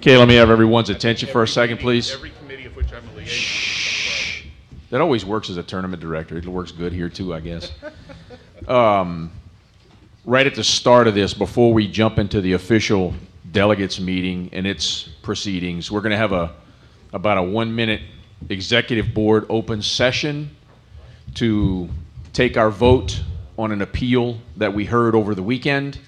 Okay, let me have everyone's attention for a second, please. Every committee of which I'm a liaison. Shh. That always works as a tournament director. It works good here too, I guess. Right at the start of this, before we jump into the official delegates meeting and its proceedings, we're going to have about a 1-minute executive board open session to take our vote on an appeal that we heard over the weekend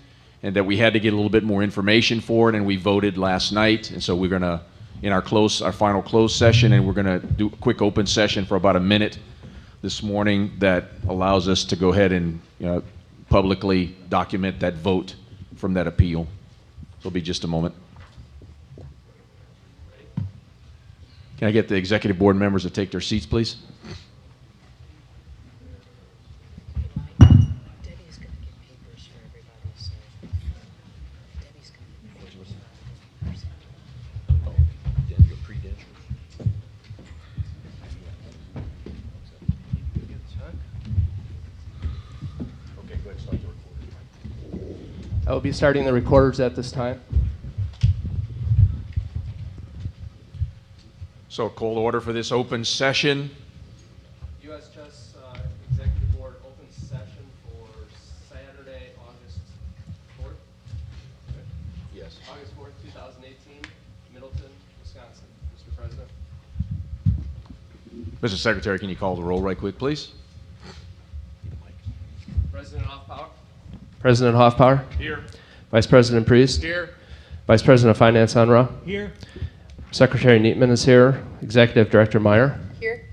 and that we had to get a little bit more information for it, and we voted last night. And so we're going to, in our final closed session, and we're going to do a quick open session for about a minute this morning that allows us to go ahead and publicly document that vote from that appeal. It'll be just a moment. Can I get the executive board members to take their seats, please? I will be starting the recorders at this time. So, call order for this open session. US Chess Executive Board open session for Saturday, August 4th. Yes. August 4th, 2018, Middleton, Wisconsin. Mr. President. Mr. Secretary, can you call the roll right quick, please? President Hoffpower. President Hoffpower. Here. Vice President Priest. Here. Vice President of Finance Unruh. Here. Secretary Neatman is here. Executive Director Meyer. Here.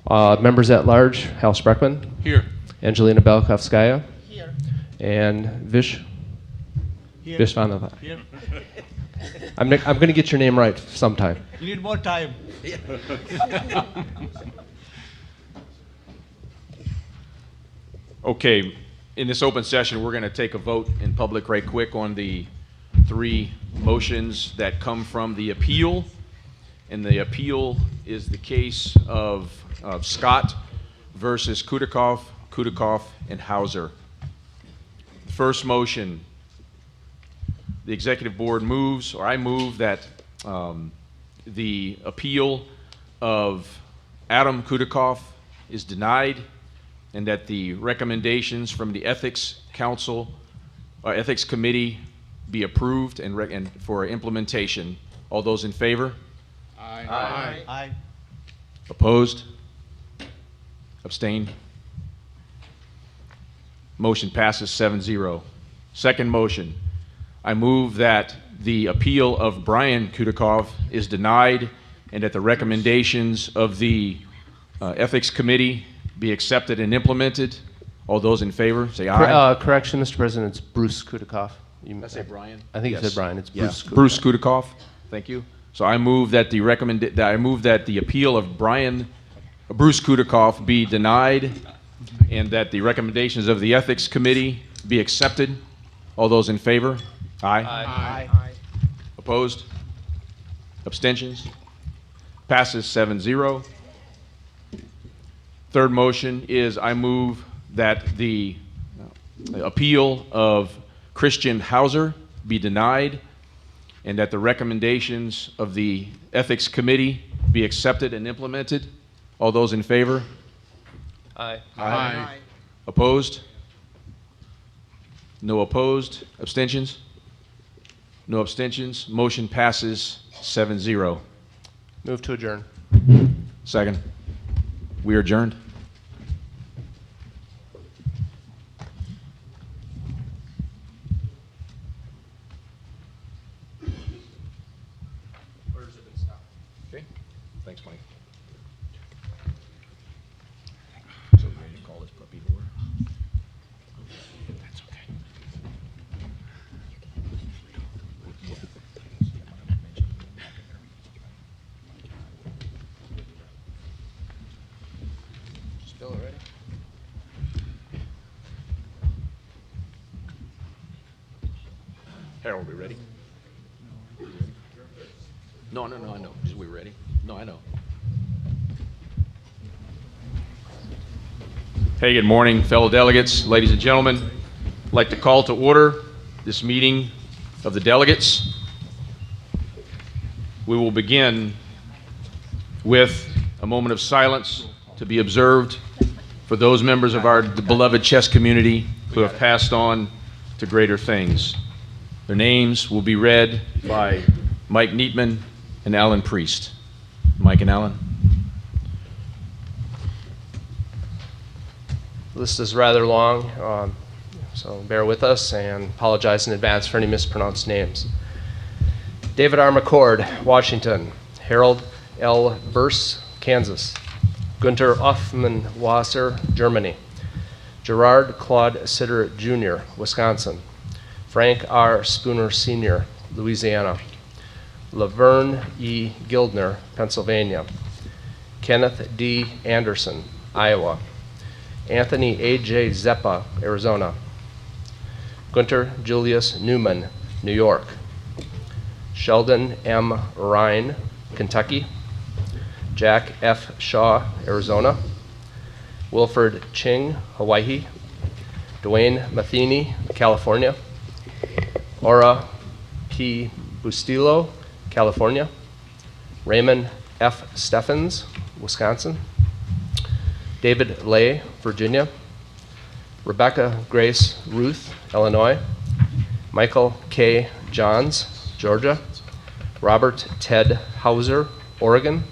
Members at large, Hal Spreckman. Here. Angelina Belkovskaya. Here. And Vish. Here. Vish Vanava. Here. I'm going to get your name right sometime. You need more time. Okay, in this open session, we're going to take a vote in public right quick on the 3 motions that come from the appeal. And the appeal is the case of Scott versus Kudikov, and Hauser. The first motion, the executive board moves, or I move that the appeal of Adam Kudikov is denied, and that the recommendations from the Ethics Council, Ethics Committee be approved and for implementation. All those in favor? Aye. Aye. Aye. Opposed? Abstained? Motion passes 7-0. Second motion, I move that the appeal of Brian Kudikov is denied and that the recommendations of the Ethics Committee be accepted and implemented. All those in favor, say aye. Correction, Mr. President, it's Bruce Kudikov. Did I say Brian? I think Yes. you said Brian. It's Yeah. Bruce Kudikov. Bruce Kudikov. Thank you. So I move that the appeal of Bruce Kudikov be denied, and that the recommendations of the Ethics Committee be accepted. All those in favor? Aye. Aye. Aye. Opposed? Abstentions? Passes 7-0. Third motion is I move that the appeal of Christian Hauser be denied, and that the recommendations of the Ethics Committee be accepted and implemented. All those in favor? Aye. Aye. Opposed? No opposed. Abstentions? No abstentions. Motion passes 7-0. Move to adjourn. Second. We are adjourned. Orders have been stopped. Okay. Thanks, Mike. So we ready to call this puppy to order? That's okay. Still ready? Harold, we ready? No, I know. Is we ready? No, I know. Hey, good morning, fellow delegates, ladies and gentlemen. I'd like to call to order this meeting of the delegates. We will begin with a moment of silence to be observed for those members of our beloved chess community who have passed on to greater things. Their names will be read by Mike Neatman and Alan Priest. Mike and Alan. The list is rather long, so bear with us and apologize in advance for any mispronounced names. David R. McCord, Washington. Harold L. Burse, Kansas. Günter Offmanwasser, Germany. Gerard Claude Sitter, Jr., Wisconsin. Frank R. Spooner, Sr., Louisiana. Laverne E. Gildner, Pennsylvania. Kenneth D. Anderson, Iowa. Anthony A.J. Zeppa, Arizona. Gunter Julius Newman, New York. Sheldon M. Ryan, Kentucky. Jack F. Shaw, Arizona. Wilford Ching, Hawaii. Dwayne Matheny, California. Ora P. Bustillo, California. Raymond F. Steffens, Wisconsin. David Lay, Virginia. Rebecca Grace Ruth, Illinois. Michael K. Johns, Georgia. Robert Ted Hauser, Oregon.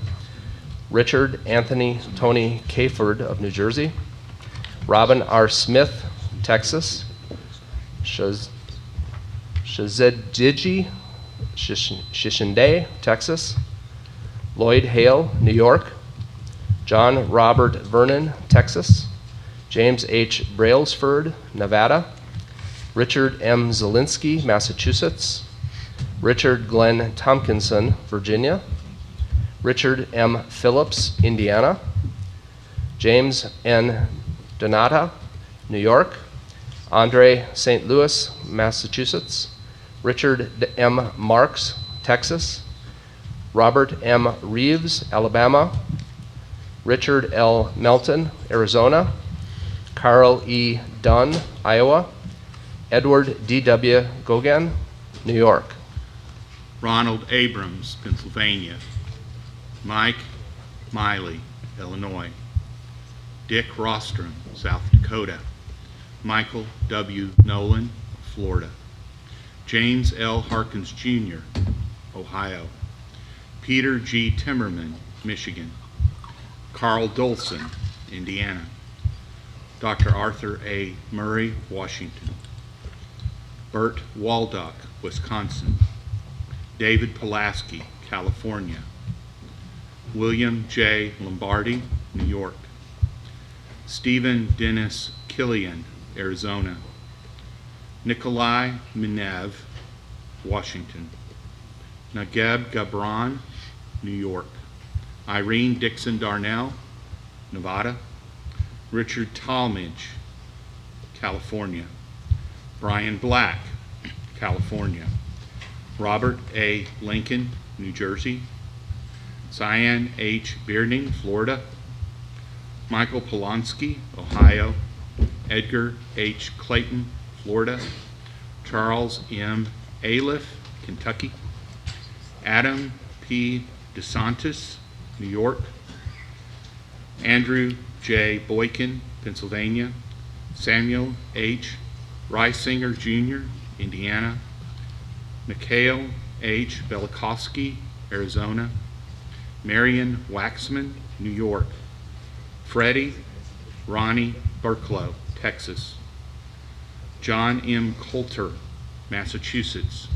Richard Anthony Tony Kayford of New Jersey. Robin R. Smith, Texas. Shazediji Shishinde, Texas. Lloyd Hale, New York. John Robert Vernon, Texas. James H. Brailsford, Nevada. Richard M. Zielinski, Massachusetts. Richard Glenn Tompkinson, Virginia. Richard M. Phillips, Indiana. James N. Donata, New York. Andre St. Louis, Massachusetts. Richard M. Marks, Texas. Robert M. Reeves, Alabama. Richard L. Melton, Arizona. Carl E. Dunn, Iowa. Edward D.W. Gogan, New York. Ronald Abrams, Pennsylvania. Mike Miley, Illinois. Dick Rostrom, South Dakota. Michael W. Nolan, Florida. James L. Harkins, Jr., Ohio. Peter G. Timmerman, Michigan. Carl Dolson, Indiana. Dr. Arthur A. Murray, Washington. Bert Waldock, Wisconsin. David Pulaski, California. William J. Lombardi, New York. Stephen Dennis Killian, Arizona. Nikolai Minev, Washington. Nageb Gabran, New York. Irene Dixon Darnell, Nevada. Richard Talmadge, California. Brian Black, California. Robert A. Lincoln, New Jersey. Cyan H. Bearding, Florida. Michael Polonsky, Ohio. Edgar H. Clayton, Florida. Charles M. Aliff, Kentucky. Adam P. DeSantis, New York. Andrew J. Boykin, Pennsylvania. Samuel H. Reisinger, Jr., Indiana. Mikhail H. Belikovsky, Arizona. Marion Waxman, New York. Freddie Ronnie Burklow, Texas. John M. Coulter, Massachusetts.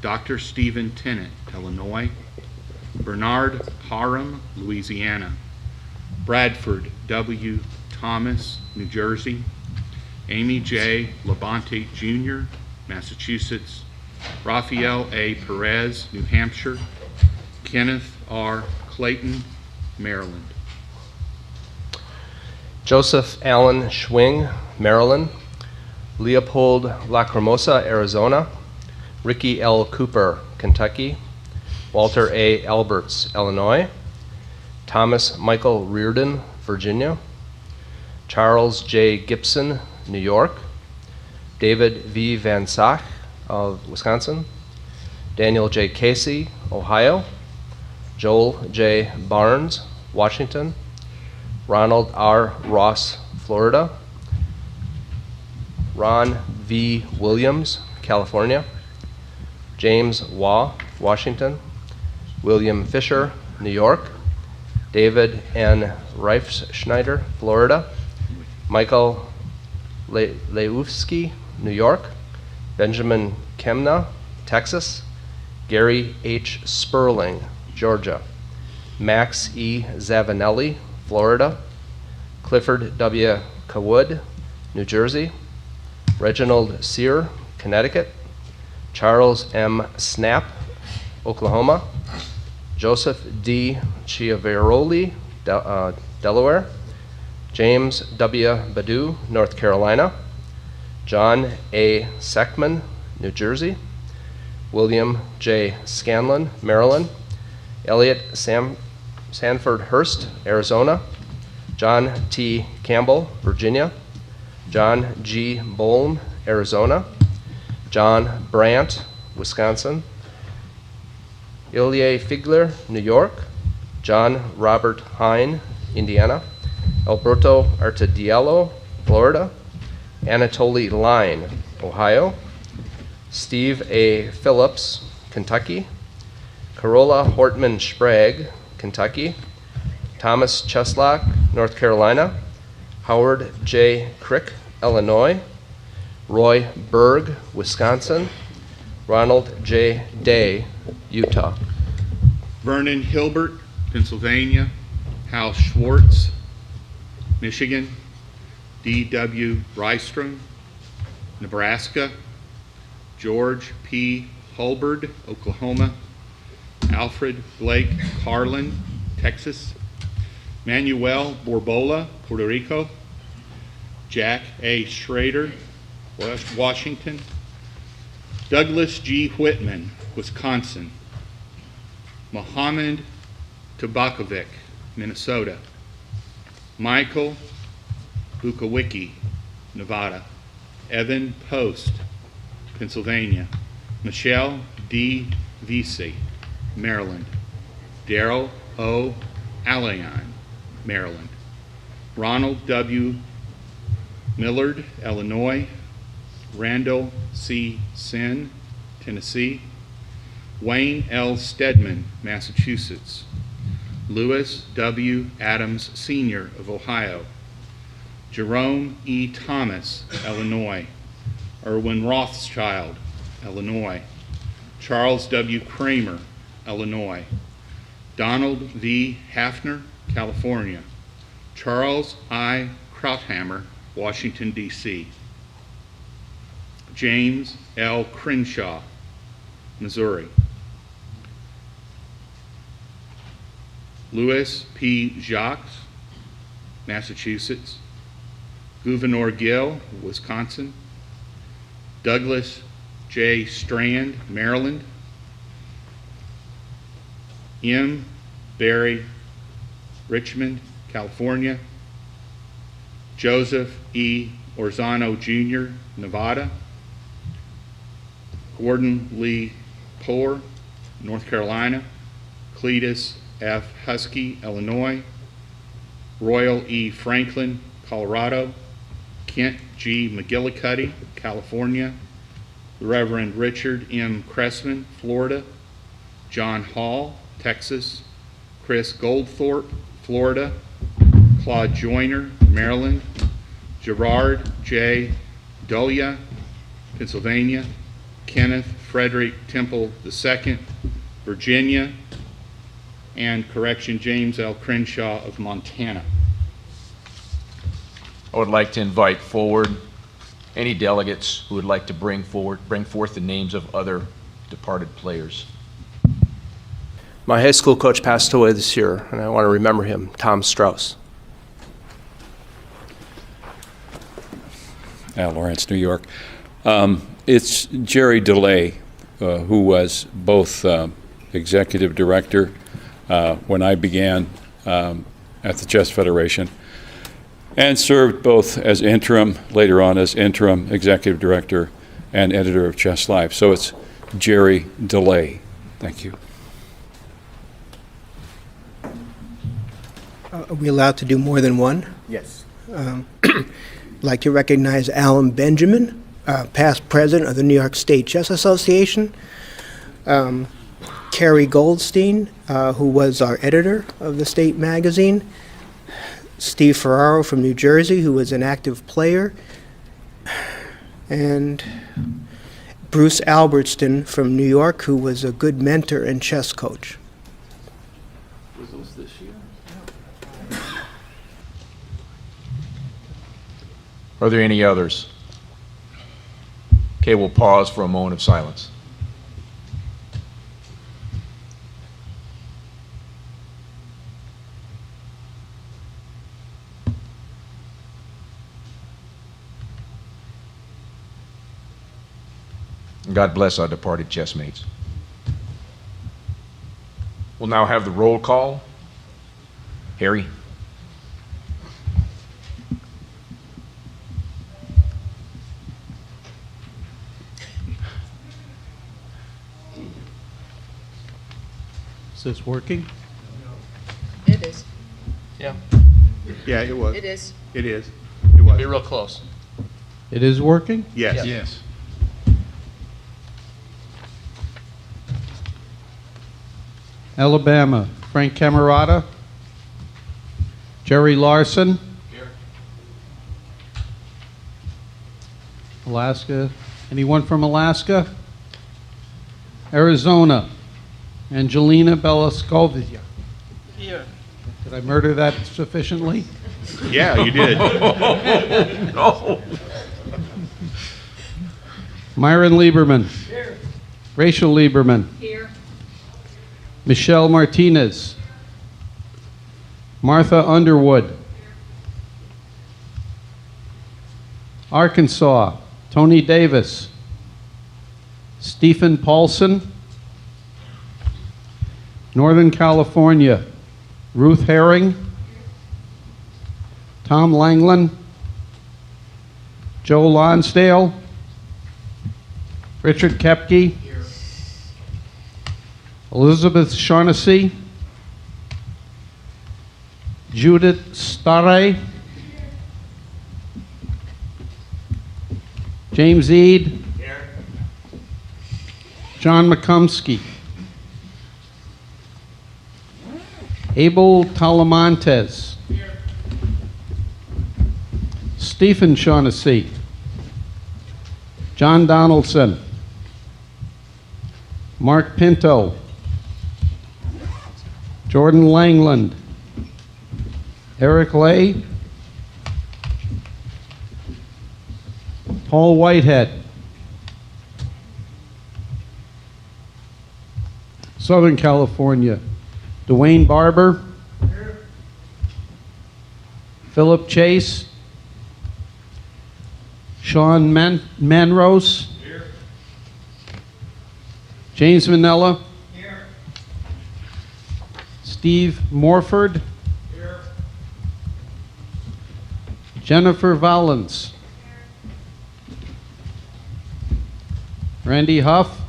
Dr. Stephen Tennant, Illinois. Bernard Parham, Louisiana. Bradford W. Thomas, New Jersey. Amy J. Labonte, Jr., Massachusetts. Rafael A. Perez, New Hampshire. Kenneth R. Clayton, Maryland. Joseph Allen Schwing, Maryland. Leopold Lacrimosa, Arizona. Ricky L. Cooper, Kentucky. Walter A. Alberts, Illinois. Thomas Michael Reardon, Virginia. Charles J. Gibson, New York. David V. Van Sach of Wisconsin. Daniel J. Casey, Ohio. Joel J. Barnes, Washington. Ronald R. Ross, Florida. Ron V. Williams, California. James Waugh, Washington. William Fisher, New York. David N. Reifschneider, Florida. Michael Leufsky, New York. Benjamin Kemna, Texas. Gary H. Sperling, Georgia. Max E. Zavanelli, Florida. Clifford W. Cawood, New Jersey. Reginald Sear, Connecticut. Charles M. Snap, Oklahoma. Joseph D. Chiavaroli, Delaware. James W. Badu, North Carolina. John A. Seckman, New Jersey. William J. Scanlon, Maryland. Elliot Sanford Hurst, Arizona. John T. Campbell, Virginia. John G. Bolm, Arizona. John Brandt, Wisconsin. Ilya Figler, New York. John Robert Hine, Indiana. Alberto Artediello, Florida. Anatoly Line, Ohio. Steve A. Phillips, Kentucky. Carola Hortman Sprague, Kentucky. Thomas Cheslock, North Carolina. Howard J. Crick, Illinois. Roy Berg, Wisconsin. Ronald J. Day, Utah. Vernon Hilbert, Pennsylvania. Hal Schwartz, Michigan. D.W. Rystrom, Nebraska. George P. Hulberd, Oklahoma. Alfred Blake Carlin, Texas. Manuel Borbola, Puerto Rico. Jack A. Schrader, Washington. Douglas G. Whitman, Wisconsin. Mohammed Tabakovic, Minnesota. Michael Bukawicki, Nevada. Evan Post, Pennsylvania. Michelle D. Vesey, Maryland. Darrell O. Alayan, Maryland. Ronald W. Millard, Illinois. Randall C. Sin, Tennessee. Wayne L. Stedman, Massachusetts. Lewis W. Adams, Sr. of Ohio. Jerome E. Thomas, Illinois. Erwin Rothschild, Illinois. Charles W. Kramer, Illinois. Donald V. Hafner, California. Charles I. Krauthammer, Washington, D.C. James L. Crenshaw, Missouri. Louis P. Jacques, Massachusetts. Gouverneur Gill, Wisconsin. Douglas J. Strand, Maryland. M. Barry Richmond, California. Joseph E. Orzano Jr., Nevada. Gordon Lee Poor, North Carolina. Cletus F. Husky, Illinois. Royal E. Franklin, Colorado. Kent G. McGillicuddy, California. The Reverend Richard M. Cressman, Florida. John Hall, Texas. Chris Goldthorpe, Florida. Claude Joyner, Maryland. Gerard J. Dolia, Pennsylvania. Kenneth Frederick Temple II, Virginia. And James L. Crenshaw of Montana. I would like to invite forward any delegates who would like to bring forth the names of other departed players. My high school coach passed away this year, and I want to remember him, Tom Strauss. Lawrence, New York. It's Jerry DeLay, who was both executive director when I began at the Chess Federation, and served both as interim, later on as interim executive director and editor of Chess Live. So it's Jerry DeLay. Thank you. Are we allowed to do more than one? Yes. I'd like to recognize Alan Benjamin, past president of the New York State Chess Association. Carrie Goldstein, who was our editor of the state magazine. Steve Ferraro from New Jersey, who was an active player. And Bruce Albertston from New York, who was a good mentor and chess coach. Was those this year? Are there any others? Okay, we'll pause for a moment of silence. God bless our departed chessmates. We'll now have the roll call. Harry. Is this working? It is. Yeah, it was. It is. It is. It was. Be real close. It is working? Yes. Yes. Alabama, Frank Camerata. Jerry Larson. Here. Alaska. Anyone from Alaska? Arizona, Angelina Belascovia. Here. Did I murder that sufficiently? Yeah, you did. No. Myron Lieberman. Rachel Lieberman. Here. Michelle Martinez. Martha Underwood. Arkansas, Tony Davis. Stephen Paulson. Northern California, Ruth Herring. Tom Langland. Joe Lonsdale. Richard Kepke. Elizabeth Shaughnessy. Judith Starre. James Eade. John McCumsky. Abel Talamantes. Stephen Shaughnessy. John Donaldson. Mark Pinto. Jordan Langland. Eric Lay. Paul Whitehead. Southern California, Dwayne Barber. Philip Chase. Sean Manrose. James Manella. Steve Morford. Jennifer Valens. Randy Huff.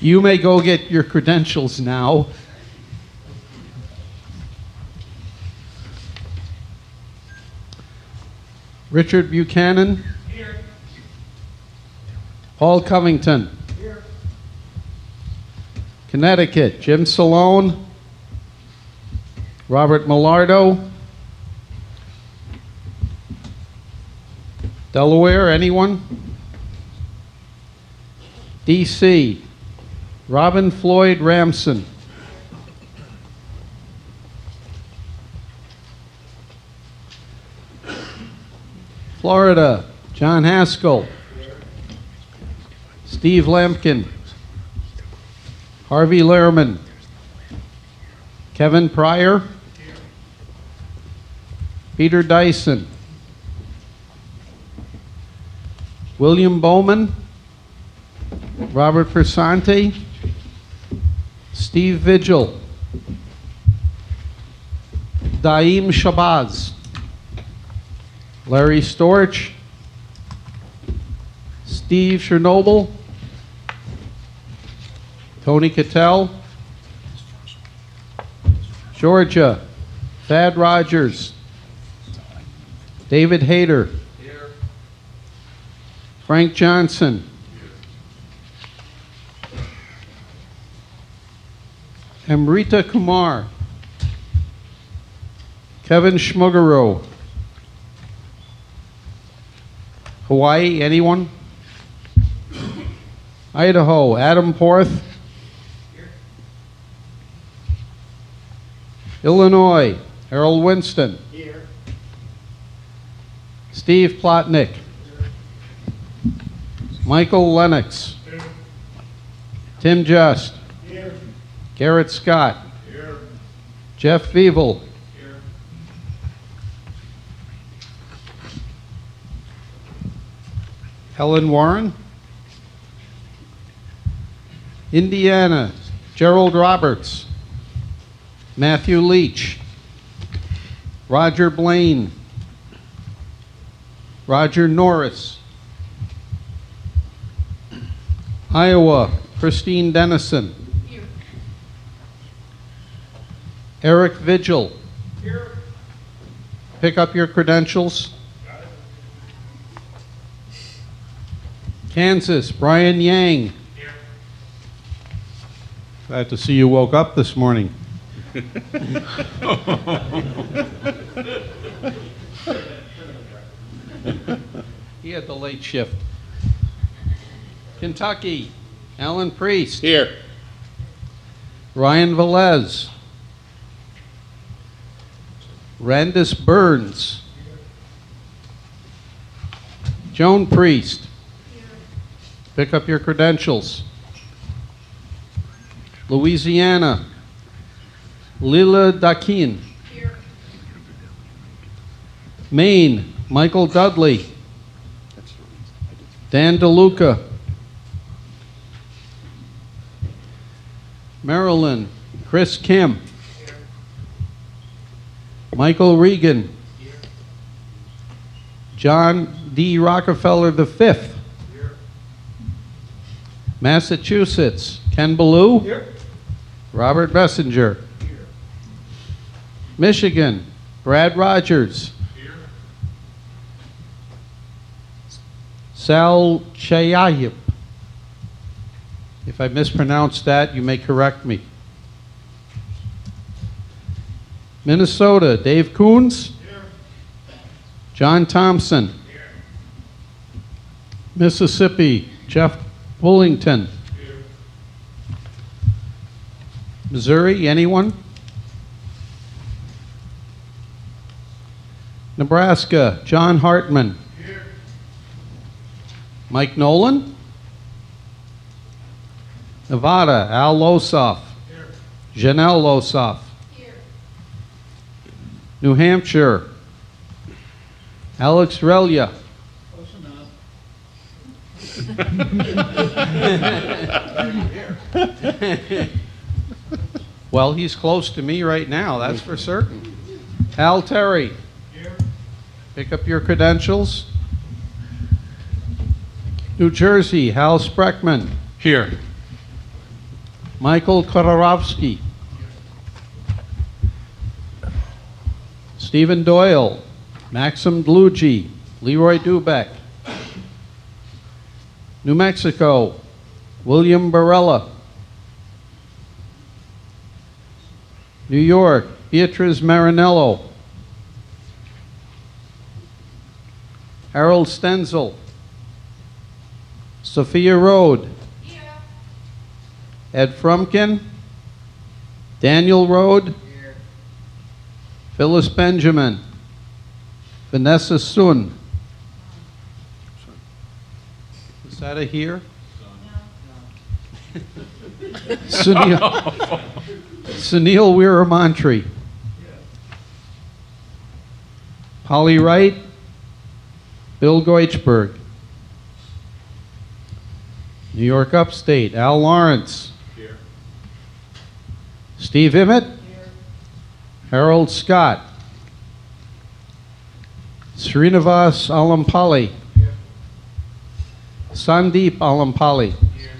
You may go get your credentials now. Richard Buchanan. Paul Covington. Connecticut, Jim Salone. Robert Millardo. Delaware, anyone? DC, Robin Floyd Ramson. Florida, John Haskell. Steve Lampkin. Harvey Lehrman. Kevin Pryor. Peter Dyson. William Bowman. Robert Persante. Steve Vigil. Daim Shabazz. Larry Storch. Steve Chernobyl. Tony Cattell. Georgia, Thad Rogers. David Hayter. Frank Johnson. Amrita Kumar. Kevin Schmugaro. Hawaii, anyone? Idaho, Adam Porth. Illinois, Harold Winston. Steve Plotnick. Michael Lennox. Tim Just. Garrett Scott. Jeff Feeble. Helen Warren. Indiana, Gerald Roberts. Matthew Leach. Roger Blaine. Roger Norris. Iowa, Christine Dennison. Eric Vigil. Pick up your credentials. Kansas, Brian Yang. Glad to see you woke up this morning. He had the late shift. Kentucky, Alan Priest. Here. Ryan Velez. Randus Burns. Joan Priest. Pick up your credentials. Louisiana. Lila Dakin. Maine, Michael Dudley. Dan DeLuca. Maryland, Chris Kim. Michael Regan. John D. Rockefeller V. Massachusetts, Ken Ballou. Robert Messenger. Michigan, Brad Rogers. Sal Chayayip. If I mispronounce that, you may correct me. Minnesota, Dave Coons. John Thompson. Mississippi, Jeff Bullington. Missouri, anyone? Nebraska, John Hartman. Mike Nolan. Nevada, Al Losoff. Janelle Losoff. New Hampshire, Alex Relia. Well, he's close to me right now, that's for certain. Hal Terry. Pick up your credentials. New Jersey, Hal Spreckman. Here. Michael Kodorovsky. Stephen Doyle. Maxim Dlugi. Leroy Dubeck. New Mexico, William Barella. New York, Beatriz Marinello. Harold Stenzel. Sophia Rode. Ed Frumkin. Daniel Rode. Phyllis Benjamin. Vanessa Sun. Is that a here? Sunil Weeramantri. Polly Wright. Bill Goichberg. New York Upstate, Al Lawrence. Here. Steve Emmett. Here. Harold Scott. Srinivas Alampali. Here. Sandeep Alampali. Here.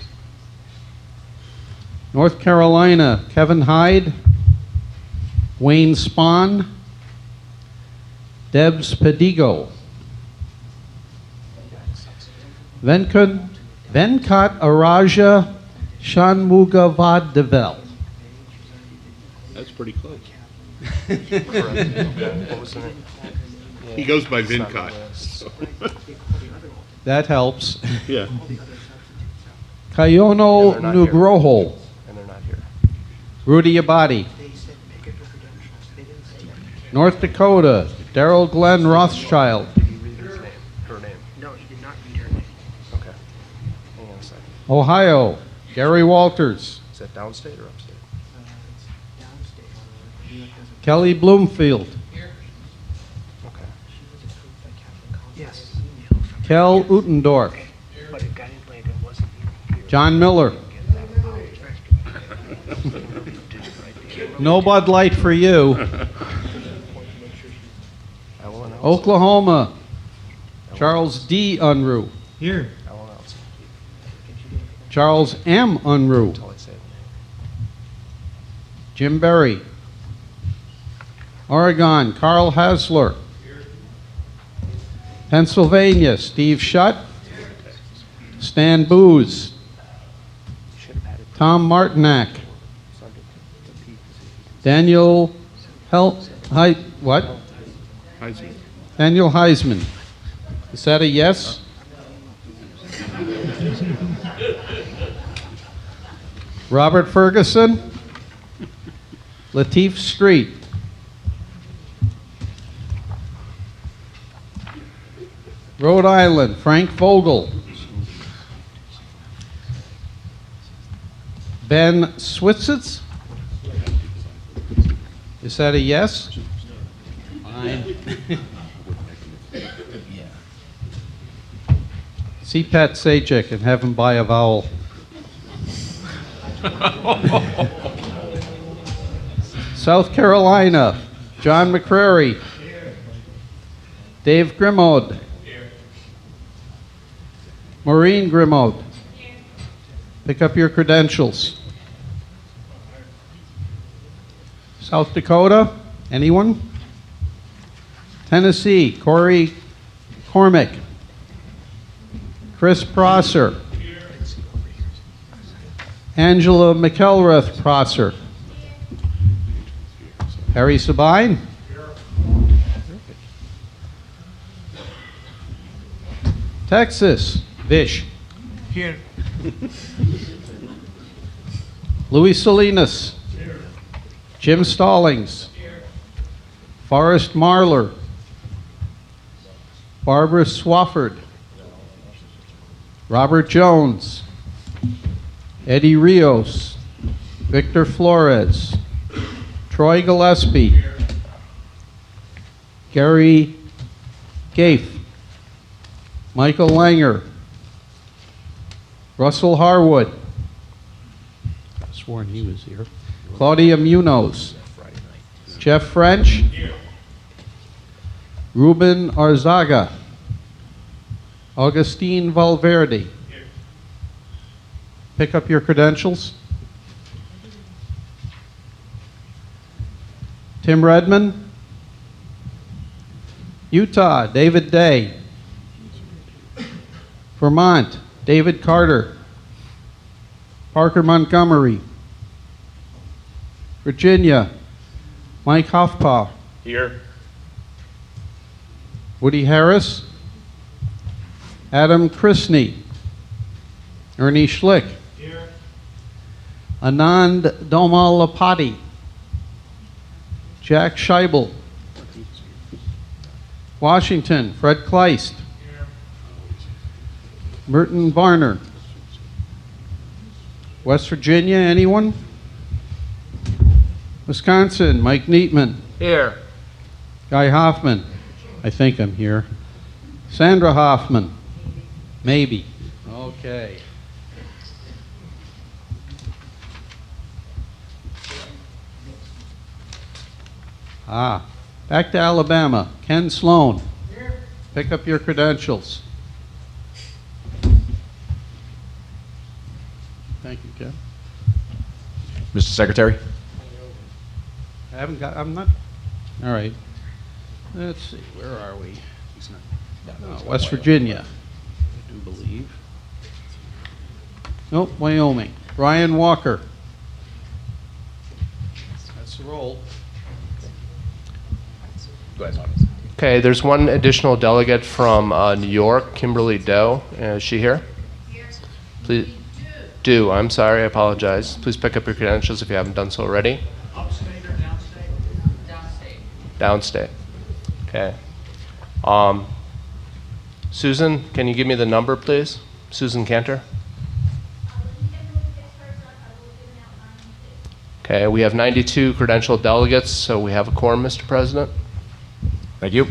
North Carolina, Kevin Hyde, Wayne Spahn, Debs Pedigo. Venkat Araja Shanmugavaddevel. That's pretty close. What was the name? He goes by It's not on Vincut. the list. so. That helps. Yeah. Kayono they're not here. Nugroho, And they're not here. Rudy Abadi. North Dakota, Daryl Glenn Rothschild. Did you read his name? Her name? No, he did not read her name. Okay. Hang on a second. Ohio, Gary Walters. Is that downstate or upstate? Kelly Bloomfield. Okay. Yes. Kel Utendorf. But it got implanted, it wasn't even here. John Miller. No Bud Light for you. I will announce. Oklahoma, Charles D. Unruh. I will announce Charles M. Unruh. until I say the name. Jim Berry. Oregon, Carl Hasler. Pennsylvania, Steve Shutt. Stan Booz. Should have had it Tom Martinak. under the P. Daniel what? Heisman. Daniel Heisman. Is that a yes? Robert Ferguson. Lateef Street. Rhode Island, Frank Vogel. Ben Switzitz. Is that a yes? Fine. See Pat Sajak and have him buy a vowel. South Carolina, John McCrary. Dave Grimaud. Maureen Grimaud. Pick up your credentials. South Dakota, anyone? Tennessee, Corey Cormick. Chris Prosser. Angela McElrath Prosser. Harry Sabine. Texas, Vish. Here. Louis Salinas. Jim Stallings. Forrest Marler. Barbara Swafford. Robert Jones. Eddie Rios. Victor Flores. Troy Gillespie. Gary Gafe. Michael Langer. Russell Harwood. I could have sworn he was here. Claudia Munoz. Jeff French. Ruben Arzaga. Augustine Valverde. Pick up your credentials. Tim Redmond. Utah, David Day. Vermont, David Carter. Parker Montgomery. Virginia, Mike Hoffpaw. Here. Woody Harris. Adam Chrisney. Ernie Schlick. Here. Anand Domalapati. Jack Scheibel. Washington, Fred Kleist. Here. Merton Varner. West Virginia, anyone? Wisconsin, Mike Neatman. Here. Guy Hoffman. I think I'm here. Sandra Hoffman. Maybe. Okay. Back to Alabama. Ken Sloan. Pick up your credentials. Thank you, Ken. Mr. Secretary? I haven't got, I'm not, all right. Let's see, where are we? West Virginia, I do believe. Nope, Wyoming. Brian Walker. That's the roll. Go ahead, Mike. Okay, there's one additional delegate from New York, Kimberly Doe. Is she here? Please. Do. I'm sorry, I apologize. Please pick up your credentials if you haven't done so already. Upstate or downstate? Downstate. Okay. Susan, can you give me the number, please? Susan Cantor. Okay, we have 92 credentialed delegates, so we have a quorum, Mr. President. Thank you.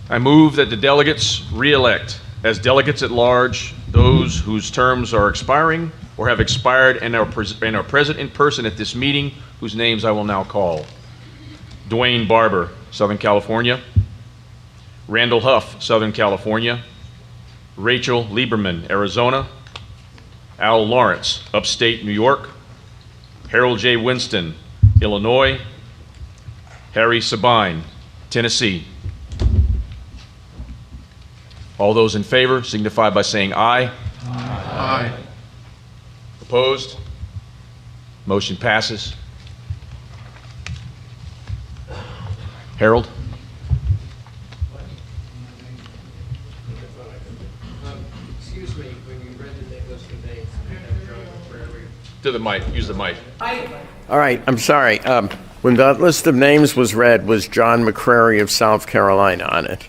I move that the delegates re-elect as delegates at large those whose terms are expiring or have expired and are present in person at this meeting, whose names I will now call. Dwayne Barber, Southern California. Randall Huff, Southern California. Rachel Lieberman, Arizona. Al Lawrence, upstate New York. Harold J. Winston, Illinois. Harry Sabine, Tennessee. All those in favor signify by saying aye. Aye. Opposed? Motion passes. Harold? Excuse me, when you read the list of names, you have John McCrary. To the mic, use the mic. All right, I'm sorry. When that list of names was read, was John McCrary of South Carolina on it?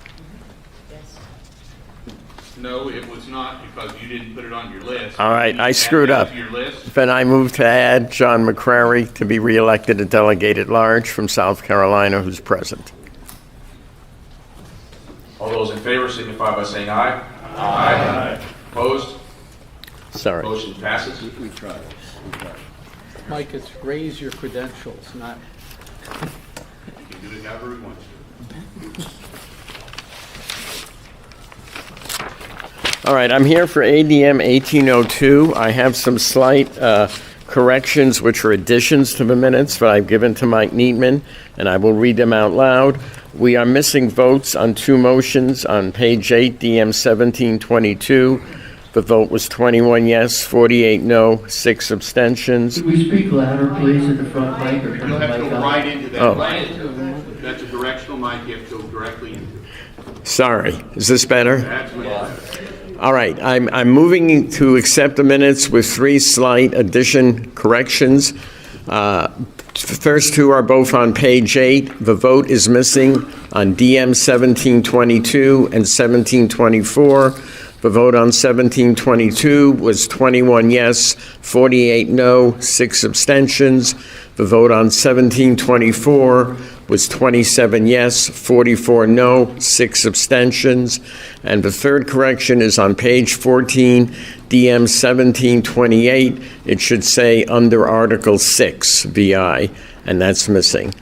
No, it was not because you didn't put it on your list. All right, I You screwed added it up. to your list. Then I move to add John McCrary to be reelected a delegate at large from South Carolina who's present. All those in favor signify by saying aye. Aye. Opposed? Sorry. Motion passes. We tried. Mike, it's raise your credentials, not. You can do it however you want to. All right, I'm here for ADM 1802. I have some slight corrections, which are additions to the minutes that I've given to Mike Neatman, and I will read them out loud. We are missing votes on two motions on page 8, DM 1722. The vote was 21 yes, 48 no, 6 abstentions. Could we speak louder, please, at the front mic, or turn You'll the have to mic go on? right into that. Oh. That's a directional mic, you have to go directly into it. Sorry, is this better? That's much better. All right, I'm moving to accept the minutes with 3 slight addition corrections. First two are both on page 8. The vote is missing on DM 1722 and 1724. The vote on 1722 was 21 yes, 48 no, 6 abstentions. The vote on 1724 was 27 yes, 44 no, 6 abstentions. And the third correction is on page 14, DM 1728. It should say under Article 6, VI, and that's missing.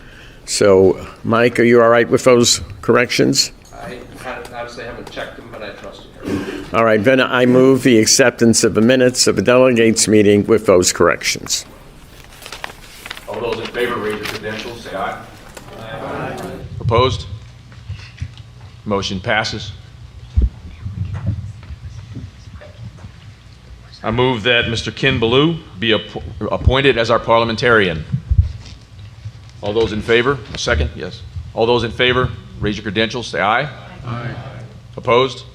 So, Mike, are you all right with those corrections? I honestly haven't checked them, but I trust you. All right, then I move the acceptance of the minutes of the delegates meeting with those corrections. All those in favor, raise your credentials, say aye. Aye. Opposed? Motion passes. I move that Mr. Ken Ballou be appointed as our parliamentarian. All those in favor? A second? Yes. All those in favor, raise your credentials, say aye. Aye. Opposed?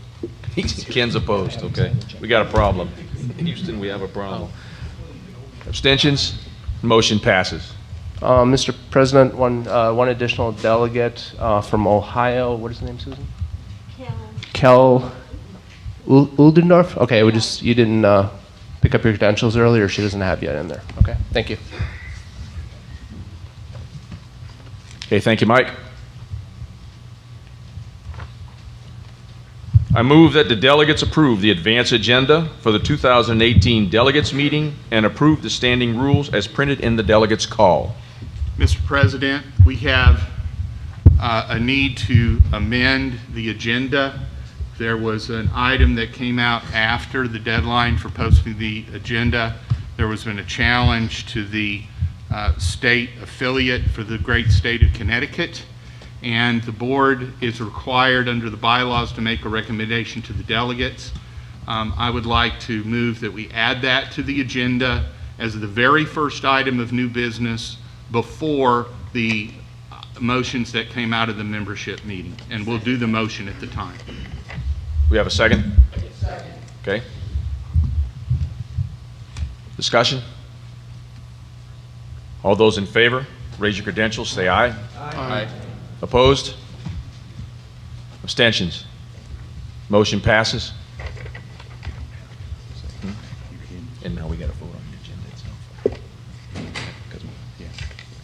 Ken's opposed, okay. We got a problem. In Houston, we have a problem. Abstentions? Motion passes. Mr. President, one additional delegate from Ohio. What is the name, Susan? Kel Uldendorf? Okay, you didn't pick up your credentials earlier. She doesn't have yet in there. Okay, thank you. Okay, thank you, Mike. I move that the delegates approve the advance agenda for the 2018 delegates meeting and approve the standing rules as printed in the delegates call. Mr. President, we have a need to amend the agenda There was an item that came out after the deadline for posting the agenda. There was been a challenge to the state affiliate for the great state of Connecticut, and the board is required under the bylaws to make a recommendation to the delegates. I would like to move that we add that to the agenda as the very first item of new business before the motions that came out of the membership meeting, and we'll do the motion at the time. We have a second? Second. Okay. Discussion? All those in favor, raise your credentials, say aye. Aye. Opposed? Abstentions? Motion passes. And now we got to vote on the agenda itself.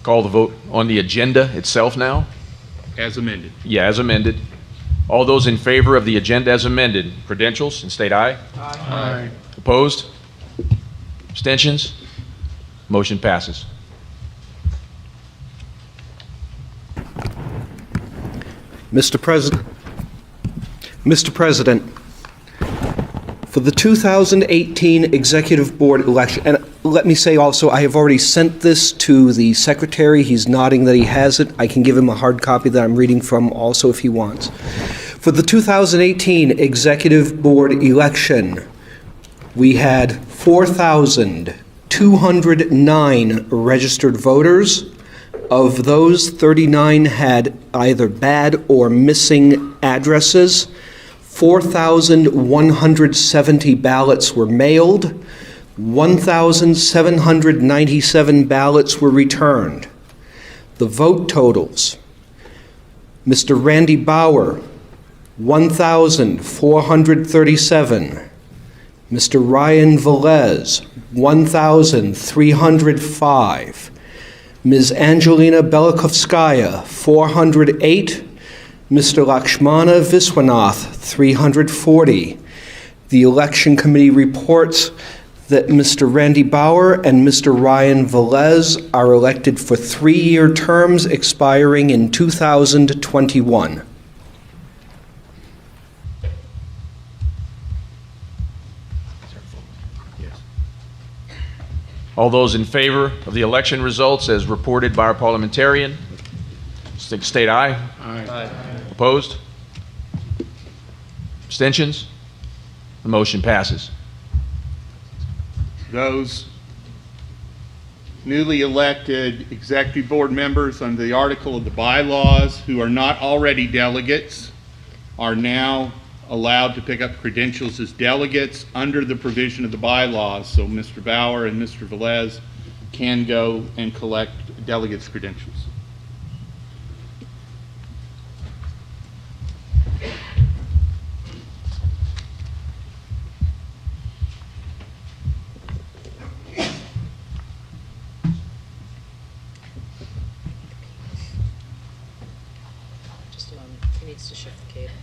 Call the vote on the agenda itself now? As amended. Yeah, as amended. All those in favor of the agenda as amended, credentials and state aye. Aye. Opposed? Abstentions? Motion passes. Mr. President, for the 2018 Executive Board election, and let me say also, I have already sent this to the Secretary. He's nodding that he has it. I can give him a hard copy that I'm reading from also if he wants. For the 2018 Executive Board election, we had 4,209 registered voters. Of those, 39 had either bad or missing addresses. 4,170 ballots were mailed. 1,797 ballots were returned. The vote totals: Mr. Randy Bauer, 1,437. Mr. Ryan Velez, 1,305. Ms. Angelina Belikovskaya, 408. Mr. Lakshmana Viswanath, 340. The Election Committee reports that Mr. Randy Bauer and Mr. Ryan Velez are elected for 3-year terms expiring in 2021. All those in favor of the election results as reported by our parliamentarian, state aye. Aye. Opposed? Abstentions? The motion passes. Those newly elected executive board members under the article of the bylaws who are not already delegates are now allowed to pick up credentials as delegates under the provision of the bylaws. So Mr. Bauer and Mr. Velez can go and collect delegates' credentials. Just a moment. He needs to shift the cable.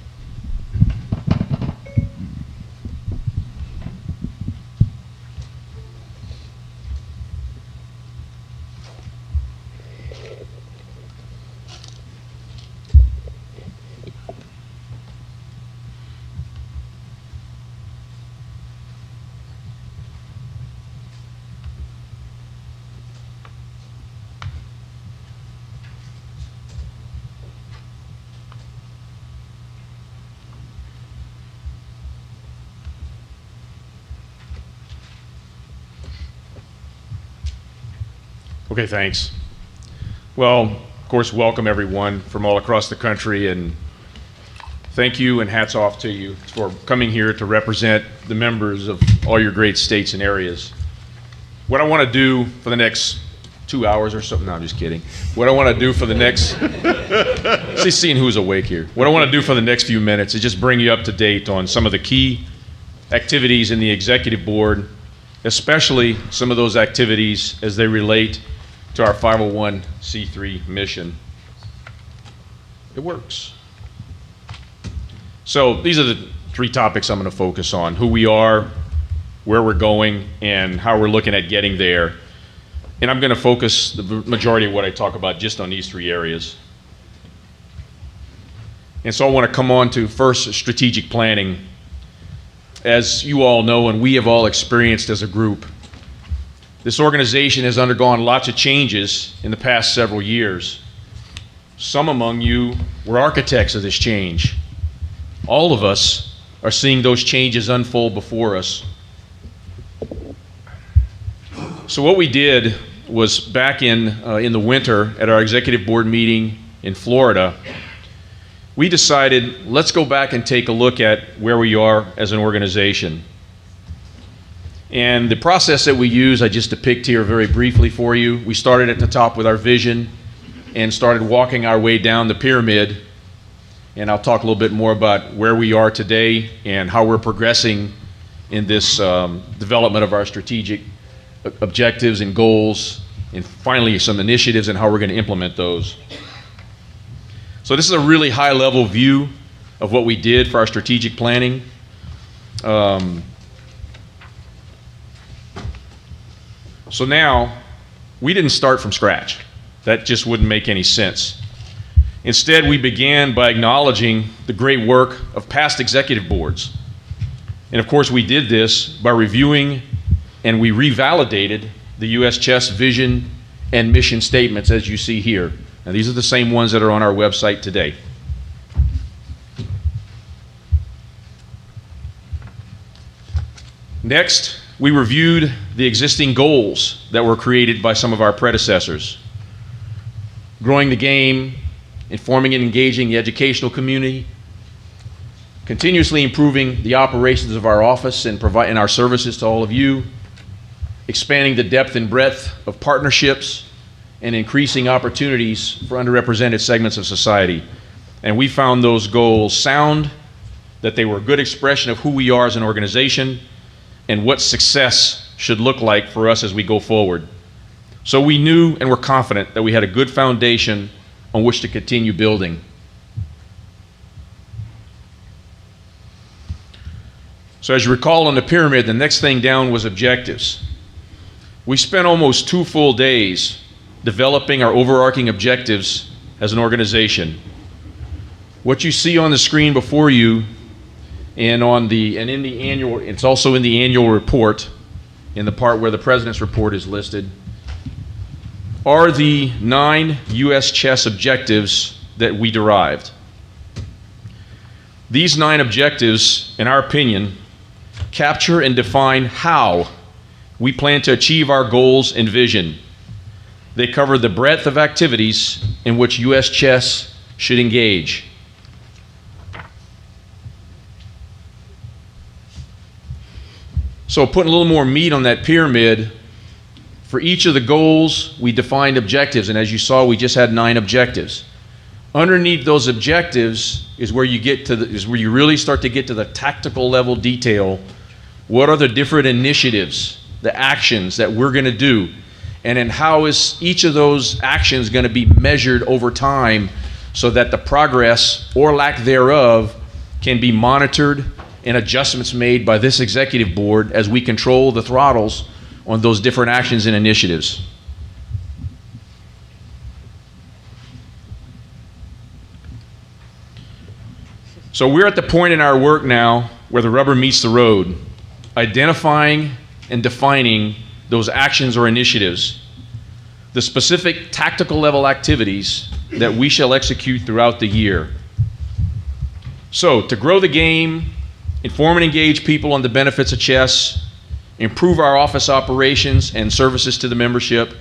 Okay, thanks. Well, of course, welcome everyone from all across the country, and thank you and hats off to you for coming here to represent the members of all your great states and areas. What I want to do for the next 2 hours or something, no, I'm just kidding. What I want to do for the next, see, seeing who's awake here. What I want to do for the next few minutes is just bring you up to date on some of the key activities in the executive board, especially some of those activities as they relate to our 501c3 mission. It works. So these are the 3 topics I'm going to focus on: who we are, where we're going, and how we're looking at getting there. And I'm going to focus the majority of what I talk about just on these 3 areas. And so I want to come on to first strategic planning. As you all know, and we have all experienced as a group, this organization has undergone lots of changes in the past several years. Some among you were architects of this change. All of us are seeing those changes unfold before us. So what we did was back in the winter at our executive board meeting in Florida, we decided, let's go back and take a look at where we are as an organization. And the process that we use, I just depict here very briefly for you. We started at the top with our vision and started walking our way down the pyramid. And I'll talk a little bit more about where we are today and how we're progressing in this development of our strategic objectives and goals, and finally some initiatives and how we're going to implement those. So this is a really high-level view of what we did for our strategic planning. So now, we didn't start from scratch. That just wouldn't make any sense. Instead, we began by acknowledging the great work of past executive boards. And of course, we did this by reviewing and we revalidated the US Chess vision and mission statements as you see here. Now, these are the same ones that are on our website today. Next, we reviewed the existing goals that were created by some of our predecessors. Growing the game, informing and engaging the educational community, continuously improving the operations of our office and providing our services to all of you, expanding the depth and breadth of partnerships, and increasing opportunities for underrepresented segments of society. And we found those goals sound, that they were a good expression of who we are as an organization and what success should look like for us as we go forward. So we knew and were confident that we had a good foundation on which to continue building. So as you recall on the pyramid, the next thing down was objectives. We spent almost 2 full days developing our overarching objectives as an organization. What you see on the screen before you and in the annual, it's also in the annual report, in the part where the President's report is listed, are the 9 US Chess objectives that we derived. These 9 objectives, in our opinion, capture and define how we plan to achieve our goals and vision. They cover the breadth of activities in which US Chess should engage. So putting a little more meat on that pyramid, for each of the goals, we defined objectives, and as you saw, we just had 9 objectives. Underneath those objectives is where you really start to get to the tactical level detail. What are the different initiatives, the actions that we're going to do? And then how is each of those actions going to be measured over time so that the progress or lack thereof can be monitored and adjustments made by this executive board as we control the throttles on those different actions and initiatives. So we're at the point in our work now where the rubber meets the road, identifying and defining those actions or initiatives, the specific tactical level activities that we shall execute throughout the year. So to grow the game, inform and engage people on the benefits of chess, improve our office operations and services to the membership,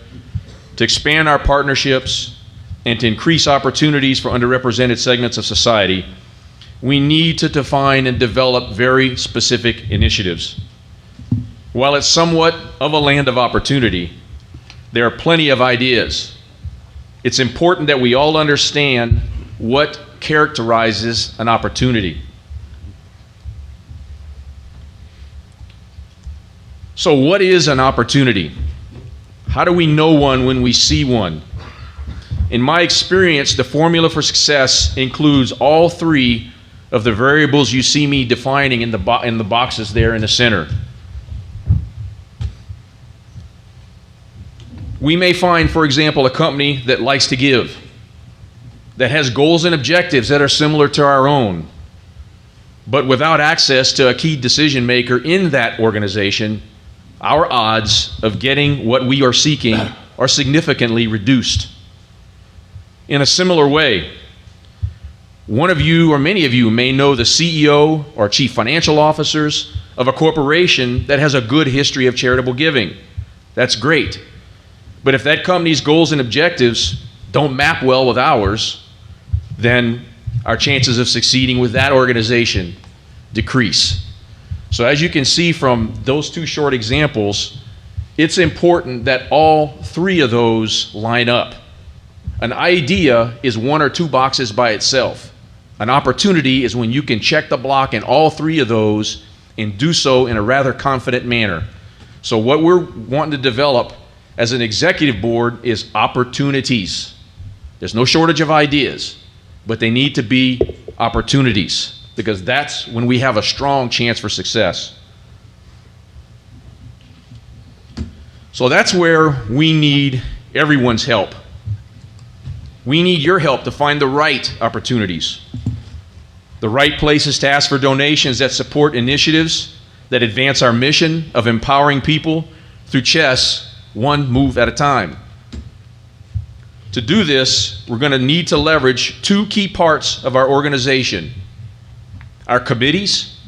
to expand our partnerships, and to increase opportunities for underrepresented segments of society, we need to define and develop very specific initiatives. While it's somewhat of a land of opportunity, there are plenty of ideas. It's important that we all understand what characterizes an opportunity. So what is an opportunity? How do we know one when we see one? In my experience, the formula for success includes all 3 of the variables you see me defining in the boxes there in the center. We may find, for example, a company that likes to give. that has goals and objectives that are similar to our own, but without access to a key decision maker in that organization, our odds of getting what we are seeking are significantly reduced. In a similar way, one of you or many of you may know the CEO or chief financial officers of a corporation that has a good history of charitable giving. That's great. But if that company's goals and objectives don't map well with ours, then our chances of succeeding with that organization decrease. So as you can see from those two short examples, it's important that all three of those line up. An idea is one or two boxes by itself. An opportunity is when you can check the block in all three of those and do so in a rather confident manner. So what we're wanting to develop as an executive board is opportunities. There's no shortage of ideas, but they need to be opportunities, because that's when we have a strong chance for success. So that's where we need everyone's help. We need your help to find the right opportunities, the right places to ask for donations that support initiatives that advance our mission of empowering people through chess one move at a time. To do this, we're going to need to leverage two key parts of our organization: our committees,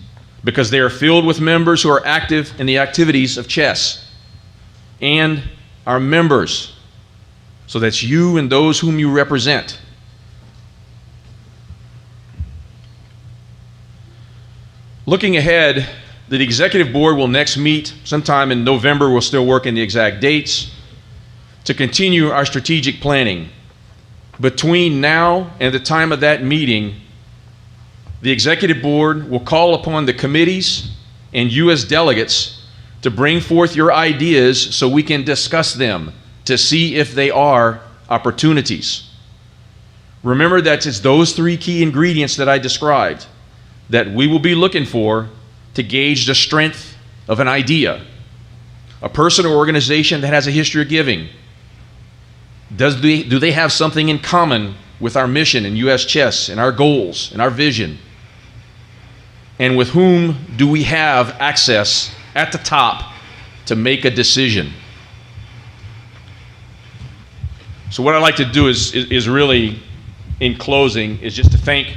because they are filled with members who are active in the activities of chess, and our members, so that's you and those whom you represent. Looking ahead, the executive board will next meet sometime in November. We're still working the exact dates to continue our strategic planning. Between now and the time of that meeting, the executive board will call upon the committees and US delegates to bring forth your ideas so we can discuss them to see if they are opportunities. Remember that it's those three key ingredients that I described that we will be looking for to gauge the strength of an idea. A person or organization that has a history of giving. Do they have something in common with our mission in US Chess and our goals and our vision? And with whom do we have access at the top to make a decision? So what I'd like to do is really, in closing, is just to thank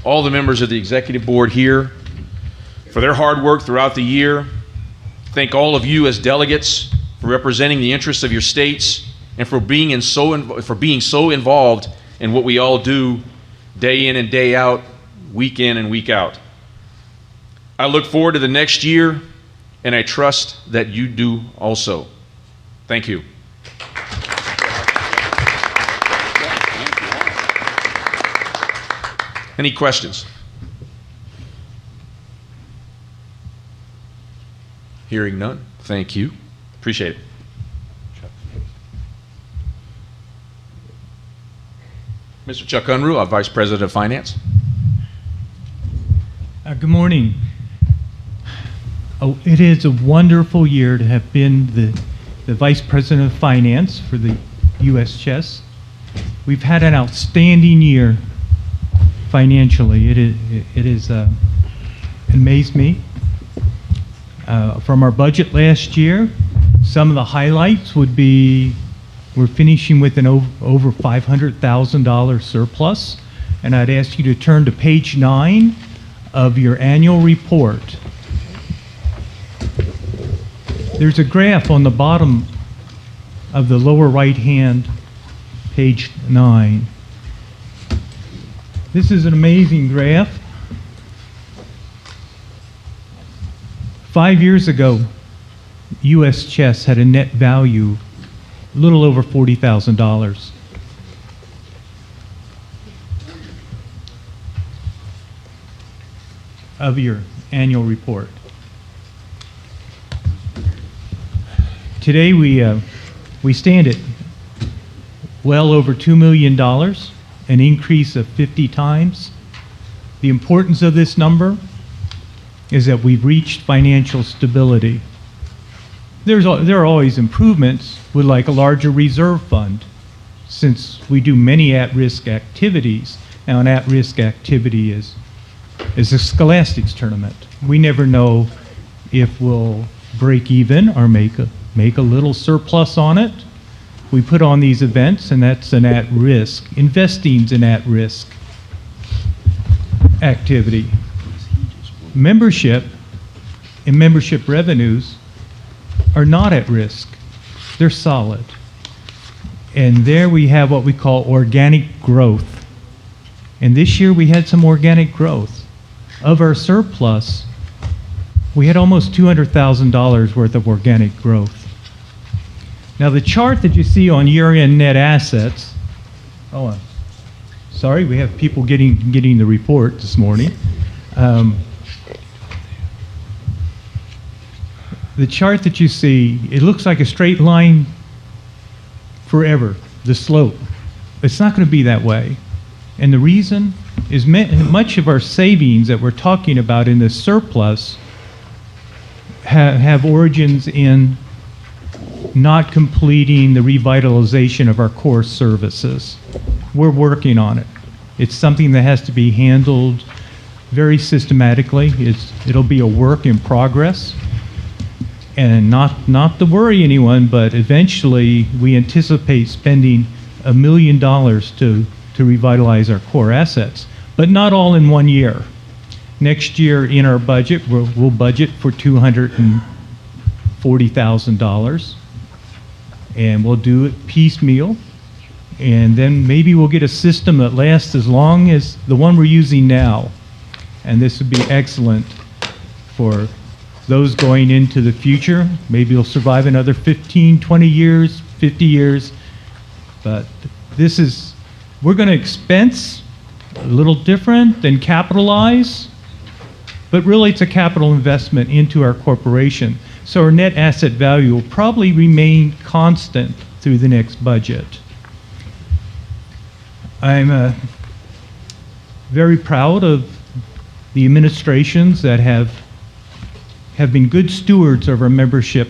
all the members of the executive board here for their hard work throughout the year. Thank all of you as delegates for representing the interests of your states and for being so involved in what we all do day in and day out, week in and week out. I look forward to the next year, and I trust that you do also. Thank you. Any questions? Hearing none. Thank you. Appreciate it. Mr. Chuck Unruh, our Vice President of Finance. Good morning. Oh, it is a wonderful year to have been the Vice President of Finance for the US Chess. We've had an outstanding year financially. It is amazed me. From our budget last year, some of the highlights would be we're finishing with an over $500,000 surplus, and I'd ask you to turn to page 9 of your annual report. There's a graph on the bottom of the lower right-hand, page 9. This is an amazing graph. 5 years ago, US Chess had a net value a little over $40,000. Of your annual report. Today we stand at well over $2 million, an increase of 50 times. The importance of this number is that we've reached financial stability. There are always improvements with like a larger reserve fund. since we do many at-risk activities. Now, an at-risk activity is a scholastics tournament. We never know if we'll break even or make a little surplus on it. We put on these events, and that's an at-risk. Investing's an at-risk activity. Membership and membership revenues are not at risk. They're solid. And there we have what we call organic growth. And this year we had some organic growth. Of our surplus, we had almost $200,000 worth of organic growth. Now the chart that you see on year-end net assets, sorry, we have people getting the report this morning. The chart that you see, it looks like a straight line forever, the slope. It's not going to be that way. And the reason is much of our savings that we're talking about in this surplus have origins in not completing the revitalization of our core services. We're working on it. It's something that has to be handled very systematically. It'll be a work in progress. And not to worry anyone, but eventually we anticipate spending $1 million to revitalize our core assets, but not all in 1 year. Next year in our budget, we'll budget for $240,000, and we'll do it piecemeal, and then maybe we'll get a system that lasts as long as the one we're using now, and this would be excellent for those going into the future. Maybe it'll survive another 15, 20 years, 50 years, but we're going to expense a little different than capitalize, but really it's a capital investment into our corporation. So our net asset value will probably remain constant through the next budget. I'm very proud of the administrations that have been good stewards of our membership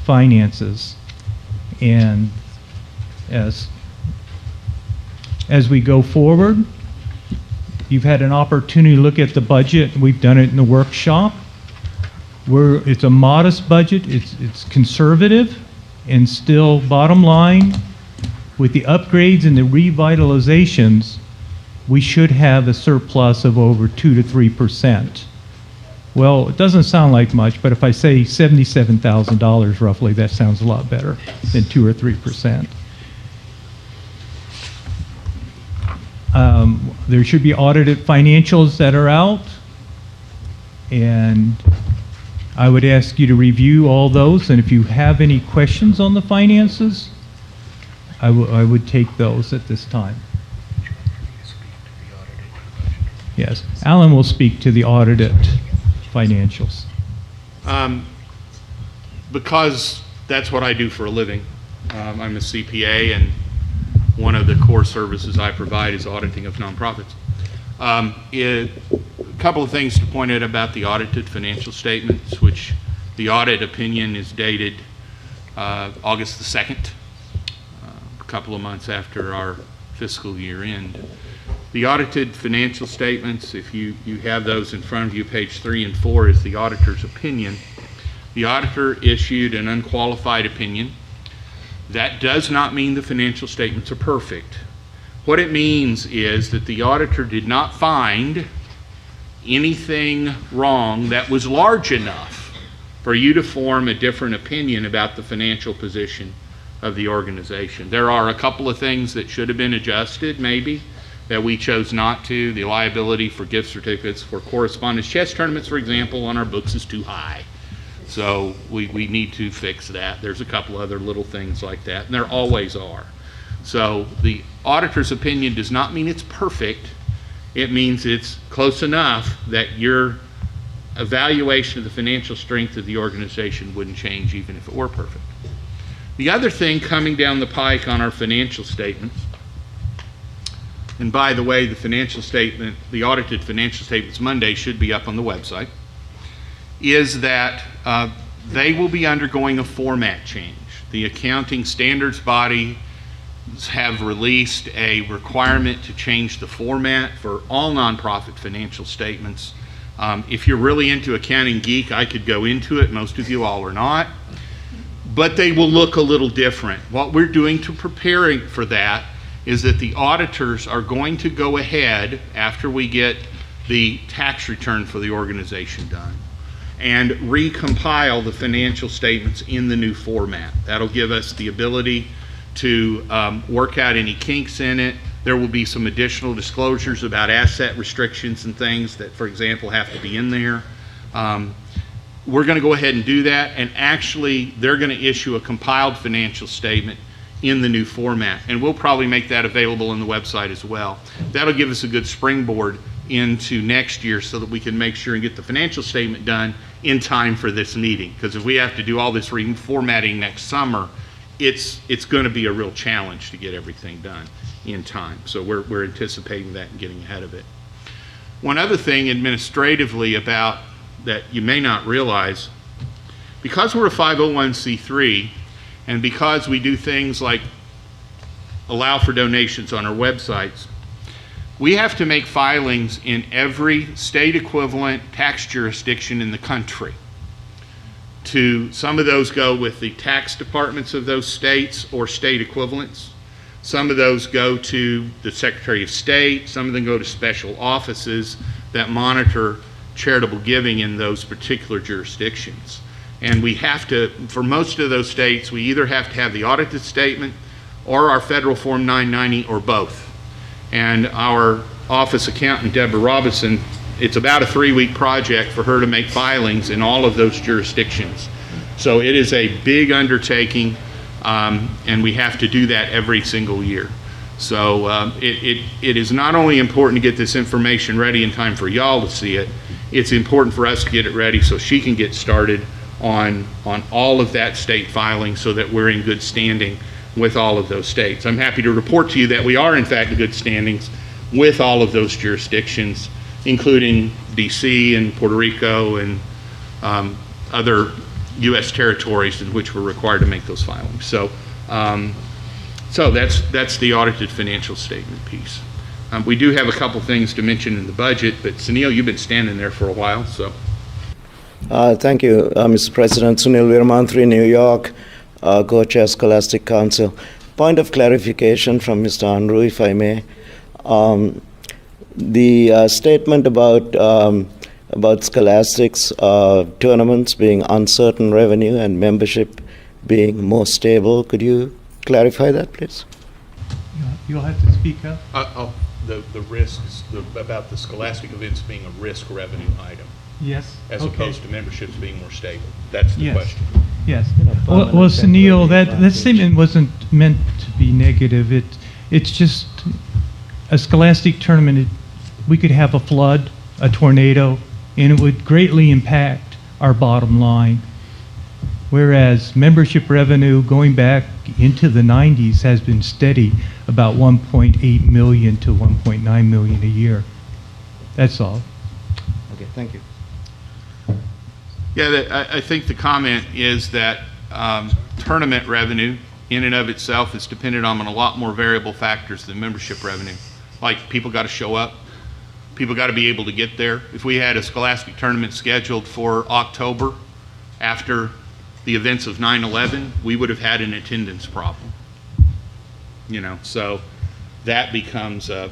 finances. And as we go forward, you've had an opportunity to look at the budget. We've done it in the workshop. It's a modest budget. It's conservative, and still, bottom line, with the upgrades and the revitalizations, we should have a surplus of over 2 to 3%. Well, it doesn't sound like much, but if I say $77,000 roughly, that sounds a lot better than 2 or 3%. There should be audited financials that are out, and I would ask you to review all those, and if you have any questions on the finances, I would take those at this time. Yes, Alan will speak to the audited financials. Because that's what I do for a living. I'm a CPA, and one of the core services I provide is auditing of nonprofits. A couple of things to point out about the audited financial statements, which the audit opinion is dated August the 2nd, a couple of months after our fiscal year end. The audited financial statements, if you have those in front of you, page 3 and 4 is the auditor's opinion. The auditor issued an unqualified opinion. That does not mean the financial statements are perfect. What it means is that the auditor did not find anything wrong that was large enough for you to form a different opinion about the financial position of the organization. There are a couple of things that should have been adjusted, maybe, that we chose not to. The liability for gift certificates for correspondence chess tournaments, for example, on our books is too high. So we need to fix that. There's a couple other little things like that, and there always are. So the auditor's opinion does not mean it's perfect. It means it's close enough that your evaluation of the financial strength of the organization wouldn't change even if it were perfect. The other thing coming down the pike on our financial statements, and by the way, the financial statement, the audited financial statements Monday should be up on the website, is that they will be undergoing a format change. The accounting standards body have released a requirement to change the format for all nonprofit financial statements. If you're really into accounting geek, I could go into it. Most of you all are not. But they will look a little different. What we're doing to preparing for that is that the auditors are going to go ahead after we get the tax return for the organization done and recompile the financial statements in the new format. That'll give us the ability to work out any kinks in it. There will be some additional disclosures about asset restrictions and things that, for example, have to be in there. We're going to go ahead and do that, and actually they're going to issue a compiled financial statement in the new format, and we'll probably make that available on the website as well. That'll give us a good springboard into next year so that we can make sure and get the financial statement done in time for this meeting, because if we have to do all this reformatting next summer, it's going to be a real challenge to get everything done in time. So we're anticipating that and getting ahead of it. One other thing administratively about that you may not realize, because we're a 501c3 and because we do things like allow for donations on our websites, we have to make filings in every state equivalent tax jurisdiction in the country. Some of those go with the tax departments of those states or state equivalents. Some of those go to the Secretary of State. Some of them go to special offices that monitor charitable giving in those particular jurisdictions. And we have to, for most of those states, we either have to have the audited statement or our federal Form 990 or both. And our office accountant, Deborah Robinson, it's about a 3-week project for her to make filings in all of those jurisdictions. So it is a big undertaking, and we have to do that every single year. So it is not only important to get this information ready in time for y'all to see it, it's important for us to get it ready so she can get started on all of that state filing so that we're in good standing with all of those states. I'm happy to report to you that we are in fact in good standings with all of those jurisdictions, including DC and Puerto Rico and other US territories in which we're required to make those filings. So that's the audited financial statement piece. We do have a couple things to mention in the budget, but Sunil, you've been standing there for a while, so. Thank you, Mr. President. Sunil Veeramanthri, New York, co-chair Scholastic Council. Point of clarification from Mr. Anru, if I may. The statement about Scholastic's tournaments being uncertain revenue and membership being more stable, could you clarify that, please? You'll have to speak up. The risks about the Scholastic events being a risk revenue item. Yes. As okay. opposed to memberships being more stable. That's the Yes. question. Yes. Well, Sunil, that statement wasn't meant to be negative. It's just a Scholastic tournament. We could have a flood, a tornado, and it would greatly impact our bottom line. Whereas membership revenue going back into the 90s has been steady, about 1.8 million to 1.9 million a year. That's all. Okay, thank you. Yeah, I think the comment is that tournament revenue in and of itself is dependent on a lot more variable factors than membership revenue. Like people got to show up, people got to be able to get there. If we had a Scholastic tournament scheduled for October after the events of 9/11, we would have had an attendance problem. You know, so that becomes a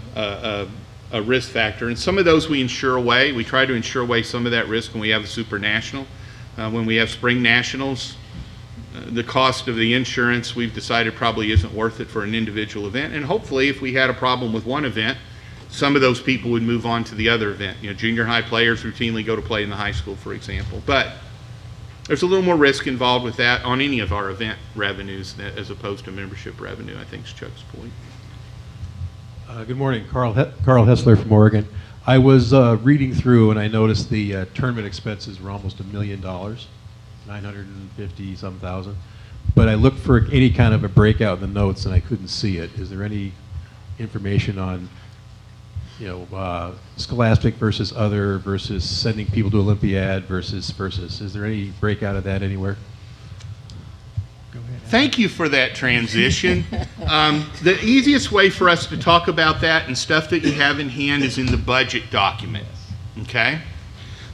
risk factor. And some of those we insure away. We try to insure away some of that risk when we have a super national. When we have spring nationals, the cost of the insurance we've decided probably isn't worth it for an individual event. And hopefully if we had a problem with one event, some of those people would move on to the other event. You know, junior high players routinely go to play in the high school, for example. But there's a little more risk involved with that on any of our event revenues as opposed to membership revenue, I think is Chuck's point. Good morning, Carl Hessler from Oregon. I was reading through and I noticed the tournament expenses were almost $1 million, 950 some thousand. But I looked for any kind of a breakout in the notes and I couldn't see it. Is there any information on, you know, Scholastic versus other versus sending people to Olympiad versus? Is there any breakout of that anywhere? Go ahead. Thank you for that transition. The easiest way for us to talk about that and stuff that you have in hand is in the budget document. Okay?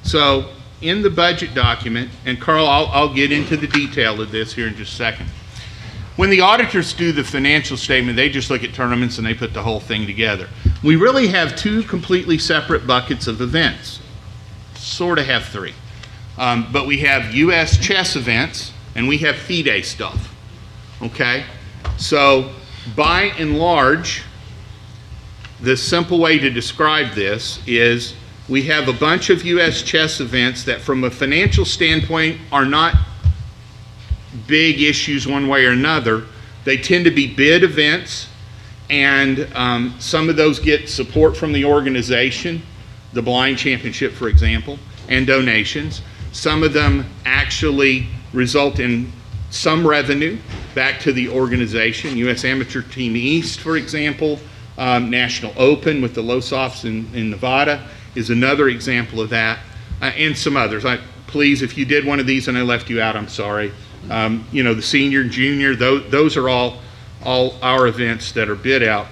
So in the budget document, and Carl, I'll get into the detail of this here in just a second. When the auditors do the financial statement, they just look at tournaments and they put the whole thing together. We really have two completely separate buckets of events. Sort of have three. But we have US chess events and we have FIDE stuff. Okay? So by and large, the simple way to describe this is we have a bunch of US chess events that from a financial standpoint are not big issues one way or another. They tend to be bid events, and some of those get support from the organization, the Blind Championship, for example, and donations. Some of them actually result in some revenue back to the organization. U.S. Amateur Team East, for example, National Open with the Losofts in Nevada is another example of that, and some others. Please, if you did one of these and I left you out, I'm sorry. The senior and junior, those are all our events that are bid out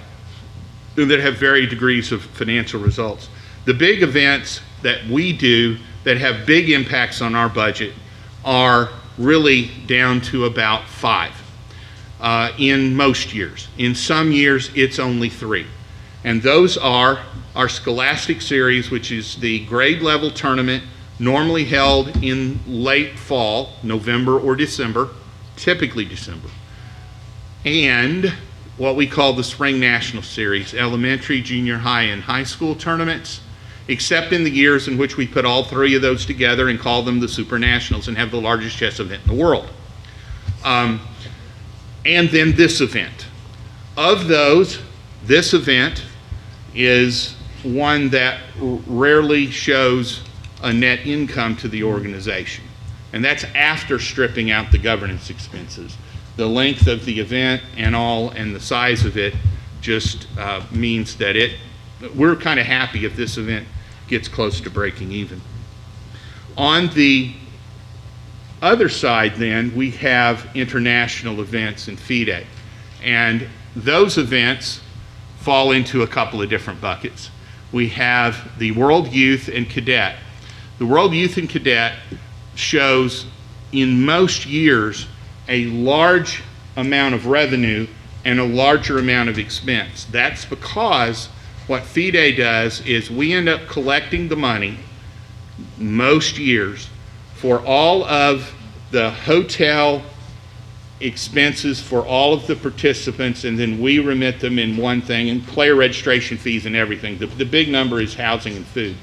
and that have varying degrees of financial results. The big events that we do that have big impacts on our budget are really down to about 5 in most years. In some years, it's only 3. And those are our Scholastic Series, which is the grade level tournament normally held in late fall, November or December, typically December, and what we call the Spring National Series, elementary, junior high, and high school tournaments, except in the years in which we put all 3 of those together and call them the Super Nationals and have the largest chess event in the world. And then this event. Of those, this event is one that rarely shows a net income to the organization. And that's after stripping out the governance expenses. The length of the event and the size of it just means that we're kind of happy if this event gets close to breaking even. On the other side then, we have international events and FIDE. And those events fall into a couple of different buckets. We have the World Youth and Cadet. The World Youth and Cadet shows in most years a large amount of revenue and a larger amount of expense. That's because what FIDE does is we end up collecting the money most years for all of the hotel expenses for all of the participants, and then we remit them in one thing, and player registration fees and everything. The big number is housing and food.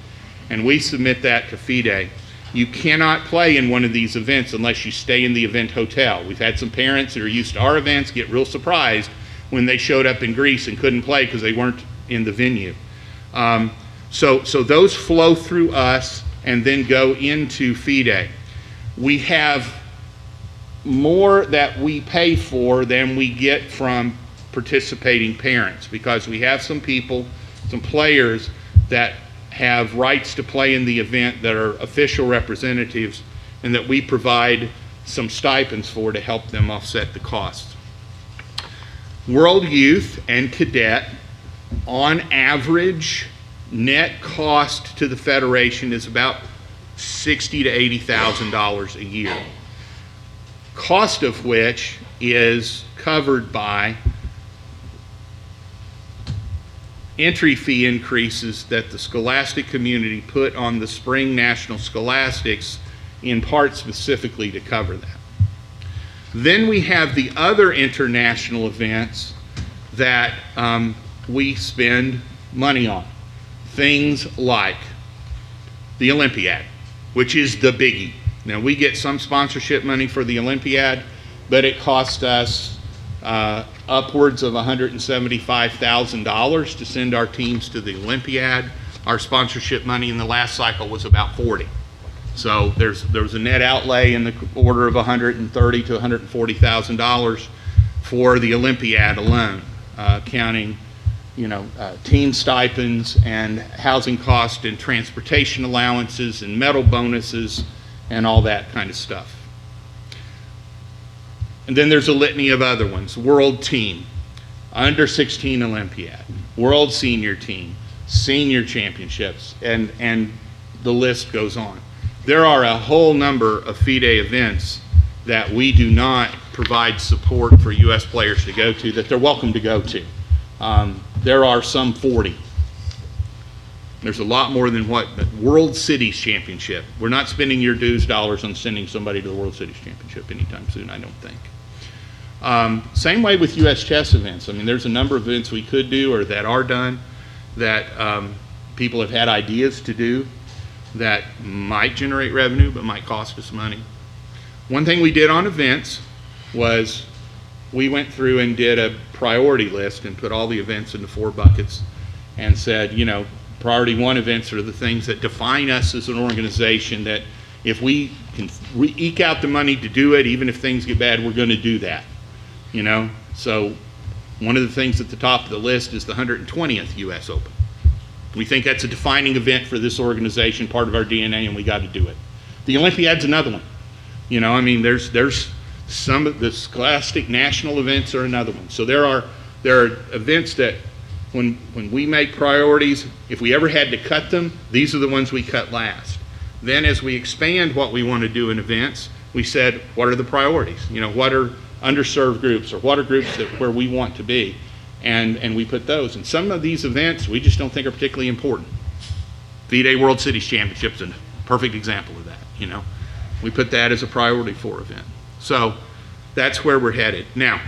And we submit that to FIDE. You cannot play in one of these events unless you stay in the event hotel. We've had some parents that are used to our events get real surprised when they showed up in Greece and couldn't play because they weren't in the venue. So those flow through us and then go into FIDE. We have more that we pay for than we get from participating parents, because we have some people, some players that have rights to play in the event that are official representatives and that we provide some stipends for to help them offset the costs. World Youth and Cadet, on average, net cost to the Federation is about $60,000 to $80,000 a year, cost of which is covered by entry fee increases that the scholastic community put on the Spring National Scholastics, in part specifically to cover that. Then we have the other international events that we spend money on. Things like the Olympiad, which is the biggie. Now, we get some sponsorship money for the Olympiad, but it cost us upwards of $175,000 to send our teams to the Olympiad. Our sponsorship money in the last cycle was about $40,000. So there was a net outlay in the order of $130,000 to $140,000 for the Olympiad alone, counting team stipends and housing costs and transportation allowances and medal bonuses and all that kind of stuff. And then there's a litany of other ones. World team, under 16 Olympiad, world senior team, senior championships, and the list goes on. There are a whole number of FIDE events that we do not provide support for U.S. players to go to that they're welcome to go to. There are some 40. There's a lot more than what, but World Cities Championship. We're not spending your dues dollars on sending somebody to the World Cities Championship anytime soon, I don't think. Same way with U.S. chess events. I mean, there's a number of events we could do or that are done that people have had ideas to do that might generate revenue but might cost us money. One thing we did on events was we went through and did a priority list and put all the events into 4 buckets and said, you know, priority 1 events are the things that define us as an organization, that if we can eke out the money to do it, even if things get bad, we're going to do that, you know. So one of the things at the top of the list is the 120th U.S. Open. We think that's a defining event for this organization, part of our DNA, and we got to do it. The Olympiad's another one. You know, I mean, there's some of the Scholastic national events are another one. So there are events that when we make priorities, if we ever had to cut them, these are the ones we cut last. Then as we expand what we want to do in events, we said, what are the priorities? You know, what are underserved groups, or what are groups that where we want to be? And we put those. And some of these events we just don't think are particularly important. V-Day World Cities Championship is a perfect example of that, you know. We put that as a priority 4 event. So that's where we're headed. Now,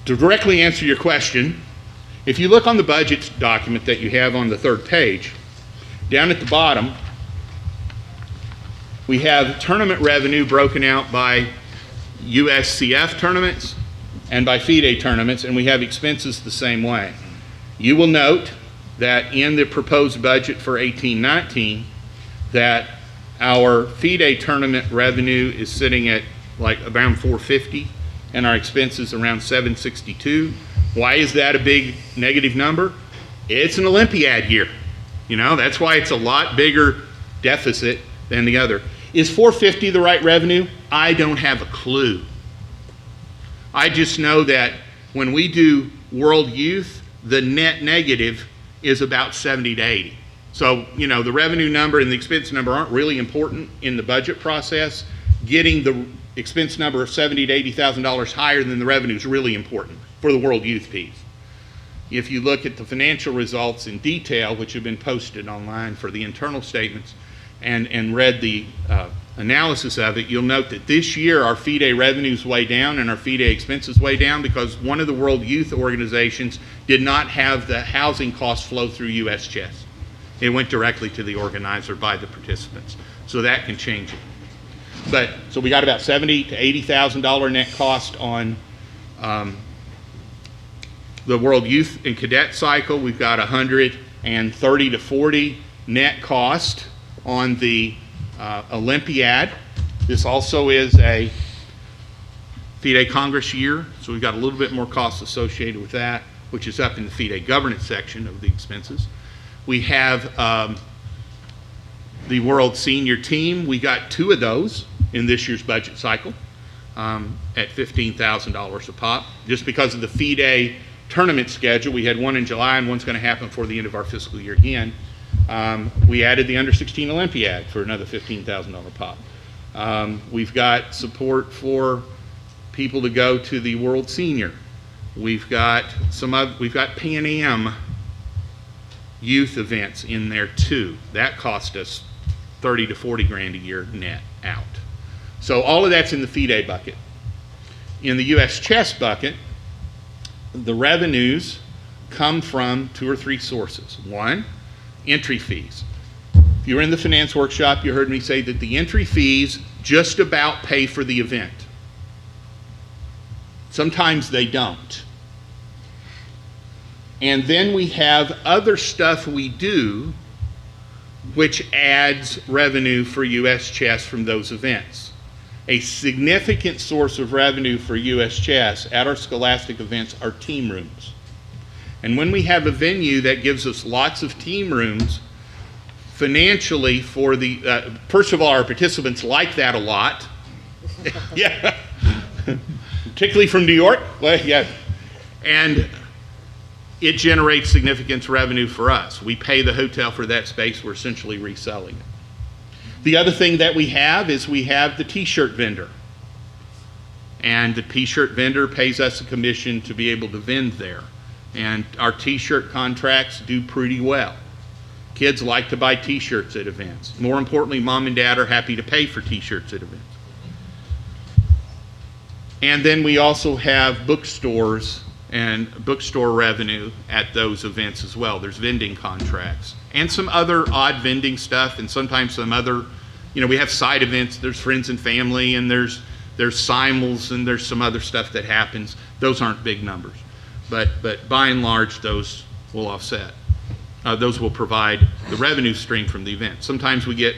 to directly answer your question, if you look on the budget document that you have on the 3rd page, down at the bottom, we have tournament revenue broken out by USCF tournaments and by FIDE tournaments, and we have expenses the same way. You will note that in the proposed budget for 18-19, that our FIDE tournament revenue is sitting at like around 450, and our expenses around 762. Why is that a big negative number? It's an Olympiad year. You know, that's why it's a lot bigger deficit than the other. Is 450 the right revenue? I don't have a clue. I just know that when we do World Youth, the net negative is about 70 to 80. So, you know, the revenue number and the expense number aren't really important in the budget process. Getting the expense number of $70,000 to $80,000 higher than the revenue is really important for the World Youth piece. If you look at the financial results in detail, which have been posted online for the internal statements, and read the analysis of it, you'll note that this year our FIDE revenue's way down and our FIDE expenses way down because one of the World Youth organizations did not have the housing costs flow through US Chess. It went directly to the organizer by the participants. So that can change it. But, so we got about $70,000 to $80,000 net cost on the World Youth and Cadet cycle. We've got 130 to 40 net cost on the Olympiad. This also is a FIDE Congress year, so we've got a little bit more costs associated with that, which is up in the FIDE governance section of the expenses. We have the World Senior Team. We got 2 of those in this year's budget cycle at $15,000 a pop. Just because of the FIDE tournament schedule, we had one in July and one's going to happen before the end of our fiscal year again. We added the under 16 Olympiad for another $15,000 pop. We've got support for people to go to the World Senior. We've got we've got Pan Am youth events in there too. That cost us 30 to 40 grand a year net out. So all of that's in the FIDE bucket. In the US Chess bucket, the revenues come from 2 or 3 sources. One, entry fees. If you were in the finance workshop, you heard me say that the entry fees just about pay for the event. Sometimes they don't. And then we have other stuff we do which adds revenue for US Chess from those events. A significant source of revenue for US Chess at our Scholastic events are team rooms. And when we have a venue that gives us lots of team rooms, financially for the, first of all, our participants like that a lot. Yeah. particularly from New York. Well, yeah. And it generates significant revenue for us. We pay the hotel for that space. We're essentially reselling it. The other thing that we have is we have the t-shirt vendor. And the t-shirt vendor pays us a commission to be able to vend there. And our t-shirt contracts do pretty well. Kids like to buy t-shirts at events. More importantly, mom and dad are happy to pay for t-shirts at events. And then we also have bookstores and bookstore revenue at those events as well. There's vending contracts and some other odd vending stuff, and sometimes some other, we have side events. There's friends and family, and there's simul's, and there's some other stuff that happens. Those aren't big numbers, but by and large, those will offset. Those will provide the revenue stream from the event. Sometimes we get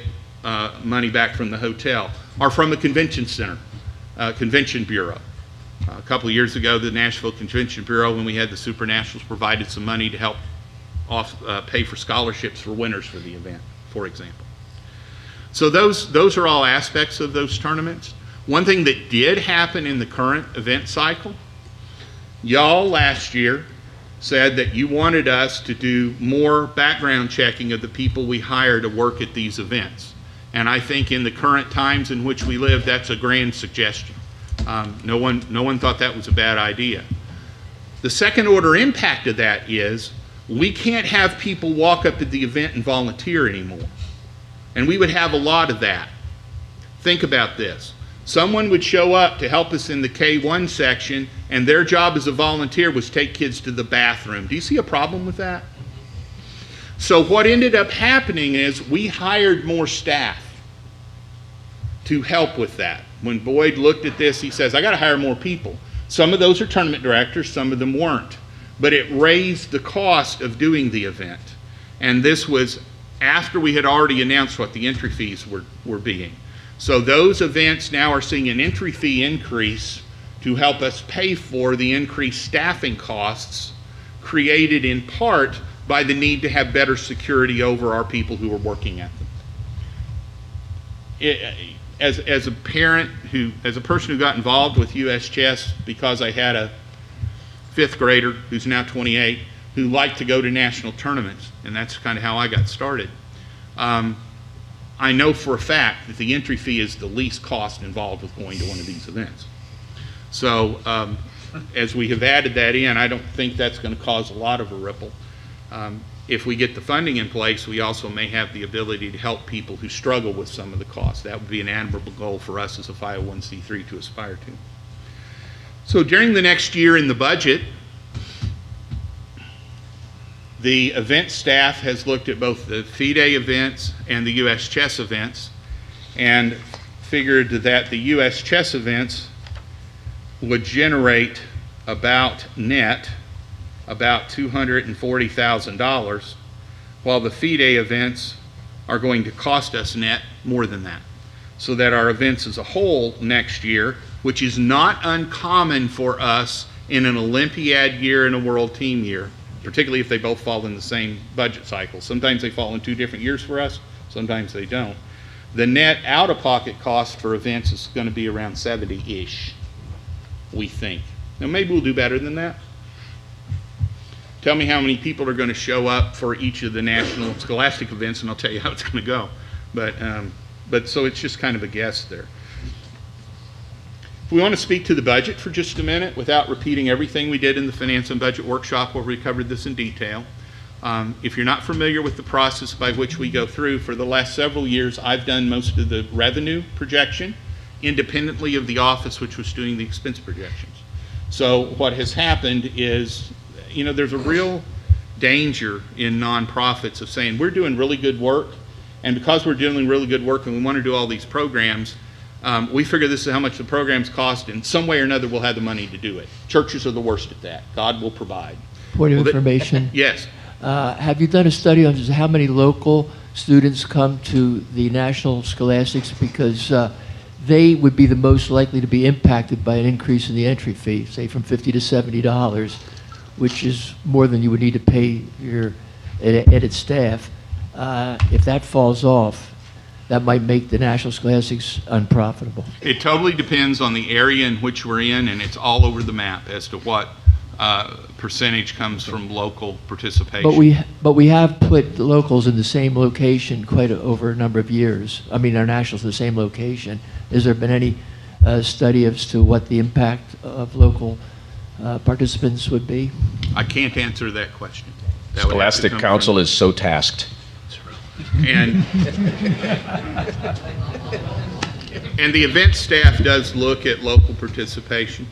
money back from the hotel or from a convention center, convention bureau. A couple of years ago, the Nashville Convention Bureau, when we had the Super Nationals, provided some money to help pay for scholarships for winners for the event, for example. So those are all aspects of those tournaments. One thing that did happen in the current event cycle, y'all last year said that you wanted us to do more background checking of the people we hire to work at these events. And I think in the current times in which we live, that's a grand suggestion. No one thought that was a bad idea. The second order impact of that is we can't have people walk up to the event and volunteer anymore. And we would have a lot of that. Think about this. Someone would show up to help us in the K1 section, and their job as a volunteer was take kids to the bathroom. Do you see a problem with that? So what ended up happening is we hired more staff to help with that. When Boyd looked at this, he says, I got to hire more people. Some of those are tournament directors, some of them weren't. But it raised the cost of doing the event. And this was after we had already announced what the entry fees were being. So those events now are seeing an entry fee increase to help us pay for the increased staffing costs created in part by the need to have better security over our people who are working at them. As a parent as a person who got involved with US Chess because I had a 5th grader who's now 28 who liked to go to national tournaments, and that's kind of how I got started. I know for a fact that the entry fee is the least cost involved with going to one of these events. So as we have added that in, I don't think that's going to cause a lot of a ripple. If we get the funding in place, we also may have the ability to help people who struggle with some of the costs. That would be an admirable goal for us as a 501c3 to aspire to. So during the next year in the budget, the event staff has looked at both the FIDE events and the US Chess events and figured that the US Chess events would generate about $240,000, while the FIDE events are going to cost us net more than that. So that our events as a whole next year, which is not uncommon for us in an Olympiad year and a World Team year, particularly if they both fall in the same budget cycle. Sometimes they fall in 2 different years for us, sometimes they don't. The net out-of-pocket cost for events is going to be around 70-ish, we think. Now maybe we'll do better than that. Tell me how many people are going to show up for each of the national scholastic events, and I'll tell you how it's going to go. But so it's just kind of a guess there. If we want to speak to the budget for just a minute without repeating everything we did in the Finance and Budget Workshop where we covered this in detail. If you're not familiar with the process by which we go through, for the last several years I've done most of the revenue projection independently of the office which was doing the expense projections. So what has happened is, there's a real danger in nonprofits of saying we're doing really good work, and because we're doing really good work and we want to do all these programs, we figure this is how much the programs cost, and some way or another we'll have the money to do it. Churches are the worst at that. God will provide. Point of information. Yes. Have you done a study on just how many local students come to the National Scholastics? Because they would be the most likely to be impacted by an increase in the entry fee, say from $50 to $70, which is more than you would need to pay your edit staff. If that falls off, that might make the National Scholastics unprofitable? It totally depends on the area in which we're in, and it's all over the map as to what percentage comes from local participation. But we have put the locals in the same location over a number of years. I mean, our nationals in the same location. Has there been any study as to what the impact of local participants would be? I can't answer that question. That would have to Scholastic come Council from- is so tasked. And the event staff does look at local participation.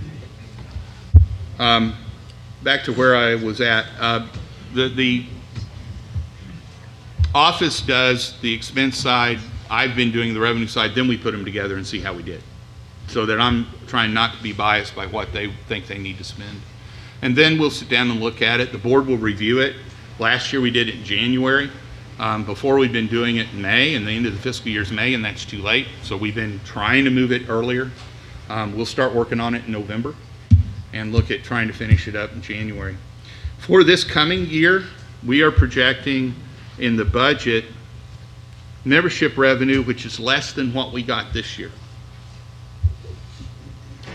Back to where I was at, the office does the expense side. I've been doing the revenue side. Then we put them together and see how we did, so that I'm trying not to be biased by what they think they need to spend. And then we'll sit down and look at it. The board will review it. Last year we did it in January. Before we've been doing it in May, and the end of the fiscal year is May, and that's too late. So we've been trying to move it earlier. We'll start working on it in November and look at trying to finish it up in January. For this coming year, we are projecting in the budget membership revenue, which is less than what we got this year.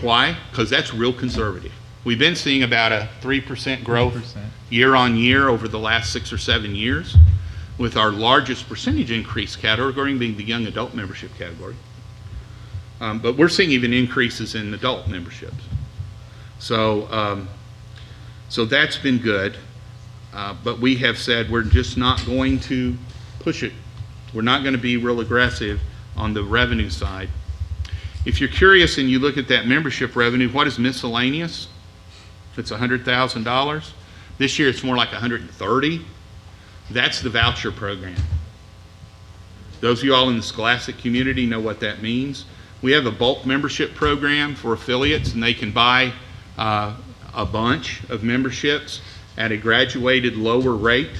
Why? Because that's real conservative. We've been seeing about a 3% growth 3%. year on year over the last 6 or 7 years, with our largest percentage increase category being the young adult membership category. But we're seeing even increases in adult memberships. So that's been good. But we have said we're just not going to push it. We're not going to be real aggressive on the revenue side. If you're curious and you look at that membership revenue, what is miscellaneous? It's $100,000. This year it's more like $130,000. That's the voucher program. Those of you all in the Scholastic community know what that means. We have a bulk membership program for affiliates, and they can buy a bunch of memberships at a graduated lower rate.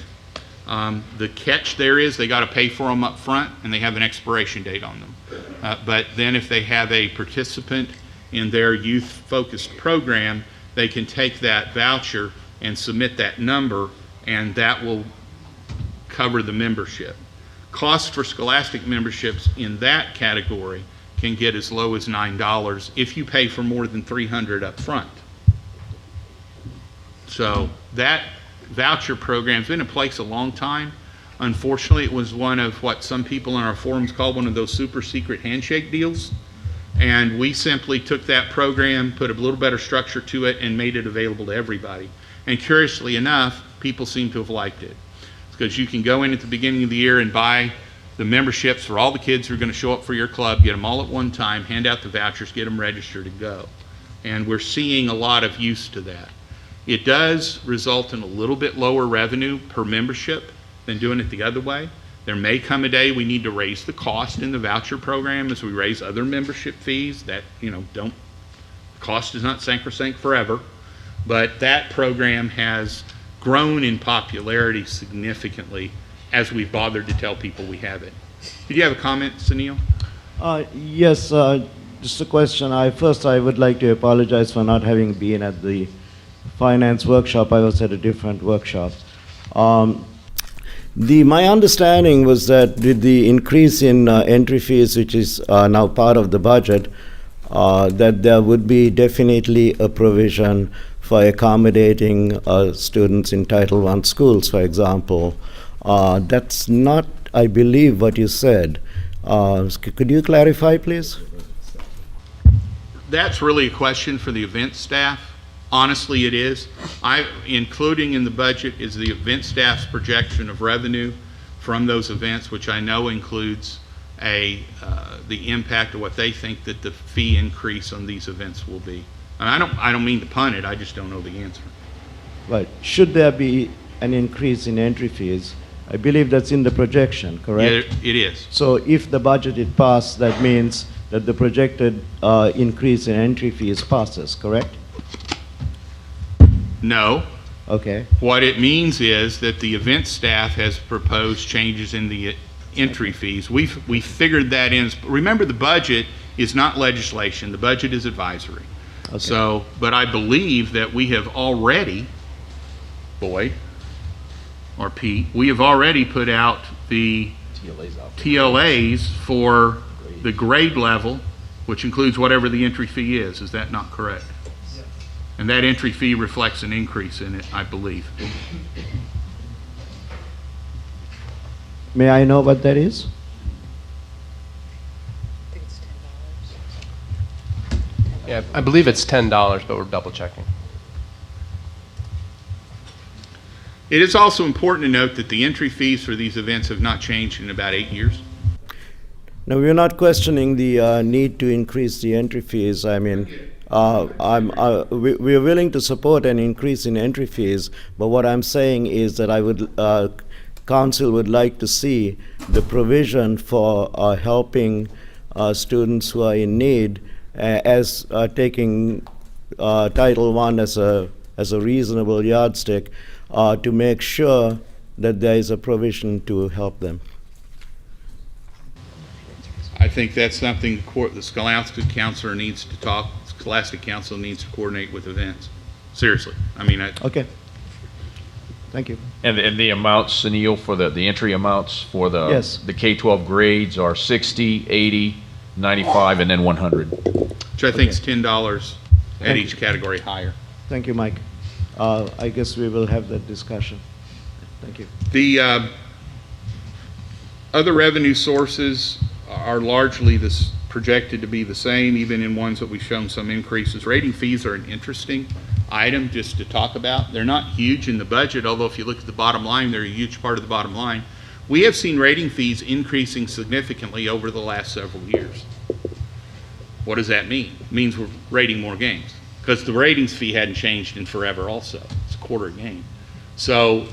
The catch there is they got to pay for them up front, and they have an expiration date on them. But then if they have a participant in their youth-focused program, they can take that voucher and submit that number, and that will cover the membership. Costs for Scholastic memberships in that category can get as low as $9 if you pay for more than $300 up front. So that voucher program's been in place a long time. Unfortunately, it was one of what some people in our forums call one of those super secret handshake deals. And we simply took that program, put a little better structure to it, and made it available to everybody. And curiously enough, people seem to have liked it. Because you can go in at the beginning of the year and buy the memberships for all the kids who are going to show up for your club, get them all at one time, hand out the vouchers, get them registered and go. And we're seeing a lot of use to that. It does result in a little bit lower revenue per membership than doing it the other way. There may come a day we need to raise the cost in the voucher program as we raise other membership fees. That, cost is not sacrosanct forever, but that program has grown in popularity significantly as we've bothered to tell people we have it. Did you have a comment, Sunil? Yes, just a question. First, I would like to apologize for not having been at the finance workshop. I was at a different workshop. My understanding was that with the increase in entry fees, which is now part of the budget, that there would be definitely a provision for accommodating students in Title I schools, for example. That's not, I believe, what you said. Could you clarify, please? That's really a question for the event staff. Honestly, it is. Including in the budget is the event staff's projection of revenue from those events, which I know includes the impact of what they think that the fee increase on these events will be. And I don't mean to pun it, I just don't know the answer. But should there be an increase in entry fees? I believe that's in the projection, correct? Yeah, it is. So if the budget is passed, that means that the projected increase in entry fees passes, correct? No. Okay. What it means is that the event staff has proposed changes in the entry fees. We figured that in. Remember, the budget is not legislation. The budget is advisory. Okay. So, but I believe that we have already, Boyd or Pete, we have already put out the TLAs for the grade level, which includes whatever the entry fee is. Is that not correct? And that entry fee reflects an increase in it, I believe. May I know what that is? I think it's $10. Yeah, I believe it's $10, but we're double checking. It is also important to note that the entry fees for these events have not changed in about 8 years. No, we're not questioning the need to increase the entry fees. I mean, we're willing to support an increase in entry fees, but what I'm saying is that Council would like to see the provision for helping students who are in need as taking Title I as a reasonable yardstick to make sure that there is a provision to help them. I think that's something the Scholastic Counselor needs to talk. Scholastic Council needs to coordinate with events. Seriously, I mean. Okay. Thank you. And the amounts, Sunil, for the entry amounts for the Yes. the K-12 grades are 60, 80, 95, and then 100. Which I think is $10 at each category higher. Thank you, Mike. I guess we will have that discussion. Thank you. The other revenue sources are largely projected to be the same, even in ones that we've shown some increases. Rating fees are an interesting item just to talk about. They're not huge in the budget, although if you look at the bottom line, they're a huge part of the bottom line. We have seen rating fees increasing significantly over the last several years. What does that mean? It means we're rating more games, because the ratings fee hadn't changed in forever also. It's a quarter game. So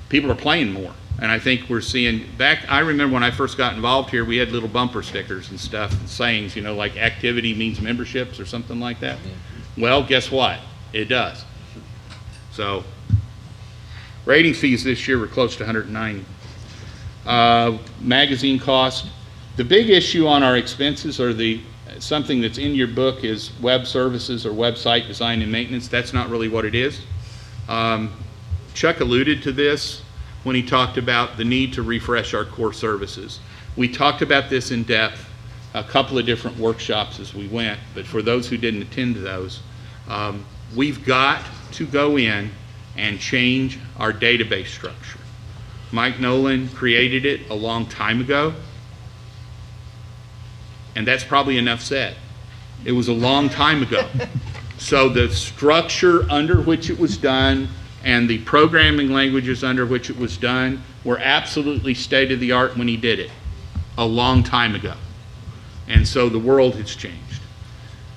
people are playing more. And I think we're seeing I remember when I first got involved here, we had little bumper stickers and stuff, and sayings, like activity means memberships or something like that. Well, guess what? It does. So rating fees this year were close to $190. Magazine cost. The big issue on our expenses are something that's in your book is web services or website design and maintenance. That's not really what it is. Chuck alluded to this when he talked about the need to refresh our core services. We talked about this in depth, a couple of different workshops as we went, but for those who didn't attend those, we've got to go in and change our database structure. Mike Nolan created it a long time ago, and that's probably enough said. It was a long time ago. So the structure under which it was done and the programming languages under which it was done were absolutely state-of-the-art when he did it a long time ago. And so the world has changed.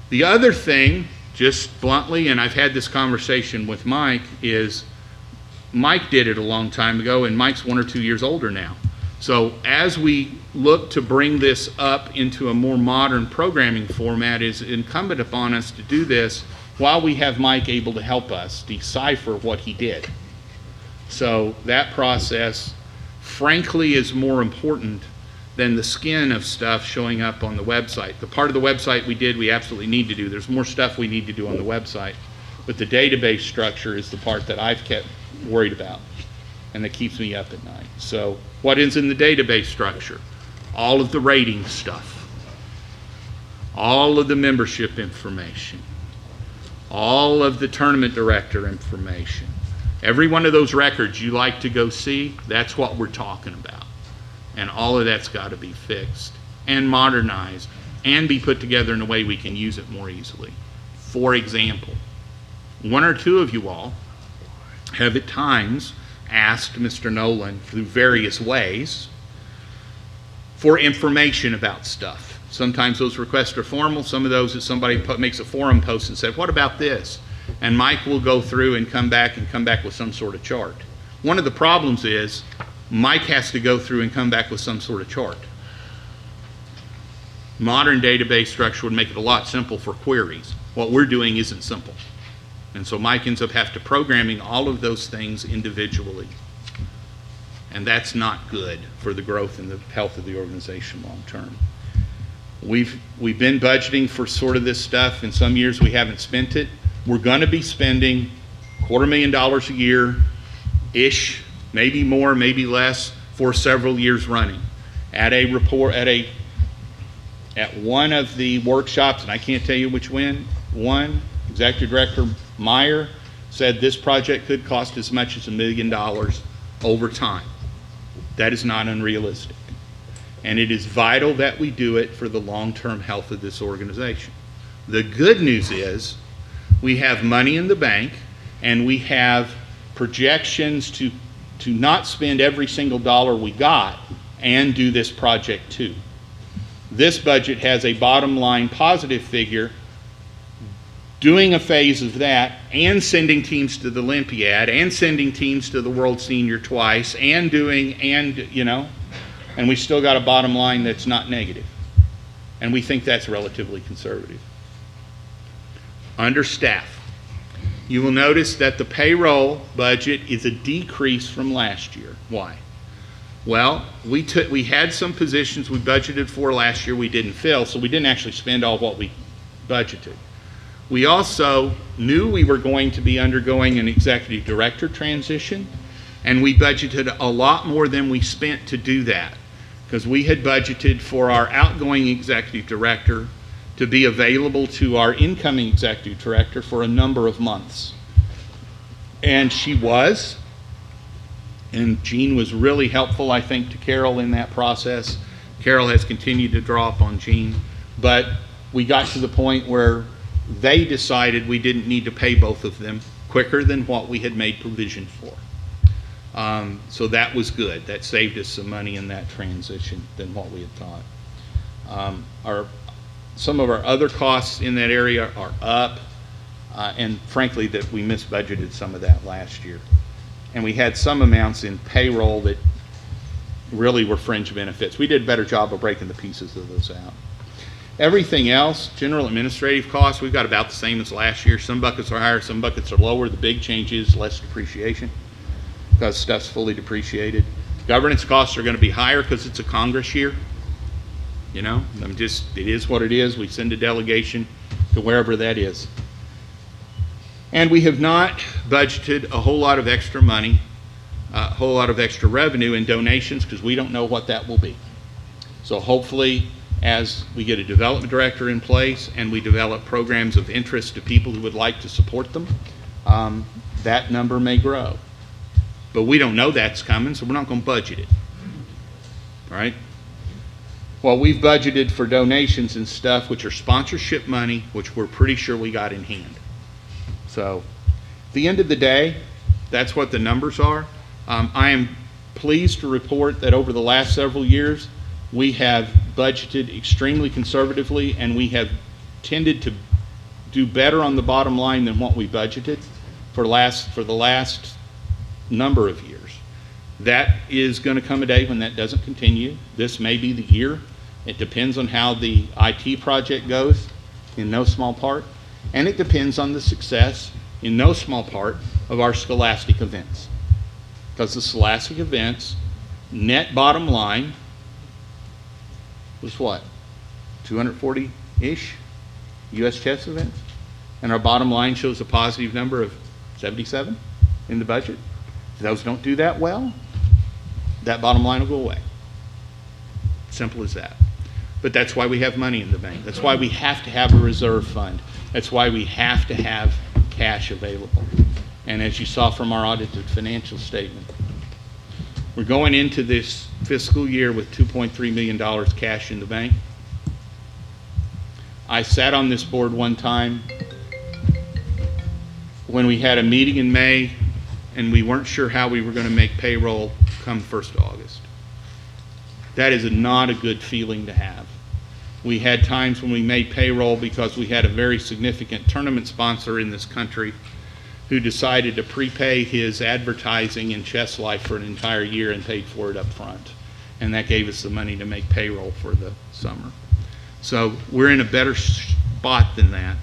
The other thing, just bluntly, and I've had this conversation with Mike, is Mike did it a long time ago, and Mike's 1 or 2 years older now. So as we look to bring this up into a more modern programming format, it's incumbent upon us to do this while we have Mike able to help us decipher what he did. So that process, frankly, is more important than the skin of stuff showing up on the website. The part of the website we absolutely need to do. There's more stuff we need to do on the website. But the database structure is the part that I've kept worried about and that keeps me up at night. So what is in the database structure? All of the rating stuff, all of the membership information, all of the tournament director information. Every one of those records you like to go see, that's what we're talking about. And all of that's got to be fixed and modernized and be put together in a way we can use it more easily. For example, 1 or 2 of you all have at times asked Mr. Nolan through various ways for information about stuff. Sometimes those requests are formal. Some of those is somebody makes a forum post and said, what about this? And Mike will go through and come back with some sort of chart. One of the problems is Mike has to go through and come back with some sort of chart. Modern database structure would make it a lot simple for queries. What we're doing isn't simple. And so Mike ends up having to programming all of those things individually. And that's not good for the growth and the health of the organization long term. We've been budgeting for sort of this stuff. In some years we haven't spent it. We're going to be spending $250,000 a year-ish, maybe more, maybe less, for several years running. At a report, at one of the workshops, and I can't tell you which one, Executive Director Meyer said this project could cost as much as $1 million over time. That is not unrealistic. And it is vital that we do it for the long-term health of this organization. The good news is we have money in the bank, and we have projections to not spend every single dollar we got and do this project too. This budget has a bottom line positive figure, doing a phase of that and sending teams to the Olympiad and sending teams to the World Senior twice and and we still got a bottom line that's not negative. And we think that's relatively conservative. Under staff, you will notice that the payroll budget is a decrease from last year. Why? Well, we had some positions we budgeted for last year we didn't fill, so we didn't actually spend all what we budgeted. We also knew we were going to be undergoing an executive director transition, and we budgeted a lot more than we spent to do that, because we had budgeted for our outgoing executive director to be available to our incoming executive director for a number of months. And she was, and Jean was really helpful, I think, to Carol in that process. Carol has continued to draw up on Jean, but we got to the point where they decided we didn't need to pay both of them quicker than what we had made provision for. So that was good. That saved us some money in that transition than what we had thought. Some of our other costs in that area are up, and frankly that we misbudgeted some of that last year. And we had some amounts in payroll that really were fringe benefits. We did a better job of breaking the pieces of those out. Everything else, general administrative costs, we've got about the same as last year. Some buckets are higher, some buckets are lower. The big change is less depreciation, because stuff's fully depreciated. Governance costs are going to be higher because it's a Congress year. It is what it is. We send a delegation to wherever that is. And we have not budgeted a whole lot of extra money, a whole lot of extra revenue in donations, because we don't know what that will be. So hopefully, as we get a development director in place and we develop programs of interest to people who would like to support them, that number may grow. But we don't know that's coming, so we're not going to budget it. All right? Well, we've budgeted for donations and stuff, which are sponsorship money, which we're pretty sure we got in hand. So, at the end of the day, that's what the numbers are. I am pleased to report that over the last several years, we have budgeted extremely conservatively, and we have tended to do better on the bottom line than what we budgeted for the last number of years. That is going to come a day when that doesn't continue. This may be the year. It depends on how the IT project goes, in no small part, and it depends on the success, in no small part, of our scholastic events. Because the scholastic events, net bottom line, was what? 240-ish US chess events? And our bottom line shows a positive number of 77 in the budget. If those don't do that well, that bottom line will go away. Simple as that. But that's why we have money in the bank. That's why we have to have a reserve fund. That's why we have to have cash available. And as you saw from our audited financial statement, we're going into this fiscal year with $2.3 million cash in the bank. I sat on this board one time when we had a meeting in May and we weren't sure how we were going to make payroll come 1st of August. That is not a good feeling to have. We had times when we made payroll because we had a very significant tournament sponsor in this country who decided to prepay his advertising in Chess Life for an entire year and paid for it up front. And that gave us the money to make payroll for the summer. So we're in a better spot than that,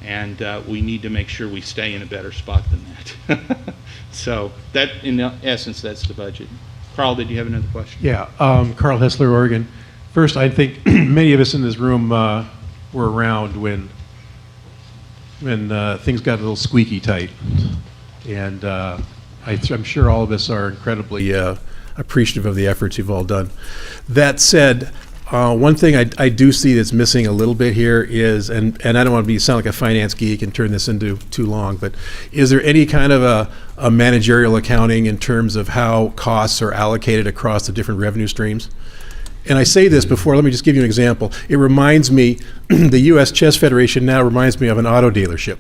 and we need to make sure we stay in a better spot than that. So that, in essence, that's the budget. Carl, did you have another question? Yeah, Carl Hessler, Oregon. First, I think many of us in this room were around when things got a little squeaky tight. And I'm sure all of us are incredibly appreciative of the efforts you've all done. That said, one thing I do see that's missing a little bit here is, and I don't want to sound like a finance geek and turn this into too long, but is there any kind of a managerial accounting in terms of how costs are allocated across the different revenue streams? And I say this before, let me just give you an example. It reminds me, the US Chess Federation now reminds me of an auto dealership,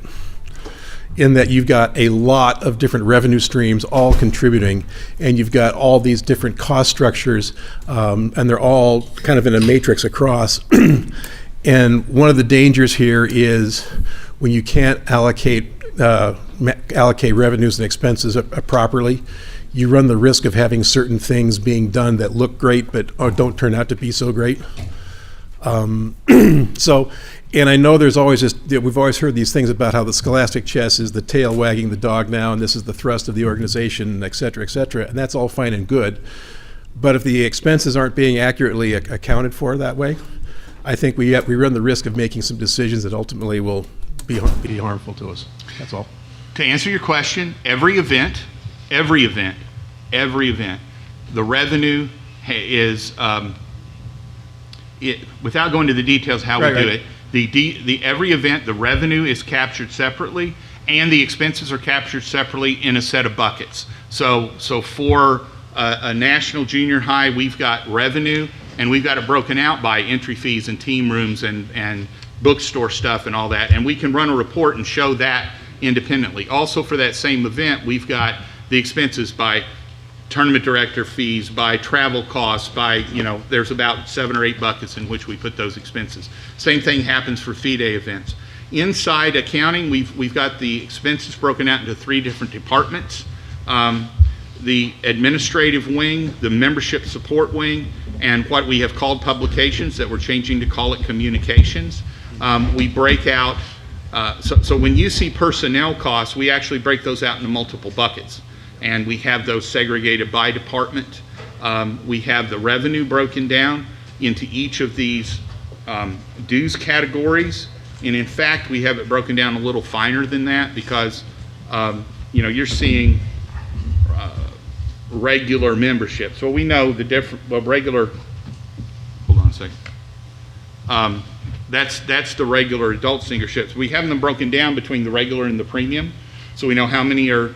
in that you've got a lot of different revenue streams all contributing, and you've got all these different cost structures, and they're all kind of in a matrix across. And one of the dangers here is when you can't allocate revenues and expenses properly, you run the risk of having certain things being done that look great but don't turn out to be so great. And I know there's always we've always heard these things about how the scholastic chess is the tail wagging the dog now, and this is the thrust of the organization, et cetera, and that's all fine and good. But if the expenses aren't being accurately accounted for that way, I think we run the risk of making some decisions that ultimately will be harmful to us. That's all. To answer your question, every event, the revenue is, without going into the details how we do it, every event, the revenue is captured separately, and the expenses are captured separately in a set of buckets. So for a national junior high, we've got revenue, and we've got it broken out by entry fees and team rooms and bookstore stuff and all that, and we can run a report and show that independently. Also for that same event, we've got the expenses by tournament director fees, by travel costs, by, there's about 7 or 8 buckets in which we put those expenses. Same thing happens for FIDE events. Inside accounting, we've got the expenses broken out into 3 different departments. The administrative wing, the membership support wing, and what we have called publications that we're changing to call it communications. We break out, so when you see personnel costs, we actually break those out into multiple buckets. And we have those segregated by department. We have the revenue broken down into each of these dues categories. And in fact, we have it broken down a little finer than that because, you're seeing regular membership. So we know the regular, hold on a second. That's the regular adult singerships. We have them broken down between the regular and the premium. So we know how many are,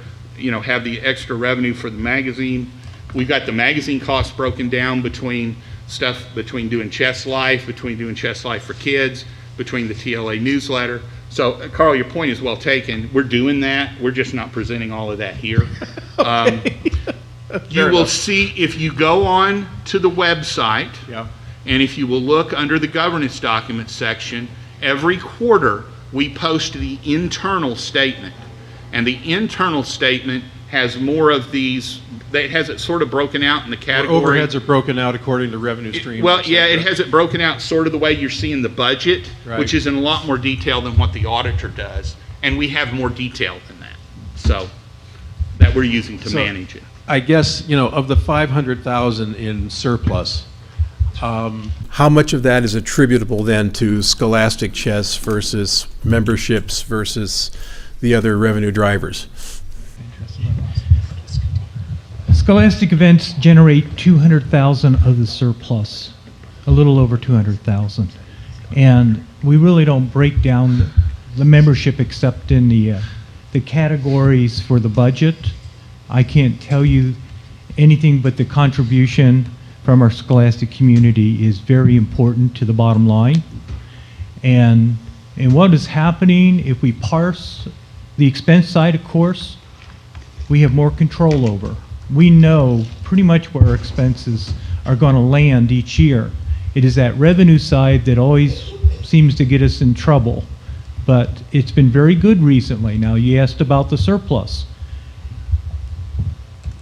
have the extra revenue for the magazine. We've got the magazine costs broken down between doing Chess Life, between doing Chess Life for Kids, between the TLA newsletter. So, Carl, your point is well taken. We're doing that. We're just not presenting all of that here. You will see, if you go on to the website, and if you will look under the governance documents section, every quarter we post the internal statement. And the internal statement has more of these, it has it sort of broken out in the category. Overheads are broken out according to revenue streams. Well, yeah, it has it broken out sort of the way you're seeing the budget, which is in a lot more detail than what the auditor does. And we have more detail than that. So, that we're using to manage it. I guess, of the 500,000 in surplus, how much of that is attributable then to scholastic chess versus memberships versus the other revenue drivers? Scholastic events generate 200,000 of the surplus, a little over 200,000. And we really don't break down the membership except in the categories for the budget. I can't tell you anything but the contribution from our scholastic community is very important to the bottom line. And what is happening, if we parse the expense side, of course, we have more control over. We know pretty much where our expenses are going to land each year. It is that revenue side that always seems to get us in trouble, but it's been very good recently. Now, you asked about the surplus.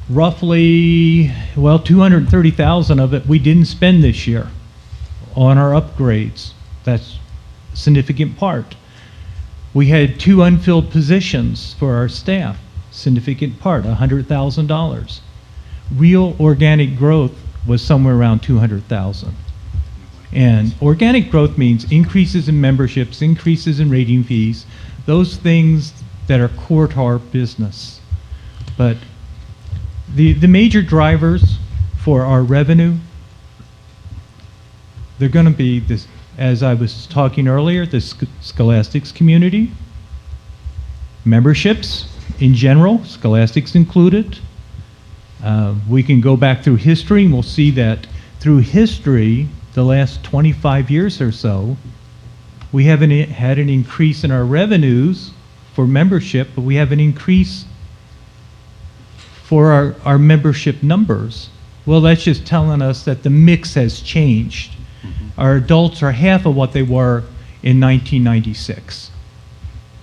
Roughly, 230,000 of it we didn't spend this year on our upgrades. That's a significant part. We had 2 unfilled positions for our staff, significant part, $100,000. Real organic growth was somewhere around 200,000. And organic growth means increases in memberships, increases in rating fees, those things that are core to our business. But the major drivers for our revenue, they're going to be, this, as I was talking earlier, the scholastics community, memberships in general, scholastics included. We can go back through history and we'll see that through history, the last 25 years or so, we haven't had an increase in our revenues for membership, but we have an increase for our membership numbers. Well, that's just telling us that the mix has changed. Our adults are half of what they were in 1996.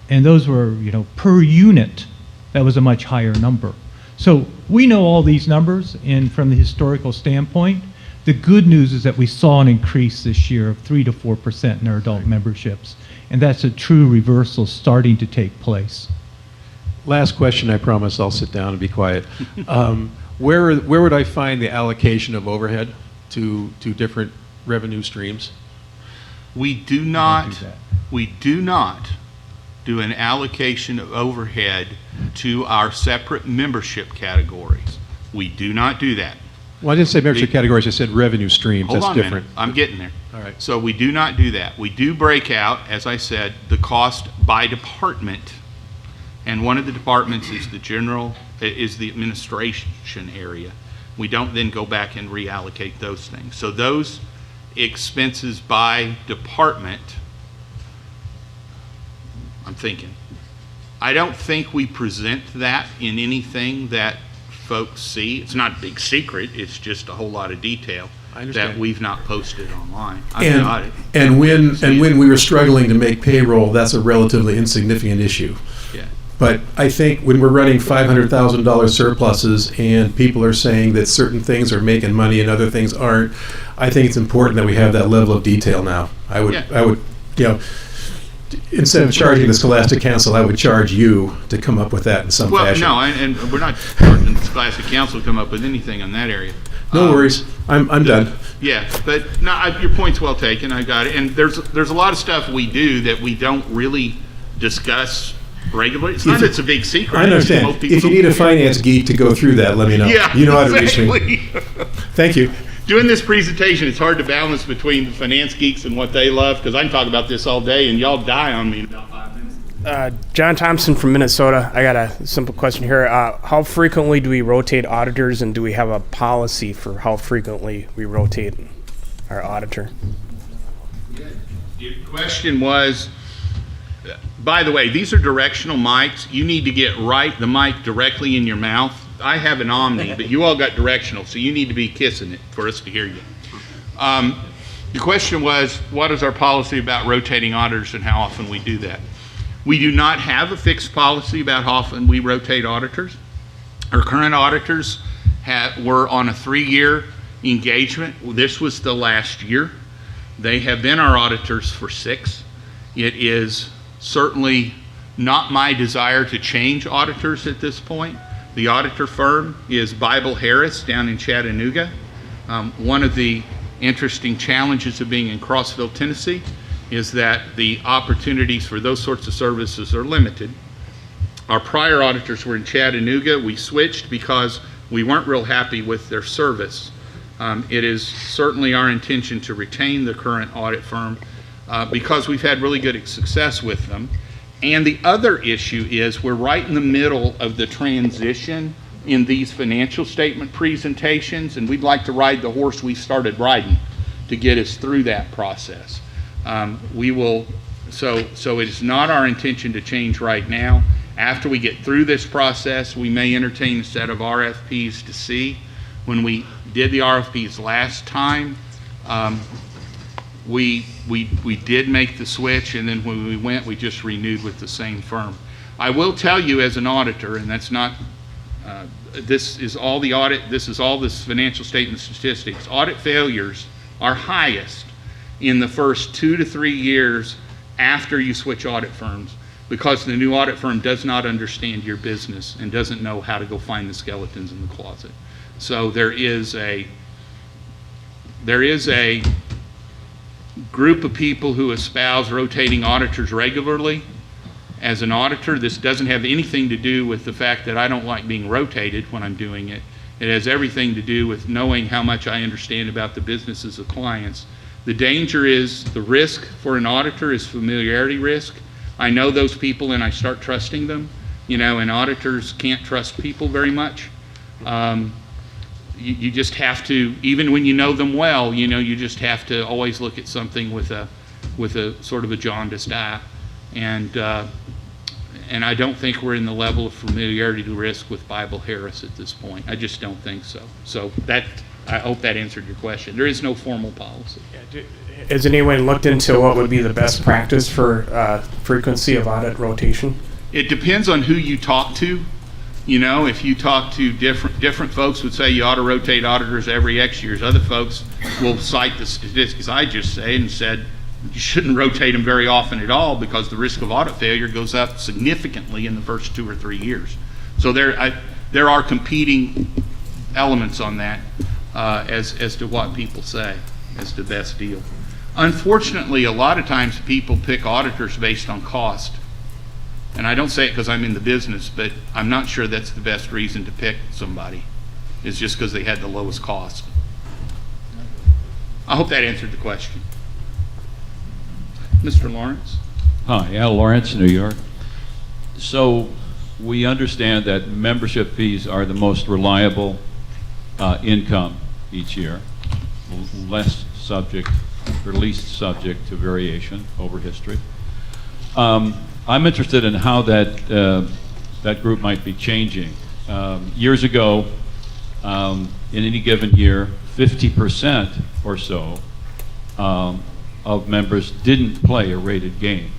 And those were, you know, per unit, that was a much higher number. So we know all these numbers, and from the historical standpoint, the good news is that we saw an increase this year of 3 to 4% in our adult memberships. And that's a true reversal starting to take place. Last question, I promise I'll sit down and be quiet. Where would I find the allocation of overhead to different revenue streams? We do not do an allocation of overhead to our separate membership categories. We do not do that. Well, I didn't say membership categories, I said revenue streams. Hold That's on a different. minute. I'm getting there. All right. So we do not do that. We do break out, as I said, the cost by department. And one of the departments is the administration area. We don't then go back and reallocate those things. So those expenses by department, I'm thinking. I don't think we present that in anything that folks see. It's not a big secret. It's just a whole lot of detail that we've not posted online. And when we were struggling to make payroll, that's a relatively insignificant issue. Yeah. But I think when we're running $500,000 surpluses and people are saying that certain things are making money and other things aren't, I think it's important that we have that level of detail now. I would, you know, instead of charging the Scholastic Council, I would charge you to come up with that in some fashion. Well, no, and we're not charging the Scholastic Council to come up with anything on that area. No worries. I'm done. Yeah, but no, your point's well taken. I got it. And there's a lot of stuff we do that we don't really discuss regularly. It's not that it's a big secret. I understand. If you need a finance geek to go through that, let me know. Yeah, you know how to reach me. Thank you. Doing this presentation, it's hard to balance between the finance geeks and what they love, because I can talk about this all day and y'all die on me in about 5 minutes. John Thompson from Minnesota. I got a simple question here. How frequently do we rotate auditors, and do we have a policy for how frequently we rotate our auditor? Your question was, by the way, these are directional mics. You need to get the mic directly in your mouth. I have an Omni, but you all got directional, so you need to be kissing it for us to hear you. The question was, what is our policy about rotating auditors and how often we do that? We do not have a fixed policy about how often we rotate auditors. Our current auditors were on a 3-year engagement. This was the last year. They have been our auditors for 6. It is certainly not my desire to change auditors at this point. The auditor firm is Bible Harris down in Chattanooga. One of the interesting challenges of being in Crossville, Tennessee, is that the opportunities for those sorts of services are limited. Our prior auditors were in Chattanooga. We switched because we weren't real happy with their service. It is certainly our intention to retain the current audit firm because we've had really good success with them. And the other issue is we're right in the middle of the transition in these financial statement presentations, and we'd like to ride the horse we started riding to get us through that process. So it is not our intention to change right now. After we get through this process, we may entertain a set of RFPs to see. When we did the RFPs last time, we did make the switch, and then when we went, we just renewed with the same firm. I will tell you as an auditor, and that's not, this is all the audit, this is all this financial statement statistics. Audit failures are highest in the first 2 to 3 years after you switch audit firms, because the new audit firm does not understand your business and doesn't know how to go find the skeletons in the closet. So there is a group of people who espouse rotating auditors regularly. As an auditor, this doesn't have anything to do with the fact that I don't like being rotated when I'm doing it. It has everything to do with knowing how much I understand about the businesses of clients. The danger is, the risk for an auditor is familiarity risk. I know those people and I start trusting them, and auditors can't trust people very much. You just have to, even when you know them well, you just have to always look at something with a sort of a jaundiced eye. And I don't think we're in the level of familiarity to risk with Bible Harris at this point. I just don't think so. So I hope that answered your question. There is no formal policy. Has anyone looked into what would be the best practice for frequency of audit rotation? It depends on who you talk to. If you talk to different folks would say you ought to rotate auditors every X years. Other folks will cite the statistics I just said you shouldn't rotate them very often at all because the risk of audit failure goes up significantly in the first 2 or 3 years. So there are competing elements on that as to what people say is the best deal. Unfortunately, a lot of times people pick auditors based on cost. And I don't say it because I'm in the business, but I'm not sure that's the best reason to pick somebody. It's just because they had the lowest cost. I hope that answered the question. Mr. Lawrence? Hi, Al Lawrence, New York. So we understand that membership fees are the most reliable income each year, least subject to variation over history. I'm interested in how that group might be changing. Years ago, in any given year, 50% or so of members didn't play a rated game.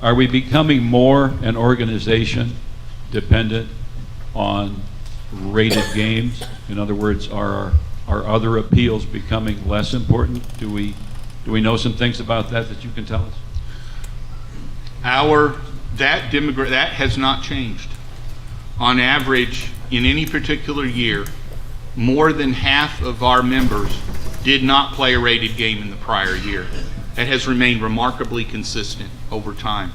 Are we becoming more an organization dependent on rated games? In other words, are other appeals becoming less important? Do we know some things about that you can tell us? That has not changed. On average, in any particular year, more than half of our members did not play a rated game in the prior year. It has remained remarkably consistent over time.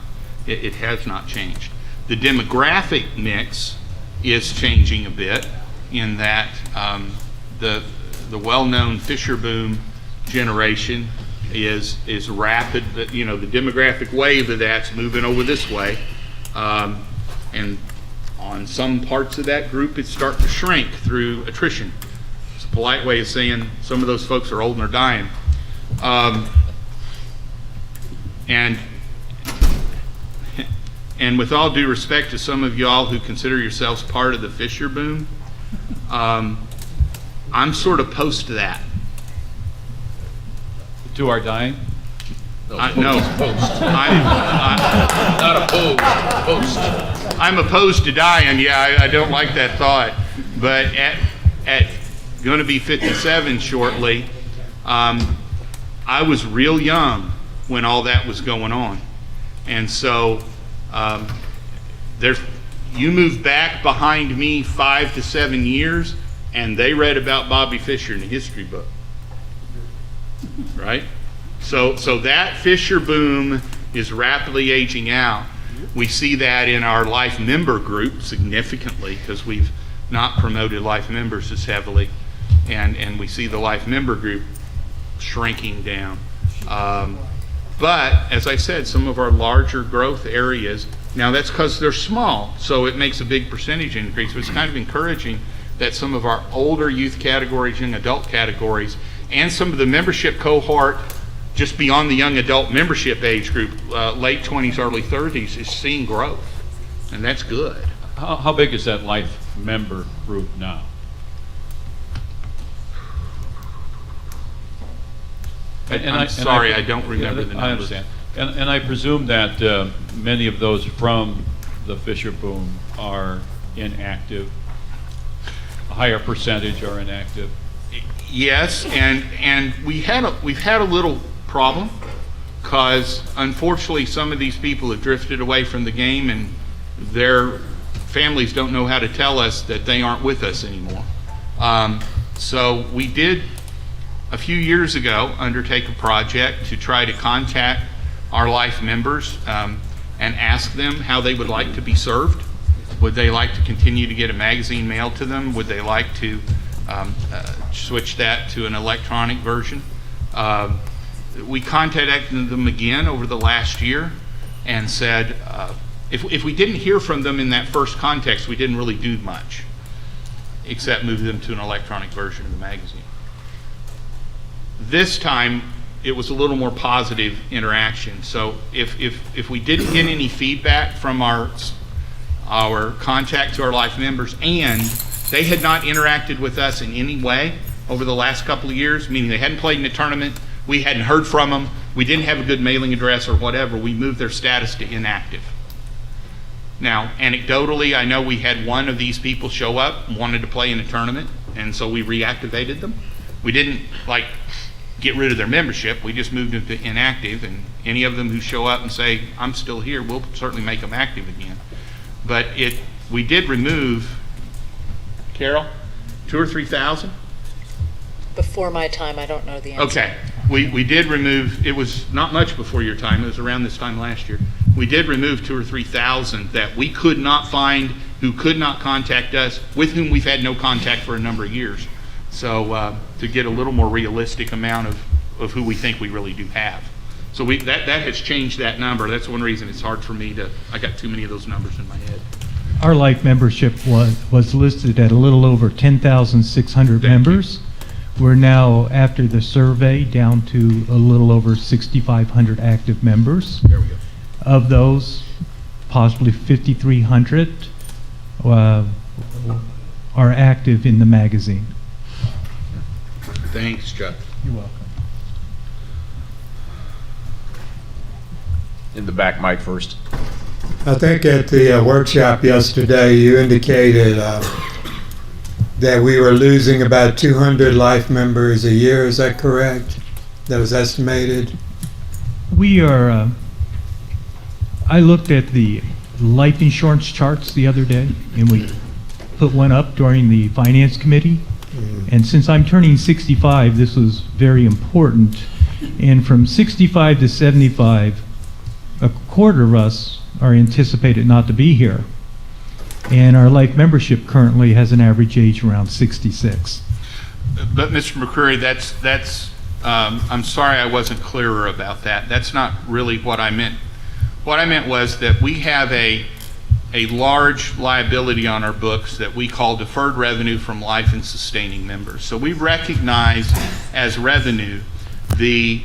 It has not changed. The demographic mix is changing a bit in that the well-known Fisher Boom generation is rapid. The demographic wave of that's moving over this way, and on some parts of that group it's starting to shrink through attrition. It's a polite way of saying some of those folks are old and are dying. And with all due respect to some of y'all who consider yourselves part of the Fisher Boom, I'm sort of opposed to that. To our dying? No. Not opposed. I'm opposed to dying. Yeah, I don't like that thought. But at going to be 57 shortly, I was real young when all that was going on, and so you move back behind me 5 to 7 years, and they read about Bobby Fischer in the history book. Right? So that Fisher boom is rapidly aging out. We see that in our life member group significantly because we've not promoted life members as heavily, and we see the life member group shrinking down. But as I said, some of our larger growth areas, now that's because they're small, so it makes a big percentage increase. But it's kind of encouraging that some of our older youth categories, young adult categories, and some of the membership cohort just beyond the young adult membership age group, late 20s, early 30s, is seeing growth, and that's good. How big is that life member group now? I'm sorry, I don't remember the numbers. I understand. And I presume that many of those from the Fisher boom are inactive. A higher percentage are inactive. Yes, and we've had a little problem because unfortunately some of these people have drifted away from the game, and their families don't know how to tell us that they aren't with us anymore. So we did a few years ago undertake a project to try to contact our life members and ask them how they would like to be served. Would they like to continue to get a magazine mailed to them? Would they like to switched that to an electronic version. We contacted them again over the last year and said, if we didn't hear from them in that first context, we didn't really do much, except move them to an electronic version of the magazine. This time, it was a little more positive interaction. So if we didn't get any feedback from our contact to our life members, and they had not interacted with us in any way over the last couple of years, meaning they hadn't played in a tournament, we hadn't heard from them, we didn't have a good mailing address or whatever, we moved their status to inactive. Now, anecdotally, I know we had one of these people show up and wanted to play in a tournament, and so we reactivated them. We didn't get rid of their membership, we just moved them to inactive, and any of them who show up and say, I'm still here, we'll certainly make them active again. But we did remove, Carol, 2,000 or 3,000? Before my time, I don't know the answer. Okay, we did remove, it was not much before your time, it was around this time last year. We did remove 2,000 or 3,000 that we could not find, who could not contact us, with whom we've had no contact for a number of years. So to get a little more realistic amount of who we think we really do have. So that has changed that number. That's one reason it's hard for me I got too many of those numbers in my head. Our life membership was listed at a little over 10,600 members. We're now, after the survey, down to a little over 6,500 active members. There we go. Of those, possibly 5,300 are active in the magazine. Thanks, Chuck. You're welcome. In the back, Mike first. I think at the workshop yesterday, you indicated that we were losing about 200 life members a year. Is that correct? That was estimated? We are, I looked at the life insurance charts the other day, and we put one up during the finance committee. And since I'm turning 65, this was very important. And from 65 to 75, a quarter of us are anticipated not to be here. And our life membership currently has an average age around 66. But Mr. McCreary, that's I'm sorry I wasn't clearer about that. That's not really what I meant. What I meant was that we have a large liability on our books that we call deferred revenue from life and sustaining members. So we recognize as revenue the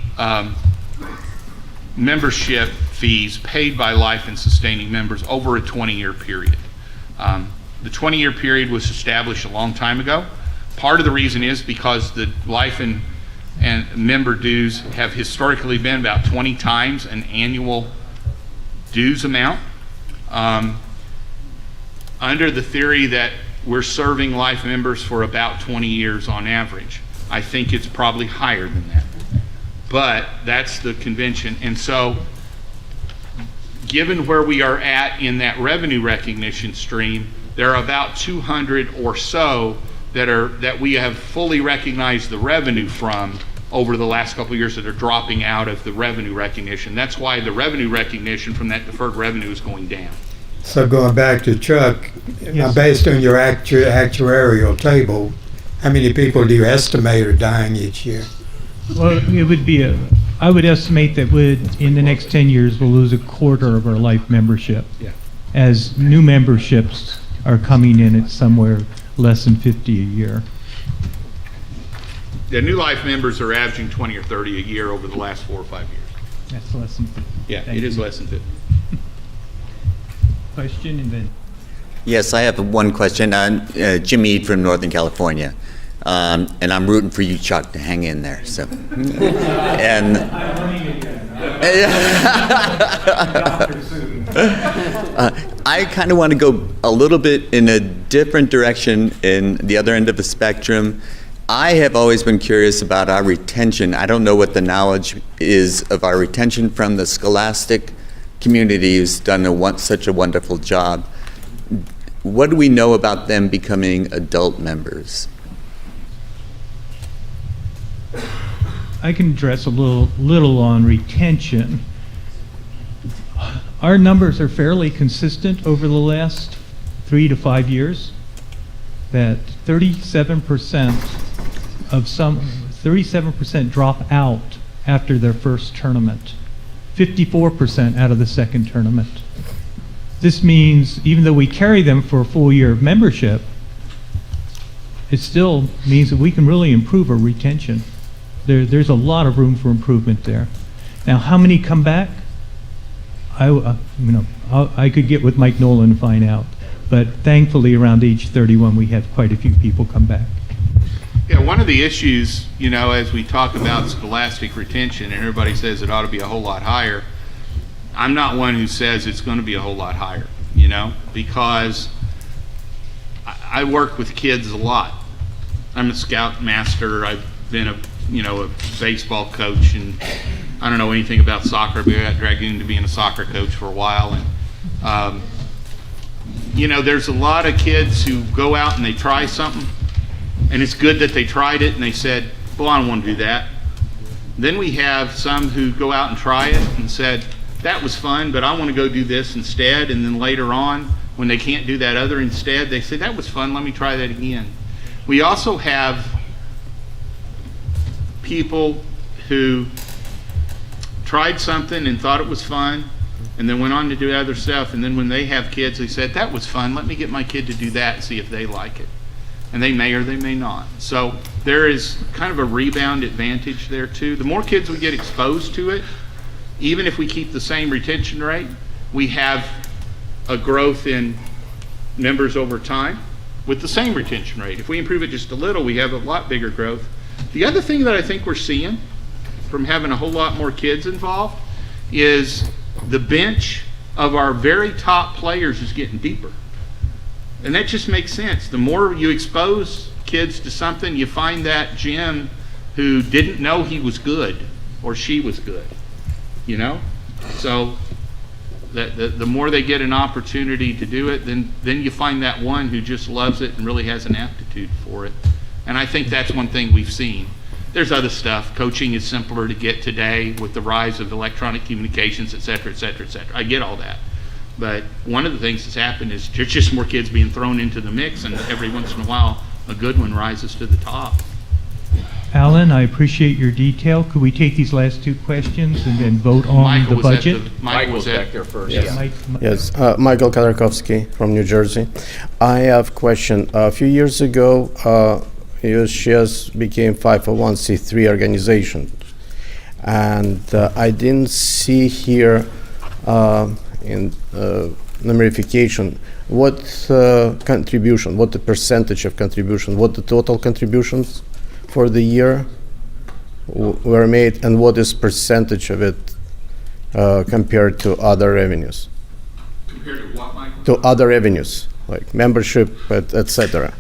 membership fees paid by life and sustaining members over a 20-year period. The 20-year period was established a long time ago. Part of the reason is because the life and member dues have historically been about 20 times an annual dues amount. Under the theory that we're serving life members for about 20 years on average, I think it's probably higher than that. But that's the convention. And so, given where we are at in that revenue recognition stream, there are about 200 or so that we have fully recognized the revenue from over the last couple of years that are dropping out of the revenue recognition. That's why the revenue recognition from that deferred revenue is going down. So going back to Chuck, Yes. based on your actuarial table, how many people do you estimate are dying each year? Well, it would be I would estimate that in the next 10 years, we'll lose a quarter of our life membership. Yeah. As new memberships are coming in at somewhere less than 50 a year. The new life members are averaging 20 or 30 a year over the last 4 or 5 years. That's less than 50. Yeah, Thank it is you. less than 50. Question and then. Yes, I have one question. I'm Jim Eade from Northern California, and I'm rooting for you, Chuck, to hang in there. So, and I kind of want to go a little bit in a different direction in the other end of the spectrum. I have always been curious about our retention. I don't know what the knowledge is of our retention from the scholastic community who's done such a wonderful job. What do we know about them becoming adult members? I can address a little on retention. Our numbers are fairly consistent over the last 3 to 5 years. that 37% drop out after their first tournament, 54% out of the second tournament. This means even though we carry them for a full year of membership, it still means that we can really improve our retention. There's a lot of room for improvement there. Now, how many come back? I could get with Mike Nolan and find out. But thankfully, around age 31, we have quite a few people come back. Yeah, one of the issues, as we talk about scholastic retention, and everybody says it ought to be a whole lot higher, I'm not one who says it's going to be a whole lot higher, because I work with kids a lot. I'm a scout master. I've been a baseball coach, and I don't know anything about soccer, but I got dragged into being a soccer coach for a while. And, there's a lot of kids who go out and they try something, and it's good that they tried it and they said, well, I don't want to do that. Then we have some who go out and try it and said, that was fun, but I want to go do this instead. And then later on, when they can't do that other instead, they say, that was fun, let me try that again. We also have people who tried something and thought it was fun and then went on to do other stuff, and then when they have kids, they said, that was fun, let me get my kid to do that and see if they like it. And they may or they may not. So there is kind of a rebound advantage there too. The more kids we get exposed to it, even if we keep the same retention rate, we have a growth in members over time with the same retention rate. If we improve it just a little, we have a lot bigger growth. The other thing that I think we're seeing from having a whole lot more kids involved is the bench of our very top players is getting deeper. And that just makes sense. The more you expose kids to something, you find that Jim who didn't know he was good or she was good, So the more they get an opportunity to do it, then you find that one who just loves it and really has an aptitude for it. And I think that's one thing we've seen. There's other stuff. Coaching is simpler to get today with the rise of electronic communications, et cetera, et cetera, et cetera. I get all that. But one of the things that's happened is there's just more kids being thrown into the mix, and every once in a while, a good one rises to the top. Alan, I appreciate your detail. Could we take these last two questions and then vote on the budget? Michael was back there first. Yes, Yeah. yes. Michael Khodorkovsky from New Jersey. I have a question. A few years ago, US Chess became 501c3 organization, and I didn't see here in numerification what contribution, what the percentage of contribution, what the total contributions for the year were made, and what is percentage of it compared to other revenues? Compared to what, Michael? To other revenues, like membership, etc.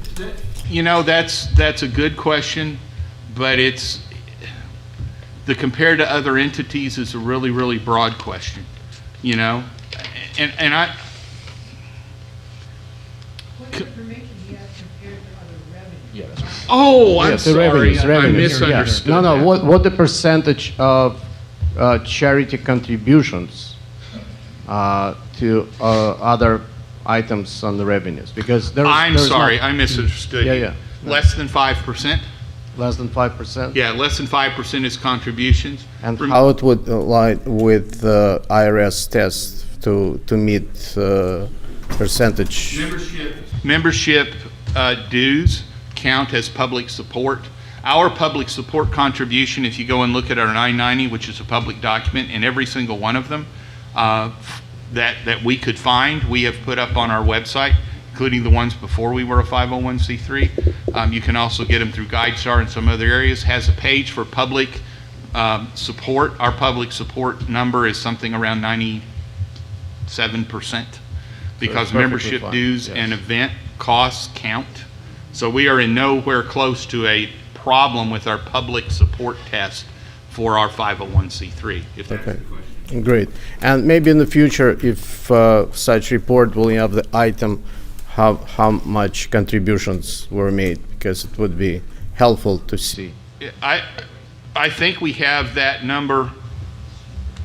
That's a good question, but it's the compared to other entities is a really, really broad question, and I. What information do you have compared to other revenues? Yes. Oh, I'm Yes, the sorry. I revenues. misunderstood. Yeah. No, that. what the percentage of charity contributions to other items on the revenues? Because I'm sorry, I misunderstood. Yeah, you. yeah. Less than 5%? Less than 5%? Yeah, less than 5% is contributions. And how it would lie with the IRS test to meet percentage? Membership dues count as public support. Our public support contribution, if you go and look at our 990, which is a public document, and every single one of them that we could find, we have put up on our website, including the ones before we were a 501c3. You can also get them through GuideStar and some other areas. Has a page for public support. Our public support number is something around 97%, because membership dues and event costs count. So we are in nowhere close to a problem with our public support test for our 501c3, if that's the question. Great. And maybe in the future, if such report will have the item how much contributions were made, because it would be helpful to see. I think we have that number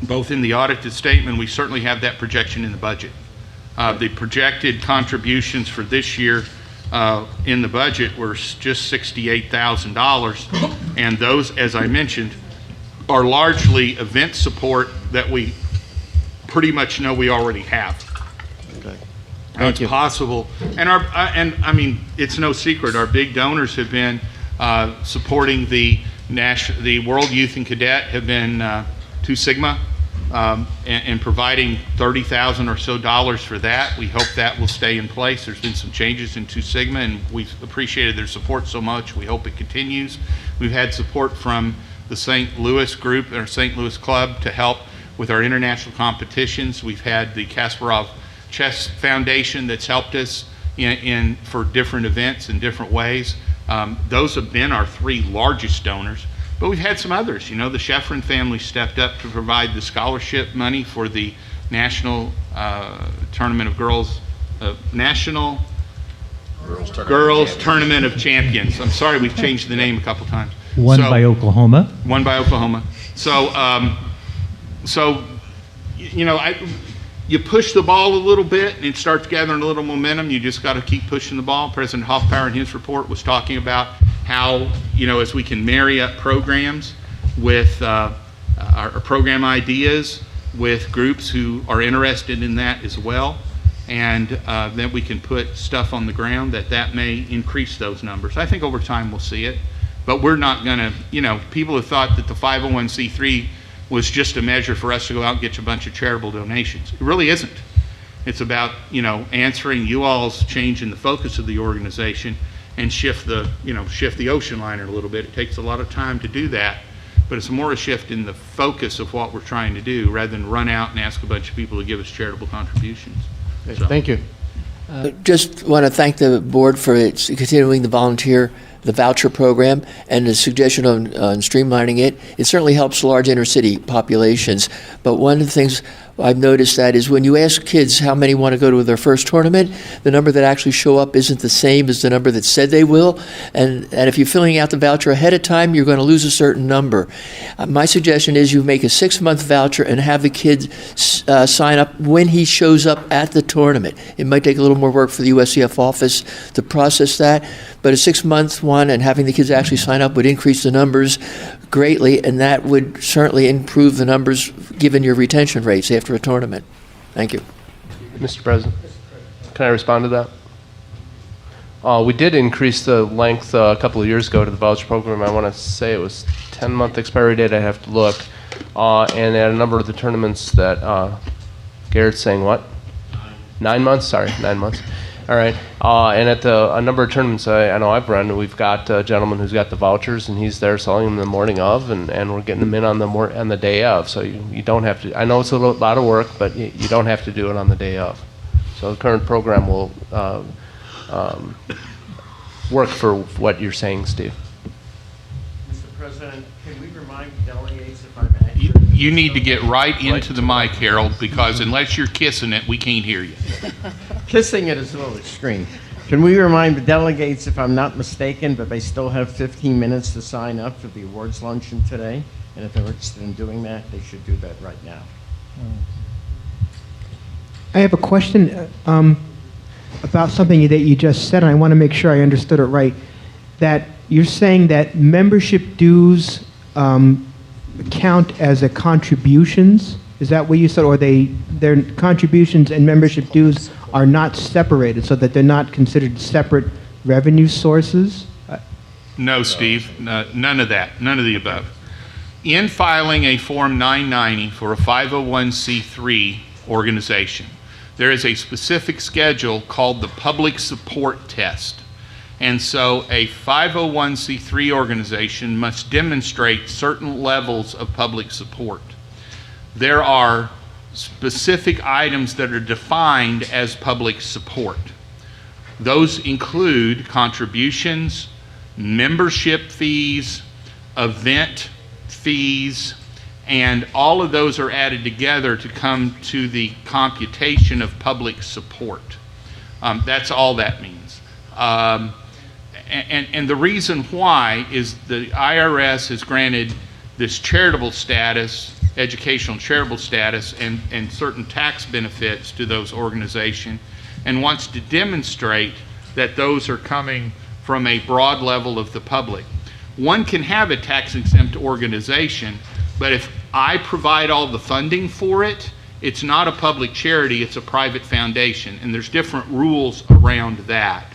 both in the audited statement. We certainly have that projection in the budget. The projected contributions for this year in the budget were just $68,000. And those, as I mentioned, are largely event support that we pretty much know we already have. It's possible, and I mean, it's no secret. Our big donors have been supporting the World Youth and Cadet have been 2 Sigma, and providing $30,000 or so for that. We hope that will stay in place. There's been some changes in 2 Sigma, and we've appreciated their support so much. We hope it continues. We've had support from the St. Louis group, or St. Louis Club, to help with our international competitions. We've had the Kasparov Chess Foundation that's helped us for different events in different ways. Those have been our 3 largest donors, but we've had some others. You know, the Sheffrin family stepped up to provide the scholarship money for the National Tournament of Girls, National Girls Tournament of Champions. I'm sorry, we've changed the name a couple times. One by Oklahoma. One by Oklahoma. So, you know, you push the ball a little bit and it starts gathering a little momentum. You just got to keep pushing the ball. President Hoffpower in his report was talking about how, you know, as we can marry up programs with our program ideas with groups who are interested in that as well, and then we can put stuff on the ground that may increase those numbers. I think over time we'll see it, but we're not going to, you know, people have thought that the 501c3 was just a measure for us to go out and get a bunch of charitable donations. It really isn't. It's about, you know, answering you all's change in the focus of the organization and shift the ocean liner a little bit. It takes a lot of time to do that, but it's more a shift in the focus of what we're trying to do rather than run out and ask a bunch of people to give us charitable contributions. So. Thank you. Just want to thank the board for its continuing the voucher program and the suggestion on streamlining it. It certainly helps large inner city populations. But one of the things I've noticed that is when you ask kids how many want to go to their first tournament, the number that actually show up isn't the same as the number that said they will. And if you're filling out the voucher ahead of time, you're going to lose a certain number. My suggestion is you make a 6-month voucher and have the kid sign up when he shows up at the tournament. It might take a little more work for the USCF office to process that, but a 6-month one and having the kids actually sign up would increase the numbers greatly, and that would certainly improve the numbers given your retention rates after a tournament. Thank you. Mr. President, can I respond to that? We did increase the length a couple of years ago to the voucher program. I want to say it was 10-month expiry date. I have to look. And at a number of the tournaments that Garrett's saying what? 9 months? Sorry, 9 months. All right. And at a number of tournaments I know I've run, we've got a gentleman who's got the vouchers, and he's there selling them the morning of, and we're getting them in on the day of. So you don't have to. I know it's a lot of work, but you don't have to do it on the day of. So the current program will work for what you're saying, Steve. Mr. President, can we remind delegates if I'm accurate? You need to get right into the mic, Harold, because unless you're kissing it, we can't hear you. Kissing it is a little extreme. Can we remind the delegates, if I'm not mistaken, that they still have 15 minutes to sign up for the awards luncheon today? And if they're interested in doing that, they should do that right now. I have a question about something that you just said, and I want to make sure I understood it right. That you're saying that membership dues count as a contributions? Is that what you said? Or their contributions and membership dues are not separated, so that they're not considered separate revenue sources? No, Steve, none of that, none of the above. In filing a Form 990 for a 501c3 organization, there is a specific schedule called the Public Support Test. And so a 501c3 organization must demonstrate certain levels of public support. There are specific items that are defined as public support. Those include contributions, membership fees, event fees, and all of those are added together to come to the computation of public support. That's all that means. And the reason why is the IRS has granted this charitable status, educational charitable status, and certain tax benefits to those organizations, and wants to demonstrate that those are coming from a broad level of the public. One can have a tax-exempt organization, but if I provide all the funding for it, it's not a public charity, it's a private foundation, and there's different rules around that.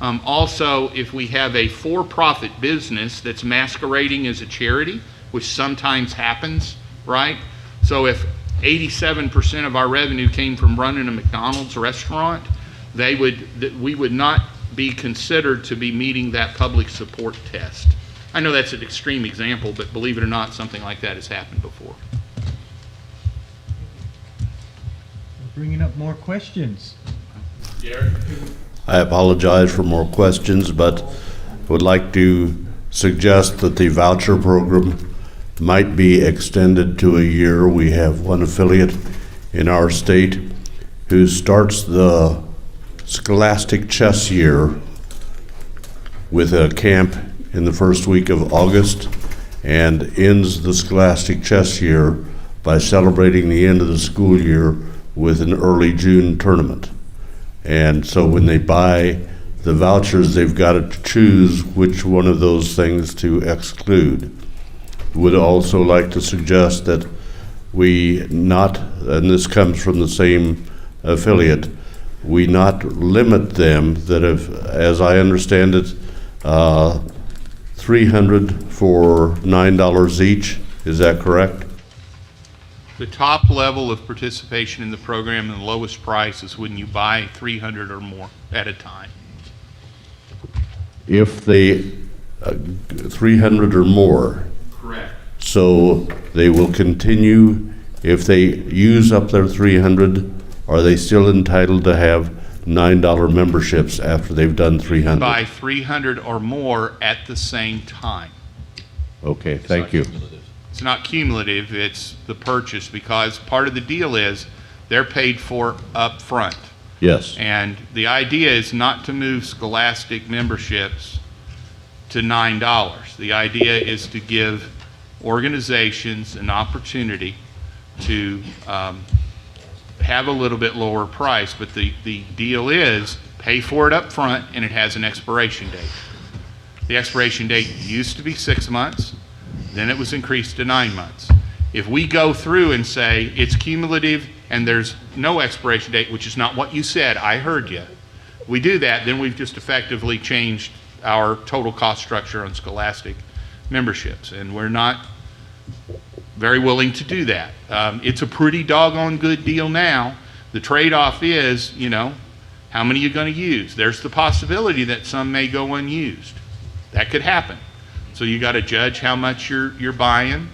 Also, if we have a for-profit business that's masquerading as a charity, which sometimes happens, right? So if 87% of our revenue came from running a McDonald's restaurant, we would not be considered to be meeting that public support test. I know that's an extreme example, but believe it or not, something like that has happened before. Bringing up more questions. I apologize for more questions, but would like to suggest that the voucher program might be extended to a year. We have one affiliate in our state who starts the scholastic chess year with a camp in the first week of August and ends the scholastic chess year by celebrating the end of the school year with an early June tournament. And so when they buy the vouchers, they've got to choose which one of those things to exclude. Would also like to suggest that we not, and this comes from the same affiliate, we not limit them, that if, as I understand it, 300 for $9 each, is that correct? The top level of participation in the program and the lowest price is when you buy 300 or more at a time. If they, 300 or more. Correct. So they will continue, if they use up their 300, are they still entitled to have $9 memberships after they've done 300? Buy 300 or more at the same time. Okay, thank you. It's not cumulative, it's the purchase, because part of the deal is they're paid for up front. Yes. And the idea is not to move scholastic memberships to $9. The idea is to give organizations an opportunity to have a little bit lower price, but the deal is pay for it up front and it has an expiration date. The expiration date used to be 6 months, then it was increased to 9 months. If we go through and say it's cumulative and there's no expiration date, which is not what you said, I heard you, we do that, then we've just effectively changed our total cost structure on scholastic memberships, and we're not very willing to do that. It's a pretty doggone good deal now. The trade-off is, you know, how many are you going to use? There's the possibility that some may go unused. That could happen. So you got to judge how much you're buying.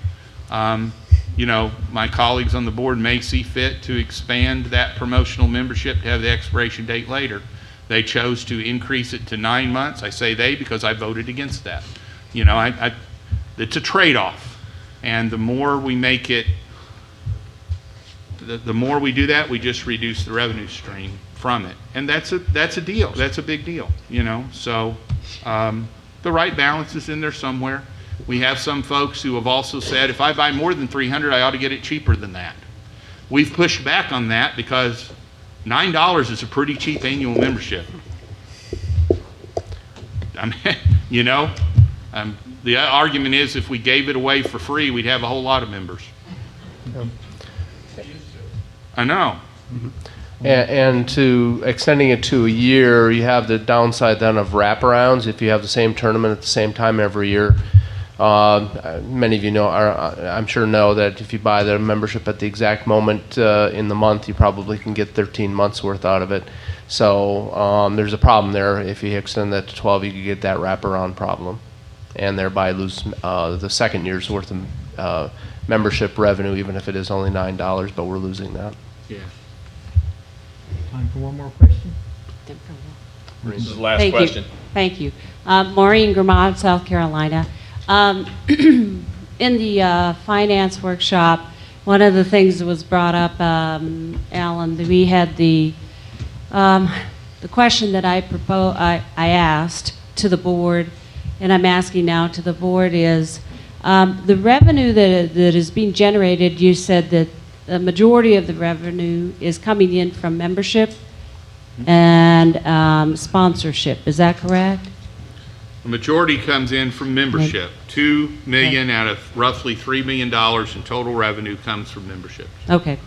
You know, my colleagues on the board may see fit to expand that promotional membership to have the expiration date later. They chose to increase it to 9 months. I say they because I voted against that. You know, it's a trade-off. And the more we make it, the more we do that, we just reduce the revenue stream from it. And that's a deal. That's a big deal, you know. So the right balance is in there somewhere. We have some folks who have also said, if I buy more than 300, I ought to get it cheaper than that. We've pushed back on that because $9 is a pretty cheap annual membership. I mean, you know, the argument is if we gave it away for free, we'd have a whole lot of members. I know. Mm-hmm. And to extending it to a year, you have the downside then of wraparounds. If you have the same tournament at the same time every year, many of you know, I'm sure know that if you buy the membership at the exact moment in the month, you probably can get 13 months worth out of it. So there's a problem there. If you extend that to 12, you could get that wraparound problem, and thereby lose the second year's worth of membership revenue, even if it is only $9, but we're losing that. Yeah. Time for one more question. This is the last question. Thank you. Maureen Gramont, South Carolina. In the finance workshop, one of the things that was brought up, Alan, that we had the question that I asked to the board, and I'm asking now to the board is, the revenue that is being generated, you said that the majority of the revenue is coming in from membership and sponsorship. Is that correct? The majority comes in from membership. 2 million out of roughly $3 million in total revenue comes from membership. Okay.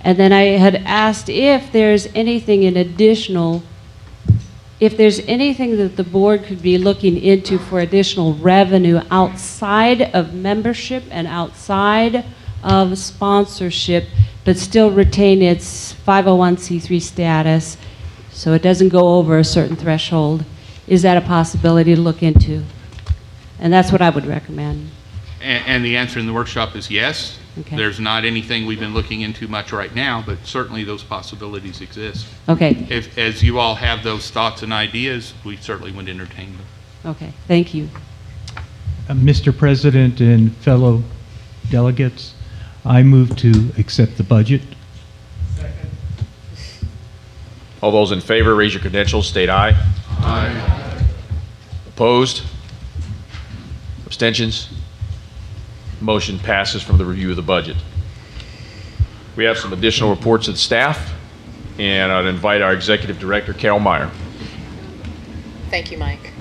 And then I had asked if there's anything in additional, if there's anything that the board could be looking into for additional revenue outside of membership and outside of sponsorship, but still retain its 501c3 status so it doesn't go over a certain threshold. Is that a possibility to look into? And that's what I would recommend. And the answer in the workshop is yes. Okay. There's not anything we've been looking into much right now, but certainly those possibilities exist. Okay. If, as you all have those thoughts and ideas, we certainly would entertain them. Okay, thank you. Mr. President and fellow delegates, I move to accept the budget. All those in favor, raise your credentials, state aye. Aye. Opposed? Abstentions? Motion passes from the review of the budget. We have some additional reports of the staff, and I'd invite our Executive Director, Carol Meyer. Thank you, Mike.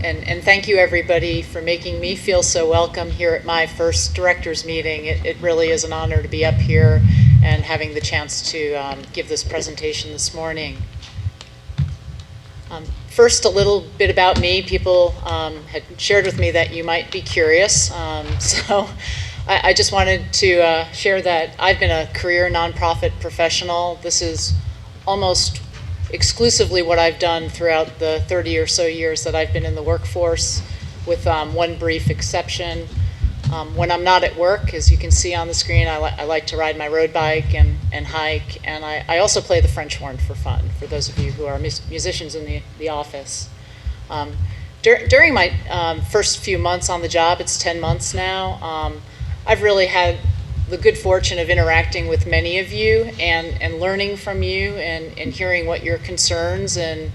And thank you, everybody, for making me feel so welcome here at my first directors meeting. It really is an honor to be up here and having the chance to give this presentation this morning. First, a little bit about me. People had shared with me that you might be curious. So I just wanted to share that I've been a career nonprofit professional. This is almost exclusively what I've done throughout the 30 or so years that I've been in the workforce, with one brief exception. When I'm not at work, as you can see on the screen, I like to ride my road bike and hike, and I also play the French horn for fun, for those of you who are musicians in the office. During my first few months on the job, it's 10 months now, I've really had the good fortune of interacting with many of you and learning from you and hearing what your concerns and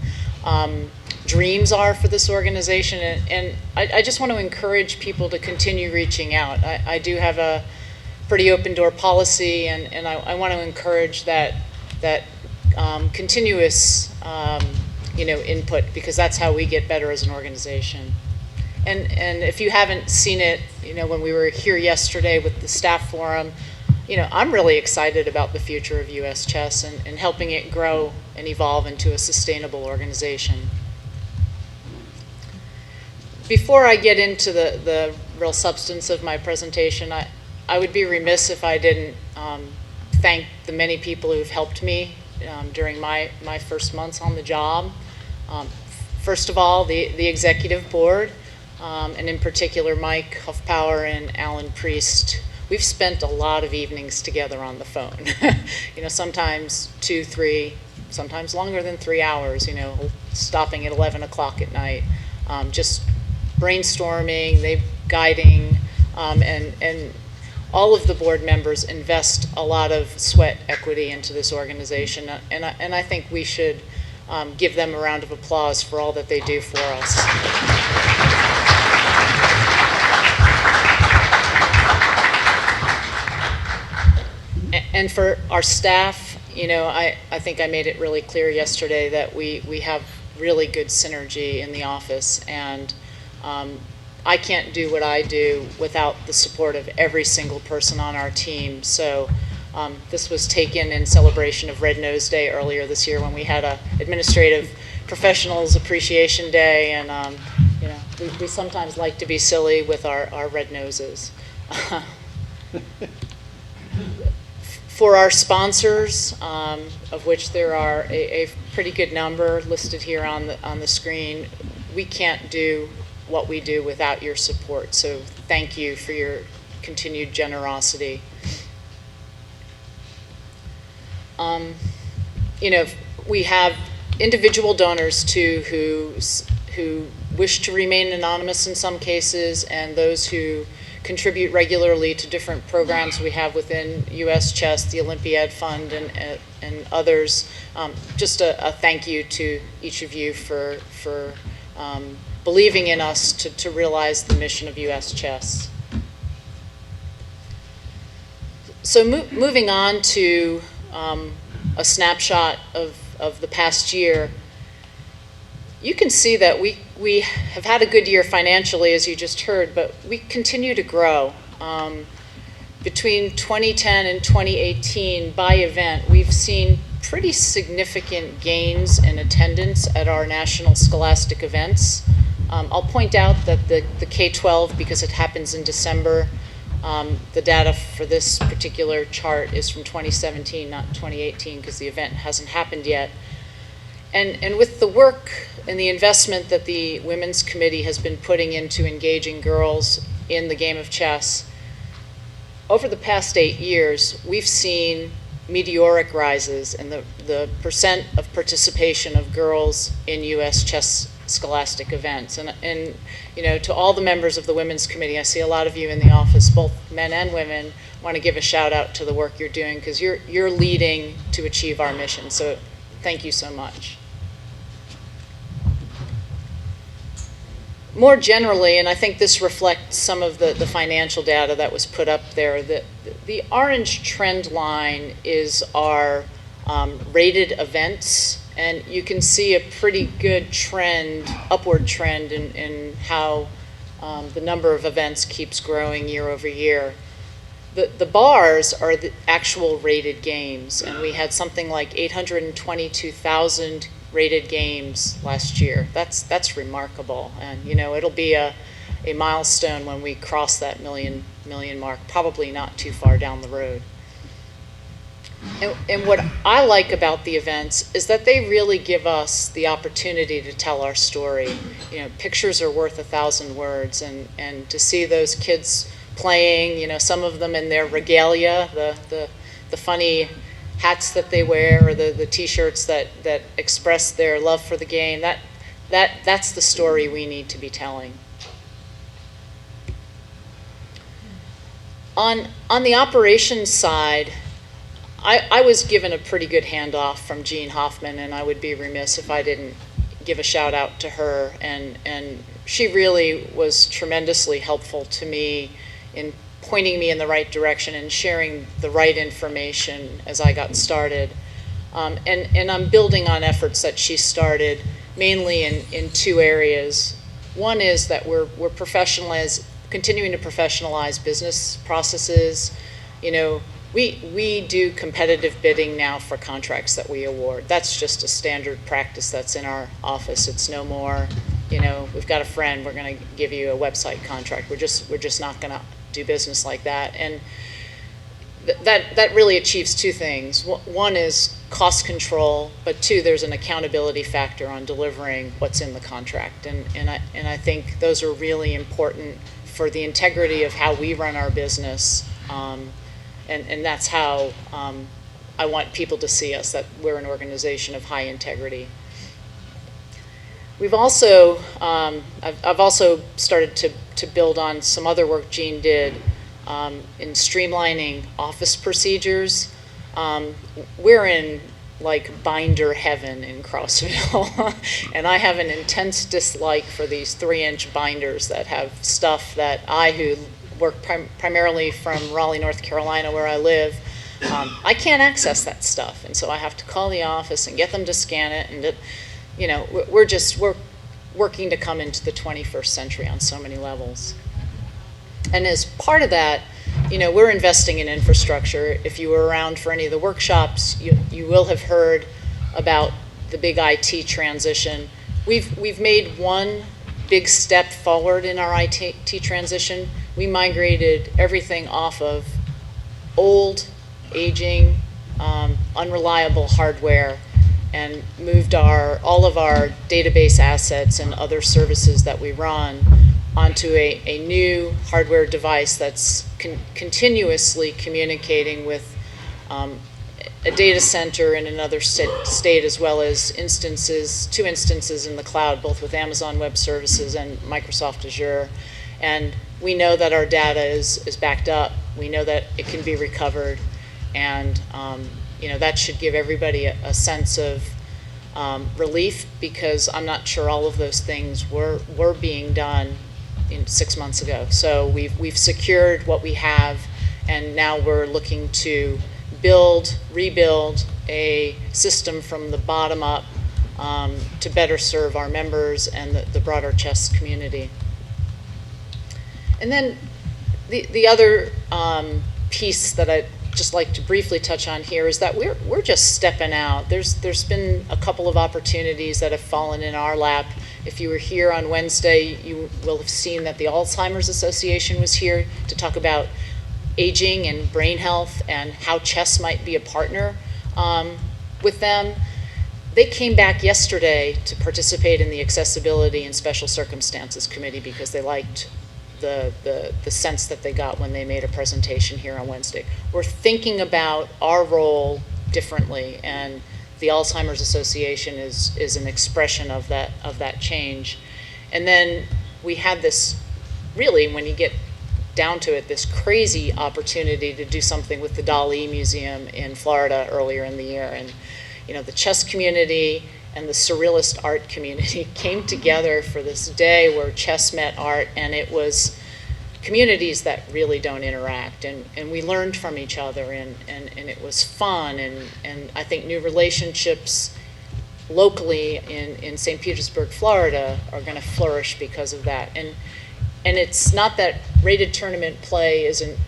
dreams are for this organization. And I just want to encourage people to continue reaching out. I do have a pretty open door policy, and I want to encourage that continuous input, because that's how we get better as an organization. And if you haven't seen it, when we were here yesterday with the staff forum, I'm really excited about the future of US Chess and helping it grow and evolve into a sustainable organization. Before I get into the real substance of my presentation, I would be remiss if I didn't thank the many people who've helped me during my first months on the job. First of all, the executive board, and in particular Mike Huffpower and Alan Priest. We've spent a lot of evenings together on the phone. Sometimes 2, 3, sometimes longer than 3 hours, stopping at 11 o'clock at night, just brainstorming, they guiding, and all of the board members invest a lot of sweat equity into this organization, and I think we should give them a round of applause for all that they do for us. And for our staff, I think I made it really clear yesterday that we have really good synergy in the office, and I can't do what I do without the support of every single person on our team. So this was taken in celebration of Red Nose Day earlier this year, when we had a Administrative Professionals Appreciation Day, and we sometimes like to be silly with our red noses. For our sponsors, of which there are a pretty good number listed here on the screen, we can't do what we do without your support. So thank you for your continued generosity. We have individual donors too who wish to remain anonymous in some cases, and those who contribute regularly to different programs we have within US Chess, the Olympiad Fund, and others. Just a thank you to each of you for believing in us to realize the mission of US Chess. So moving on to a snapshot of the past year, you can see that we have had a good year financially, as you just heard, but we continue to grow. Between 2010 and 2018, by event, we've seen pretty significant gains in attendance at our national scholastic events. I'll point out that the K-12, because it happens in December, the data for this particular chart is from 2017, not 2018, because the event hasn't happened yet. And with the work and the investment that the Women's Committee has been putting into engaging girls in the game of chess, over the past 8 years, we've seen meteoric rises in the percent of participation of girls in US chess scholastic events. And you know, to all the members of the Women's Committee, I see a lot of you in the office, both men and women, want to give a shout out to the work you're doing, because you're leading to achieve our mission. So thank you so much. More generally, and I think this reflects some of the financial data that was put up there, the orange trend line is our rated events, and you can see a pretty good trend, upward trend in how the number of events keeps growing year over year. The bars are the actual rated games, and we had something like 822,000 rated games last year. That's remarkable, and you know, it'll be a milestone when we cross that million mark, probably not too far down the road. And what I like about the events is that they really give us the opportunity to tell our story. You know, pictures are worth 1,000 words, and to see those kids playing, you know, some of them in their regalia, the funny hats that they wear, or the t-shirts that express their love for the game, that's the story we need to be telling. On the operations side, I was given a pretty good handoff from Jean Hoffman, and I would be remiss if I didn't give a shout out to her, and she really was tremendously helpful to me in pointing me in the right direction and sharing the right information as I got started. And I'm building on efforts that she started, mainly in 2 areas. One is that we're continuing to professionalize business processes. You know, we do competitive bidding now for contracts that we award. That's just a standard practice that's in our office. It's no more, you know, we've got a friend, we're going to give you a website contract. We're just not going to do business like that. And that really achieves 2 things. One is cost control, but 2, there's an accountability factor on delivering what's in the contract. And I think those are really important for the integrity of how we run our business. And that's how I want people to see us, that we're an organization of high integrity. We've also, I've also started to build on some other work Jean did in streamlining office procedures. We're in like binder heaven in Crossville, and I have an intense dislike for these 3-inch binders that have stuff that who work primarily from Raleigh, North Carolina, where I live, I can't access that stuff, and so I have to call the office and get them to scan it, and you know, we're working to come into the 21st century on so many levels. And as part of that, you know, we're investing in infrastructure. If you were around for any of the workshops, you will have heard about the big IT transition. We've made one big step forward in our IT transition. We migrated everything off of old, aging, unreliable hardware, and moved all of our database assets and other services that we run onto a new hardware device that's continuously communicating with a data center in another state, as well as 2 instances in the cloud, both with Amazon Web Services and Microsoft Azure. And we know that our data is backed up. We know that it can be recovered, and you know, that should give everybody a sense of relief, because I'm not sure all of those things were being done 6 months ago. So we've secured what we have, and now we're looking to rebuild a system from the bottom up to better serve our members and the broader chess community. And then the other piece that I'd just like to briefly touch on here is that we're just stepping out. There's been a couple of opportunities that have fallen in our lap. If you were here on Wednesday, you will have seen that the Alzheimer's Association was here to talk about aging and brain health and how chess might be a partner with them. They came back yesterday to participate in the Accessibility and Special Circumstances Committee because they liked the sense that they got when they made a presentation here on Wednesday. We're thinking about our role differently, and the Alzheimer's Association is an expression of that change. And then we had this, really, when you get down to it, this crazy opportunity to do something with the Dali Museum in Florida earlier in the year. And you know, the chess community and the surrealist art community came together for this day where chess met art, and it was communities that really don't interact, and we learned from each other, and it was fun, and I think new relationships locally in St. Petersburg, Florida are going to flourish because of that. And it's not that rated tournament play isn't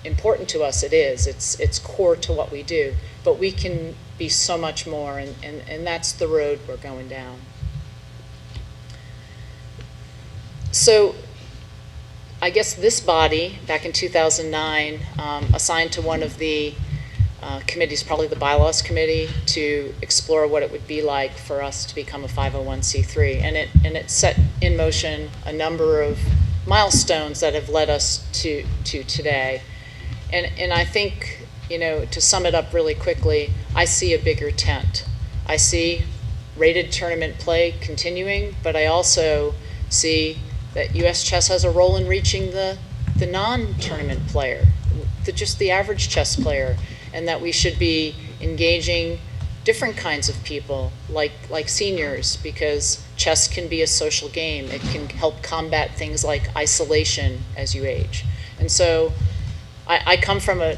important to us, it is. It's core to what we do, but we can be so much more, and that's the road we're going down. So I guess this body, back in 2009, assigned to one of the committees, probably the bylaws committee, to explore what it would be like for us to become a 501c3. And it set in motion a number of milestones that have led us to today. And I think, you know, to sum it up really quickly, I see a bigger tent. I see rated tournament play continuing, but I also see that US Chess has a role in reaching the non-tournament player, just the average chess player, and that we should be engaging different kinds of people, like seniors, because chess can be a social game. It can help combat things like isolation as you age. And so I come from a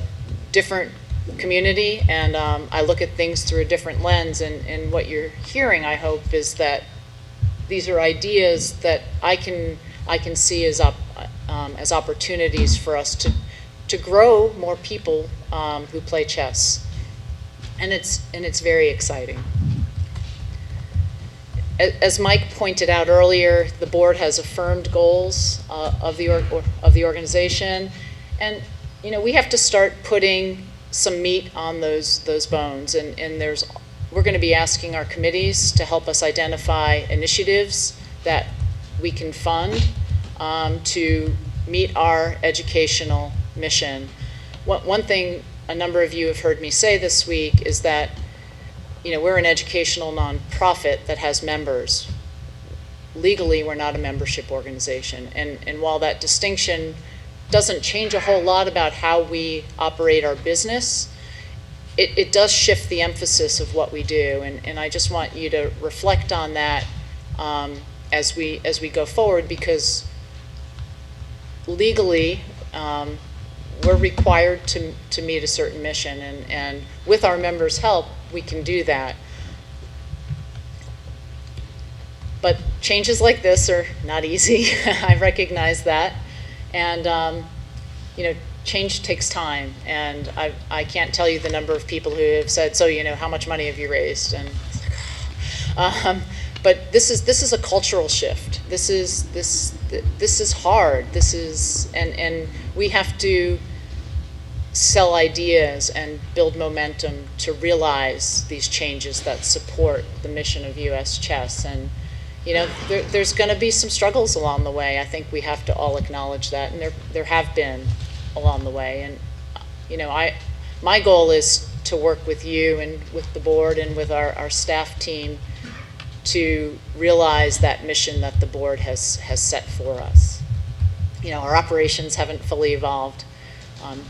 different community, and I look at things through a different lens, and what you're hearing, I hope, is that these are ideas that I can see as opportunities for us to grow more people who play chess, and it's very exciting. As Mike pointed out earlier, the board has affirmed goals of the organization, and you know, we have to start putting some meat on those bones, and we're going to be asking our committees to help us identify initiatives that we can fund to meet our educational mission. One thing a number of you have heard me say this week is that, you know, we're an educational nonprofit that has members. Legally, we're not a membership organization, and while that distinction doesn't change a whole lot about how we operate our business, it does shift the emphasis of what we do, and I just want you to reflect on that as we go forward, because legally we're required to meet a certain mission, and with our members' help we can do that. But changes like this are not easy. I recognize that. And you know, change takes time, and I can't tell you the number of people who have said, so, you know, how much money have you raised? And it's like, but this is a cultural shift. This is hard. And we have to sell ideas and build momentum to realize these changes that support the mission of US Chess. And you know, there's going to be some struggles along the way. I think we have to all acknowledge that, and there have been along the way. And you know, my goal is to work with you and with the board and with our staff team to realize that mission that the board has set for us. You know, our operations haven't fully evolved.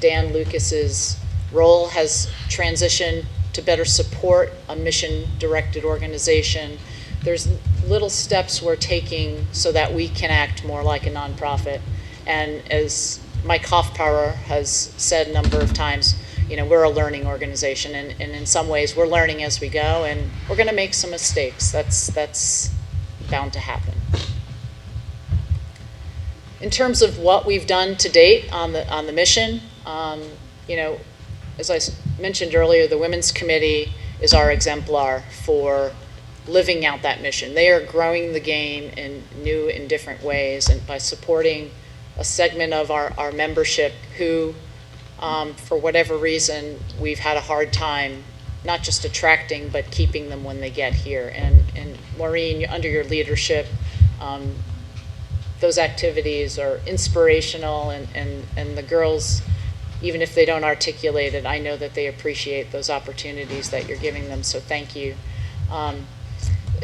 Dan Lucas's role has transitioned to better support a mission-directed organization. There's little steps we're taking so that we can act more like a nonprofit. And as Mike Hoffpower has said a number of times, we're a learning organization, and in some ways we're learning as we go, and we're going to make some mistakes. That's bound to happen. In terms of what we've done to date on the mission, as I mentioned earlier, the Women's Committee is our exemplar for living out that mission. They are growing the game in new and different ways, and by supporting a segment of our membership who, for whatever reason, we've had a hard time not just attracting, but keeping them when they get here. And Maureen, under your leadership, those activities are inspirational, and the girls, even if they don't articulate it, I know that they appreciate those opportunities that you're giving them, so thank you.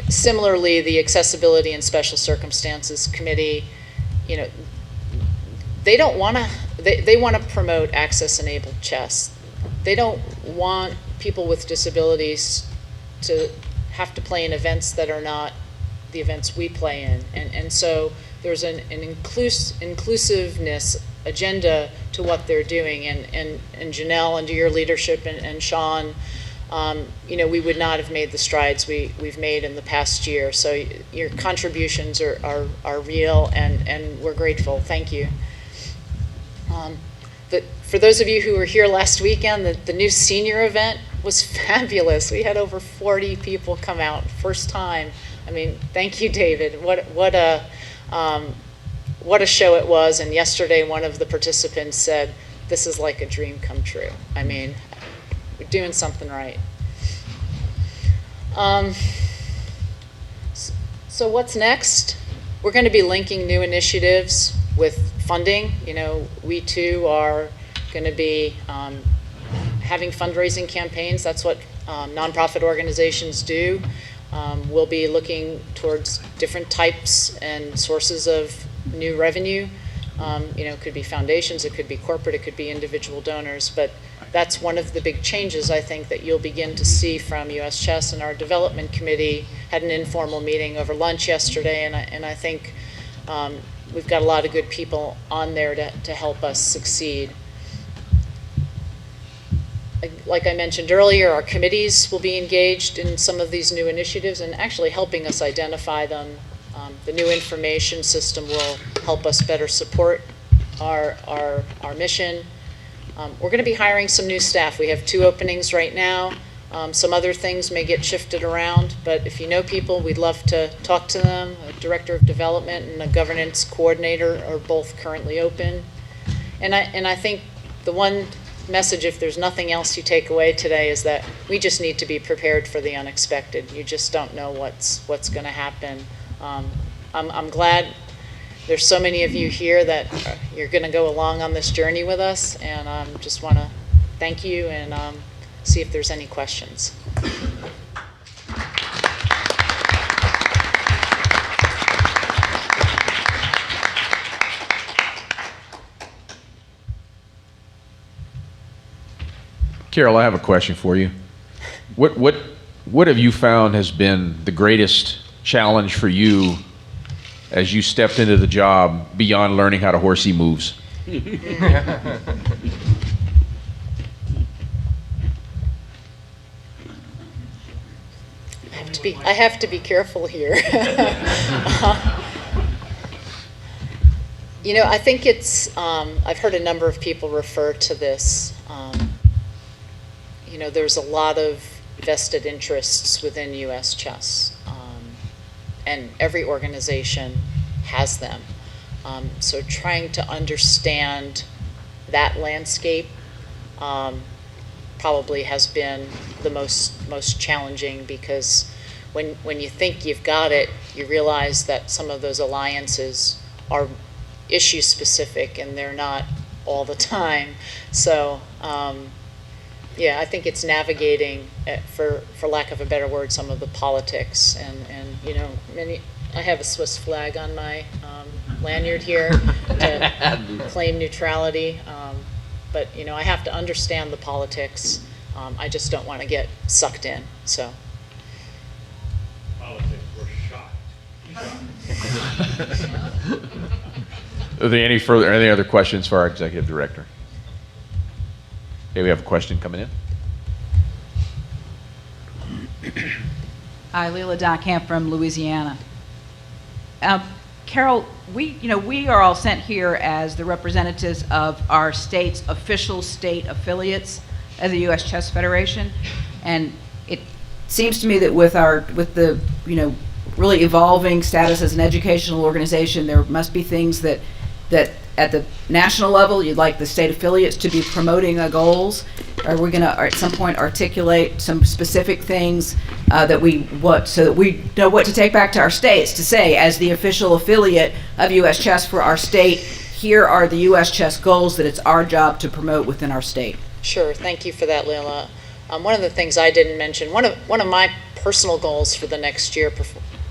Similarly, the Accessibility and Special Circumstances Committee, they don't want to, they want to promote access-enabled chess. They don't want people with disabilities to have to play in events that are not the events we play in. And so there's an inclusiveness agenda to what they're doing. And Janelle, under your leadership, and Sean, we would not have made the strides we've made in the past year. So your contributions are real, and we're grateful. Thank you. For those of you who were here last weekend, the new senior event was fabulous. We had over 40 people come out, first time. I mean, thank you, David. What a show it was. And yesterday, one of the participants said, "This is like a dream come true." I mean, we're doing something right. So what's next? We're going to be linking new initiatives with funding. We too are going to be having fundraising campaigns. That's what nonprofit organizations do. We'll be looking towards different types and sources of new revenue. It could be foundations, it could be corporate, it could be individual donors, but that's one of the big changes, I think, that you'll begin to see from US Chess. And our development committee had an informal meeting over lunch yesterday, and I think we've got a lot of good people on there to help us succeed. Like I mentioned earlier, our committees will be engaged in some of these new initiatives and actually helping us identify them. The new information system will help us better support our mission. We're going to be hiring some new staff. We have 2 openings right now. Some other things may get shifted around, but if you know people, we'd love to talk to them. A director of development and a governance coordinator are both currently open. And I think the one message, if there's nothing else you take away today, is that we just need to be prepared for the unexpected. You just don't know what's going to happen. I'm glad there's so many of you here that you're going to go along on this journey with us, and just want to thank you and see if there's any questions. Carol, I have a question for you. What have you found has been the greatest challenge for you as you stepped into the job beyond learning how to horsey moves? I have to be careful here. I think it's, I've heard a number of people refer to this. There's a lot of vested interests within US Chess, and every organization has them. So trying to understand that landscape probably has been the most challenging, because when you think you've got it, you realize that some of those alliances are issue specific and they're not all the time. So yeah, I think it's navigating, for lack of a better word, some of the politics, and I have a Swiss flag on my lanyard here to claim neutrality, but I have to understand the politics. I just don't want to get sucked in. So. Politics, we're shocked. Are there any other questions for our executive director? Okay, we have a question coming in. Hi, Leila Dockamp from Louisiana. Carol, we are all sent here as the representatives of our state's official state affiliates as the U.S. Chess Federation, and it seems to me that with the really evolving status as an educational organization, there must be things that at the national level you'd like the state affiliates to be promoting goals. Are we going to at some point articulate some specific things so that we know what to take back to our states to say, as the official affiliate of U.S. Chess for our state, here are the U.S. Chess goals that it's our job to promote within our state? Sure, thank you for that, Leila. One of the things I didn't mention, one of my personal goals for the next year,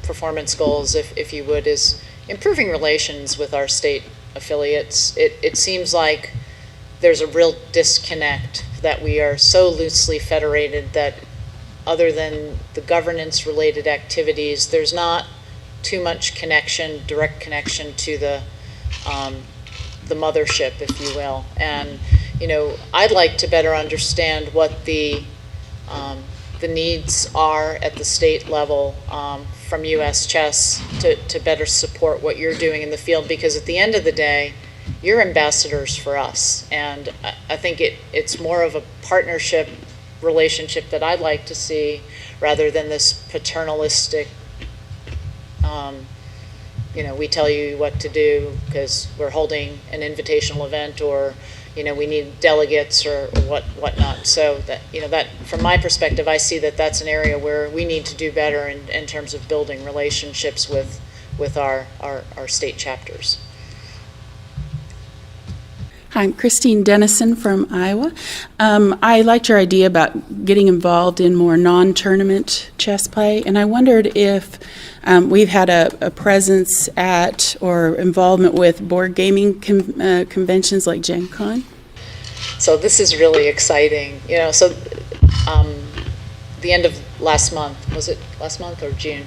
performance goals, if you would, is improving relations with our state affiliates. It seems like there's a real disconnect, that we are so loosely federated that other than the governance related activities, there's not too much connection, direct connection to the mothership, if you will. And I'd like to better understand what the needs are at the state level from US Chess to better support what you're doing in the field, because at the end of the day, you're ambassadors for us. And I think it's more of a partnership relationship that I'd like to see, rather than this paternalistic, we tell you what to do because we're holding an invitational event, or we need delegates or whatnot. So that from my perspective, I see that that's an area where we need to do better in terms of building relationships with our state chapters. Hi, I'm Christine Dennison from Iowa. I liked your idea about getting involved in more non-tournament chess play, and I wondered if we've had a presence at or involvement with board gaming conventions like Gen Con. So this is really exciting. The end of last month, was it last month or June?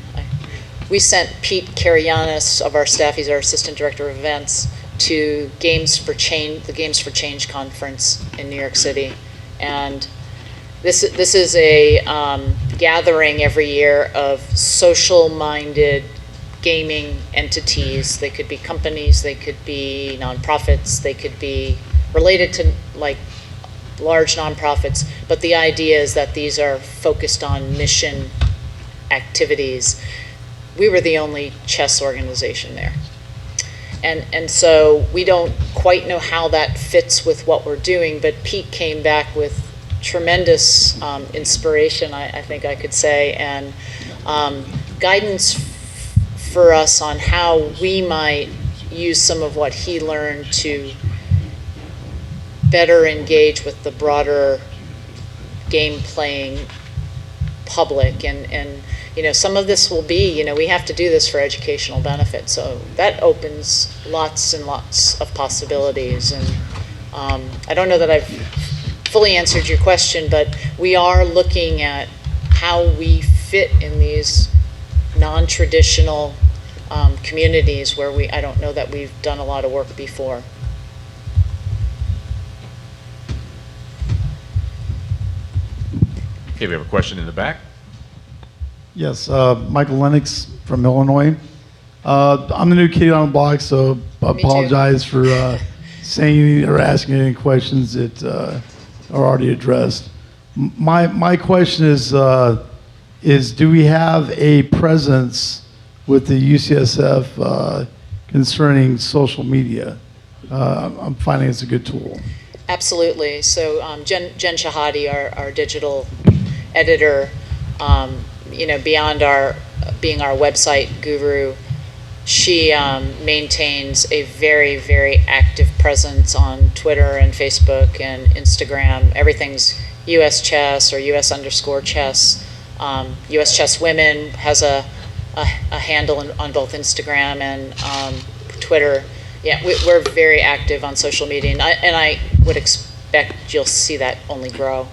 We sent Pete Karayanis of our staff, he's our assistant director of events, to the Games for Change conference in New York City. And this is a gathering every year of social-minded gaming entities. They could be companies, they could be nonprofits, they could be related to like large nonprofits, but the idea is that these are focused on mission activities. We were the only chess organization there. And so we don't quite know how that fits with what we're doing, but Pete came back with tremendous inspiration, I think I could say, and guidance for us on how we might use some of what he learned to better engage with the broader game playing public. And some of this will be, we have to do this for educational benefit. So that opens lots and lots of possibilities. And I don't know that I've fully answered your question, but we are looking at how we fit in these non-traditional communities where I don't know that we've done a lot of work before. Okay, we have a question in the back. Yes, Michael Lennox from Illinois. I'm the new kid on the block, so I apologize for saying or asking any questions that are already addressed. My question is do we have a presence with the UCSF concerning social media? I'm finding it's a good tool. Absolutely. So Jen Shahadi, our digital editor, beyond being our website guru, she maintains a very, very active presence on Twitter and Facebook and Instagram. Everything's US Chess or US_chess. US Chess Women has a handle on both Instagram and Twitter. Yeah, we're very active on social media, and I would expect you'll see that only grow.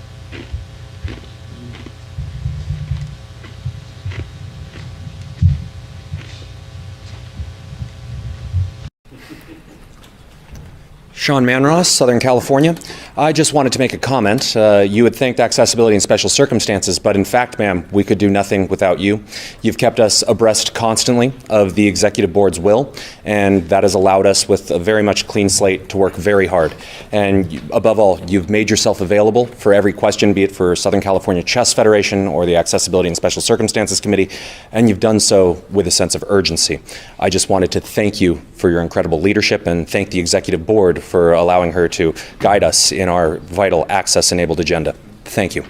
Sean Manross, Southern California. I just wanted to make a comment. You would think accessibility in special circumstances, but in fact, ma'am, we could do nothing without you. You've kept us abreast constantly of the Executive Board's will, and that has allowed us with a very much clean slate to work very hard. And above all, you've made yourself available for every question, be it for Southern California Chess Federation or the Accessibility in Special Circumstances Committee, and you've done so with a sense of urgency. I just wanted to thank you for your incredible leadership and thank the Executive Board for allowing her to guide us in our vital access-enabled agenda. Thank you.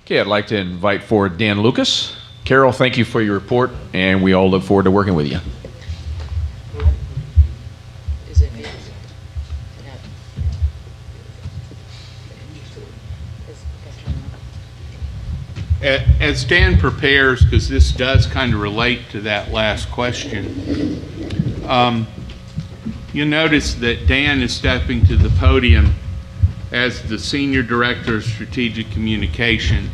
Okay, I'd like to invite forward Dan Lucas. Carol, thank you for your report, and we all look forward to working with you. As Dan prepares, because this does kind of relate to that last question, you'll notice that Dan is stepping to the podium as the Senior Director of Strategic Communication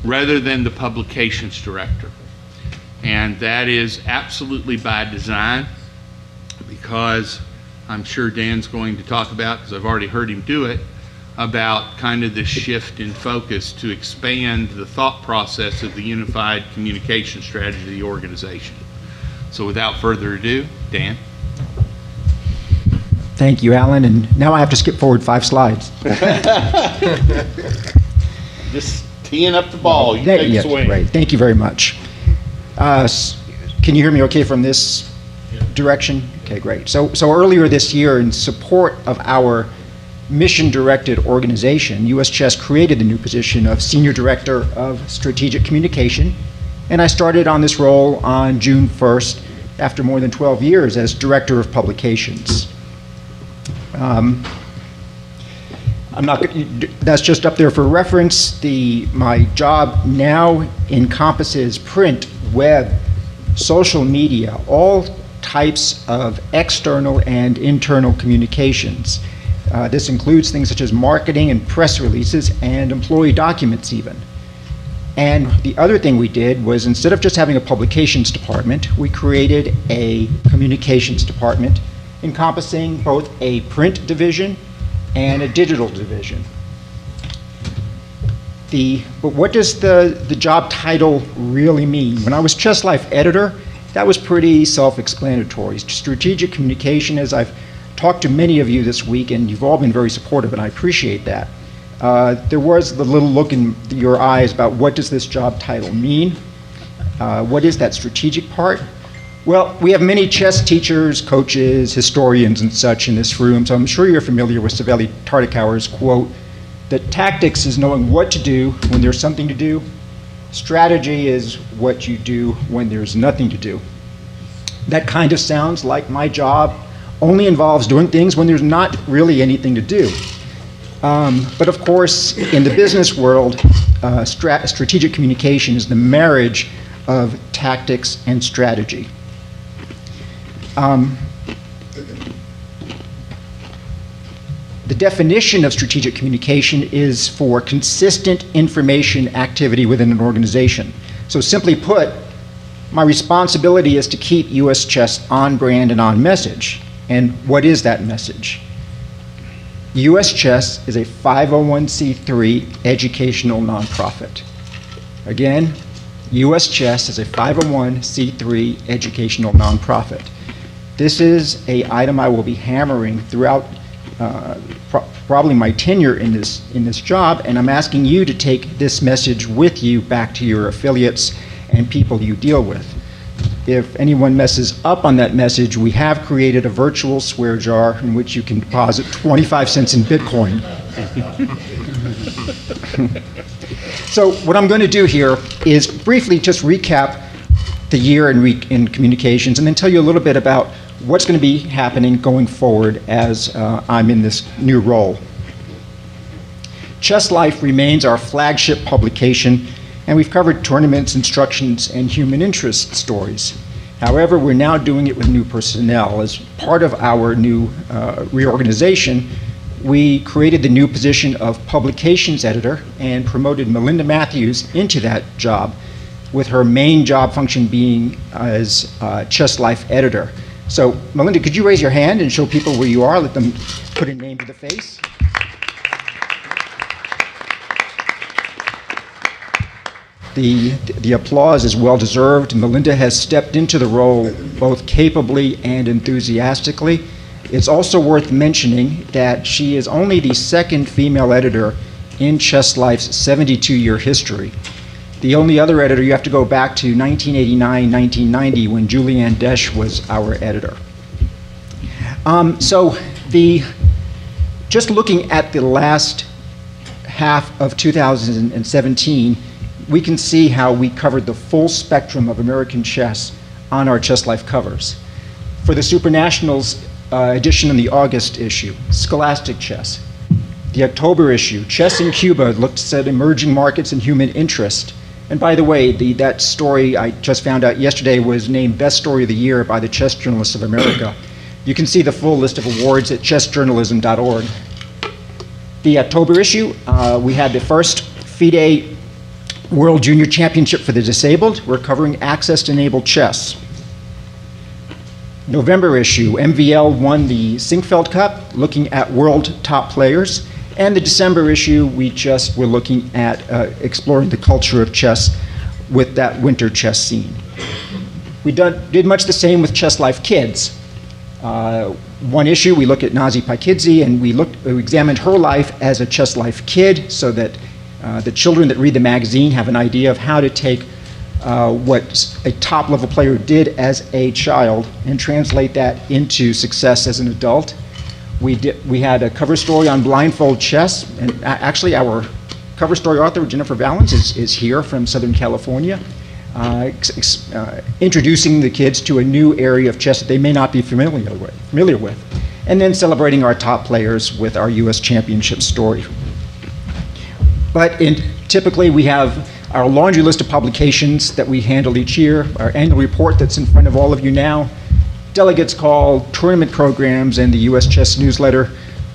rather than the Publications Director. And that is absolutely by design, because I'm sure Dan's going to talk about, because I've already heard him do it, about kind of the shift in focus to expand the thought process of the unified communication strategy of the organization. So without further ado, Dan. Thank you, Alan. And now I have to skip forward 5 slides. Just teeing up the ball. You take a swing. Right. Thank you very much. Can you hear me okay from this direction? Okay, great. So earlier this year, in support of our mission-directed organization, US Chess created the new position of Senior Director of Strategic Communication, and I started on this role on June 1st after more than 12 years as Director of Publications. That's just up there for reference. My job now encompasses print, web, social media, all types of external and internal communications. This includes things such as marketing and press releases and employee documents even. And the other thing we did was, instead of just having a publications department, we created a communications department encompassing both a print division and a digital division. But what does the job title really mean? When I was Chess Life editor, that was pretty self-explanatory. Strategic communication, as I've talked to many of you this week, and you've all been very supportive, and I appreciate that. There was the little look in your eyes about what does this job title mean? What is that strategic part? Well, we have many chess teachers, coaches, historians, and such in this room, so I'm sure you're familiar with Savelli Tartakower's quote that tactics is knowing what to do when there's something to do. Strategy is what you do when there's nothing to do. That kind of sounds like my job only involves doing things when there's not really anything to do. But of course, in the business world, strategic communication is the marriage of tactics and strategy. The definition of strategic communication is for consistent information activity within an organization. So simply put, my responsibility is to keep US Chess on brand and on message. And what is that message? US Chess is a 501c3 educational nonprofit. Again, US Chess is a 501c3 educational nonprofit. This is an item I will be hammering throughout probably my tenure in this job, and I'm asking you to take this message with you back to your affiliates and people you deal with. If anyone messes up on that message, we have created a virtual swear jar in which you can deposit 25 cents in Bitcoin. So what I'm going to do here is briefly just recap the year in communications, and then tell you a little bit about what's going to be happening going forward as I'm in this new role. Chess Life remains our flagship publication, and we've covered tournaments, instructions, and human interest stories. However, we're now doing it with new personnel. As part of our new reorganization, we created the new position of publications editor and promoted Melinda Matthews into that job. with her main job function being as Chess Life editor. So, Melinda, could you raise your hand and show people where you are? Let them put a name to the face. The applause is well deserved. Melinda has stepped into the role both capably and enthusiastically. It's also worth mentioning that she is only the second female editor in Chess Life's 72-year history. The only other editor, you have to go back to 1989, 1990, when Julianne Desch was our editor. Just looking at the last half of 2017, we can see how we covered the full spectrum of American chess on our Chess Life covers. For the Super Nationals edition in the August issue, Scholastic Chess. The October issue, Chess in Cuba, looks at emerging markets and human interest. And by the way, that story I just found out yesterday was named Best Story of the Year by the Chess Journalists of America. You can see the full list of awards at chessjournalism.org. The October issue, we had the first FIDE World Junior Championship for the Disabled. We're covering access to enabled chess. November issue, MVL won the Sinkfeld Cup, looking at world top players. And the December issue, we're looking at exploring the culture of chess with that winter chess scene. We did much the same with Chess Life Kids. One issue, we looked at Nazi Pikidze, and we examined her life as a Chess Life kid so that the children that read the magazine have an idea of how to take what a top-level player did as a child and translate that into success as an adult. We had a cover story on blindfold chess, and actually our cover story author, Jennifer Valens, is here from Southern California, introducing the kids to a new area of chess that they may not be familiar with, and then celebrating our top players with our US Championship story. But typically we have our laundry list of publications that we handle each year, our annual report that's in front of all of you now, Delegates Call, tournament programs, and the US Chess newsletter,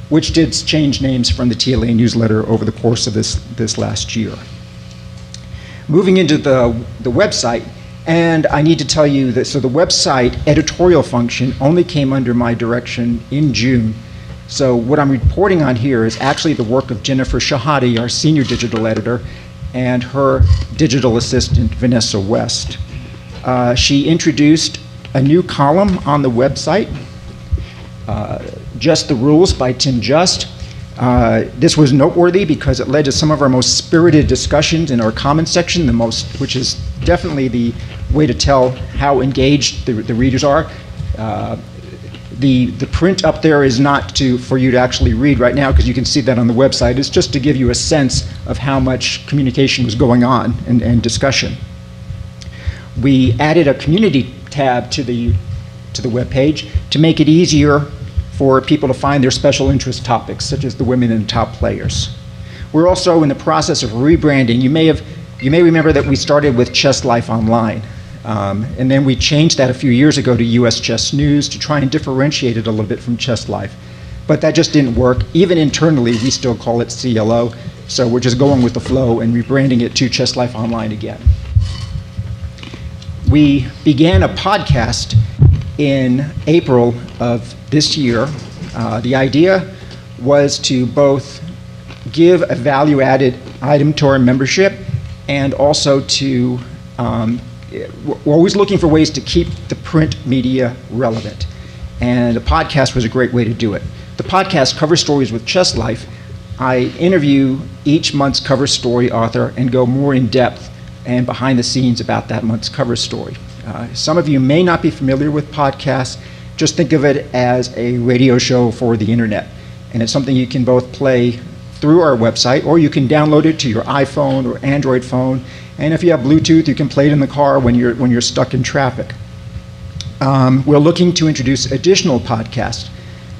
which did change names from the TLA newsletter over the course of this last year. Moving into the website, and I need to tell you that, so the website editorial function only came under my direction in June. So what I'm reporting on here is actually the work of Jennifer Shahade, our senior digital editor, and her digital assistant, Vanessa West. She introduced a new column on the website, Just the Rules by Tim Just. This was noteworthy because it led to some of our most spirited discussions in our comments section, which is definitely the way to tell how engaged the readers are. The print up there is not for you to actually read right now, because you can see that on the website. It's just to give you a sense of how much communication was going on and discussion. We added a community tab to the web page to make it easier for people to find their special interest topics, such as the women and top players. We're also in the process of rebranding. You may remember that we started with Chess Life Online. And then we changed that a few years ago to US Chess News to try and differentiate it a little bit from Chess Life. But that just didn't work. Even internally, we still call it CLO. So we're just going with the flow and rebranding it to Chess Life Online again. We began a podcast in April of this year. The idea was to both give a value-added item to our membership and also to we're always looking for ways to keep the print media relevant. And a podcast was a great way to do it. The podcast, Cover Stories with Chess Life, I interview each month's cover story author and go more in depth and behind the scenes about that month's cover story. Some of you may not be familiar with podcasts. Just think of it as a radio show for the internet. And it's something you can both play through our website, or you can download it to your iPhone or Android phone. And if you have Bluetooth, you can play it in the car when you're stuck in traffic. We're looking to introduce additional podcasts.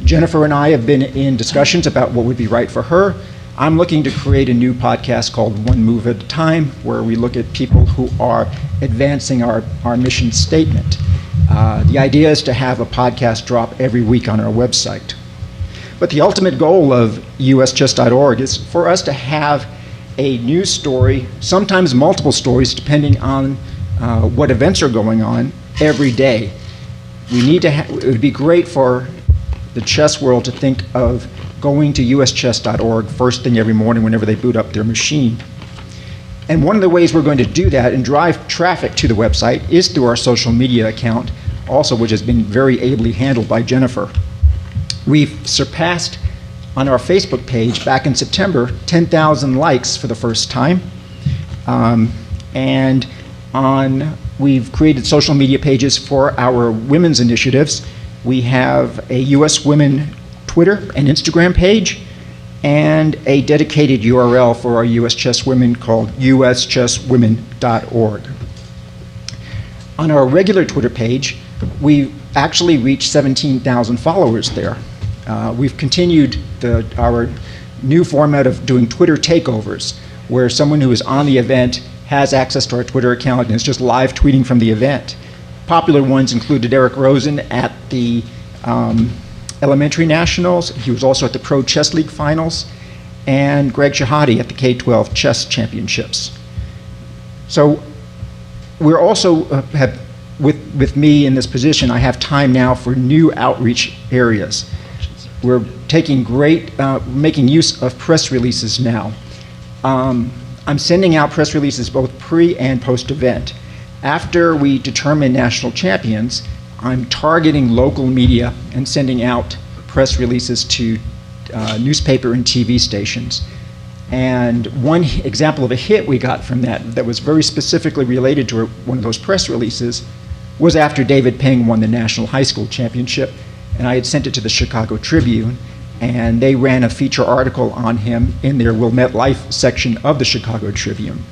Jennifer and I have been in discussions about what would be right for her. I'm looking to create a new podcast called One Move at a Time, where we look at people who are advancing our mission statement. The idea is to have a podcast drop every week on our website. But the ultimate goal of uschess.org is for us to have a news story, sometimes multiple stories, depending on what events are going on every day. We need to. It would be great for the chess world to think of going to uschess.org first thing every morning whenever they boot up their machine. And one of the ways we're going to do that and drive traffic to the website is through our social media account, also which has been very ably handled by Jennifer. We've surpassed on our Facebook page back in September 10,000 likes for the first time. We've created social media pages for our women's initiatives. We have a US Women Twitter and Instagram page, and a dedicated URL for our US Chess Women called uschesswomen.org. On our regular Twitter page, we've actually reached 17,000 followers there. We've continued our new format of doing Twitter takeovers, where someone who is on the event has access to our Twitter account and is just live tweeting from the event. Popular ones included Eric Rosen at the Elementary Nationals. He was also at the Pro Chess League Finals, and Greg Shahade at the K-12 Chess Championships. So we're also, with me in this position, I have time now for new outreach areas. We're taking making use of press releases now. I'm sending out press releases both pre and post-event. After we determine national champions, I'm targeting local media and sending out press releases to newspaper and TV stations. And one example of a hit we got from that was very specifically related to one of those press releases was after David Peng won the National High School Championship, and I had sent it to the Chicago Tribune, and they ran a feature article on him in their Wilmette Life section of the Chicago Tribune.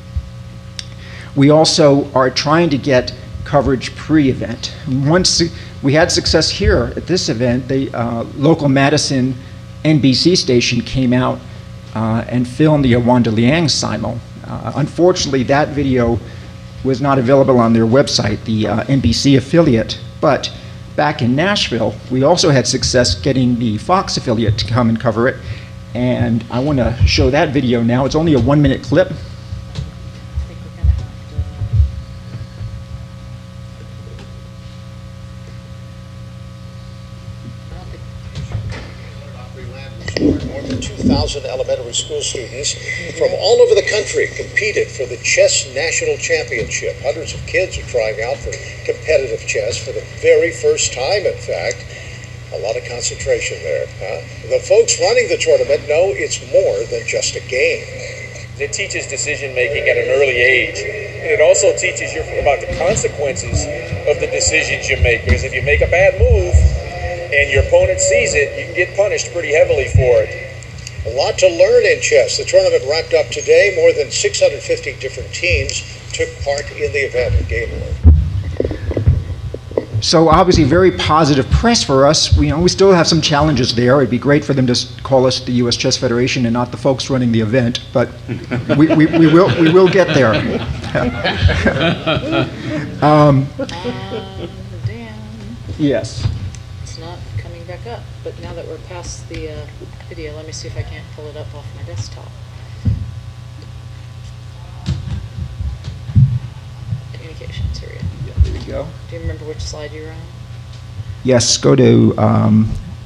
We also are trying to get coverage pre-event. Once we had success here at this event, the local Madison NBC station came out and filmed the Wanda Liang simul. Unfortunately, that video was not available on their website, the NBC affiliate, but back in Nashville, we also had success getting the Fox affiliate to come and cover it, and I want to show that video now. It's only a 1-minute clip. More than 2,000 elementary school students from all over the country competed for the Chess National Championship. Hundreds of kids are trying out for competitive chess for the very first time, in fact. A lot of concentration there. The folks running the tournament know it's more than just a game. It teaches decision-making at an early age, and it also teaches you about the consequences of the decisions you make, because if you make a bad move, and your opponent sees it, you can get punished pretty heavily for it. A lot to learn in chess. The tournament wrapped up today. More than 650 different teams took part in the event at Gaylord. So obviously very positive press for us. We still have some challenges there. It'd be great for them to call us the US Chess Federation and not the folks running the event, but we will get there. Yes. Back up, but now that we're past the video, let me see if I can't pull it up off my desktop. Communications, here we go. Yeah, there you go. Do you remember which slide you were on? Yes, go to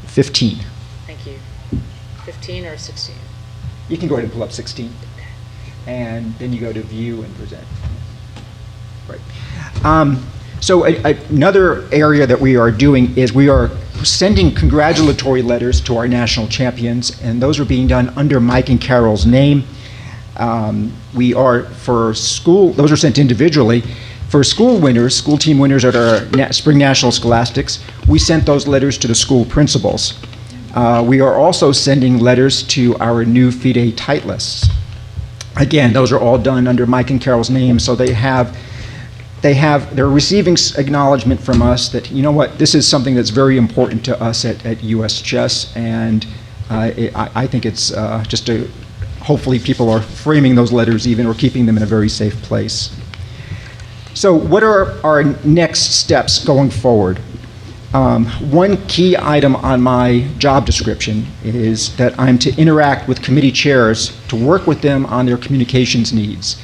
15. Thank you. 15 or 16? You can go ahead and pull up 16. And then you go to view and present. Right. So another area that we are doing is we are sending congratulatory letters to our national champions, and those are being done under Mike and Carol's name. We are, for school, those are sent individually. For school winners, school team winners at our Spring National Scholastics, we sent those letters to the school principals. We are also sending letters to our new FIDE Titleists. Again, those are all done under Mike and Carol's name, so they're receiving acknowledgement from us that, you know what, this is something that's very important to us at US Chess, and I think it's hopefully people are framing those letters even, or keeping them in a very safe place. So what are our next steps going forward? One key item on my job description is that I'm to interact with committee chairs to work with them on their communications needs.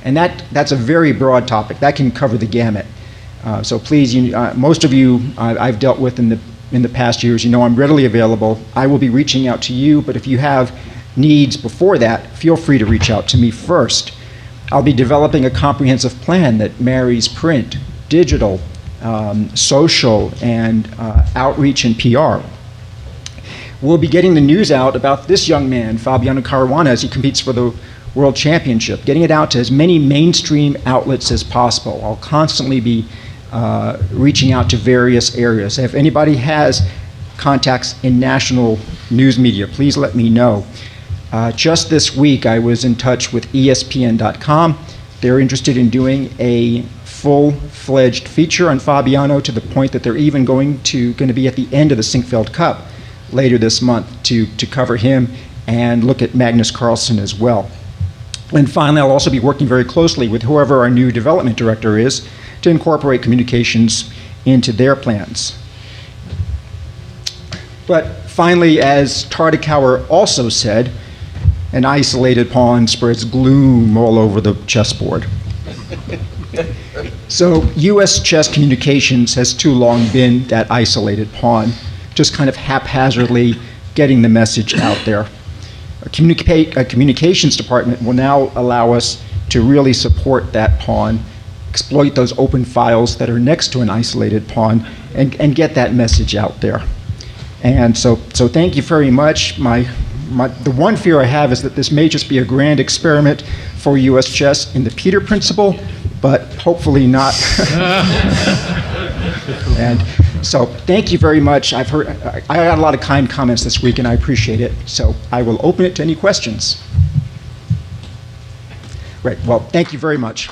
And that's a very broad topic. That can cover the gamut. So please, most of you I've dealt with in the past years, you know I'm readily available. I will be reaching out to you, but if you have needs before that, feel free to reach out to me first. I'll be developing a comprehensive plan that marries print, digital, social, and outreach and PR. We'll be getting the news out about this young man, Fabiano Caruana, as he competes for the World Championship, getting it out to as many mainstream outlets as possible. I'll constantly be reaching out to various areas. If anybody has contacts in national news media, please let me know. Just this week, I was in touch with ESPN.com. They're interested in doing a full-fledged feature on Fabiano, to the point that they're even going to be at the end of the Sinkfeld Cup later this month to cover him and look at Magnus Carlsen as well. And finally, I'll also be working very closely with whoever our new development director is to incorporate communications into their plans. But finally, as Tartakower also said, an isolated pawn spreads gloom all over the chessboard. So US Chess Communications has too long been that isolated pawn, just kind of haphazardly getting the message out there. A communications department will now allow us to really support that pawn, exploit those open files that are next to an isolated pawn, and get that message out there. And so thank you very much. The one fear I have is that this may just be a grand experiment for US Chess in the Peter Principle, but hopefully not. And so thank you very much. I got a lot of kind comments this week, and I appreciate it. So I will open it to any questions. Right, well, thank you very much.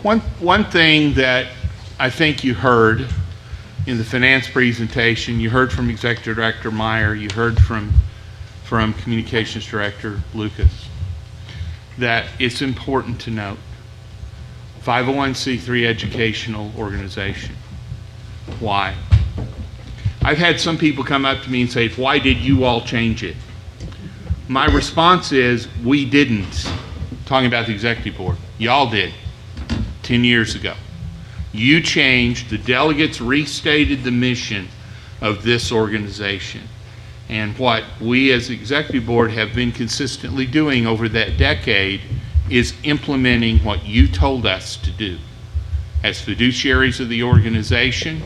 One thing that I think you heard in the finance presentation, you heard from Executive Director Meyer, you heard from Communications Director Lucas, that it's important to note 501c3 educational organization. Why? I've had some people come up to me and say, why did you all change it? My response is, we didn't. Talking about the executive board. Y'all did 10 years ago. You changed, the delegates restated the mission of this organization. And what we as the executive board have been consistently doing over that decade is implementing what you told us to do. As fiduciaries of the organization,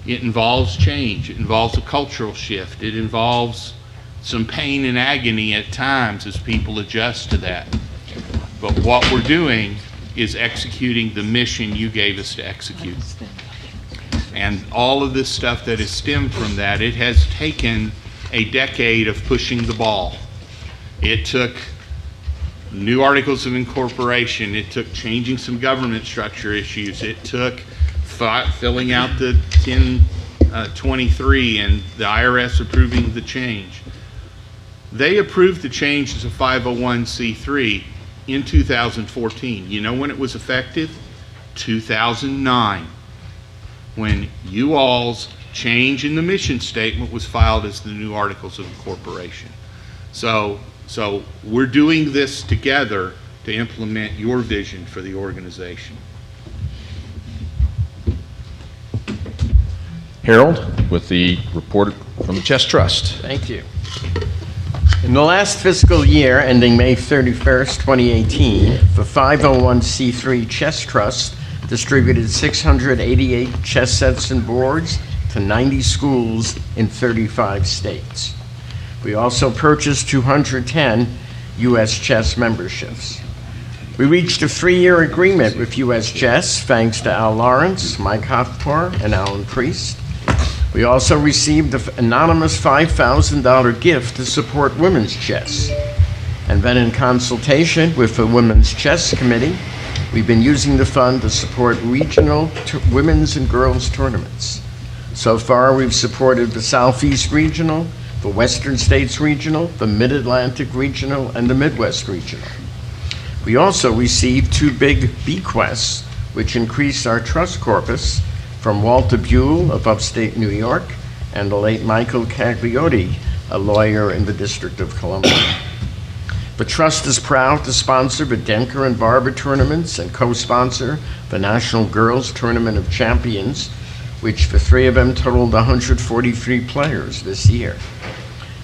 it involves change. It involves a cultural shift. It involves some pain and agony at times as people adjust to that. But what we're doing is executing the mission you gave us to execute. And all of this stuff that has stemmed from that, it has taken a decade of pushing the ball. It took new articles of incorporation. It took changing some government structure issues. It took filling out the 1023 and the IRS approving the change. They approved the change as a 501c3 in 2014. You know when it was effective? 2009, when you all's change in the mission statement was filed as the new articles of incorporation. So we're doing this together to implement your vision for the organization. Harold, with the report from the Chess Trust. Thank you. In the last fiscal year, ending May 31st, 2018, the 501c3 Chess Trust distributed 688 chess sets and boards to 90 schools in 35 states. We also purchased 210 US Chess memberships. We reached a 3-year agreement with US Chess thanks to Al Lawrence, Mike Hoftor, and Alan Priest. We also received an anonymous $5,000 gift to support women's chess. And then in consultation with the Women's Chess Committee, we've been using the fund to support regional women's and girls tournaments. So far, we've supported the Southeast Regional, the Western States Regional, the Mid-Atlantic Regional, and the Midwest Regional. We also received 2 big bequests, which increased our trust corpus from Walter Buell of upstate New York and the late Michael Cagliotti, a lawyer in the District of Columbia. The Trust is proud to sponsor the Denker and Barber tournaments and co-sponsor the National Girls Tournament of Champions, which the 3 of them totaled 143 players this year.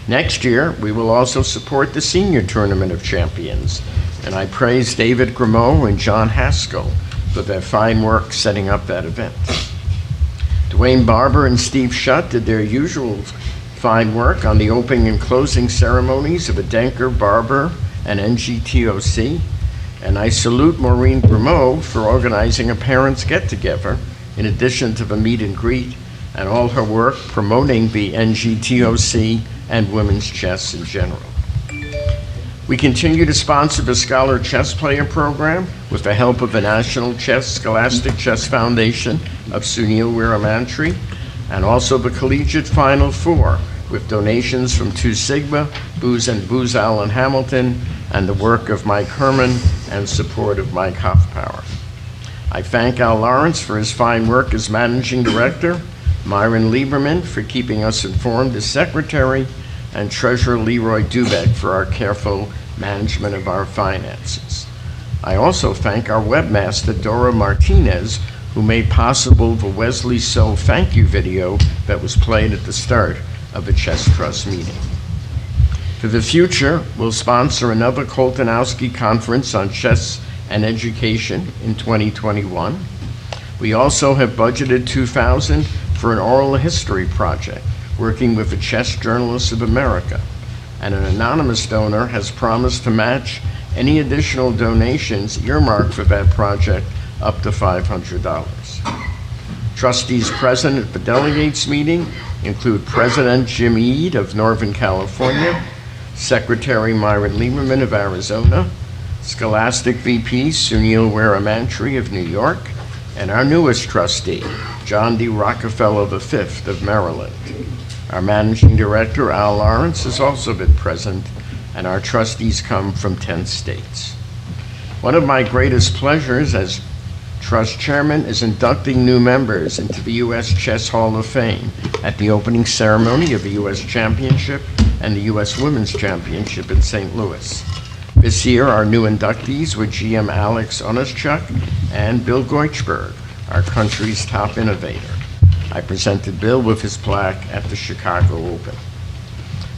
Next year, we will also support the Senior Tournament of Champions, and I praise David Grimaud and John Haskell for their fine work setting up that event. Dwayne Barber and Steve Shutt did their usual fine work on the opening and closing ceremonies of the Denker, Barber, and NGTOC, and I salute Maureen Grimaud for organizing a parents' get-together in addition to the meet and greet and all her work promoting the NGTOC and women's chess in general. We continue to sponsor the Scholar Chess Player Program with the help of the National Scholastic Chess Foundation of Sunil Weeramantry, and also the Collegiate Final Four with donations from 2 Sigma, Booz and Boozow and Hamilton, and the work of Mike Herman and support of Mike Hoffpower. I thank Al Lawrence for his fine work as Managing Director, Myron Lieberman for keeping us informed as Secretary, and Treasurer Leroy Dubeck for our careful management of our finances. I also thank our webmaster, Dora Martinez, who made possible the Wesley So thank you video that was played at the start of the Chess Trust meeting. For the future, we'll sponsor another Koltanowski Conference on Chess and Education in 2021. We also have budgeted $2,000 for an oral history project, working with the Chess Journalists of America, and an anonymous donor has promised to match any additional donations earmarked for that project up to $500. Trustees present at the delegates meeting include President Jim Eade of Northern California, Secretary Myron Lieberman of Arizona, Scholastic VP Sunil Weeramantry of New York, and our newest trustee, John D. Rockefeller V of Maryland. Our Managing Director, Al Lawrence, has also been present, and our trustees come from 10 states. One of my greatest pleasures as Trust Chairman is inducting new members into the US Chess Hall of Fame at the opening ceremony of the US Championship and the US Women's Championship in St. Louis. This year, our new inductees were GM Alex Oneschuk and Bill Goichberg, our country's top innovator. I presented Bill with his plaque at the Chicago Open.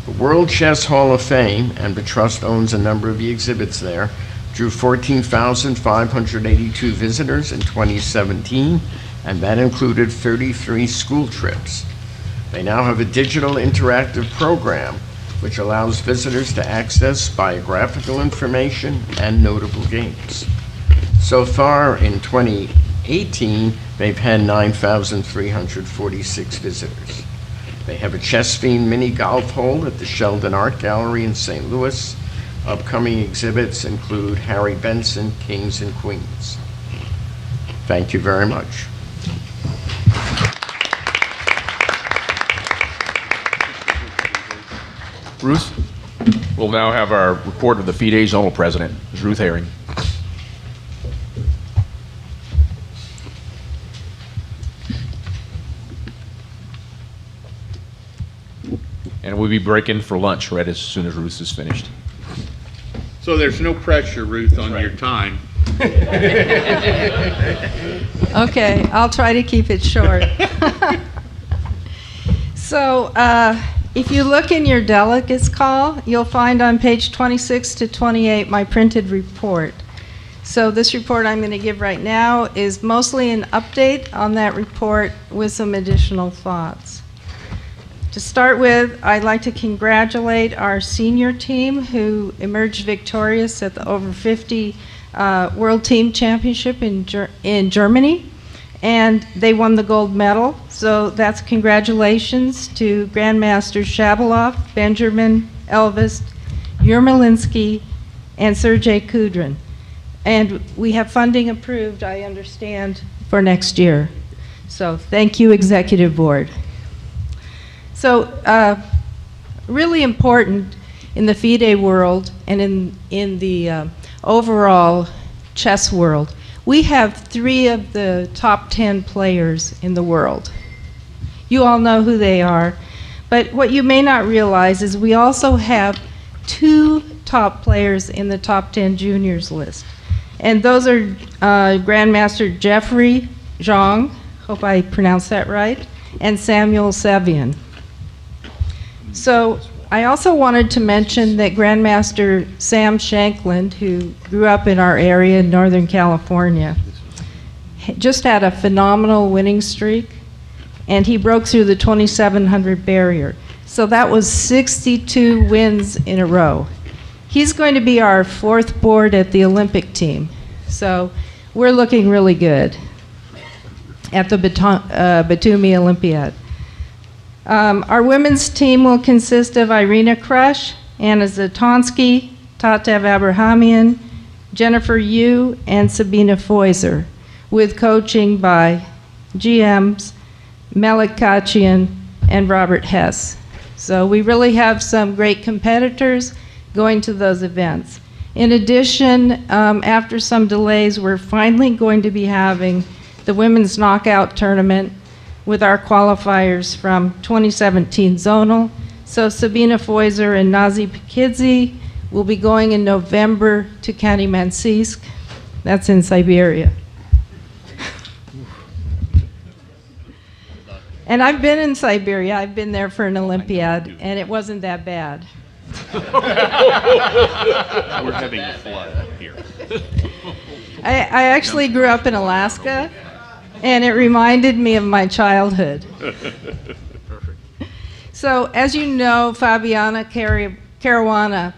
The World Chess Hall of Fame, and the Trust owns a number of the exhibits there, drew 14,582 visitors in 2017, and that included 33 school trips. They now have a digital interactive program which allows visitors to access biographical information and notable games. So far in 2018, they've had 9,346 visitors. They have a chess-themed mini golf hole at the Sheldon Art Gallery in St. Louis. Upcoming exhibits include Harry Benson, Kings and Queens. Thank you very much. Ruth, we'll now have our report of the FIDE Zonal President, Ms. Ruth Herring. And we'll be breaking for lunch right as soon as Ruth is finished. So there's no pressure, Ruth, on your time. Okay, I'll try to keep it short. So, if you look in your delegates call, you'll find on page 26 to 28 my printed report. So this report I'm going to give right now is mostly an update on that report with some additional thoughts. To start with, I'd like to congratulate our senior team who emerged victorious at the over 50 World Team Championship in Germany. And they won the gold medal, so that's congratulations to Grandmasters Shabalov, Benjamin, Elvis, Yermolinsky, and Sergei Kudrin. And we have funding approved, I understand, for next year. So thank you, Executive Board. So really important in the FIDE world and in the overall chess world. We have 3 of the top 10 players in the world. You all know who they are. But what you may not realize is we also have 2 top players in the top 10 juniors list. And those are Grandmaster Jeffrey Zhang, hope I pronounced that right, and Samuel Sevian. So I also wanted to mention that Grandmaster Sam Shankland, who grew up in our area in Northern California, just had a phenomenal winning streak, and he broke through the 2,700 barrier. So that was 62 wins in a row. He's going to be our 4th board at the Olympic team. So we're looking really good at the Batumi Olympiad. Our women's team will consist of Irina Krush, Anna Zatonsky, Tatev Abrahamian, Jennifer Yu, and Sabina Feuser, with coaching by GMs Melik Kachian and Robert Hess. So we really have some great competitors going to those events. In addition, after some delays, we're finally going to be having the women's knockout tournament with our qualifiers from 2017 zonal. So Sabina Feuser and Nazi Pakidze will be going in November to Khanty-Mansiysk. That's in Siberia. And I've been in Siberia. I've been there for an Olympiad, and it wasn't that bad. We're having a flood here. I actually grew up in Alaska, and it reminded me of my childhood. So, as you know, Fabiana Caruana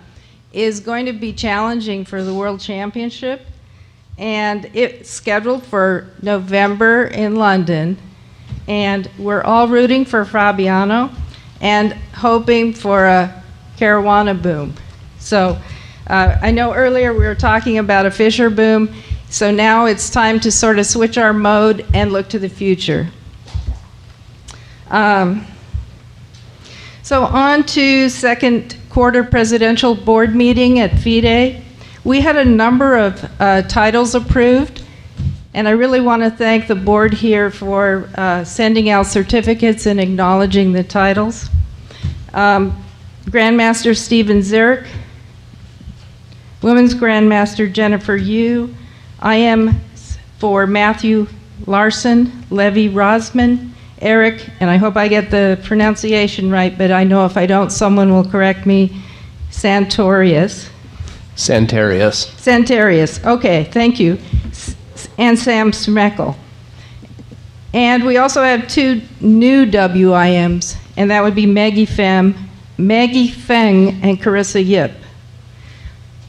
is going to be challenging for the World Championship, and it's scheduled for November in London. And we're all rooting for Fabiano and hoping for a Caruana boom. So I know earlier we were talking about a Fischer boom, so now it's time to sort of switch our mode and look to the future. So on to second quarter presidential board meeting at FIDE. We had a number of titles approved. And I really want to thank the board here for sending out certificates and acknowledging the titles. Grandmaster Steven Zurich, Women's Grandmaster Jennifer Yu, IM for Matthew Larson, Levi Rosman, Eric, and I hope I get the pronunciation right, but I know if I don't, someone will correct me, Santarius, okay, thank you. And Sam Smekel. And we also have 2 new WIMs, and that would be Maggie Feng, and Carissa Yip.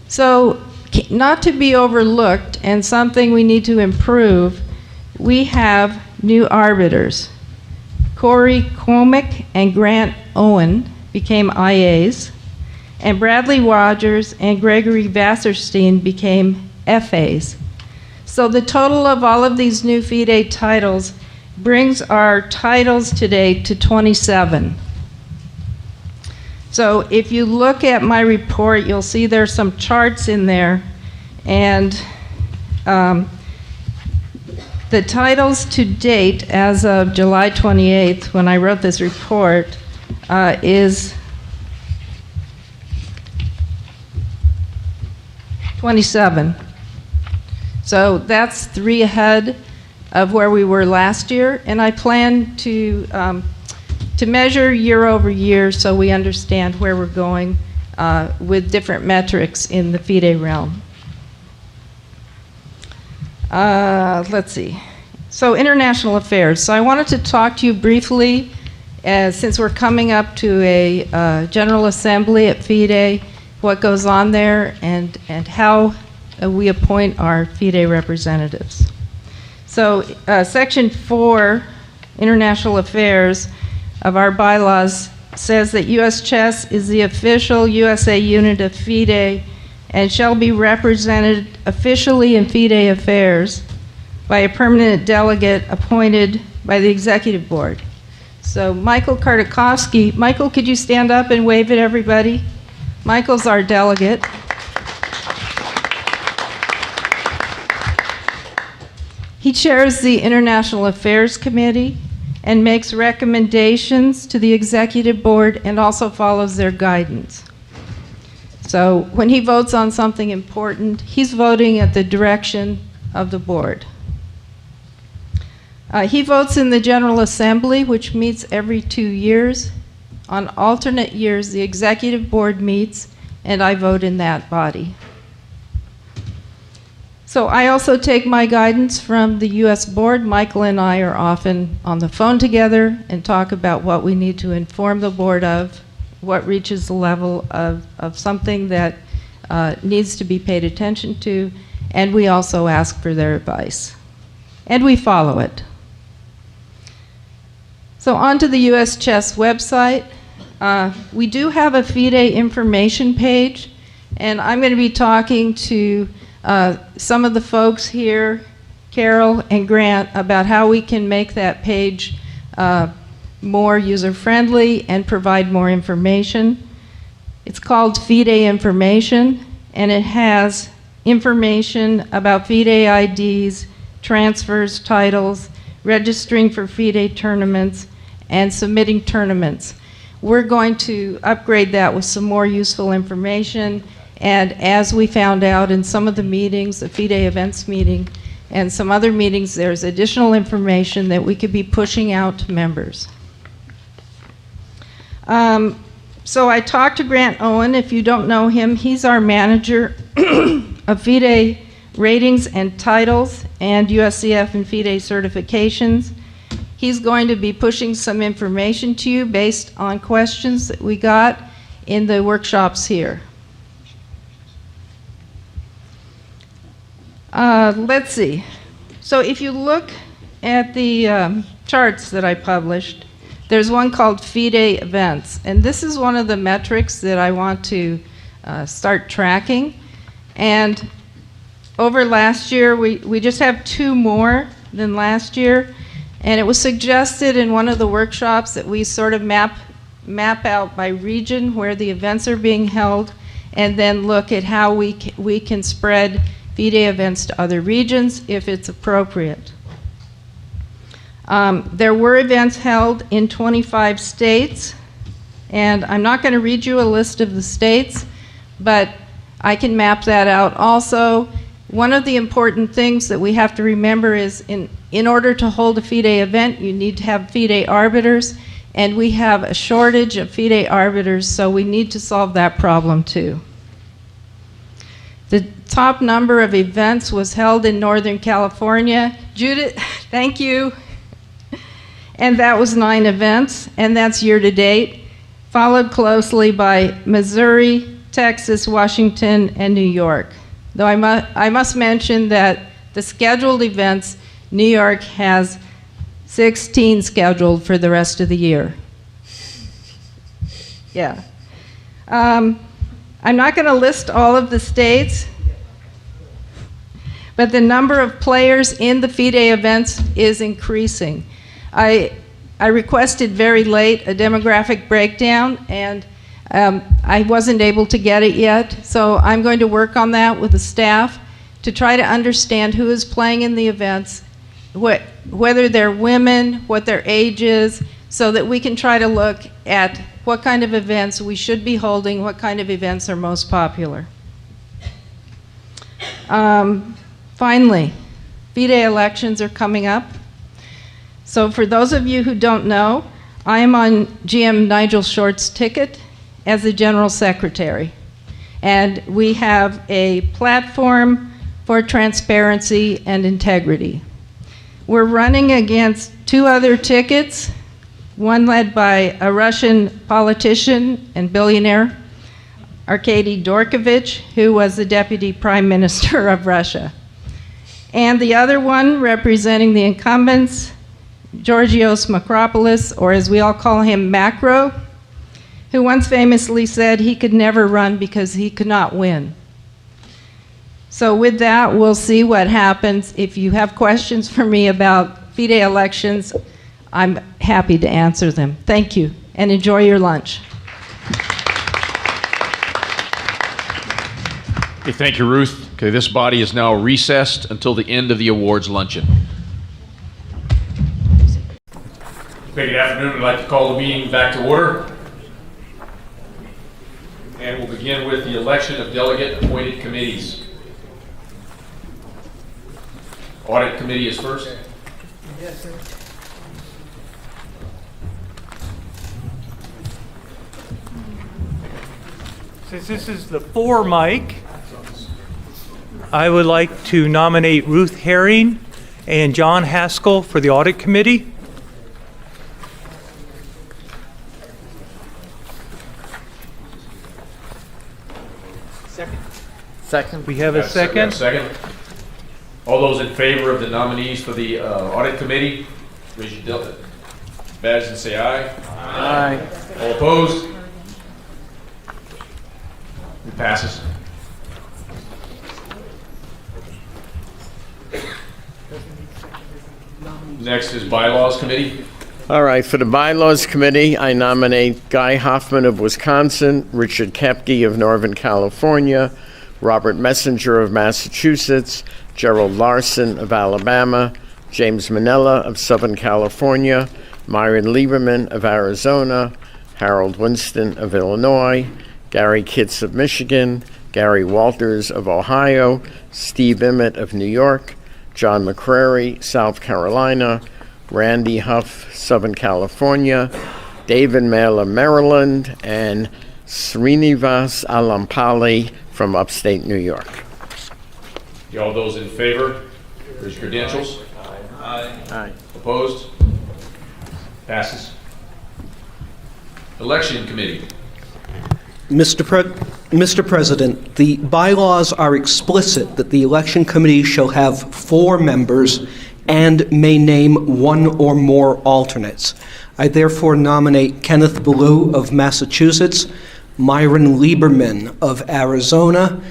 So, not to be overlooked, and something we need to improve, we have new arbiters. Corey Comic and Grant Owen became IAs, and Bradley Rogers and Gregory Wasserstein became FAs. So the total of all of these new FIDE titles brings our titles today to 27. So if you look at my report, you'll see there's some charts in there, and the titles to date as of July 28th, when I wrote this report, is 27. So that's 3 ahead of where we were last year, and I plan to measure year over year so we understand where we're going with different metrics in the FIDE realm. Let's see. So international affairs. So I wanted to talk to you briefly, since we're coming up to a General Assembly at FIDE, what goes on there and how we appoint our FIDE representatives. So Section 4, International Affairs, of our bylaws says that US Chess is the official USA unit of FIDE and shall be represented officially in FIDE affairs by a permanent delegate appointed by the Executive Board. So Michael Kartakovsky, Michael, could you stand up and wave at everybody? Michael's our delegate. He chairs the International Affairs Committee and makes recommendations to the executive board and also follows their guidance. So when he votes on something important, he's voting at the direction of the board. He votes in the General Assembly, which meets every 2 years. On alternate years, the executive board meets, and I vote in that body. So I also take my guidance from the US board. Michael and I are often on the phone together and talk about what we need to inform the board of, what reaches the level of something that needs to be paid attention to, and we also ask for their advice. And we follow it. So on to the US Chess website. We do have a FIDE information page, and I'm going to be talking to some of the folks here, Carol and Grant, about how we can make that page more user-friendly and provide more information. It's called FIDE Information, and it has information about FIDE IDs, transfers, titles, registering for FIDE tournaments, and submitting tournaments. We're going to upgrade that with some more useful information, and as we found out in some of the meetings, the FIDE events meeting, and some other meetings, there's additional information that we could be pushing out to members. So I talked to Grant Owen. If you don't know him, he's our manager of FIDE ratings and titles and USCF and FIDE certifications. He's going to be pushing some information to you based on questions that we got in the workshops here. Let's see. So if you look at the charts that I published, there's one called FIDE events, and this is one of the metrics that I want to start tracking. And over last year, we just have 2 more than last year, and it was suggested in one of the workshops that we sort of map out by region where the events are being held, and then look at how we can spread FIDE events to other regions if it's appropriate. There were events held in 25 states, and I'm not going to read you a list of the states, but I can map that out also. One of the important things that we have to remember is in order to hold a FIDE event, you need to have FIDE arbiters, and we have a shortage of FIDE arbiters, so we need to solve that problem too. The top number of events was held in Northern California. Judith, thank you. And that was 9 events, and that's year to date, followed closely by Missouri, Texas, Washington, and New York. Though I must mention that the scheduled events, New York has 16 scheduled for the rest of the year. Yeah. I'm not going to list all of the states, but the number of players in the FIDE events is increasing. I requested very late a demographic breakdown, and I wasn't able to get it yet, so I'm going to work on that with the staff to try to understand who is playing in the events, whether they're women, what their age is, so that we can try to look at what kind of events we should be holding, what kind of events are most popular. Finally, FIDE elections are coming up. So for those of you who don't know, I am on GM Nigel Short's ticket as the General Secretary. And we have a platform for transparency and integrity. We're running against 2 other tickets, one led by a Russian politician and billionaire, Arkady Dorkovich, who was the Deputy Prime Minister of Russia. And the other one representing the incumbents, Georgios Makropoulos, or as we all call him, Macro, who once famously said he could never run because he could not win. So with that, we'll see what happens. If you have questions for me about FIDE elections, I'm happy to answer them. Thank you, and enjoy your lunch. Okay, thank you, Ruth. Okay, this body is now recessed until the end of the awards luncheon. Good afternoon. I'd like to call the meeting back to order. And we'll begin with the election of delegate appointed committees. Audit committee is first. Yes, sir. Since this is the four mic, I would like to nominate Ruth Herring and John Haskell for the audit committee. Second. We have a second. Second. All those in favor of the nominees for the audit committee, raise your badge and say aye. Aye. All opposed? It passes. Next is bylaws committee. All right, for the Bylaws Committee, I nominate Guy Hoffman of Wisconsin, Richard Kepke of Northern California, Robert Messenger of Massachusetts, Gerald Larson of Alabama, James Manella of Southern California, Myron Lieberman of Arizona, Harold Winston of Illinois, Gary Kitts of Michigan, Gary Walters of Ohio, Steve Emmett of New York, John McCrary, South Carolina, Randy Huff, Southern California, David Mailer, Maryland, and Srinivas Alampali from upstate New York. All those in favor, raise your credentials. Aye. Aye. Opposed? Passes. Election committee. Mr. President, the bylaws are explicit that the election committee shall have 4 members and may name 1 or more alternates. I therefore nominate Kenneth Ballou of Massachusetts, Myron Lieberman of Arizona,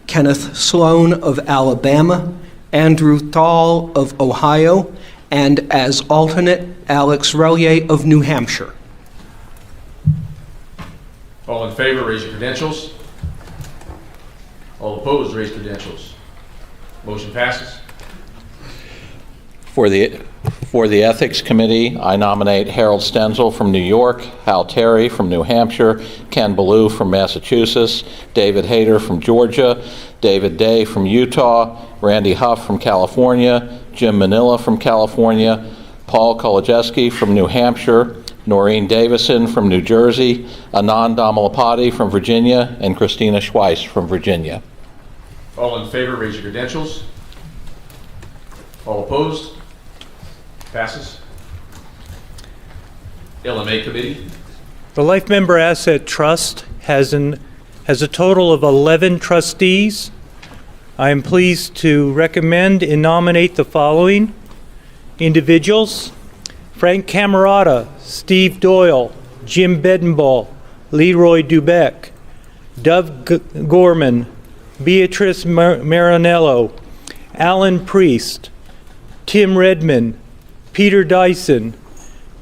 Kenneth Sloan of Alabama, Andrew Thal of Ohio, and as alternate, Alex Relier of New Hampshire. All in favor, raise your credentials. All opposed, raise credentials. Motion passes. For the Ethics Committee, I nominate Harold Stenzel from New York, Hal Terry from New Hampshire, Ken Ballou from Massachusetts, David Hayter from Georgia, David Day from Utah, Randy Huff from California, Jim Manila from California, Paul Kolodziejski from New Hampshire, Noreen Davison from New Jersey, Anand Damalapati from Virginia, and Christina Schweiss from Virginia. All in favor, raise your credentials. All opposed? Passes. LMA committee. The Life Member Asset Trust has a total of 11 trustees. I am pleased to recommend and nominate the following individuals: Frank Camerata, Steve Doyle, Jim Bedenball, Leroy Dubeck, Dov Gorman, Beatrice Marinello, Alan Priest, Tim Redman, Peter Dyson,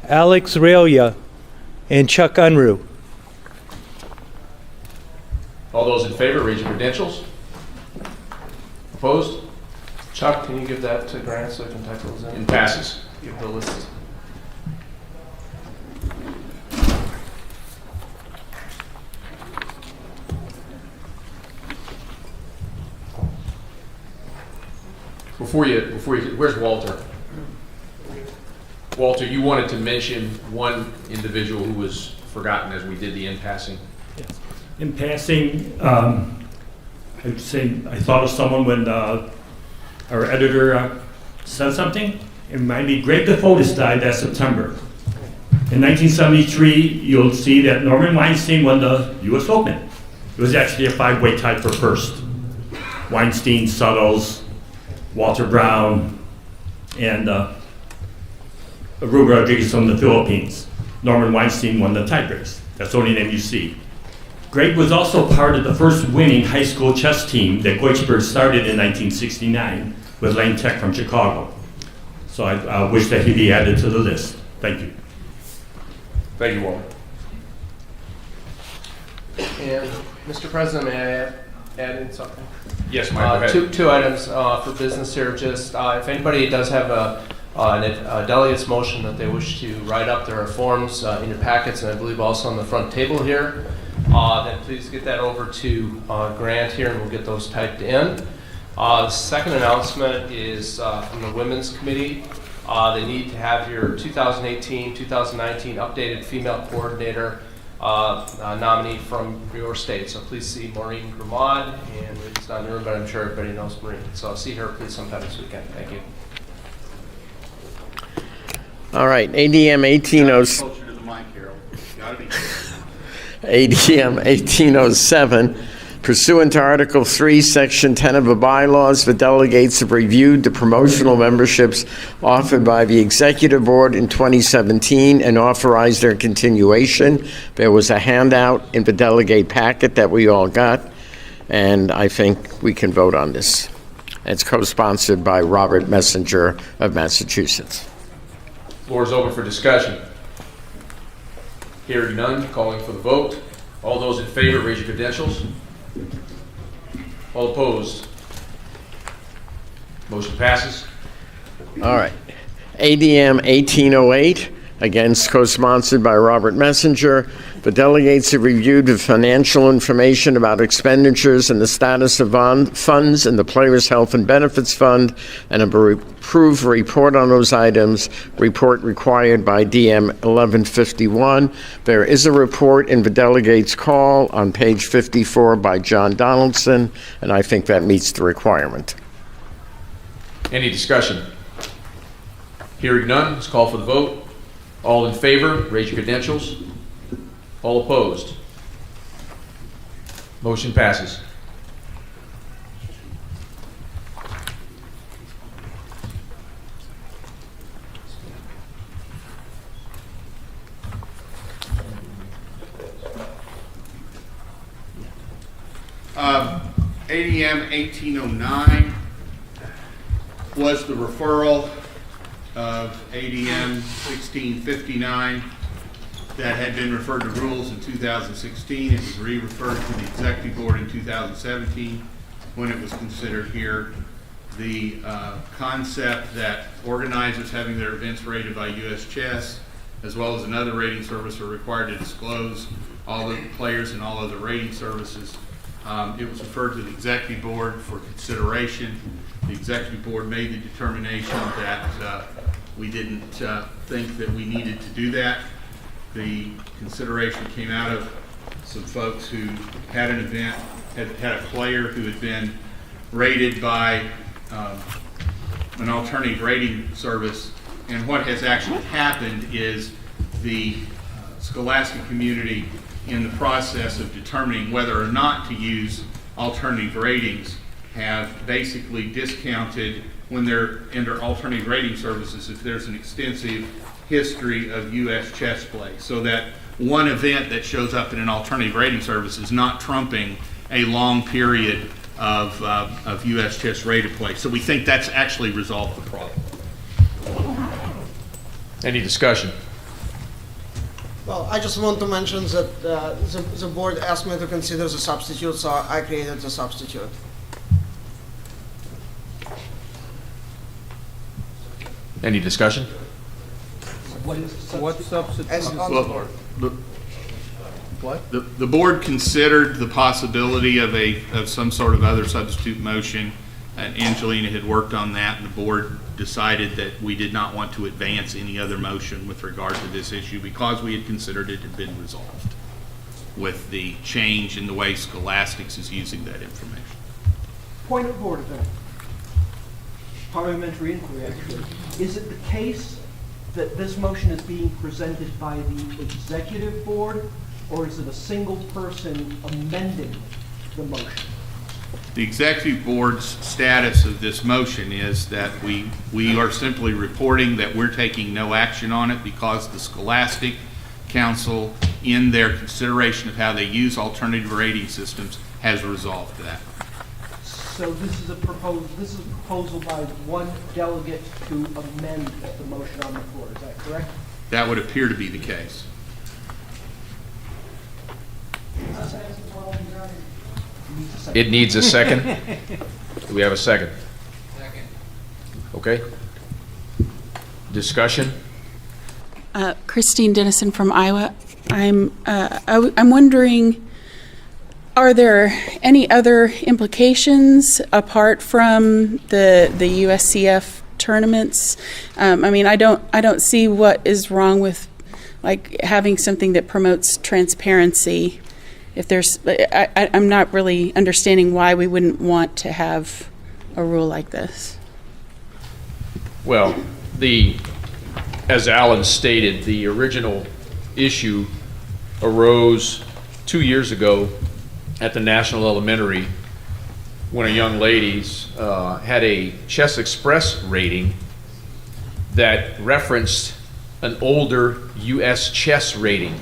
Alex Raelia, and Chuck Unruh. All those in favor, raise your credentials. Opposed? Chuck, can you give that to Grant so I can type those in? And passes. Give the list. Before you, where's Walter? Walter, you wanted to mention one individual who was forgotten as we did the in passing. Yes. In passing, I'd say I thought of someone when our editor said something. It reminded me, Greg DeFotis died that September. In 1973, you'll see that Norman Weinstein won the US Open. It was actually a 5-way tie for first. Weinstein, Suttles, Walter Brown, and Aruba Rodriguez from the Philippines. Norman Weinstein won the tiebreaks. That's the only name you see. Greg was also part of the first winning high school chess team that Goichberg started in 1969 with Lane Tech from Chicago. So I wish that he be added to the list. Thank you. Thank you, Walter. And Mr. President, may I add in something? Yes, Mike, go ahead. Two items for business here. Just if anybody does have Delegates motion that they wish to write up. There are forms in your packets, and I believe also on the front table here. Then please get that over to Grant here, and we'll get those typed in. The second announcement is from the Women's Committee. They need to have your 2018-2019 updated female coordinator nominee from your state. So please see Maureen Grimad, and it's not in the room, but I'm sure everybody knows Maureen. So see her please sometime this weekend. Thank you. All right, ADM 1807. Closer to the mic, Harold. Gotta be. ADM 1807, pursuant to Article 3, Section 10 of the bylaws, the delegates have reviewed the promotional memberships offered by the Executive Board in 2017 and authorized their continuation. There was a handout in the delegate packet that we all got, and I think we can vote on this. It's co-sponsored by Robert Messenger of Massachusetts. Floor is open for discussion. Hearing none, calling for the vote. All those in favor, raise your credentials. All opposed? Motion passes. All right. ADM 1808, against co-sponsored by Robert Messenger. The delegates have reviewed the financial information about expenditures and the status of funds in the Players Health and Benefits Fund and have approved a report on those items, report required by DM 1151. There is a report in the delegates' call on page 54 by John Donaldson, and I think that meets the requirement. Any discussion? Hearing none, let's call for the vote. All in favor, raise your credentials. All opposed? Motion passes. ADM 1809 was the referral of ADM 1659 that had been referred to rules in 2016. It was re-referred to the Executive Board in 2017 when it was considered here. The concept that organizers having their events rated by US Chess, as well as another rating service, are required to disclose all the players and all other rating services. It was referred to the Executive Board for consideration. The Executive Board made the determination that we didn't think that we needed to do that. The consideration came out of some folks who had an event, had a player who had been rated by an alternative rating service. And what has actually happened is the scholastic community, in the process of determining whether or not to use alternative ratings, have basically discounted when they're under alternative rating services if there's an extensive history of US chess play, so that one event that shows up in an alternative rating service is not trumping a long period of US chess rated play. So we think that's actually resolved the problem. Any discussion? Well, I just want to mention that the board asked me to consider the substitute, so I created the substitute. Any discussion? What substitute? What? The board considered the possibility of some sort of other substitute motion, and Angelina had worked on that, and the board decided that we did not want to advance any other motion with regard to this issue because we had considered it had been resolved with the change in the way Scholastics is using that information. Point of order then. Parliamentary inquiry, actually. Is it the case that this motion is being presented by the Executive Board, or is it a single person amending the motion? The Executive Board's status of this motion is that we are simply reporting that we're taking no action on it because the Scholastic Council, in their consideration of how they use alternative rating systems, has resolved that. So this is a proposal by one delegate to amend the motion on the floor. Is that correct? That would appear to be the case. It needs a second. Do we have a second? Second. Okay. Discussion? Christine Dennison from Iowa. I'm wondering, are there any other implications apart from the USCF tournaments? I mean, I don't see what is wrong with like having something that promotes transparency. If there's, I'm not really understanding why we wouldn't want to have a rule like this. Well, as Alan stated, the original issue arose 2 years ago at the National Elementary when a young lady had a Chess Express rating that referenced an older US chess rating.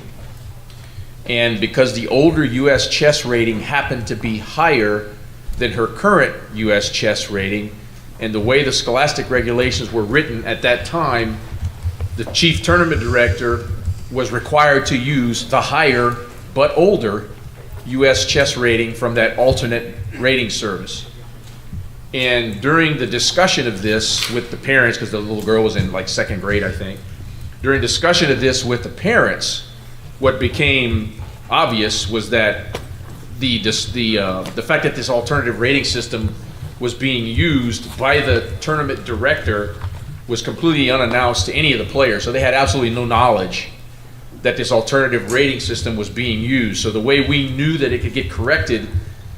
And because the older US chess rating happened to be higher than her current US chess rating, and the way the scholastic regulations were written at that time, the chief tournament director was required to use the higher but older US chess rating from that alternate rating service. And during the discussion of this with the parents, because the little girl was in like second grade, I think, during discussion of this with the parents, what became obvious was that the fact that this alternative rating system was being used by the tournament director was completely unannounced to any of the players. So they had absolutely no knowledge that this alternative rating system was being used. So the way we knew that it could get corrected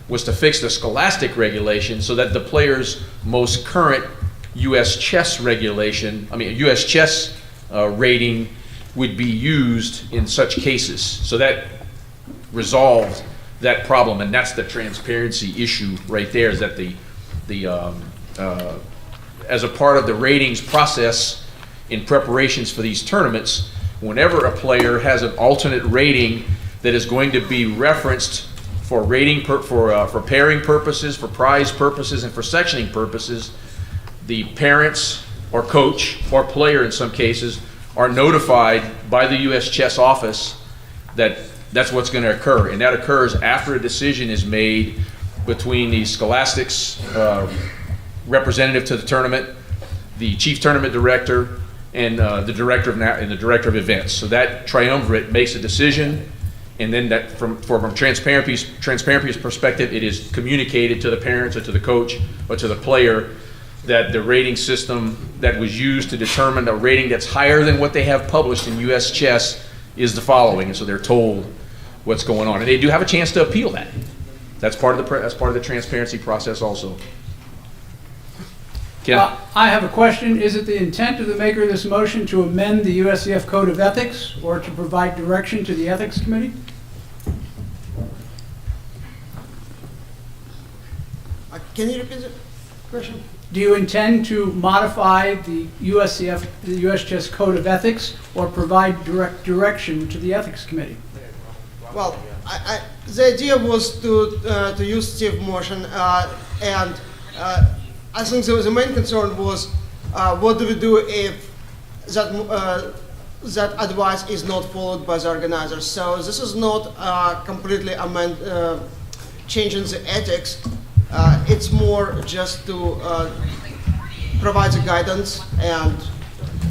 was to fix the scholastic regulation so that the player's most current US chess US chess rating would be used in such cases. So that resolved that problem, and that's the transparency issue right there, is that as a part of the ratings process in preparations for these tournaments, whenever a player has an alternate rating that is going to be referenced for rating for pairing purposes, for prize purposes, and for sectioning purposes, the parents or coach or player in some cases are notified by the US Chess office that that's what's going to occur, and that occurs after a decision is made between the scholastics representative to the tournament, the chief tournament director, and the director of events. So that triumvirate makes a decision, and then that from transparency's perspective, it is communicated to the parents or to the coach or to the player that the rating system that was used to determine a rating that's higher than what they have published in US Chess is the following, and so they're told what's going on, and they do have a chance to appeal that. That's part of the transparency process also. Ken? I have a question. Is it the intent of the maker of this motion to amend the USCF Code of Ethics or to provide direction to the Ethics Committee? Can you repeat the question? Do you intend to modify the USCF, the US Chess Code of Ethics, or provide direct direction to the Ethics Committee? Well, the idea was to use Steve's motion, and I think the main concern was what do we do if that advice is not followed by the organizers. So this is not completely changing the ethics. It's more just to provide the guidance and.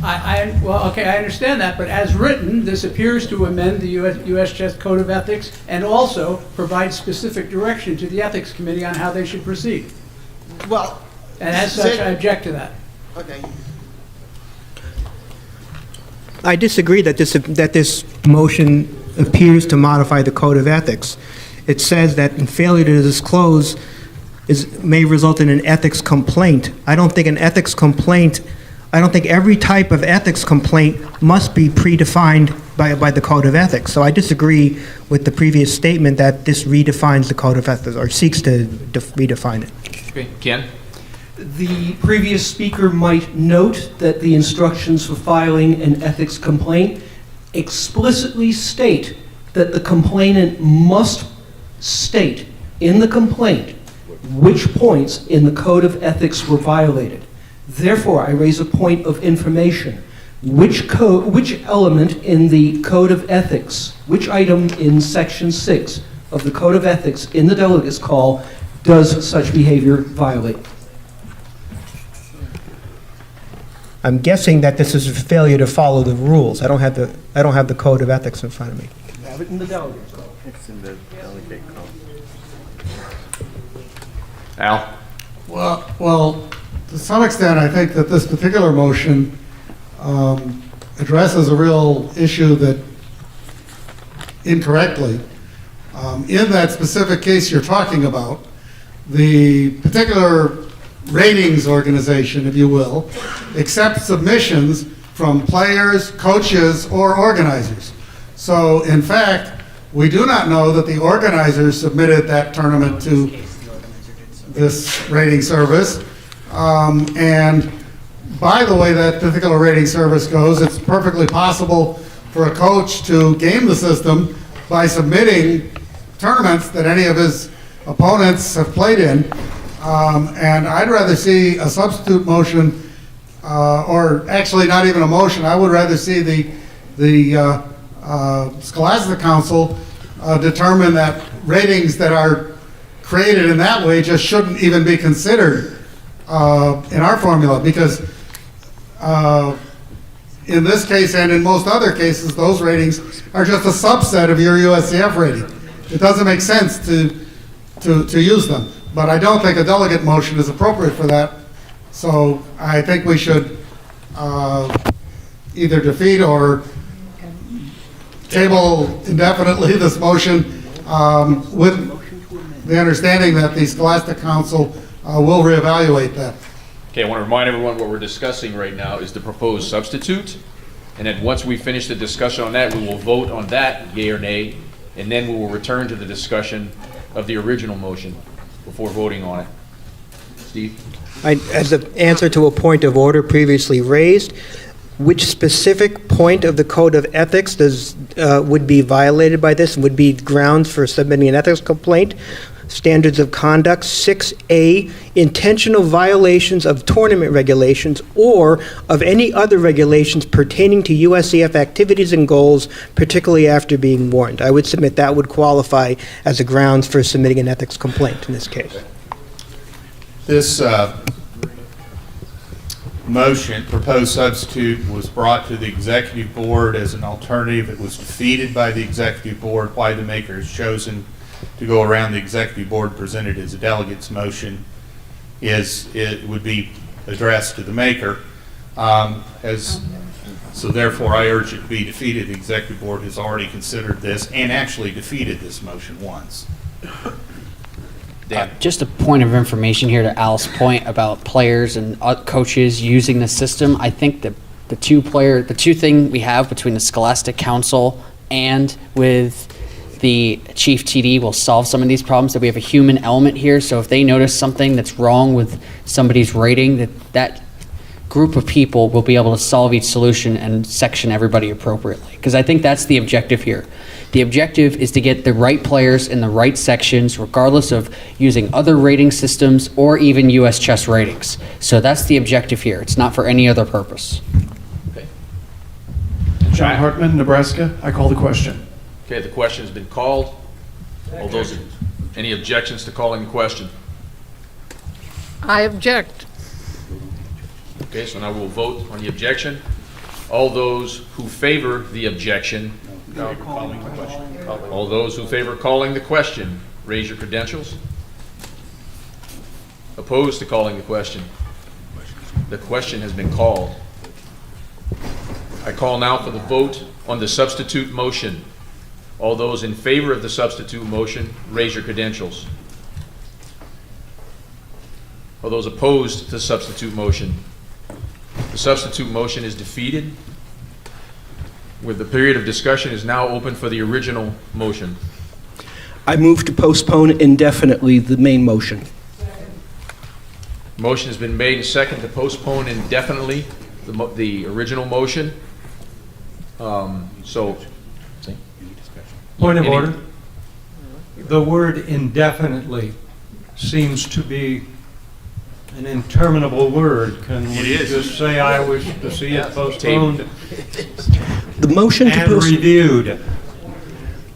Okay, I understand that, but as written, this appears to amend the US Chess Code of Ethics and also provide specific direction to the Ethics Committee on how they should proceed. Well, and as such, I object to that. Okay. I disagree that this motion appears to modify the Code of Ethics. It says that in failure to disclose may result in an ethics complaint. I don't think every type of ethics complaint must be predefined by the Code of Ethics. So I disagree with the previous statement that this redefines the Code of Ethics or seeks to redefine it. Okay, Ken? The previous speaker might note that the instructions for filing an ethics complaint explicitly state that the complainant must state in the complaint which points in the Code of Ethics were violated. Therefore, I raise a point of information. Which element in the Code of Ethics, which item in Section 6 of the Code of Ethics in the delegates call does such behavior violate? I'm guessing that this is a failure to follow the rules. I don't have the code of ethics in front of me. Have it in the delegate code. It's in the delegate code. Al? Well, to some extent, I think that this particular motion addresses a real issue that incorrectly. In that specific case you're talking about, the particular ratings organization, if you will, accepts submissions from players, coaches, or organizers. So, in fact, we do not know that the organizers submitted that tournament to this rating service. And by the way that particular rating service goes, it's perfectly possible for a coach to game the system by submitting tournaments that any of his opponents have played in. And I'd rather see a substitute motion, or actually not even a motion. I would rather see the Scholastic Council determine that ratings that are created in that way just shouldn't even be considered in our formula, because in this case and in most other cases, those ratings are just a subset of your USCF rating. It doesn't make sense to use them. But I don't think a delegate motion is appropriate for that. So I think we should either defeat or table indefinitely this motion with the understanding that the Scholastic Council will reevaluate that. Okay, I want to remind everyone what we're discussing right now is the proposed substitute. And then once we finish the discussion on that, we will vote on that, yea or nay, and then we will return to the discussion of the original motion before voting on it. Steve? As an answer to a point of order previously raised, which specific point of the Code of Ethics would be violated by this and would be grounds for submitting an ethics complaint? Standards of conduct, 6A, intentional violations of tournament regulations or of any other regulations pertaining to USCF activities and goals, particularly after being warned. I would submit that would qualify as a grounds for submitting an ethics complaint in this case. This motion, proposed substitute, was brought to the executive board as an alternative. It was defeated by the executive board. Why the maker has chosen to go around the executive board presented as a delegate's motion it would be addressed to the maker. So therefore I urge it to be defeated. The executive board has already considered this and actually defeated this motion once. Just a point of information here to Al's point about players and coaches using the system. I think that the two thing we have between the Scholastic Council and with the chief TD will solve some of these problems, that we have a human element here. So if they notice something that's wrong with somebody's rating, that group of people will be able to solve each solution and section everybody appropriately. Because I think that's the objective here. The objective is to get the right players in the right sections, regardless of using other rating systems or even US chess ratings. So that's the objective here. It's not for any other purpose. Okay. John Hartman, Nebraska. I call the question. Okay, the question has been called. All those, any objections to calling the question? I object. Okay, so now we'll vote on the objection. All those who favor the objection, all those who favor calling the question, raise your credentials. Opposed to calling the question? The question has been called. I call now for the vote on the substitute motion. All those in favor of the substitute motion, raise your credentials. All those opposed to the substitute motion? The substitute motion is defeated. With the period of discussion is now open for the original motion. I move to postpone indefinitely the main motion. Motion has been made and second to postpone indefinitely the original motion. Point of order. The word indefinitely seems to be an interminable word. Can we just say I wish to see it postponed The motion to and reviewed?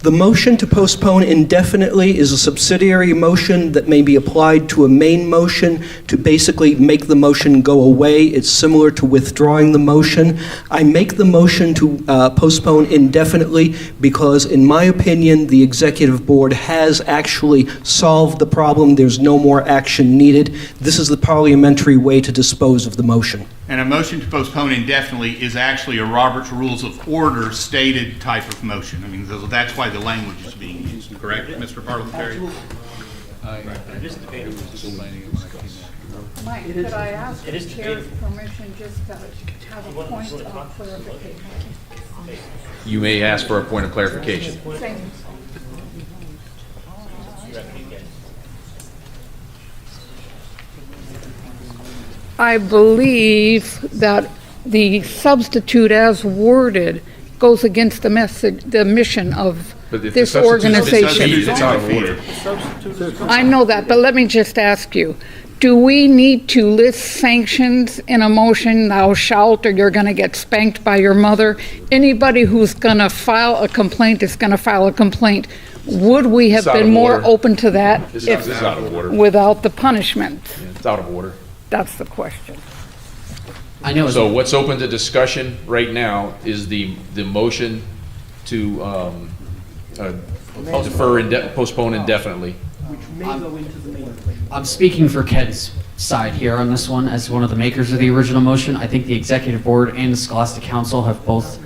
The motion to postpone indefinitely is a subsidiary motion that may be applied to a main motion to basically make the motion go away. It's similar to withdrawing the motion. I make the motion to postpone indefinitely because, in my opinion, the Executive Board has actually solved the problem. There's no more action needed. This is the parliamentary way to dispose of the motion. And a motion to postpone indefinitely is actually a Robert's Rules of Order stated type of motion. I mean, that's why the language is being used, correct, Mr. Parliamentary? Mike, could I ask the chair's permission just to have a point of clarification? You may ask for a point of clarification. Thank you. I believe that the substitute as worded goes against the mission of this organization. It's out of order. I know that, but let me just ask you, do we need to list sanctions in a motion, thou shalt, or you're going to get spanked by your mother? Anybody who's going to file a complaint is going to file a complaint. Would we have been more open to that without the punishment? It's out of order. That's the question. I know. So what's open to discussion right now is the motion to defer, postpone indefinitely. Which may go into the main motion. I'm speaking for Ken's side here on this one as one of the makers of the original motion. I think the Executive Board and the Scholastic Council have both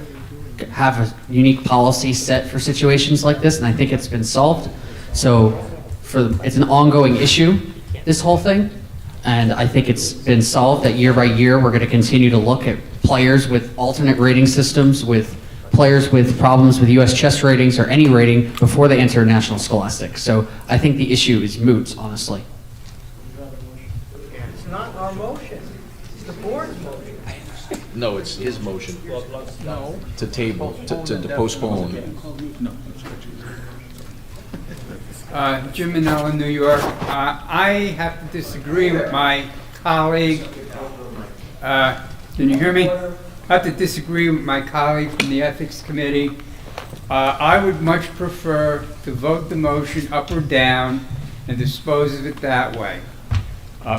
have a unique policy set for situations like this, and I think it's been solved. So it's an ongoing issue, this whole thing. And I think it's been solved that year by year we're going to continue to look at players with alternate rating systems, with players with problems with US chess ratings or any rating before they enter National Scholastic. So I think the issue is moot, honestly. It's not our motion. It's the board's motion. No, it's his motion. No. To table, to postpone. Jim Manella, New York. I have to disagree with my colleague. Can you hear me? I have to disagree with my colleague from the Ethics Committee. I would much prefer to vote the motion up or down and dispose of it that way.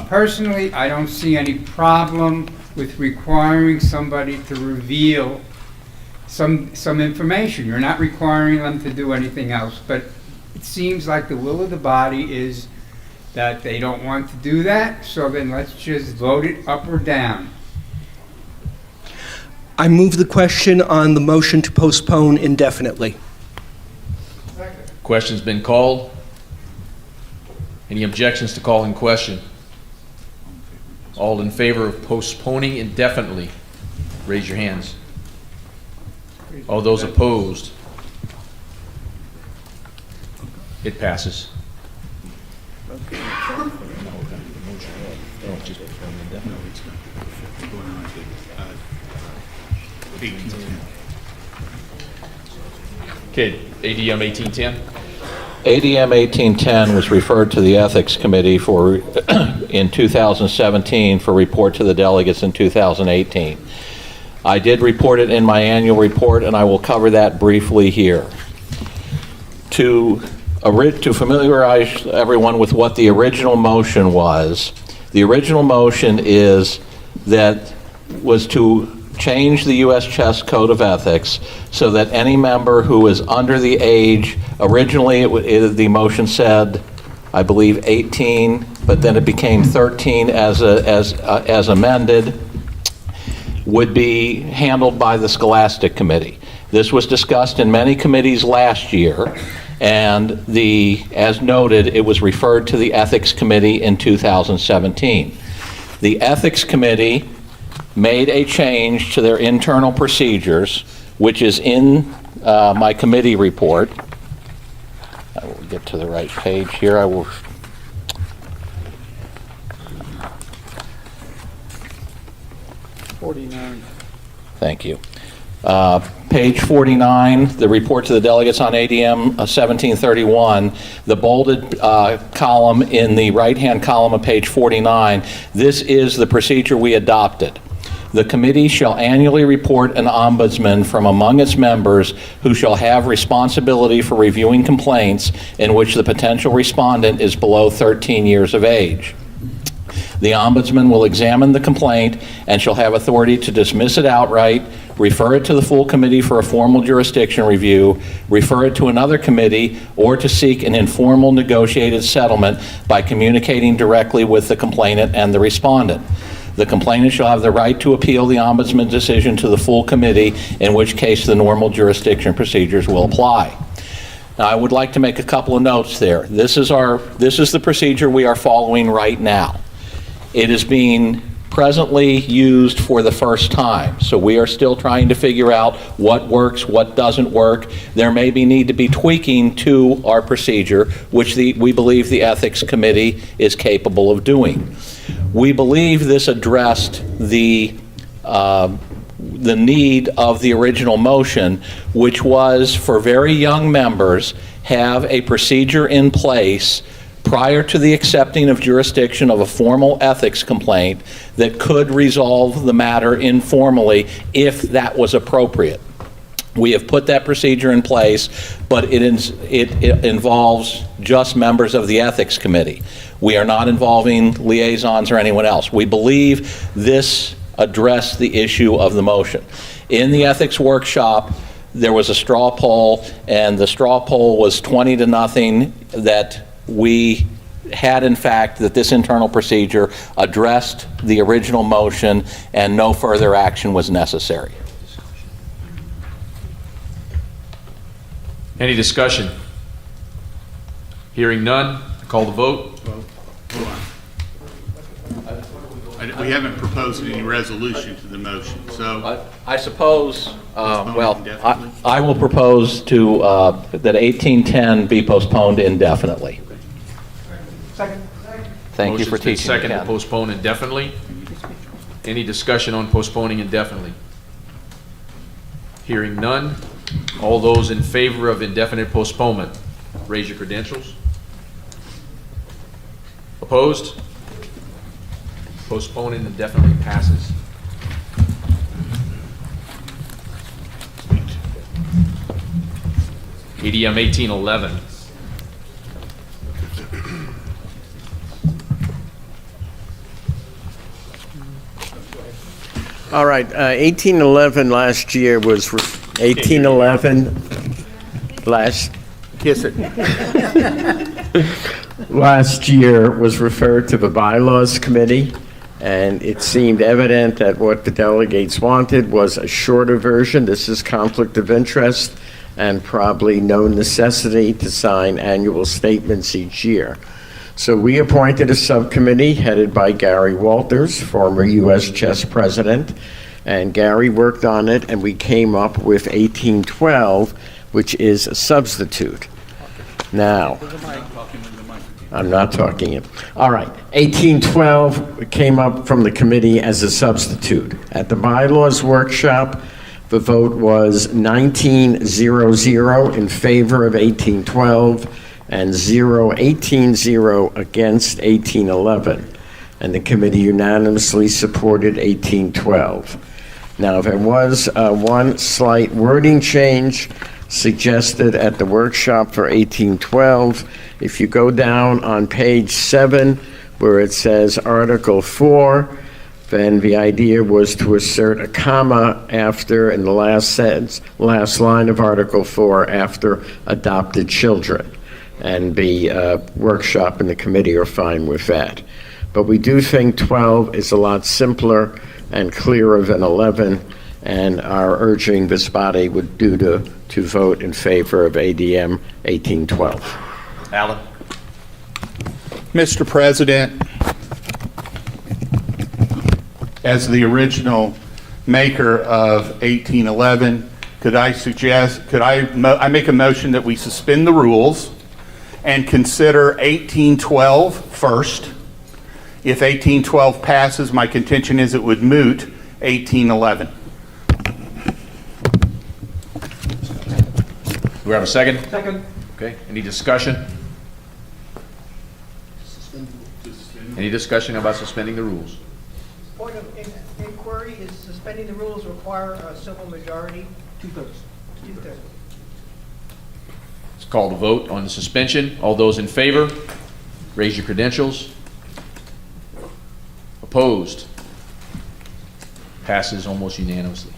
Personally, I don't see any problem with requiring somebody to reveal some information. You're not requiring them to do anything else, but it seems like the will of the body is that they don't want to do that, so then let's just vote it up or down. I move the question on the motion to postpone indefinitely. Question's been called. Any objections to calling question? All in favor of postponing indefinitely, raise your hands. All those opposed? It passes. Okay, ADM 1810. ADM 1810 was referred to the Ethics Committee for in 2017 for report to the delegates in 2018. I did report it in my annual report, and I will cover that briefly here. To familiarize everyone with what the original motion was, the original motion was to change the US Chess Code of Ethics so that any member who is under the age, originally the motion said, I believe 18, but then it became 13 as amended, would be handled by the Scholastic Committee. This was discussed in many committees last year, and as noted, it was referred to the Ethics Committee in 2017. The Ethics Committee made a change to their internal procedures, which is in my committee report. I will get to the right page here. I will. Thank you. Page 49, the report to the delegates on ADM 1731, the bolded column in the right-hand column of page 49, this is the procedure we adopted. The committee shall annually report an ombudsman from among its members who shall have responsibility for reviewing complaints in which the potential respondent is below 13 years of age. The ombudsman will examine the complaint and shall have authority to dismiss it outright, refer it to the full committee for a formal jurisdiction review, refer it to another committee, or to seek an informal negotiated settlement by communicating directly with the complainant and the respondent. The complainant shall have the right to appeal the ombudsman's decision to the full committee, in which case the normal jurisdiction procedures will apply. Now, I would like to make a couple of notes there. This is the procedure we are following right now. It is being presently used for the first time, so we are still trying to figure out what works, what doesn't work. There may need to be tweaking to our procedure, which we believe the Ethics Committee is capable of doing. We believe this addressed the need of the original motion, which was for very young members have a procedure in place prior to the accepting of jurisdiction of a formal ethics complaint that could resolve the matter informally if that was appropriate. We have put that procedure in place, but it involves just members of the Ethics Committee. We are not involving liaisons or anyone else. We believe this addressed the issue of the motion. In the ethics workshop, there was a straw poll, and the straw poll was 20-0 that we had, in fact, that this internal procedure addressed the original motion and no further action was necessary. Any discussion? Hearing none, call the vote. Hold on. We haven't proposed any resolution to the motion, so. I suppose, I will propose to, that 1810 be postponed indefinitely. Second. Thank you for Motion's been teaching. second to Ken. postpone indefinitely. Any discussion on postponing indefinitely? Hearing none. All those in favor of indefinite postponement, raise your credentials. Opposed? Postponing indefinitely passes. EDM 1811. All right, 1811 last year was, 1811 last, kiss it. Last year was referred to the Bylaws Committee, and it seemed evident that what the delegates wanted was a shorter version. This is conflict of interest and probably no necessity to sign annual statements each year. So we appointed a subcommittee headed by Gary Walters, former US Chess president, and Gary worked on it, and we came up with 1812, which is a substitute. Now, I'm not talking it. All right, 1812 came up from the committee as a substitute. At the bylaws workshop, the vote was 19-0-0 in favor of 1812 and 0-18-0 against 1811. And the committee unanimously supported 1812. Now, there was one slight wording change suggested at the workshop for 1812. If you go down on page 7, where it says Article 4, then the idea was to assert a comma after, in the last sentence, last line of Article 4, after adopted children. And the workshop and the committee are fine with that. But we do think 12 is a lot simpler and clearer than 11, and are urging this body would do to vote in favor of ADM 1812. Alan? Mr. President, as the original maker of 1811, could I make a motion that we suspend the rules and consider 1812 first? If 1812 passes, my contention is it would moot 1811. Do we have a second? Second. Okay, any discussion? Any discussion about suspending the rules? Point of inquiry is suspending the rules require a simple majority, two-thirds. Two-thirds. Let's call the vote on the suspension. All those in favor, raise your credentials. Opposed? Passes almost unanimously.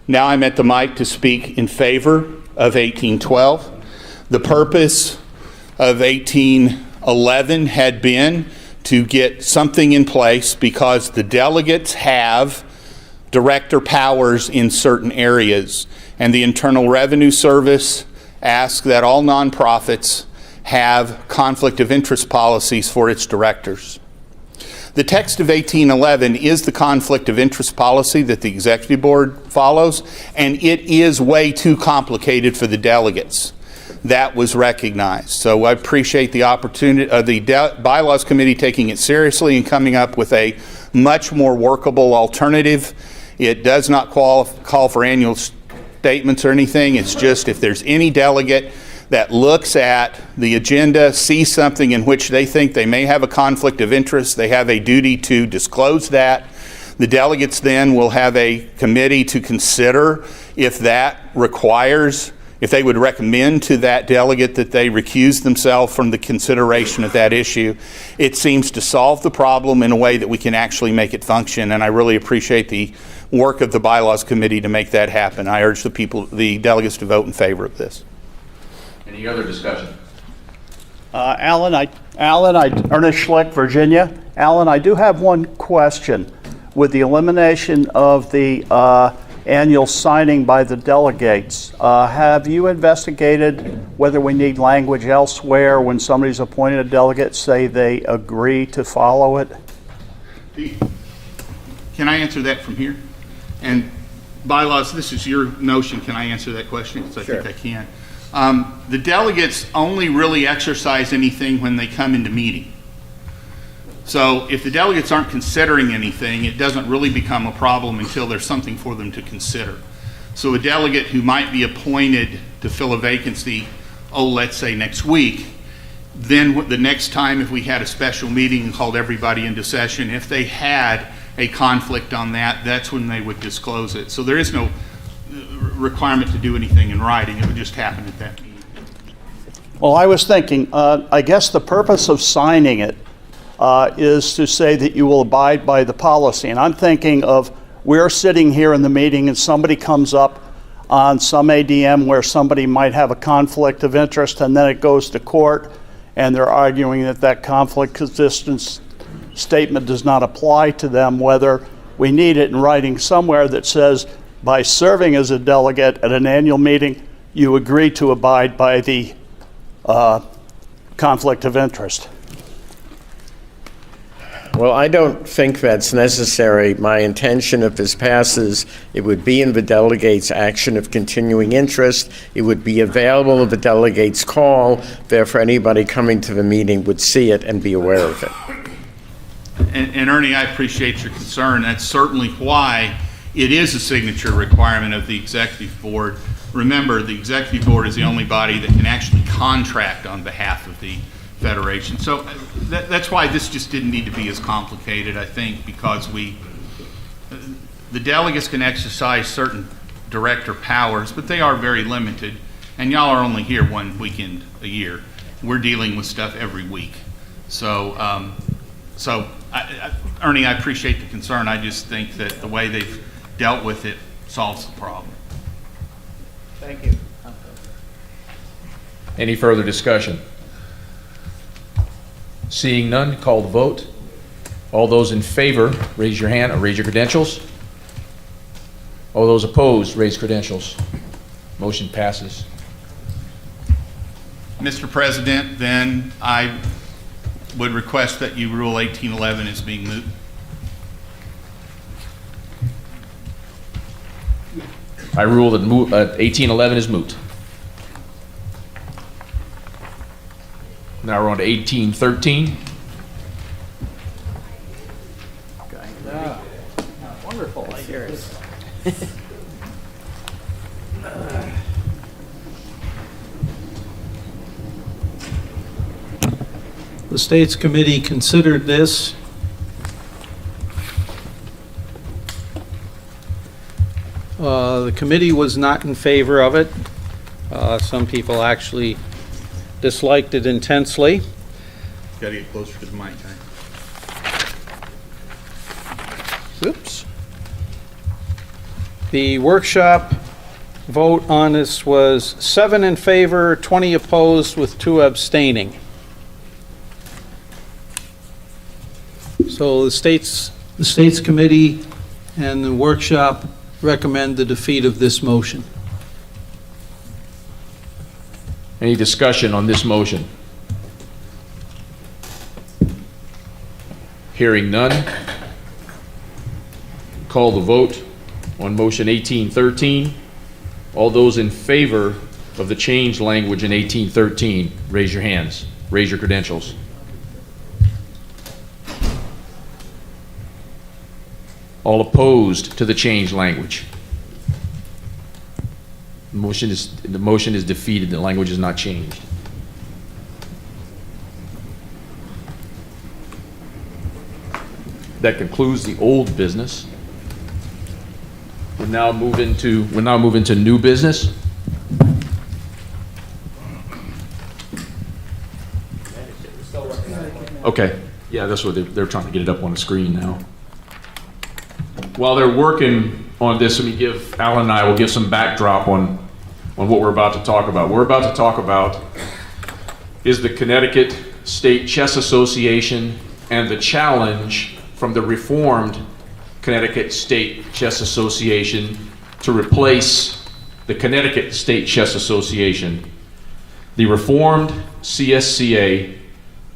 Now I'm at the mic to speak in favor of 1812. The purpose of 1811 had been to get something in place because the delegates have director powers in certain areas, and the Internal Revenue Service asks that all nonprofits have conflict of interest policies for its directors. The text of 1811 is the conflict of interest policy that the executive board follows, and it is way too complicated for the delegates. That was recognized. So I appreciate the opportunity of the Bylaws Committee taking it seriously and coming up with a much more workable alternative. It does not call for annual statements or anything. It's just if there's any delegate that looks at the agenda, sees something in which they think they may have a conflict of interest, they have a duty to disclose that. The delegates then will have a committee to consider if that requires, if they would recommend to that delegate that they recuse themselves from the consideration of that issue. It seems to solve the problem in a way that we can actually make it function, and I really appreciate the work of the Bylaws Committee to make that happen. I urge the delegates to vote in favor of this. Any other discussion? Ernest Schlick, Virginia. Alan, I do have one question. With the elimination of the annual signing by the delegates, have you investigated whether we need language elsewhere when somebody's appointed a delegate, say they agree to follow it? Can I answer that from here? And bylaws, this is your notion. Can I answer that question? Because I think I can. The delegates only really exercise anything when they come into meeting. So if the delegates aren't considering anything, it doesn't really become a problem until there's something for them to consider. So a delegate who might be appointed to fill a vacancy, let's say next week, then the next time if we had a special meeting and called everybody into session, if they had a conflict on that, that's when they would disclose it. So there is no requirement to do anything in writing. It would just happen at that meeting. Well, I was thinking, I guess the purpose of signing it is to say that you will abide by the policy. And I'm thinking of we're sitting here in the meeting and somebody comes up on some ADM where somebody might have a conflict of interest, and then it goes to court and they're arguing that that conflict of interest statement does not apply to them, whether we need it in writing somewhere that says by serving as a delegate at an annual meeting, you agree to abide by the conflict of interest. Well, I don't think that's necessary. My intention, if this passes, it would be in the delegate's action of continuing interest. It would be available at the delegate's call. Therefore, anybody coming to the meeting would see it and be aware of it. And Ernie, I appreciate your concern. That's certainly why it is a signature requirement of the executive board. Remember, the executive board is the only body that can actually contract on behalf of the Federation. So that's why this just didn't need to be as complicated, I think, because the delegates can exercise certain director powers, but they are very limited. And y'all are only here one weekend a year. We're dealing with stuff every week. So, Ernie, I appreciate the concern. I just think that the way they've dealt with it solves the problem. Thank you. Any further discussion? Seeing none, call the vote. All those in favor, raise your hand or raise your credentials. All those opposed, raise credentials. Motion passes. Mr. President, then I would request that you rule 1811 as being moot. I rule that 1811 is moot. Now we're on to 1813. Yeah. Wonderful. That's yours. The States Committee considered this The committee was not in favor of it. Some people actually disliked it intensely. Got to get closer to the mic, Oops. The workshop vote on this was 7 in favor, 20 opposed, with 2 abstaining. So the state's committee and the workshop recommend the defeat of this motion. Any discussion on this motion? Hearing none. Call the vote on motion 1813. All those in favor of the changed language in 1813, raise your hands. Raise your credentials. All opposed to the changed language? The motion is defeated. The language is not changed. That concludes the old business. We'll now move into new business. Okay. Yeah, that's what they're trying to get it up on the screen now. While they're working on this, let me give Alan and I will give some backdrop on what we're about to talk about. What we're about to talk about is the Connecticut State Chess Association and the challenge from the reformed Connecticut State Chess Association to replace the Connecticut State Chess Association. The reformed CSCA,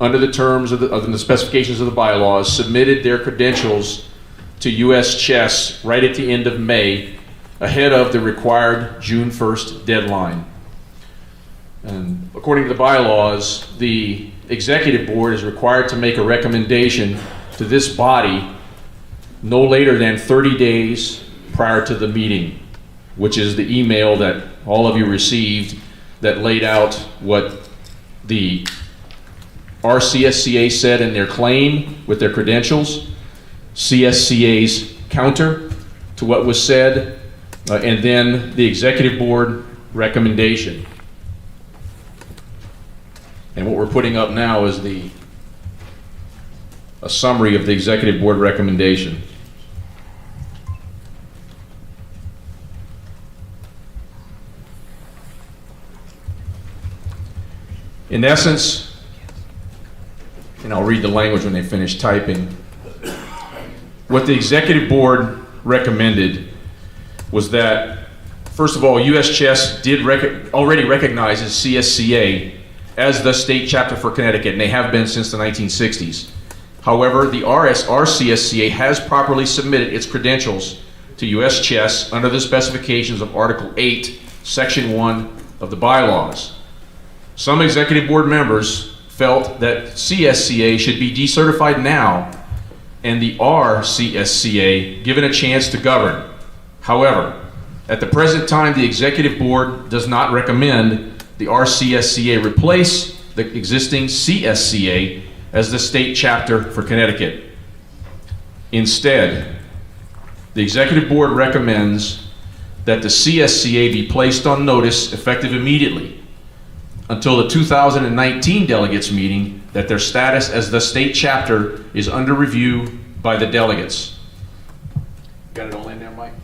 under the terms of the specifications of the bylaws, submitted their credentials to US Chess right at the end of May, ahead of the required June 1st deadline. And according to the bylaws, the executive board is required to make a recommendation to this body no later than 30 days prior to the meeting, which is the email that all of you received that laid out what the RCSCA said in their claim with their credentials, CSCA's counter to what was said, and then the executive board recommendation. And what we're putting up now is a summary of the executive board recommendation. In essence, and I'll read the language when they finish typing, what the executive board recommended was that, first of all, US Chess did already recognizes CSCA as the state chapter for Connecticut, and they have been since the 1960s. However, the RCSCA has properly submitted its credentials to US Chess under the specifications of Article 8, Section 1 of the bylaws. Some executive board members felt that CSCA should be decertified now and the RCSCA given a chance to govern. However, at the present time, the executive board does not recommend the RCSCA replace the existing CSCA as the state chapter for Connecticut. Instead, the executive board recommends that the CSCA be placed on notice effective immediately until the 2019 delegates meeting that their status as the state chapter is under review by the delegates. Got it all in there, Mike?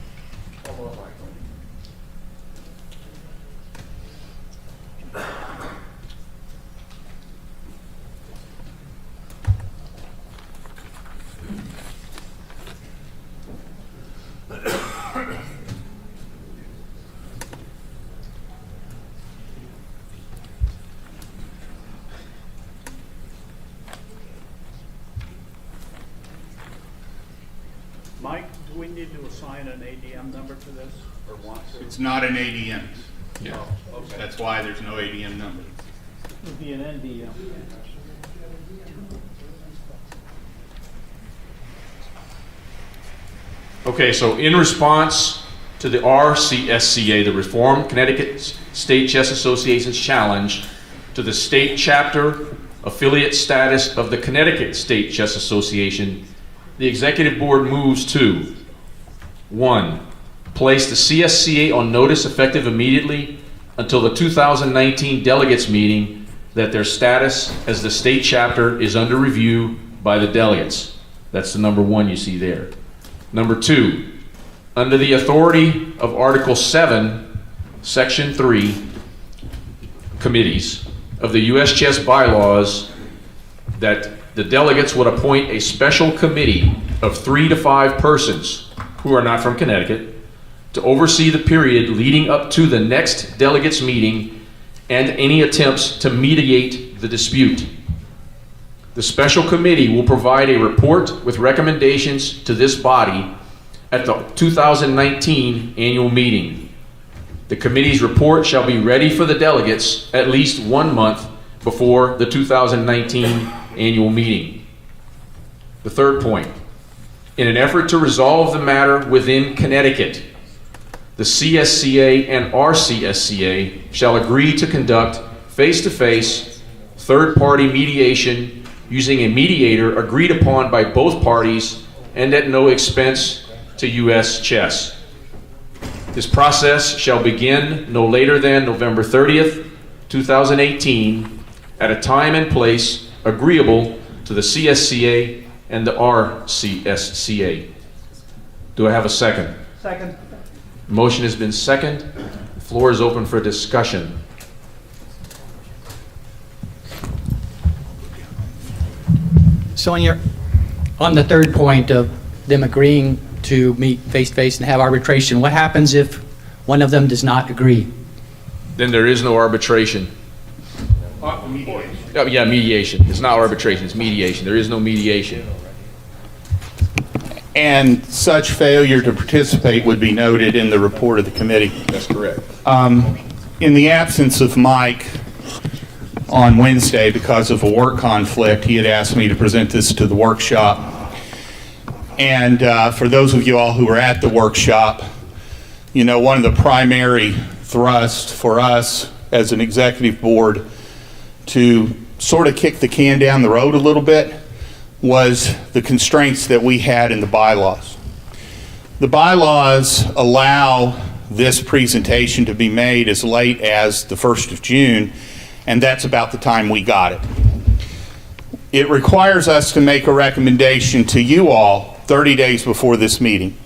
Mike, do we need to assign an ADM number to this, or want to? It's not an ADM. Yeah. Oh, okay. That's why there's no ADM number. It would be an NDM. Okay, so in response to the RCSCA, the Reformed Connecticut State Chess Association's challenge to the state chapter affiliate status of the Connecticut State Chess Association, the executive board moves to 1. place the CSCA on notice effective immediately until the 2019 delegates meeting that their status as the state chapter is under review by the delegates. That's the number 1 you see there. Number 2, under the authority of Article 7, Section 3, committees of the US Chess bylaws, that the delegates would appoint a special committee of 3 to 5 persons who are not from Connecticut to oversee the period leading up to the next delegates meeting and any attempts to mediate the dispute. The special committee will provide a report with recommendations to this body at the 2019 annual meeting. The committee's report shall be ready for the delegates at least 1 month before the 2019 annual meeting. The third point, in an effort to resolve the matter within Connecticut, the CSCA and RCSCA shall agree to conduct face-to-face third-party mediation using a mediator agreed upon by both parties and at no expense to US Chess. This process shall begin no later than November 30th, 2018, at a time and place agreeable to the CSCA and the RCSCA. Do I have a second? Second. Motion has been seconded. The floor is open for discussion. So on the third point of them agreeing to meet face-to-face and have arbitration, what happens if one of them does not agree? Then there is no arbitration. Mediation. Yeah, mediation. It's not arbitration, it's mediation. There is no mediation. And such failure to participate would be noted in the report of the committee. That's correct. In the absence of Mike on Wednesday because of a work conflict, he had asked me to present this to the workshop. And for those of you all who were at the workshop, you know, one of the primary thrusts for us as an executive board to sort of kick the can down the road a little bit was the constraints that we had in the bylaws. The bylaws allow this presentation to be made as late as the 1st of June, and that's about the time we got it. It requires us to make a recommendation to you all 30 days before this meeting.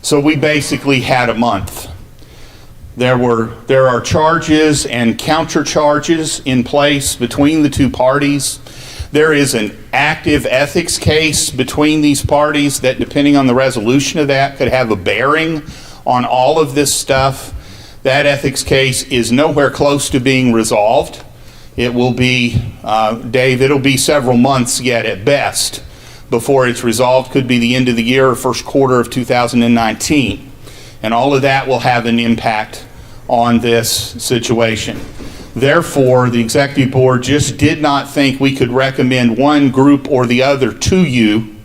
So we basically had a month. There are charges and counter charges in place between the two parties. There is an active ethics case between these parties that, depending on the resolution of that, could have a bearing on all of this stuff. That ethics case is nowhere close to being resolved. It will be, Dave, it'll be several months yet at best before it's resolved. Could be the end of the year or first quarter of 2019. And all of that will have an impact on this situation. Therefore, the executive board just did not think we could recommend one group or the other to you.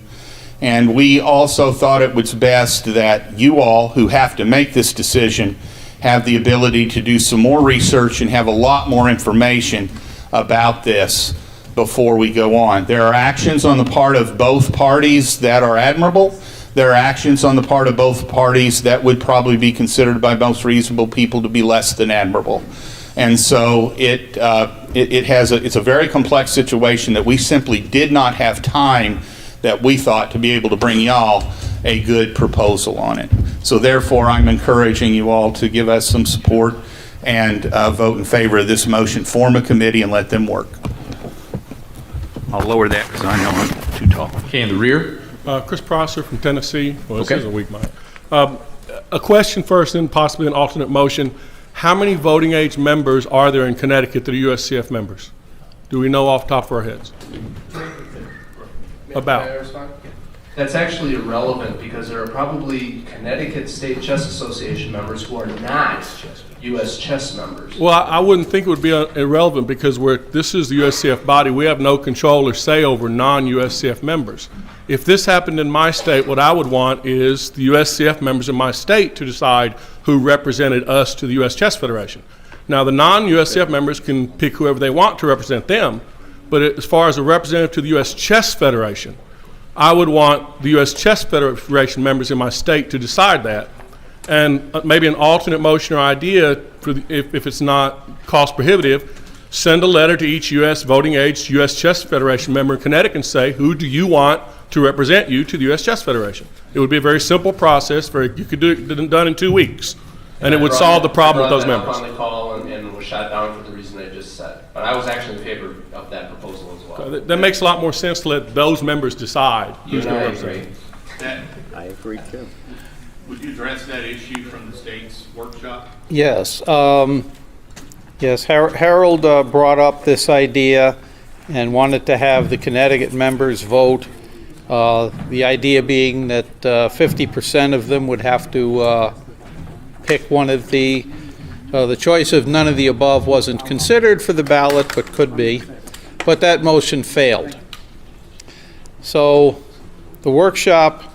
And we also thought it was best that you all who have to make this decision have the ability to do some more research and have a lot more information about this before we go on. There are actions on the part of both parties that are admirable. There are actions on the part of both parties that would probably be considered by most reasonable people to be less than admirable. And so it's a very complex situation that we simply did not have time that we thought to be able to bring y'all a good proposal on it. So therefore, I'm encouraging you all to give us some support and vote in favor of this motion. Form a committee and let them work. I'll lower that because I know I'm too tall. Okay, in the rear. Chris Prosser from Tennessee. Well, this Okay. is a weak mic. A question first, and possibly an alternate motion. How many voting age members are there in Connecticut that are USCF members? Do we know off the top of our heads? About. That's actually irrelevant because there are probably Connecticut State Chess Association members who are not US Chess members. Well, I wouldn't think it would be irrelevant because this is the USCF body. We have no control or say over non-USCF members. If this happened in my state, what I would want is the USCF members in my state to decide who represented us to the US Chess Federation. Now, the non-USCF members can pick whoever they want to represent them, but as far as a representative to the US Chess Federation, I would want the US Chess Federation members in my state to decide that. and maybe an alternate motion or idea, for if it's not cost prohibitive, send a letter to each U.S. voting age U.S. Chess Federation member in Connecticut and say, who do you want to represent you to the U.S. Chess Federation? It would be a very simple process. You could do it done in 2 weeks, and it would solve the problem with those members. I brought that up on the call and was shot down for the reason I just said. But I was actually in favor of that proposal as well. That makes a lot more sense to let those members decide who's going to represent. I agree too. Would you address that issue from the state's workshop? Yes. Yes, Harold brought up this idea and wanted to have the Connecticut members vote. The idea being that 50% of them would have to pick one of the choice of none of the above wasn't considered for the ballot, but could be. But that motion failed. So the workshop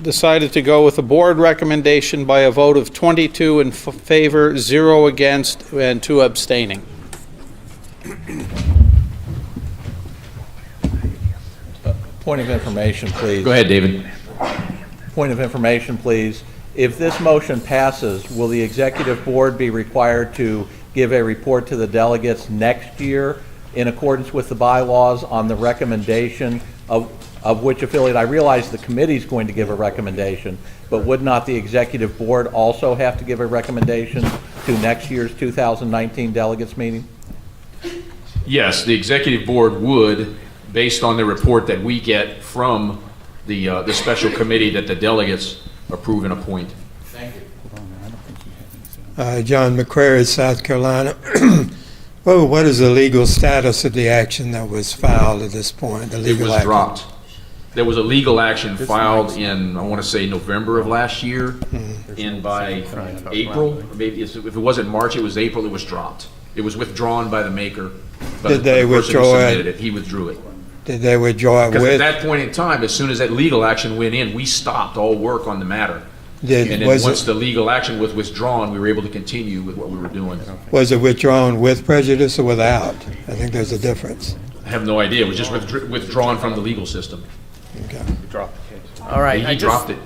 decided to go with a board recommendation by a vote of 22 in favor, 0 against, and 2 abstaining. Point of information, please. Go ahead, David. Point of information, please. If this motion passes, will the executive board be required to give a report to the delegates next year in accordance with the bylaws on the recommendation of which affiliate? I realize the committee is going to give a recommendation, but would not the executive board also have to give a recommendation to next year's 2019 delegates meeting? Yes, the executive board would, based on the report that we get from the special committee that the delegates approve and appoint. Thank you. John McCrary, South Carolina. Well, what is the legal status of the action that was filed at this point? The legal it was action? dropped. There was a legal action filed in, I want to say, November of last year, and by April, maybe if it wasn't March, it was April, it was dropped. It was withdrawn by the maker. Did they withdraw it? He withdrew it. Did they withdraw it Because with? at that point in time, as soon as that legal action went in, we stopped all work on the matter. And then once the legal action was withdrawn, we were able to continue with what we were doing. Was it withdrawn with prejudice or without? I think there's a difference. I have no idea. It was just withdrawn from the legal system. Okay. All right. He dropped it.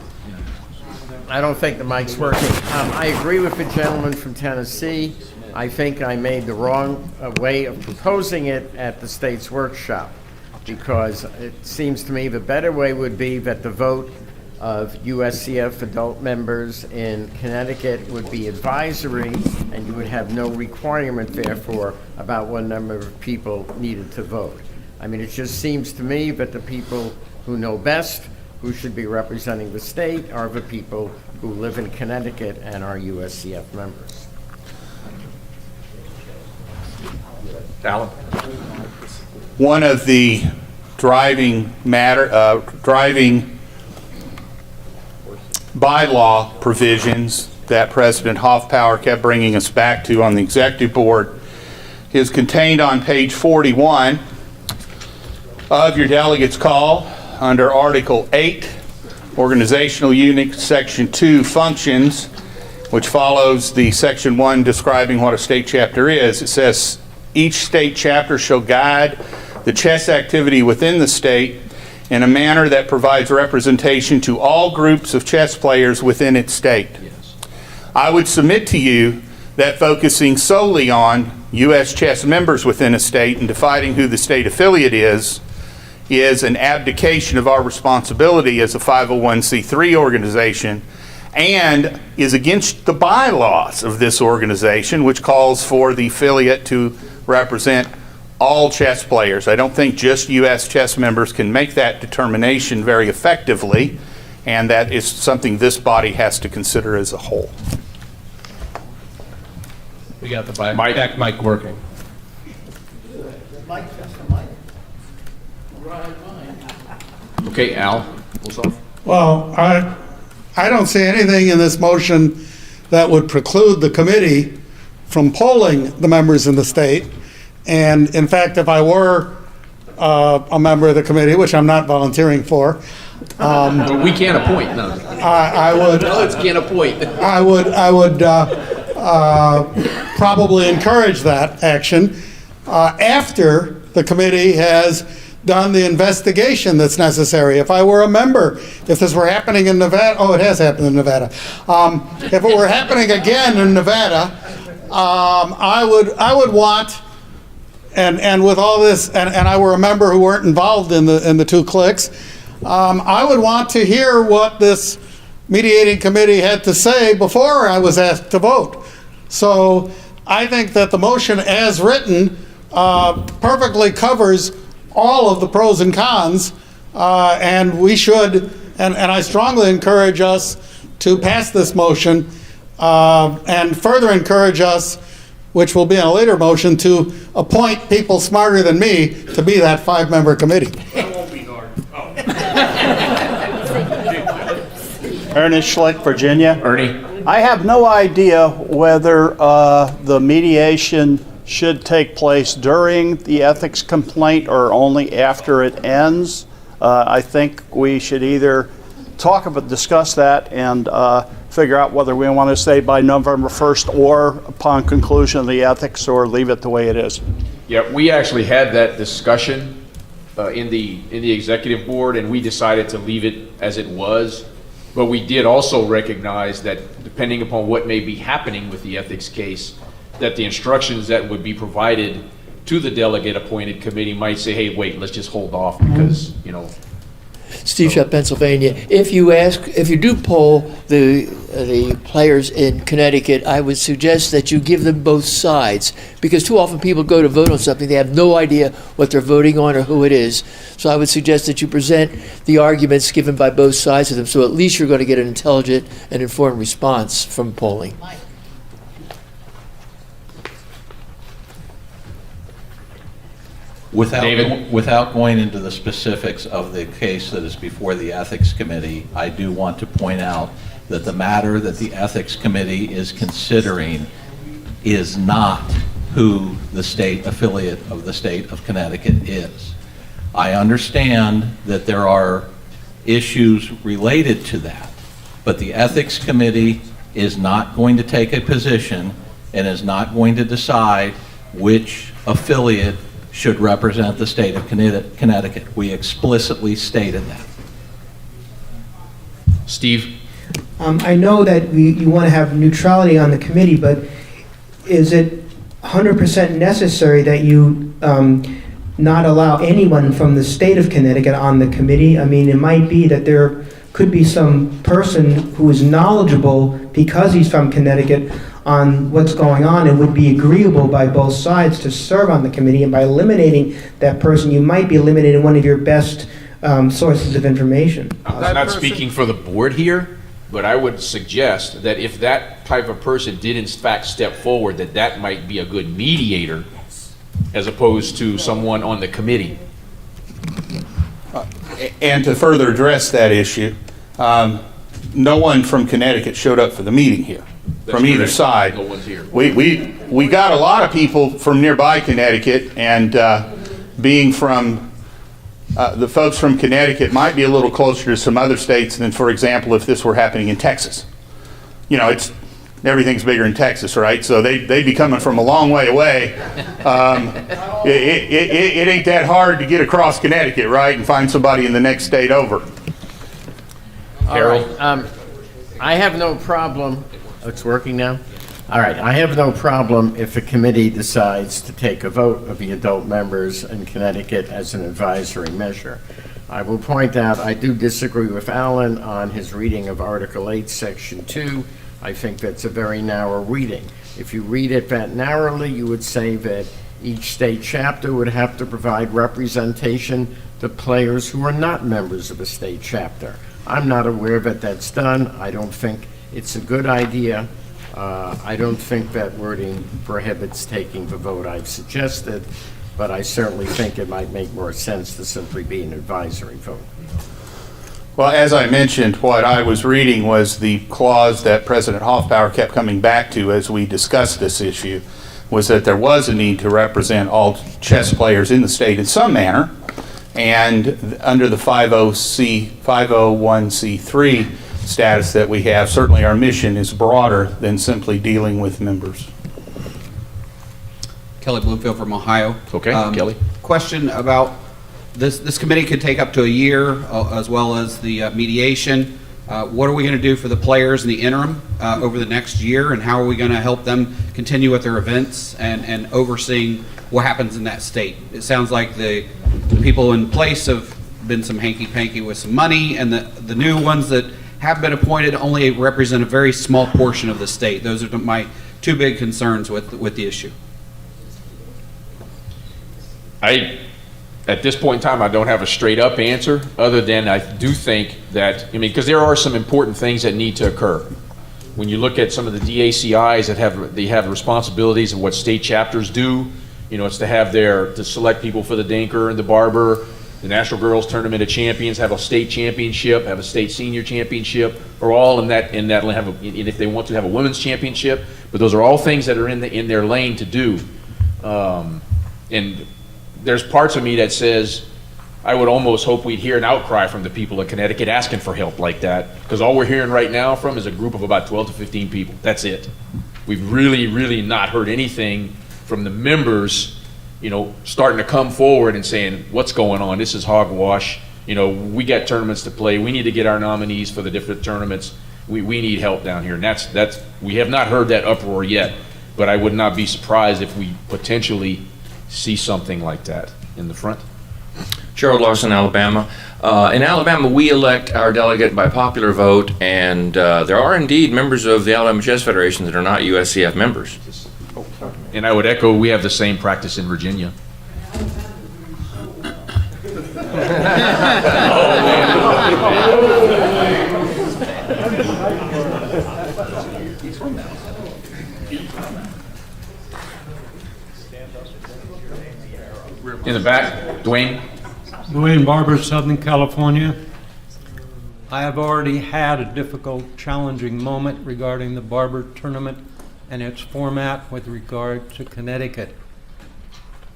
I don't think the mic's working. I agree with the gentleman from Tennessee. I think I made the wrong way of proposing it at the state's workshop, because it seems to me the better way would be that the vote of USCF adult members in Connecticut would be advisory, and you would have no requirement, therefore, about what number of people needed to vote. I mean, it just seems to me that the people who know best, who should be representing the state, are the people who live in Connecticut and are USCF members. Alan? One of the driving bylaw provisions that President Hoffpower kept bringing us back to on the executive board is contained on page 41 of your delegates' call under Article 8, Organizational Unit, Section 2, Functions, which follows the Section 1 describing what a state chapter is. It says, each state chapter shall guide the chess activity within the state in a manner that provides representation to all groups of chess players within its state. Yes. I would submit to you that focusing solely on U.S. chess members within a state and defining who the state affiliate is an abdication of our responsibility as a 501c3 organization and is against the bylaws of this organization, which calls for the affiliate to represent all chess players. I don't think just U.S. chess members can make that determination very effectively, and that is something this body has to consider as a whole. We got the back mic working. Okay, Al. Well, I don't see anything in this motion that would preclude the committee from polling the members in the state. And in fact, if I were a member of the committee, which I'm not volunteering for, we can't appoint. No, I would. Delegates can't appoint. I would probably encourage that action after the committee has done the investigation that's necessary. If I were a member, if this were happening in Nevada, oh, it has happened in Nevada. If it were happening again in Nevada, I would want, and with all this, and I were a member who weren't involved in the 2 clicks, I would want to hear what this mediating committee had to say before I was asked to vote. So I think that the motion as written perfectly covers all of the pros and cons, and we should, and I strongly encourage us to pass this motion, and further encourage us, which will be in a later motion, to appoint people smarter than me to be that 5-member committee. Ernest Schlick, Virginia. Ernie? I have no idea whether the mediation should take place during the ethics complaint or only after it ends. I think we should either discuss that and figure out whether we want to say by November 1st or upon conclusion of the ethics, or leave it the way it is. Yeah, we actually had that discussion in the executive board, and we decided to leave it as it was. But we did also recognize that depending upon what may be happening with the ethics case, that the instructions that would be provided to the delegate appointed committee might say, hey, wait, let's just hold off because, you know. Steve Shutt, Pennsylvania. If you do poll the players in Connecticut, I would suggest that you give them both sides, because too often people go to vote on something, they have no idea what they're voting on or who it is. So I would suggest that you present the arguments given by both sides of them, so at least you're going to get an intelligent and informed response from polling. Without going into the specifics of the case that is before the Ethics Committee, I do want to point out that the matter that the Ethics Committee is considering is not who the state affiliate of the state of Connecticut is. I understand that there are issues related to that, but the Ethics Committee is not going to take a position and is not going to decide which affiliate should represent the state of Connecticut. We explicitly stated that. Steve? I know that you want to have neutrality on the committee, but is it 100% necessary that you not allow anyone from the state of Connecticut on the committee? I mean, it might be that there could be some person who is knowledgeable because he's from Connecticut on what's going on and would be agreeable by both sides to serve on the committee, and by eliminating that person, you might be eliminating one of your best sources of information. I'm not speaking for the board here, but I would suggest that if that type of person did in fact step forward, that might be a good mediator as opposed to someone on the committee. And to further address that issue, no one from Connecticut showed up for the meeting here. That's from either correct. side. No one's here. We got a lot of people from nearby Connecticut, and being from the folks from Connecticut might be a little closer to some other states than, for example, if this were happening in Texas. You know, everything's bigger in Texas, right? So they'd be coming from a long way away. It ain't that hard to get across Connecticut, right, and find somebody in the next state over. Harold? I have no problem. Oh, it's working now? All right. I have no problem if a committee decides to take a vote of the adult members in Connecticut as an advisory measure. I will point out I do disagree with Alan on his reading of Article 8, Section 2. I think that's a very narrow reading. If you read it that narrowly, you would say that each state chapter would have to provide representation to players who are not members of a state chapter. I'm not aware that that's done. I don't think it's a good idea. I don't think that wording prohibits taking the vote I've suggested, but I certainly think it might make more sense to simply be an advisory vote. Well, as I mentioned, what I was reading was the clause that President Hoffbauer kept coming back to as we discussed this issue, was that there was a need to represent all chess players in the state in some manner, and under the 501c3 status that we have, certainly our mission is broader than simply dealing with members. Kelly Bluefield from Ohio. Okay, Kelly. Question about This committee could take up to a year, as well as the mediation. What are we going to do for the players in the interim over the next year, and how are we going to help them continue with their events and overseeing what happens in that state? It sounds like the people in place have been some hanky-panky with some money, and the new ones that have been appointed only represent a very small portion of the state. Those are my two big concerns with the issue. At this point in time, I don't have a straight up answer, other than I do think that, because there are some important things that need to occur. When you look at some of the DACIs that have responsibilities of what state chapters do, it's to select people for the Dinker and the Barber, the National Girls Tournament of Champions, have a state championship, have a state senior championship, or all in that and if they want to have a women's championship. But those are all things that are in their lane to do. And there's parts of me that says I would almost hope we'd hear an outcry from the people of Connecticut asking for help like that, because all we're hearing right now from is a group of about 12 to 15 people. That's it. We've really, really not heard anything from the members, starting to come forward and saying, what's going on? This is hogwash. We got tournaments to play. We need to get our nominees for the different tournaments. We need help down here. And we have not heard that uproar yet, but I would not be surprised if we potentially see something like that in the front. Gerald Larson, Alabama. In Alabama, we elect our delegate by popular vote, and there are indeed members of the Alabama Chess Federation that are not USCF members. And I would echo, we have the same practice in Virginia. In the back, Dwayne. Dwayne Barber, Southern California. I have already had a difficult, challenging moment regarding the Barber tournament and its format with regard to Connecticut.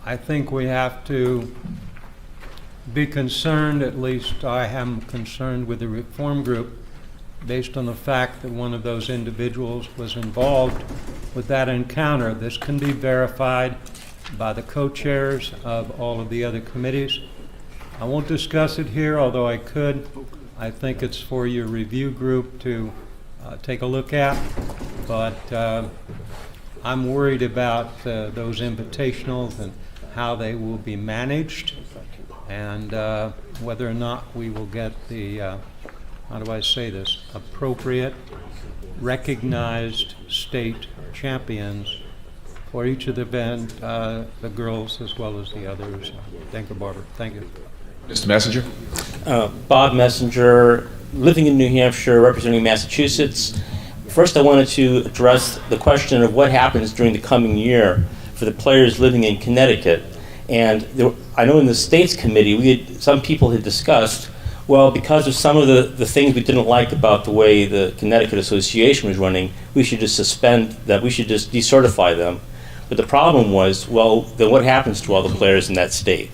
I think we have to be concerned, at least I am concerned with the reform group, based on the fact that one of those individuals was involved with that encounter. This can be verified by the co-chairs of all of the other committees. I won't discuss it here, although I could. I think it's for your review group to take a look at, but I'm worried about those invitationals and how they will be managed, and whether or not we will get the, how do I say this, appropriate, recognized state champions for each of the event, the girls as well as the others. Thank you, Barbara. Thank you. Mr. Messenger. Bob Messenger, living in New Hampshire, representing Massachusetts. First, I wanted to address the question of what happens during the coming year for the players living in Connecticut. And I know in the States Committee, some people had discussed, well, because of some of the things we didn't like about the way the Connecticut Association was running, we should just suspend that, we should just decertify them. But the problem was, well, then what happens to all the players in that state?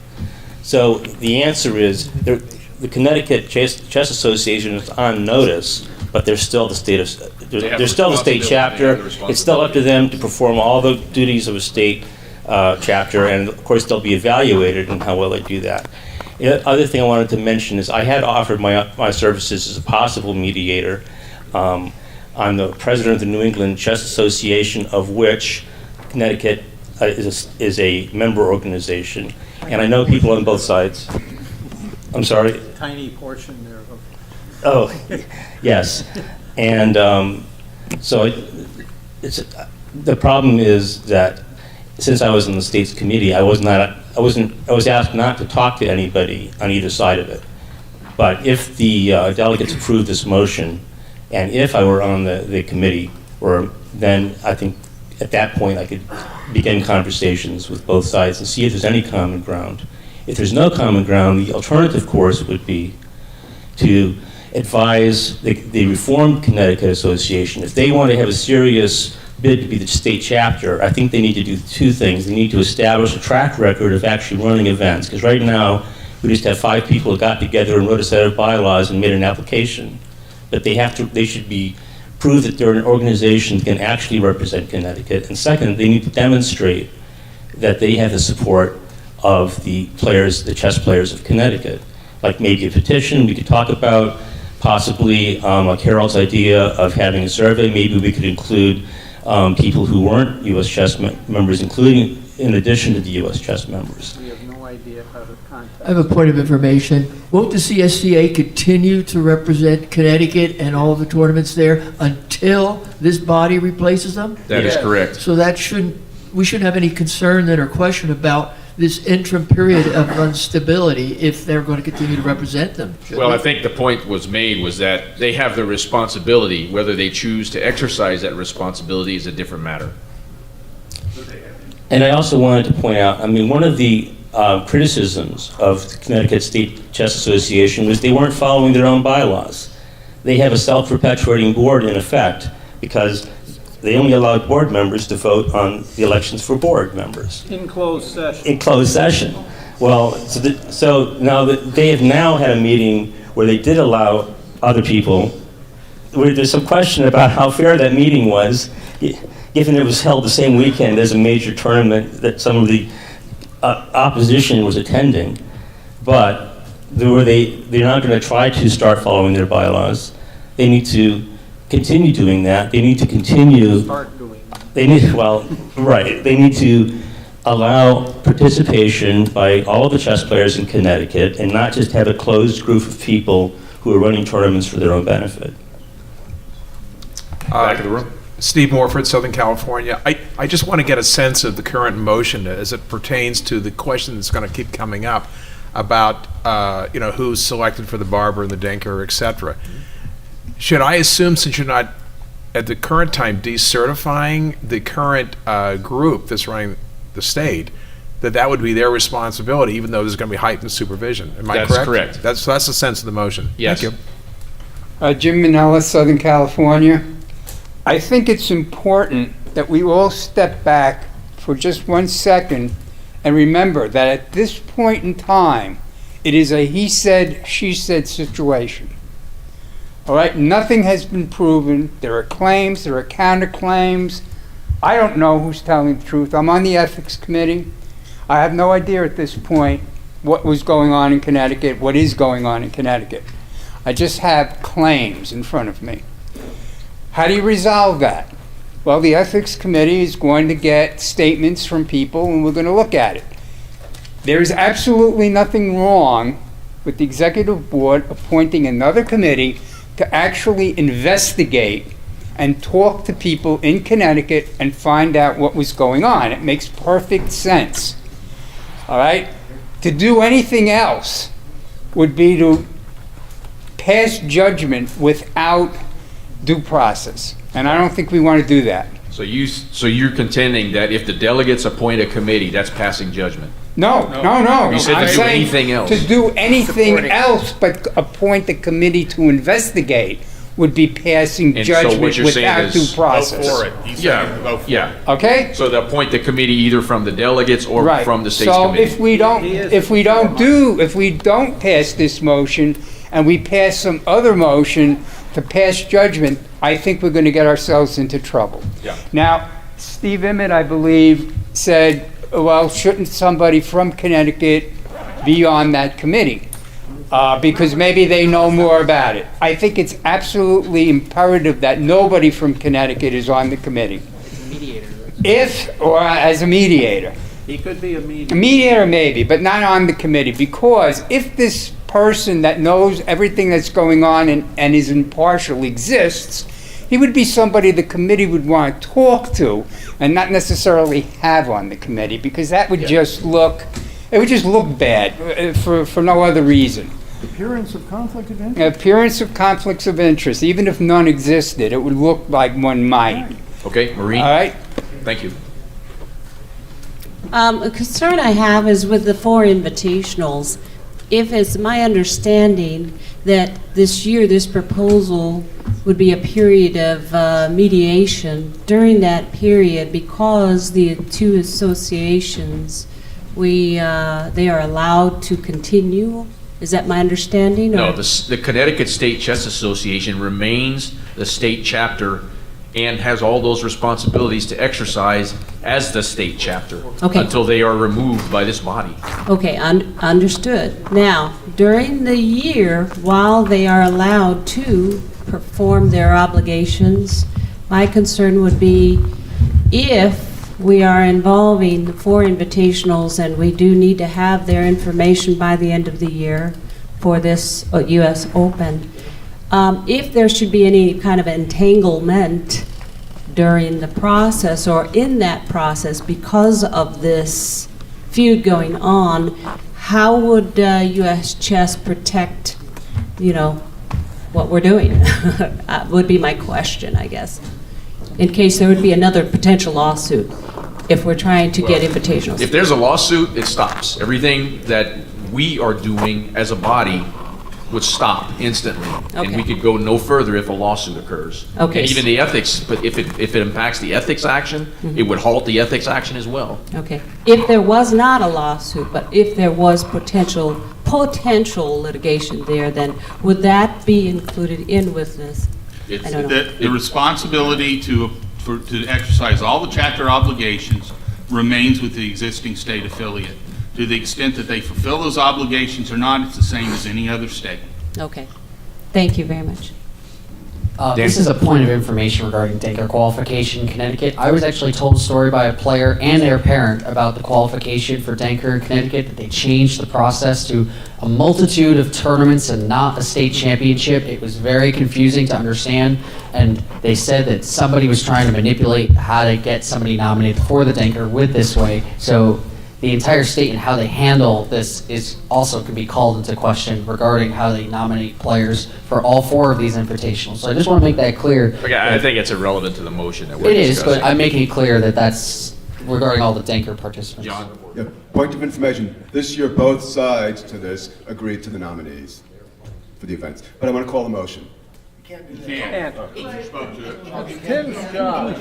So the answer is, the Connecticut Chess Association is on notice, but they're still the state of, they're still the state chapter. It's still up to them to perform all the duties of a state chapter, and of course they'll be evaluated in how well they do that. The other thing I wanted to mention is I had offered my services as a possible mediator. I'm the president of the New England Chess Association, of which Connecticut is a member organization, and I know people on both sides. I'm sorry? Tiny portion there of... Oh, yes. And so the problem is that since I was in the States Committee, I was asked not to talk to anybody on either side of it. But if the delegates approved this motion, and if I were on the committee, then I think at that point I could begin conversations with both sides and see if there's any common ground. If there's no common ground, the alternative course would be to advise the Reformed Connecticut Association, if they want to have a serious bid to be the state chapter, I think they need to do two things. They need to establish a track record of actually running events, because right now we just have 5 people who got together and wrote a set of bylaws and made an application. But they should prove that they're an organization that can actually represent Connecticut. And second, they need to demonstrate that they have the support of the players, the chess players of Connecticut. Like maybe a petition we could talk about, possibly like Harold's idea of having a survey. Maybe we could include people who weren't U.S. chess members, including in addition to the U.S. chess members. We have no idea how to contact. I have a point of information. Won't the CSCA continue to represent Connecticut and all the tournaments there until this body replaces them? That is correct. So we shouldn't have any concern then or question about this interim period of instability if they're going to continue to represent them. Well, I think the point was made was that they have the responsibility. Whether they choose to exercise that responsibility is a different matter. And I also wanted to point out, I mean, one of the criticisms of the Connecticut State Chess Association was they weren't following their own bylaws. They have a self-perpetuating board in effect because they only allowed board members to vote on the elections for board members. In closed session. In closed session. Well, so now that they have now had a meeting where they did allow other people, where there's some question about how fair that meeting was, given it was held the same weekend as a major tournament that some of the opposition was attending. But they're not going to try to start following their bylaws. They need to continue doing that. They need to continue. Start doing that. They need, well, right. They need to allow participation by all of the chess players in Connecticut and not just have a closed group of people who are running tournaments for their own benefit. Back of the room. Steve Morford, Southern California. I just want to get a sense of the current motion as it pertains to the question that's going to keep coming up about who's selected for the Barber and the Denker, et cetera. Should I assume, since you're not at the current time decertifying the current group that's running the state, that would be their responsibility, even though there's going to be heightened supervision? Am I correct? That's correct. That's the sense of the motion. Yes. Thank you. Jim Manella, Southern California. I think it's important that we all step back for just 1 second and remember that at this point in time, it is a he said, she said situation. All right, nothing has been proven. There are claims, there are counterclaims. I don't know who's telling the truth. I'm on the ethics committee. I have no idea at this point what was going on in Connecticut, what is going on in Connecticut. I just have claims in front of me. How do you resolve that? Well, the ethics committee is going to get statements from people and we're going to look at it. There's absolutely nothing wrong with the executive board appointing another committee to actually investigate and talk to people in Connecticut and find out what was going on. It makes perfect sense. All right? To do anything else would be to pass judgment without due process. And I don't think we want to do that. So you're contending that if the delegates appoint a committee, that's passing judgment? No. You said I'm to do saying anything else. To do anything else but appoint a committee to investigate would be passing And so judgment what you're saying without due is process. Go for it. He's saying go for it. Yeah. Okay? So they appoint the committee either from the delegates or Right. from the state's So committee. if we don't pass this motion and we pass some other motion to pass judgment, I think we're going to get ourselves into trouble. Yeah. Now, Steve Emmett, I believe, said, well, shouldn't somebody from Connecticut be on that committee? Because maybe they know more about it. I think it's absolutely imperative that nobody from Connecticut is on the committee. Or as a mediator. He could be a mediator. A mediator maybe, but not on the committee, because if this person that knows everything that's going on and is impartial exists, he would be somebody the committee would want to talk to and not necessarily have on the committee, because that would just look bad for no other reason. Appearance of conflict of interest? Appearance of conflicts of interest, even if none existed, it would look like one might. Okay, Maureen? All right? Thank you. A concern I have is with the 4 invitationals. If it's my understanding that this year, this proposal would be a period of mediation, during that period, because the 2 associations, they are allowed to continue. Is that my understanding? No, the Connecticut State Chess Association remains the state chapter and has all those responsibilities to exercise as the state chapter Okay. until they are removed by this body. Okay, understood. Now, during the year, while they are allowed to perform their obligations, my concern would be if we are involving the 4 invitationals and we do need to have their information by the end of the year for this US Open, if there should be any kind of entanglement during the process or in that process because of this feud going on, how would US Chess protect, what we're doing? Would be my question, I guess. In case there would be another potential lawsuit if we're trying to get invitationals. If there's a lawsuit, it stops. Everything that we are doing as a body would stop instantly. And Okay. we could go no further if a lawsuit occurs. Okay. And even the ethics, but if it impacts the ethics action, it would halt the ethics action as well. Okay. If there was not a lawsuit, but if there was potential litigation there, then would that be included in with this? It's I don't know. the responsibility to exercise all the chapter obligations remains with the existing state affiliate. To the extent that they fulfill those obligations or not, it's the same as any other state. Okay. Thank you very much. This is a point of information regarding Danker qualification in Connecticut. I was actually told a story by a player and their parent about the qualification for Danker in Connecticut, that they changed the process to a multitude of tournaments and not a state championship. It was very confusing to understand, and they said that somebody was trying to manipulate how to get somebody nominated for the Danker with this way. So the entire state and how they handle this is also can be called into question regarding how they nominate players for all 4 of these invitationals. So I just want to make that clear. Okay, I think it's irrelevant to the motion that we're It is, discussing. but I'm making it clear that that's regarding all the Danker participants. John? Yeah, point of information. This year, both sides to this agreed to the nominees for the events. But I want to call the motion. Tim's job.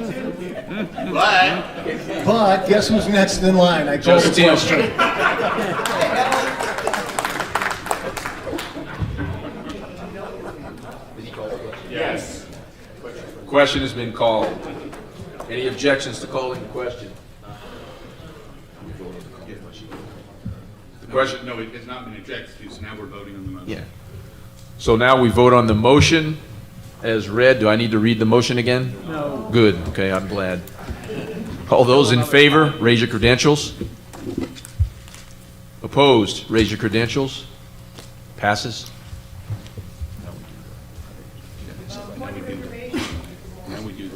But guess who's next in line? I called the question. Yes. Question has been called. Any objections to calling the question? The question, no, it has not been objected to, so now we're voting on the motion. Yeah. So now we vote on the motion as read. Do I need to read the motion again? No. Good, okay, I'm glad. All those in favor, raise your credentials. Opposed, raise your credentials. Passes. Now we do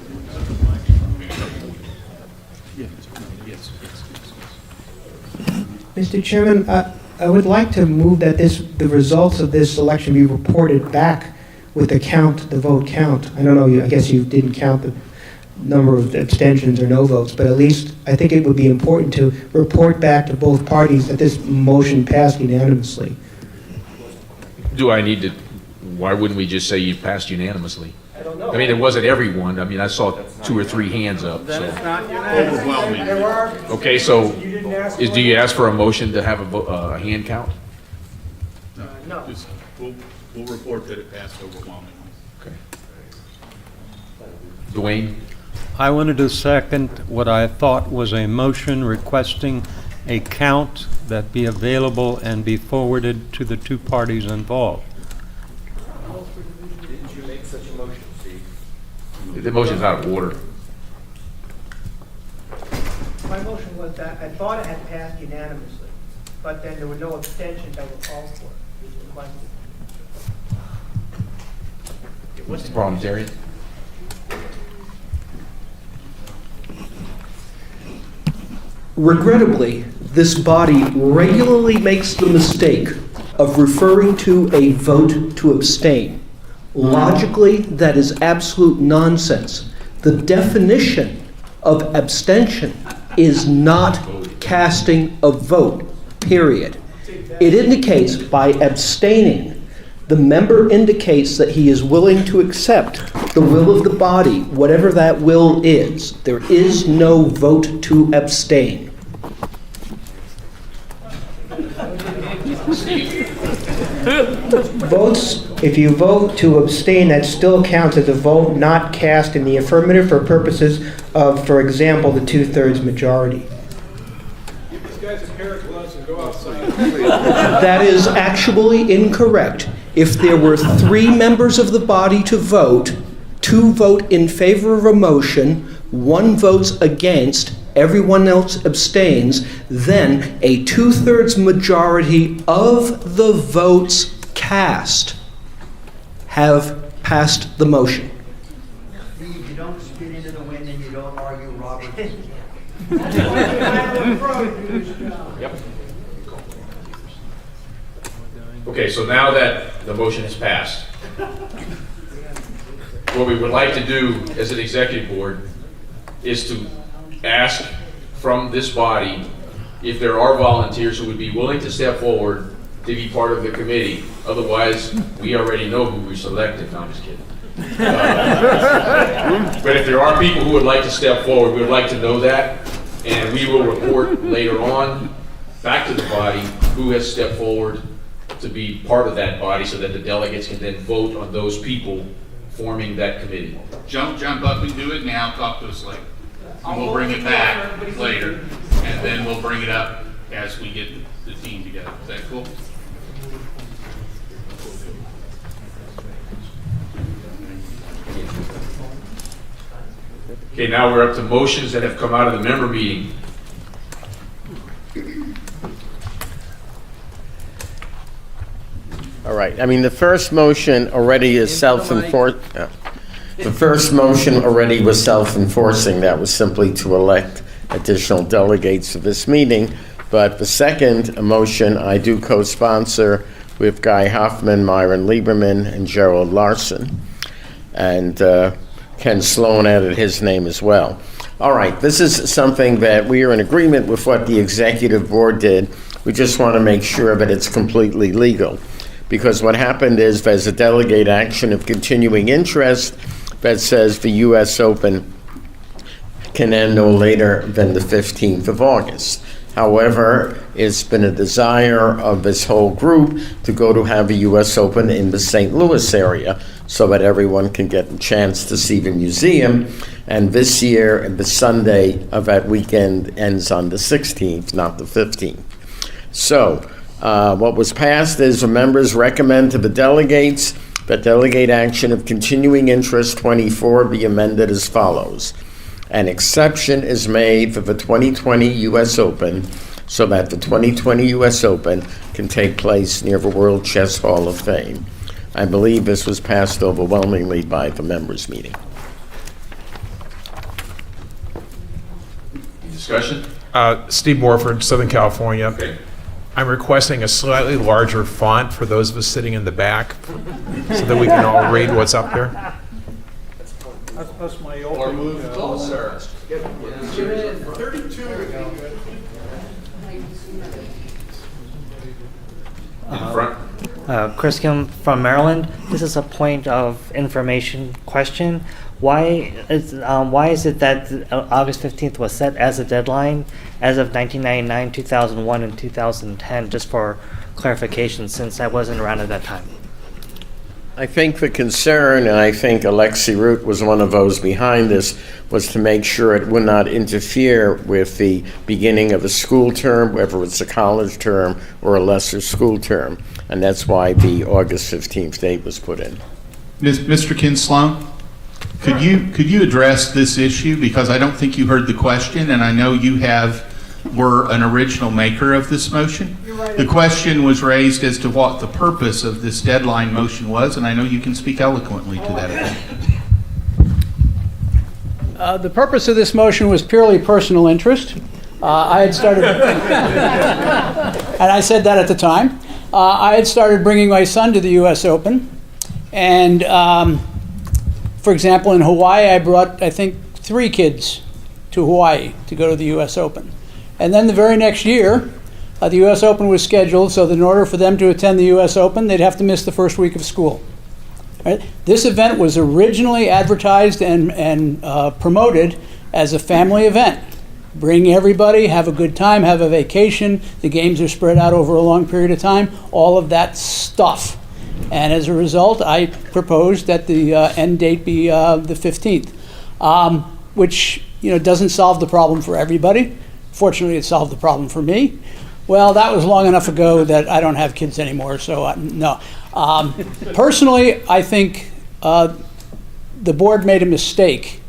Mr. Chairman, I would like to move that the results of this election be reported back with the vote count. I don't know, I guess you didn't count the number of abstentions or no votes, but at least I think it would be important to report back to both parties that this motion passed unanimously. Do I need to, why wouldn't we just say you passed unanimously? I don't know. I mean, it wasn't everyone. I mean, I saw 2 or 3 hands up, so. Overwhelming. Okay, so do you ask for a motion to have a hand count? No. Just, we'll report that it passed overwhelmingly. Okay. Dwayne? I wanted to second what I thought was a motion requesting a count that be available and be forwarded to the 2 parties involved. Didn't you make such a motion, Steve? The motion's out of order. My motion was that I thought it had passed unanimously, but then there were no abstentions that were called for. What's the problem, Terry? Regrettably, this body regularly makes the mistake of referring to a vote to abstain. Logically, that is absolute nonsense. The definition of abstention is not casting a vote, period. It indicates by abstaining, the member indicates that he is willing to accept the will of the body, whatever that will is. There is no vote to abstain. votes, if you vote to abstain, that still counts as a vote not cast in the affirmative for purposes of, for example, the 2/3 majority. These guys a pair of gloves and go outside. That is actually incorrect. If there were 3 members of the body to vote, 2 vote in favor of a motion, 1 votes against, everyone else abstains, then a 2/3 majority of the votes cast have passed the motion. You don't spit into the wind and you don't argue, Robert. Yep. Okay, so now that the motion has passed, what we would like to do as an executive board is to ask from this body if there are volunteers who would be willing to step forward to be part of the committee. Otherwise, we already know who we selected. No, I'm just kidding. But if there are people who would like to step forward, we would like to know that, and we will report later on back to the body who has stepped forward to be part of that body so that the delegates can then vote on those people forming that committee. Jump up and do it now, talk to us later. And we'll bring it back later, and then we'll bring it up as we get the team together. Is that cool? Okay, now we're up to motions that have come out of the member meeting. All right, I mean, the first motion already is self-enforcing. The first motion already was self-enforcing. That was simply to elect additional delegates to this meeting. But the second motion I do co-sponsor with Guy Hoffman, Myron Lieberman, and Gerald Larson. And Ken Sloan added his name as well. All right, this is something that we are in agreement with what the executive board did. We just want to make sure that it's completely legal. Because what happened is there's a delegate action of continuing interest that says the US Open can end no later than the 15th of August. However, it's been a desire of this whole group to go to have a US Open in the St. Louis area so that everyone can get a chance to see the museum. And this year, the Sunday of that weekend ends on the 16th, not the 15th. So, what was passed is the members recommend to the delegates that delegate action of continuing interest 24 be amended as follows. An exception is made for the 2020 U.S. Open so that the 2020 U.S. Open can take place near the World Chess Hall of Fame. I believe this was passed overwhelmingly by the members' meeting. Discussion? Steve Morford, Southern California. Okay. I'm requesting a slightly larger font for those of us sitting in the back so that we can all read what's up there. That's my Or move closer. 32. In front. Chris Kim from Maryland. This is a point of information question. Why is it that August 15th was set as a deadline as of 1999, 2001, and 2010, just for clarification, since I wasn't around at that time? I think the concern, and I think Alexi Root was one of those behind this, was to make sure it would not interfere with the beginning of a school term, whether it's a college term or a lesser school term. And that's why the August 15th date was put in. Mr. Kinslow, could you address this issue? Because I don't think you heard the question, and I know you were an original maker of this motion. The question was raised as to what the purpose of this deadline motion was, and I know you can speak eloquently to that. The purpose of this motion was purely personal interest. I had started, and I said that at the time. I had started bringing my son to the U.S. Open, and for example, in Hawaii, I brought, I think, 3 kids to Hawaii to go to the U.S. Open. And then the very next year, the U.S. Open was scheduled so that in order for them to attend the U.S. Open, they'd have to miss the first week of school. Right? This event was originally advertised and promoted as a family event. bring everybody, have a good time, have a vacation. The games are spread out over a long period of time, all of that stuff. And as a result, I proposed that the end date be the 15th, which doesn't solve the problem for everybody. Fortunately, it solved the problem for me. Well, that was long enough ago that I don't have kids anymore, so no. Personally, I think the board made a mistake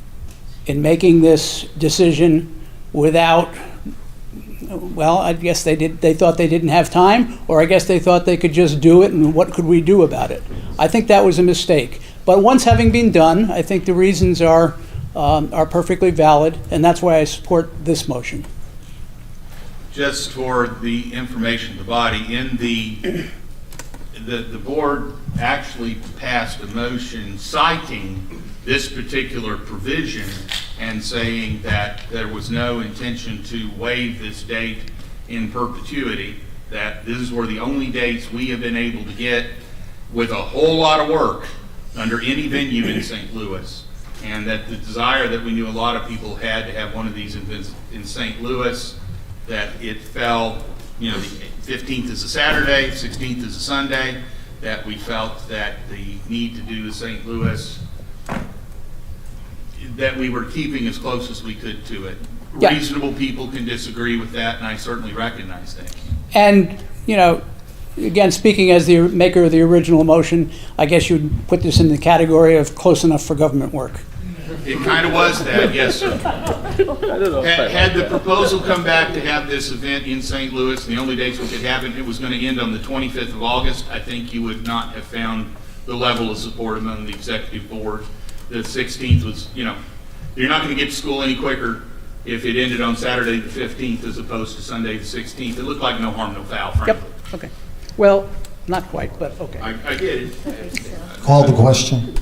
in making this decision without, well, I guess they thought they didn't have time, or I guess they thought they could just do it, and what could we do about it? I think that was a mistake. But once having been done, I think the reasons are perfectly valid, and that's why I support this motion. Just for the information of the body, in the board actually passed a motion citing this particular provision and saying that there was no intention to waive this date in perpetuity, that these were the only dates we have been able to get with a whole lot of work under any venue in St. Louis, and that the desire that we knew a lot of people had to have one of these events in St. Louis, that it fell, the 15th is a Saturday, 16th is a Sunday, that we felt that the need to do the St. Louis, that we were keeping as close as we could to it. Yeah. Reasonable people can disagree with that, and I certainly recognize that. And, again, speaking as the maker of the original motion, I guess you'd put this in the category of close enough for government work. It kind of was that, yes, sir. Had the proposal come back to have this event in St. Louis, and the only dates we could have it was going to end on the 25th of August, I think you would not have found the level of support among the executive board. The 16th was, you're not going to get to school any quicker if it ended on Saturday the 15th as opposed to Sunday the 16th. It looked like no harm, no foul, frankly. Yep, okay. Well, not quite, but okay. I get it. Call the question.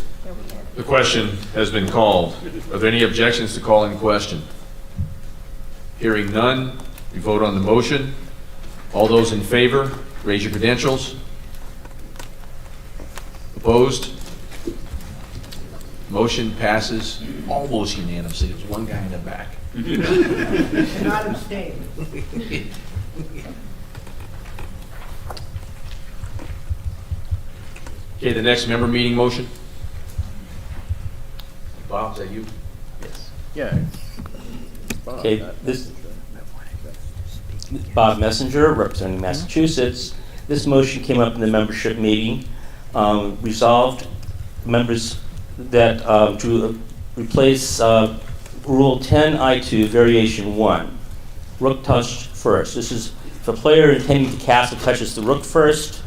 The question has been called. Are there any objections to calling the question? Hearing none, we vote on the motion. All those in favor, raise your credentials. Opposed? Motion passes almost unanimously. There's one guy in the back. Not abstain. Okay, the next member meeting motion. Bob, is that you? Yes. Yeah. Okay, this Bob Messenger, representing Massachusetts. This motion came up in the membership meeting. Resolved members that to replace Rule 10I2, Variation 1, rook touched first. This is if a player intending to castle touches the rook first,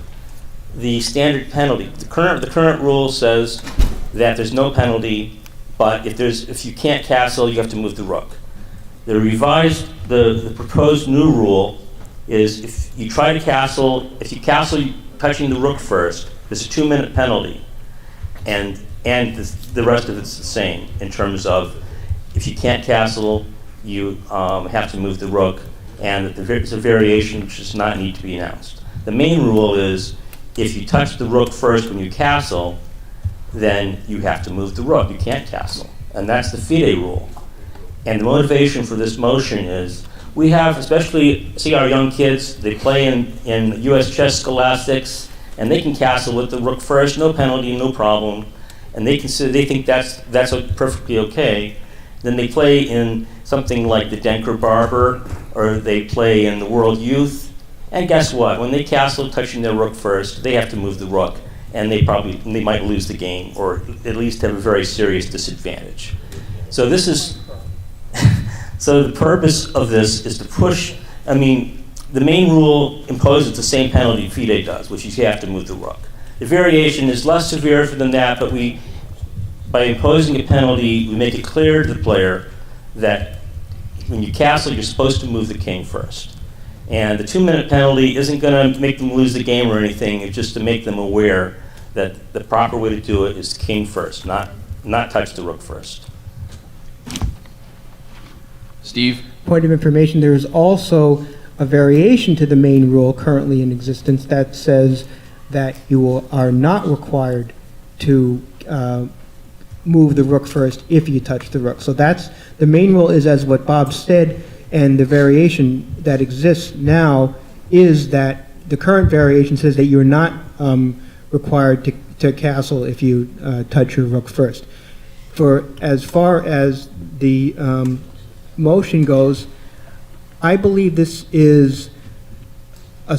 the standard penalty. The current rule says that there's no penalty, but if you can't castle, you have to move the rook. The proposed new rule is if you try to castle, if you castle touching the rook first, there's a 2-minute penalty, and the rest of it's the same in terms of if you can't castle, you have to move the rook, and there's a variation which does not need to be announced. The main rule is if you touch the rook first when you castle, then you have to move the rook. You can't castle, and that's the FIDE rule. And the motivation for this motion is we have, especially, see our young kids, they play in US Chess Scholastics, and they can castle with the rook first, no penalty, no problem, and they think that's perfectly okay. Then they play in something like the Denker Barber, or they play in the World Youth, and guess what? When they castle touching their rook first, they have to move the rook, and they might lose the game, or at least have a very serious disadvantage. So this is, so the purpose of this is to push, the main rule imposes the same penalty FIDE does, which is you have to move the rook. The variation is less severe than that, but by imposing a penalty, we make it clear to the player that when you castle, you're supposed to move the king first. And the 2-minute penalty isn't going to make them lose the game or anything. It's just to make them aware that the proper way to do it is king first, not touch the rook first. Steve? Point of information, there is also a variation to the main rule currently in existence that says that you are not required to move the rook first if you touch the rook. So that's, the main rule is as what Bob said, And the variation that exists now is that the current variation says that you're not required to castle if you touch your rook first. For as far as the motion goes, I believe this is a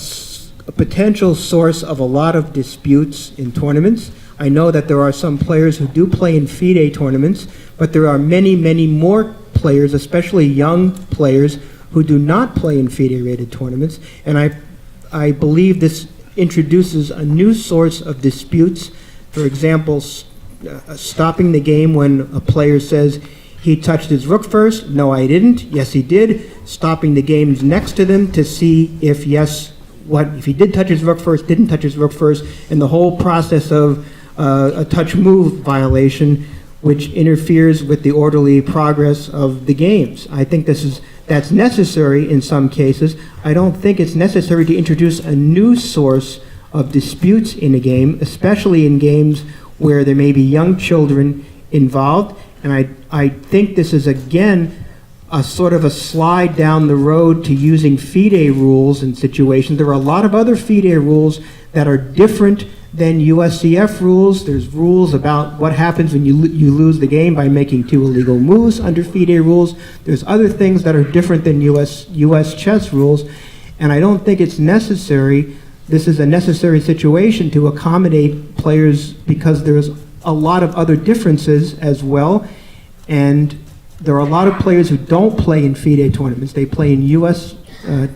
potential source of a lot of disputes in tournaments. I know that there are some players who do play in FIDE tournaments, but there are many, many more players, especially young players, who do not play in FIDE-rated tournaments, and I believe this introduces a new source of disputes. For example, stopping the game when a player says he touched his rook first. No, I didn't. Yes, he did. Stopping the games next to them to see if if he did touch his rook first, didn't touch his rook first, and the whole process of a touch move violation, which interferes with the orderly progress of the games. I think that's necessary in some cases. I don't think it's necessary to introduce a new source of disputes in a game, especially in games where there may be young children involved. And I think this is, again, a sort of a slide down the road to using FIDE rules in situations. There are a lot of other FIDE rules that are different than USCF rules. There's rules about what happens when you lose the game by making 2 illegal moves under FIDE rules. There's other things that are different than US chess rules, and I don't think it's necessary. This is a necessary situation to accommodate players because there's a lot of other differences as well, and there are a lot of players who don't play in FIDE tournaments. They play in US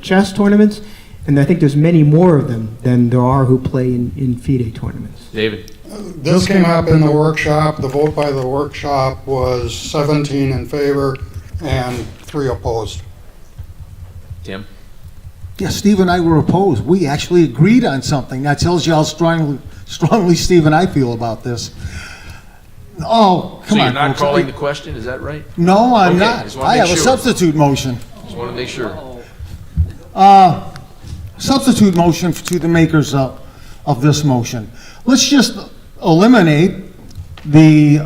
chess tournaments, and I think there's many more of them than there are who play in FIDE tournaments. David? This came up in the workshop. The vote by the workshop was 17 in favor and 3 opposed. Tim? Yeah, Steve and I were opposed. We actually agreed on something. That tells you how strongly Steve and I feel about this. Oh, come on, So you're not folks. calling the question, is that right? No, I'm Okay, not. just wanna I make have a sure. substitute motion. Just want to make sure. Substitute motion to the makers of this motion. Let's just eliminate the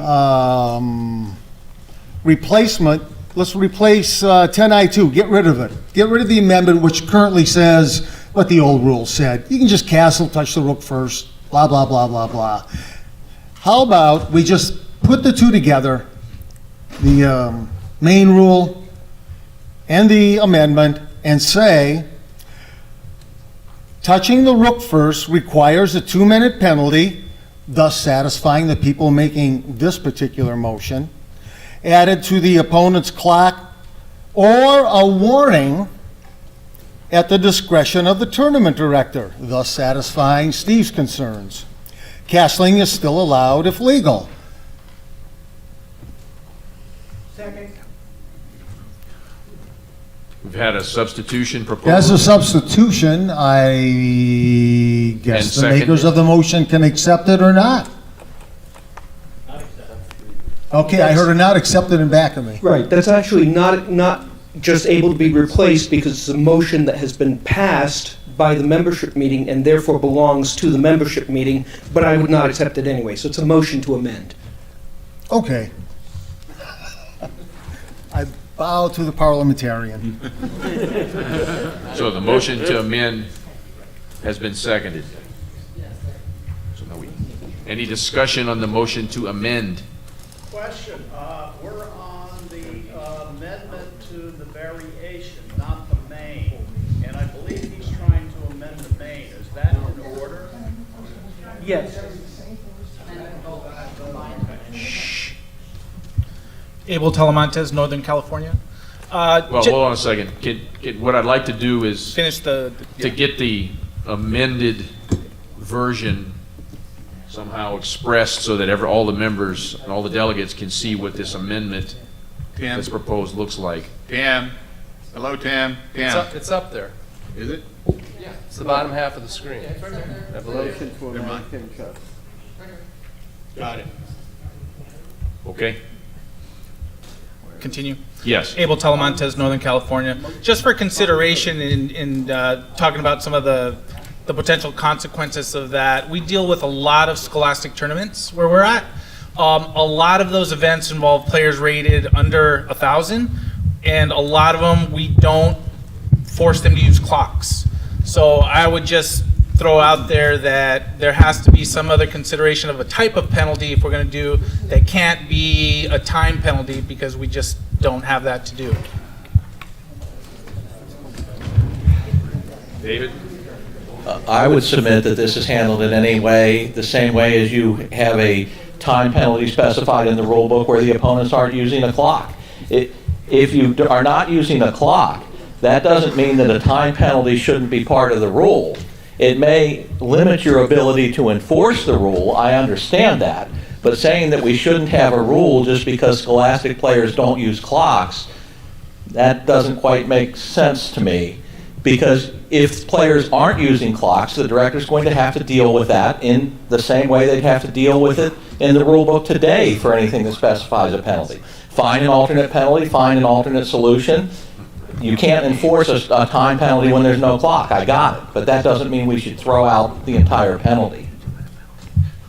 replacement. Let's replace 10I2. Get rid of it. Get rid of the amendment which currently says what the old rule said. You can just castle, touch the rook first, blah, blah, blah, blah, blah. How about we just put the two together, the main rule and the amendment, and say touching the rook first requires a 2-minute penalty, thus satisfying the people making this particular motion, added to the opponent's clock, or a warning at the discretion of the tournament director, thus satisfying Steve's concerns. Castling is still allowed if legal. Second. We've had a substitution proposal. As a substitution, I guess the seconded. makers of the motion can accept it or not. Okay, I heard a not accepted in back of me. Right, that's actually not just able to be replaced because it's a motion that has been passed by the membership meeting and therefore belongs to the membership meeting, but I would not accept it anyway, so it's a motion to amend. Okay. I bow to the parliamentarian. So the motion to amend has been seconded. So now any discussion on the motion to amend? Question, we're on the amendment to the variation, not the main. And I believe he's trying to amend the main. Is that in order? Yes. Abel Telemontes, Northern California. Well, hold on a second. What I'd like to do is Finish to get the amended version somehow expressed so that all the members and all the delegates can see what this amendment that's proposed looks like. Tim? Hello, Tim? Tim? It's up there. Is it? Yeah. It's the bottom half of the screen. I believe. Never mind. Got it. Okay? Continue. Yes. Abel Telemontes, Northern California. Just for consideration in talking about some of the potential consequences of that, we deal with a lot of scholastic tournaments where we're at. A lot of those events involve players rated under 1,000. and a lot of them, we don't force them to use clocks. So I would just throw out there that there has to be some other consideration of a type of penalty if we're going to do that can't be a time penalty, because we just don't have that to do. David? I would submit that this is handled in any way, the same way as you have a time penalty specified in the rule book where the opponents aren't using a clock. If you are not using a clock, that doesn't mean that a time penalty shouldn't be part of the rule. It may limit your ability to enforce the rule, I understand that, but saying that we shouldn't have a rule just because Scholastic players don't use clocks, that doesn't quite make sense to me. Because if players aren't using clocks, the director's going to have to deal with that in the same way they'd have to deal with it in the rule book today for anything that specifies a penalty. Find an alternate penalty, find an alternate solution. You can't enforce a time penalty when there's no clock, I got it, but that doesn't mean we should throw out the entire penalty.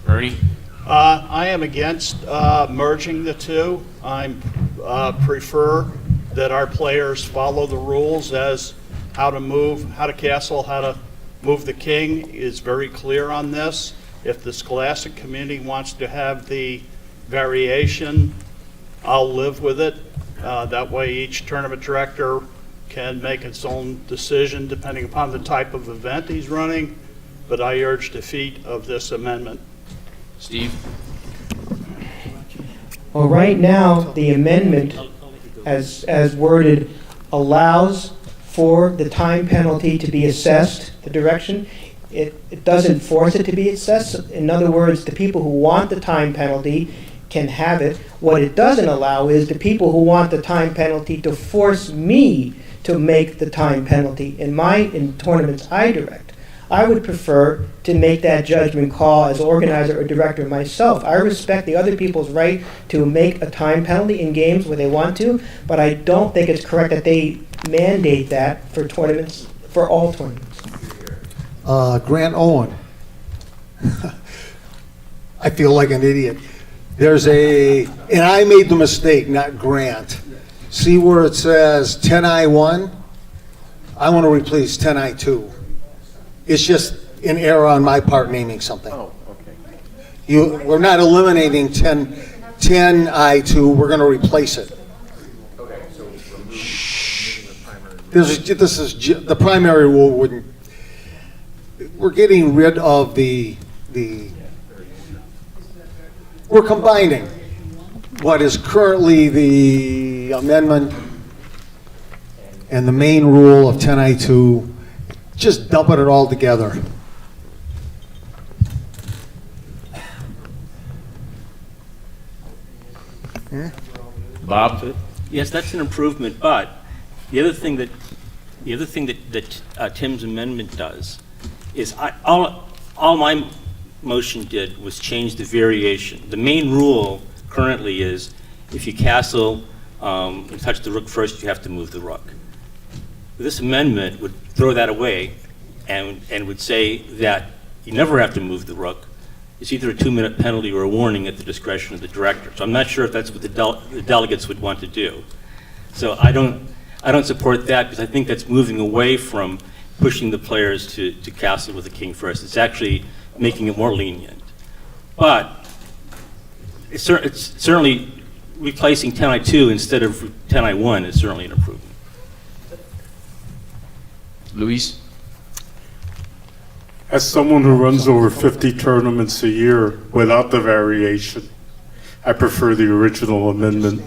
Ernie? I am against merging the two. I prefer that our players follow the rules as how to move, how to castle, how to move the king is very clear on this. If the Scholastic community wants to have the variation, I'll live with it. That way each tournament director can make its own decision depending upon the type of event he's running, but I urge defeat of this amendment. Steve? Well, right now, the amendment, as worded, allows for the time penalty to be assessed, the direction. It doesn't force it to be assessed. In other words, the people who want the time penalty can have it. What it doesn't allow is the people who want the time penalty to force me to make the time penalty. In tournaments I direct, I would prefer to make that judgment call as organizer or director myself. I respect the other people's right to make a time penalty in games where they want to, but I don't think it's correct that they mandate that for tournaments, for all tournaments. Grant Owen. I feel like an idiot. There's and I made the mistake, not Grant. See where it says 10I1? I want to replace 10I2. It's just an error on my part naming something. Oh, okay. We're not eliminating 10I2, we're going to replace it. Okay, so This is the primary rule wouldn't. We're getting rid of the. We're combining what is currently the amendment and the main rule of 10I2, just dumping it all together. Bob? Yes, that's an improvement, but the other thing that Tim's amendment does is all my motion did was change the variation. The main rule currently is if you castle and touch the rook first, you have to move the rook. This amendment would throw that away and would say that you never have to move the rook. It's either a 2-minute penalty or a warning at the discretion of the director. So I'm not sure if that's what the delegates would want to do. So I don't support that, because I think that's moving away from pushing the players to castle with the king first. It's actually making it more lenient. But it's certainly replacing 10I2 instead of 10I1 is certainly an improvement. Luis? As someone who runs over 50 tournaments a year without the variation, I prefer the original amendment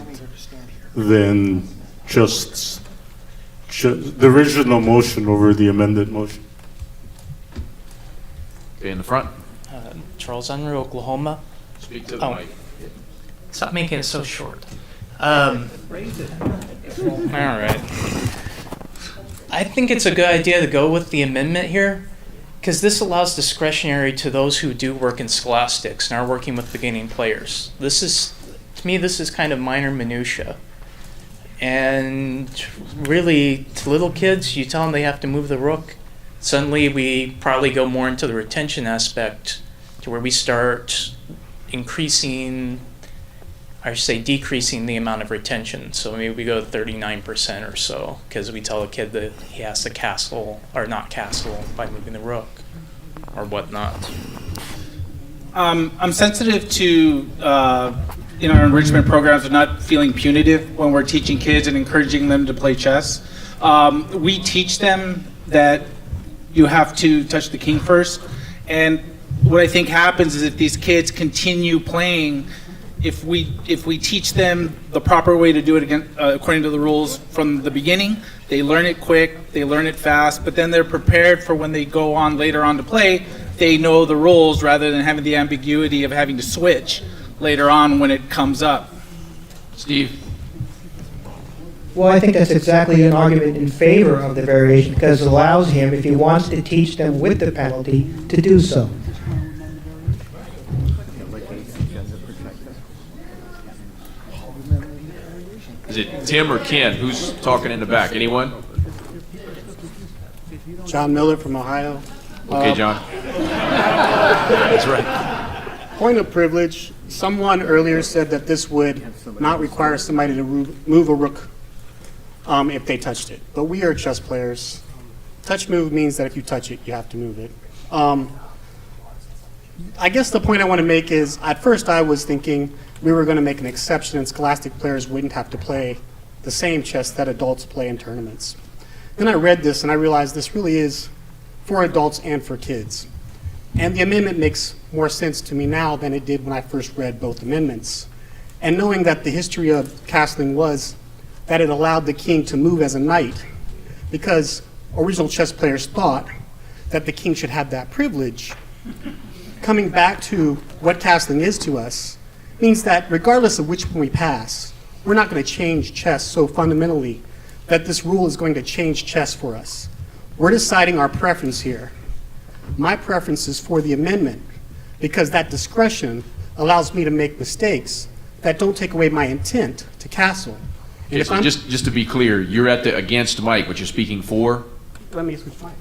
than just the original motion over the amended motion. Okay, in the front. Charles Unruh, Oklahoma. Speak to the mic. Stop making it so short. All right. I think it's a good idea to go with the amendment here, because this allows discretionary to those who do work in scholastics and are working with beginning players. To me, this is kind of minor minutia. And really, to little kids, you tell them they have to move the rook, suddenly we probably go more into the retention aspect, to where we start increasing I should say decreasing the amount of retention. So maybe we go to 39% or so, because we tell a kid that he has to castle or not castle by moving the rook or whatnot. I'm sensitive to in our enrichment programs of not feeling punitive when we're teaching kids and encouraging them to play chess. We teach them that you have to touch the king first, and what I think happens is if these kids continue playing, if we teach them the proper way to do it again, according to the rules from the beginning, they learn it quick, they learn it fast, but then they're prepared for when they go on later on to play, they know the rules rather than having the ambiguity of having to switch later on when it comes up. Steve? Well, I think that's exactly an argument in favor of the variation because it allows him, if he wants to teach them with the penalty, to do so. Is it Tim or Ken? Who's talking in the back? Anyone? John Miller from Ohio. Okay, John. That's right. Point of privilege. Someone earlier said that this would not require somebody to move a rook if they touched it. But we are chess players. Touch move means that if you touch it, you have to move it. I guess the point I want to make is, at first I was thinking we were going to make an exception and scholastic players wouldn't have to play the same chess that adults play in tournaments. Then I read this and I realized this really is for adults and for kids. And the amendment makes more sense to me now than it did when I first read both amendments. And knowing that the history of castling was that it allowed the king to move as a knight, because original chess players thought that the king should have that privilege, coming back to what castling is to us, means that regardless of which one we pass, we're not going to change chess so fundamentally that this rule is going to change chess for us. We're deciding our preference here. My preference is for the amendment because that discretion allows me to make mistakes that don't take away my intent to castle. And Okay, if so I'm- just to be clear, you're at the against mic, but you're speaking for? Let me switch mic.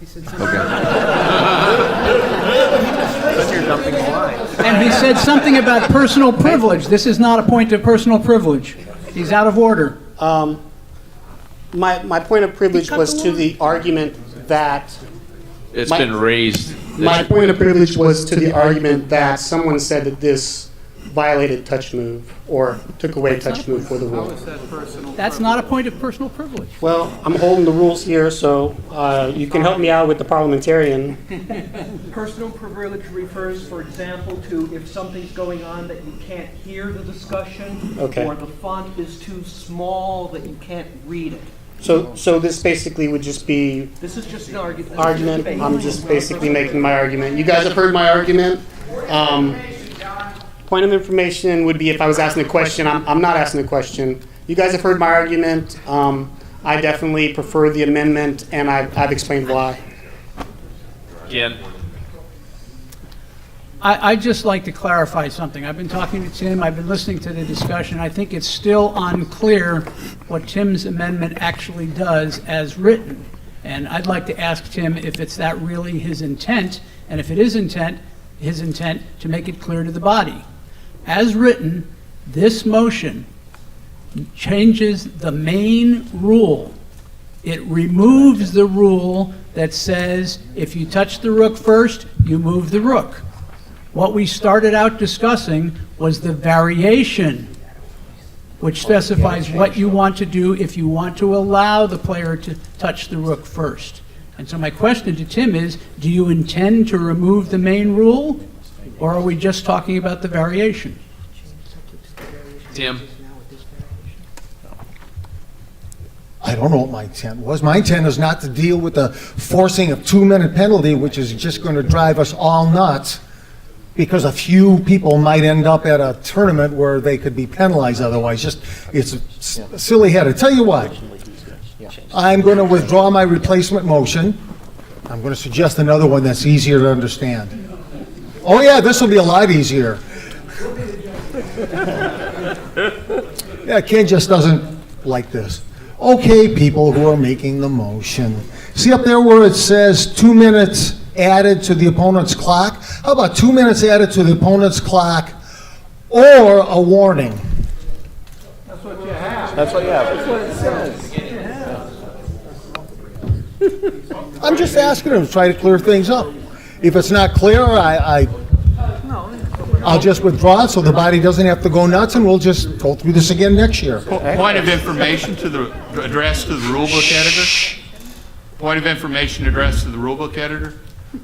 And he said something about personal privilege. This is not a point of personal privilege. He's out of order. My point of privilege was to the argument that It's My- been raised. my point of privilege was to the argument that someone said that this violated touch move or took away touch move for the rule. That's not a point of personal privilege. Well, I'm holding the rules here, so you can help me out with the parliamentarian. Personal privilege refers, for example, to if something's going on that you can't hear the discussion, Okay. or the font is too small that you can't read it. So this basically would just be This is just an argument. I'm just basically making my argument. You guys have heard my argument. Point of information would be if I was asking a question. I'm not asking a question. You guys have heard my argument. I definitely prefer the amendment, and I've explained why. Ken? I'd just like to clarify something. I've been talking to Tim, I've been listening to the discussion. I think it's still unclear what Tim's amendment actually does as written. And I'd like to ask Tim if it's that really his intent, and if it is his intent to make it clear to the body. As written, this motion changes the main rule. It removes the rule that says if you touch the rook first, you move the rook. What we started out discussing was the variation, which specifies what you want to do if you want to allow the player to touch the rook first. And so my question to Tim is, do you intend to remove the main rule, or are we just talking about the variation? Tim? I don't know what my intent was. My intent is not to deal with the forcing of 2-minute penalty, which is just going to drive us all nuts, because a few people might end up at a tournament where they could be penalized otherwise. Just, it's silly headed. Tell you what, I'm going to withdraw my replacement motion. I'm going to suggest another one that's easier to understand. Oh yeah, this will be a lot easier. Yeah, Ken just doesn't like this. Okay, people who are making the motion. See up there where it says 2 minutes added to the opponent's clock? How about 2 minutes added to the opponent's clock or a warning? That's what, yeah. That's what it says. I'm just asking him to try to clear things up. If it's not clear, I'll just withdraw it so the body doesn't have to go nuts, and we'll just go through this again next year. Point of information to the address to the rulebook editor. Point of information addressed to the rulebook editor.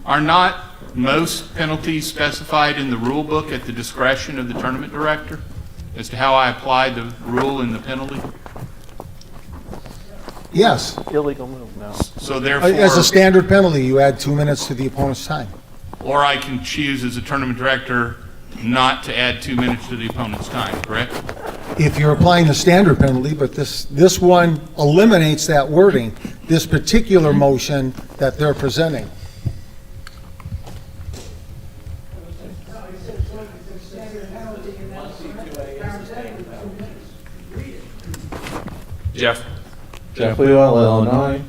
Are not most penalties specified in the rulebook at the discretion of the tournament director as to how I apply the rule and the penalty? Yes. Illegal move, no. So therefore, As a standard penalty, you add 2 minutes to the opponent's time. or I can choose as a tournament director not to add 2 minutes to the opponent's time, correct? If you're applying the standard penalty, but this one eliminates that wording, this particular motion that they're presenting. Jeff? Jeff Whewell, Illinois.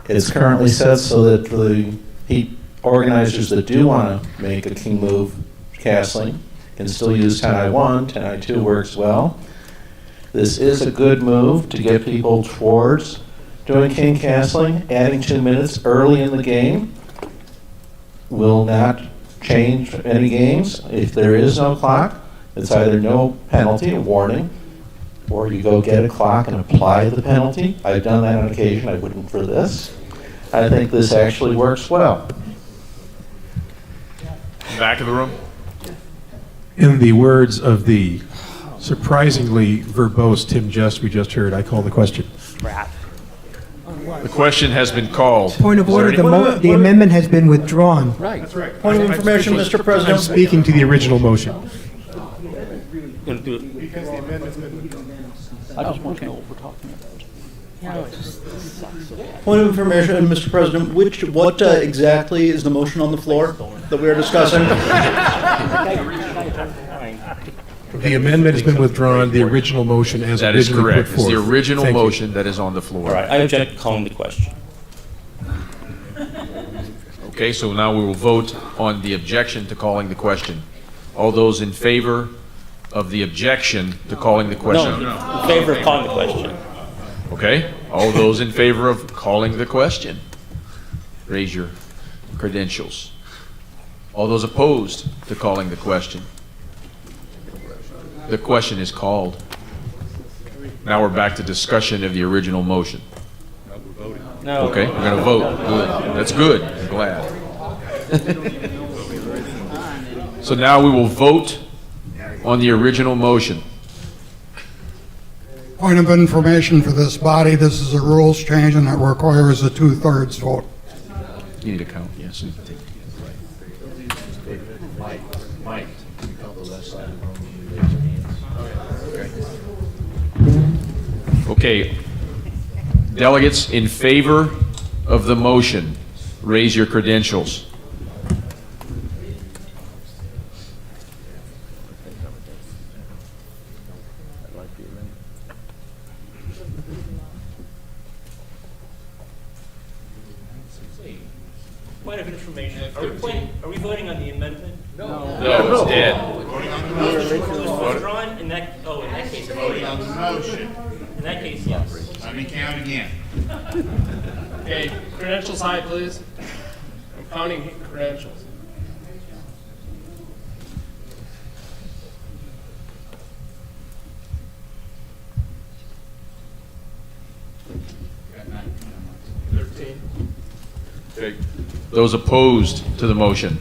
It's currently set so that the organizers that do want to make a king move castling can still use 10I1, 10I2 works well. This is a good move to get people towards doing king castling. Adding 2 minutes early in the game will not change any games. If there is no clock, it's either no penalty, a warning, or you go get a clock and apply the penalty. I've done that on occasion. I wouldn't for this. I think this actually works well. Back of the room. In the words of the surprisingly verbose Tim Just we just heard, I call the question. The question has been called. Point of order, the amendment has been withdrawn. Right. That's right. Point of information, Mr. I'm President. speaking to the original motion. I just want to know what we're talking about. Point of information, Mr. President, what exactly is the motion on the floor that we are discussing? The amendment has been withdrawn. The original motion as That is originally correct. put It's forth. the original Thank you. motion that is on the floor. All right, I object to calling the question. Okay, so now we will vote on the objection to calling the question. All those in favor of the objection to calling the question? No, in favor of calling the question. Okay, all those in favor of calling the question? Raise your credentials. All those opposed to calling the question? The question is called. Now we're back to discussion of the original motion. No. Okay, we're going to vote. Good. That's good. I'm glad. So now we will vote on the original motion. Point of information for this body, this is a rules change and it requires a 2/3 vote. You need to count, yes. Mike, okay. Delegates in favor of the motion, raise your credentials. Point of information. Are we voting on the amendment? No, it's dead. It was withdrawn in that, in that case, I'm voting on the motion. In that case, yes. Let me count again. Okay, credentials high, please. I'm counting credentials. Okay. Those opposed to the motion?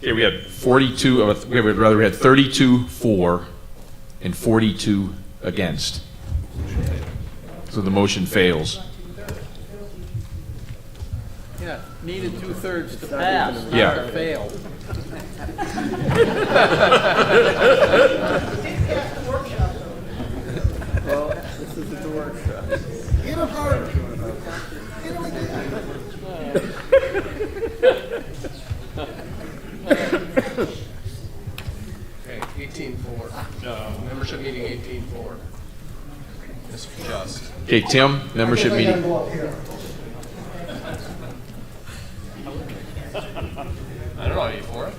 Okay, we had 42, we had 32 for and 42 against. So the motion fails. Yeah, Needed 2/3 to pass, Yeah. not to fail. Well, this isn't the workshop. Get him hard. Get him Okay, 18-4. Membership meeting 18-4. This is just. Okay, Tim, membership meeting. I don't know, are you for it?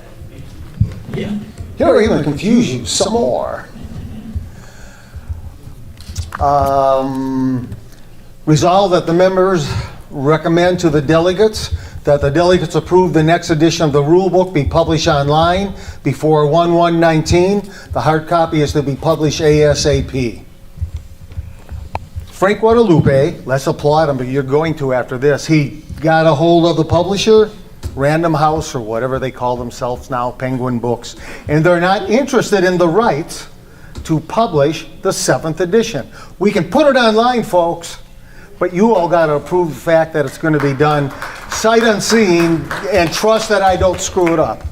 Here, we're going to confuse you some more. Resolve that the members recommend to the delegates that the delegates approve the next edition of the rule book be published online before 1/1/19. The hard copy is to be published ASAP. Frank Guadalupe, let's applaud him, but you're going to after this. He got a hold of the publisher, Random House, or whatever they call themselves now, Penguin Books, and they're not interested in the rights to publish the 7th edition. We can put it online, folks, but you all got to approve the fact that it's going to be done sight unseen and trust that I don't screw it up.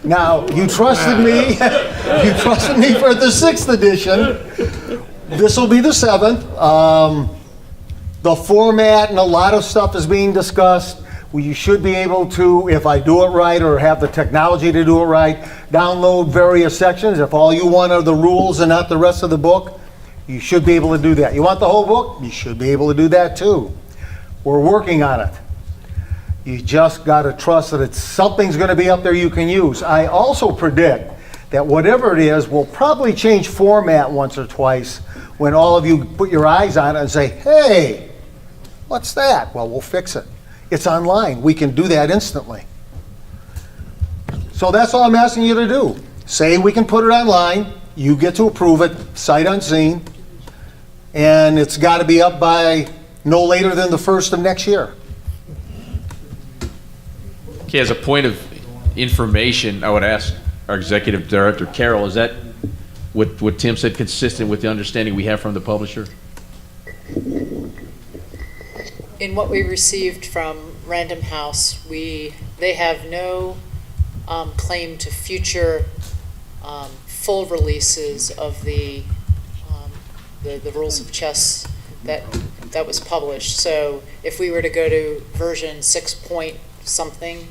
Now, you trusted me. You trusted me for the 6th edition. This will be the 7th. The format and a lot of stuff is being discussed. You should be able to, if I do it right or have the technology to do it right, download various sections. If all you want are the rules and not the rest of the book, you should be able to do that. You want the whole book? You should be able to do that too. We're working on it. You just got to trust that something's going to be up there you can use. I also predict that whatever it is will probably change format once or twice when all of you put your eyes on it and say, hey, what's that? Well, we'll fix it. It's online. We can do that instantly. So that's all I'm asking you to do. Say we can put it online. You get to approve it, sight unseen. And it's got to be up by no later than the 1st of next year. Okay, as a point of information, I would ask our executive director, Carol, is that what Tim said consistent with the understanding we have from the publisher? In what we received from Random House, they have no claim to future full releases of the rules of chess that was published. So if we were to go to version 6 point something,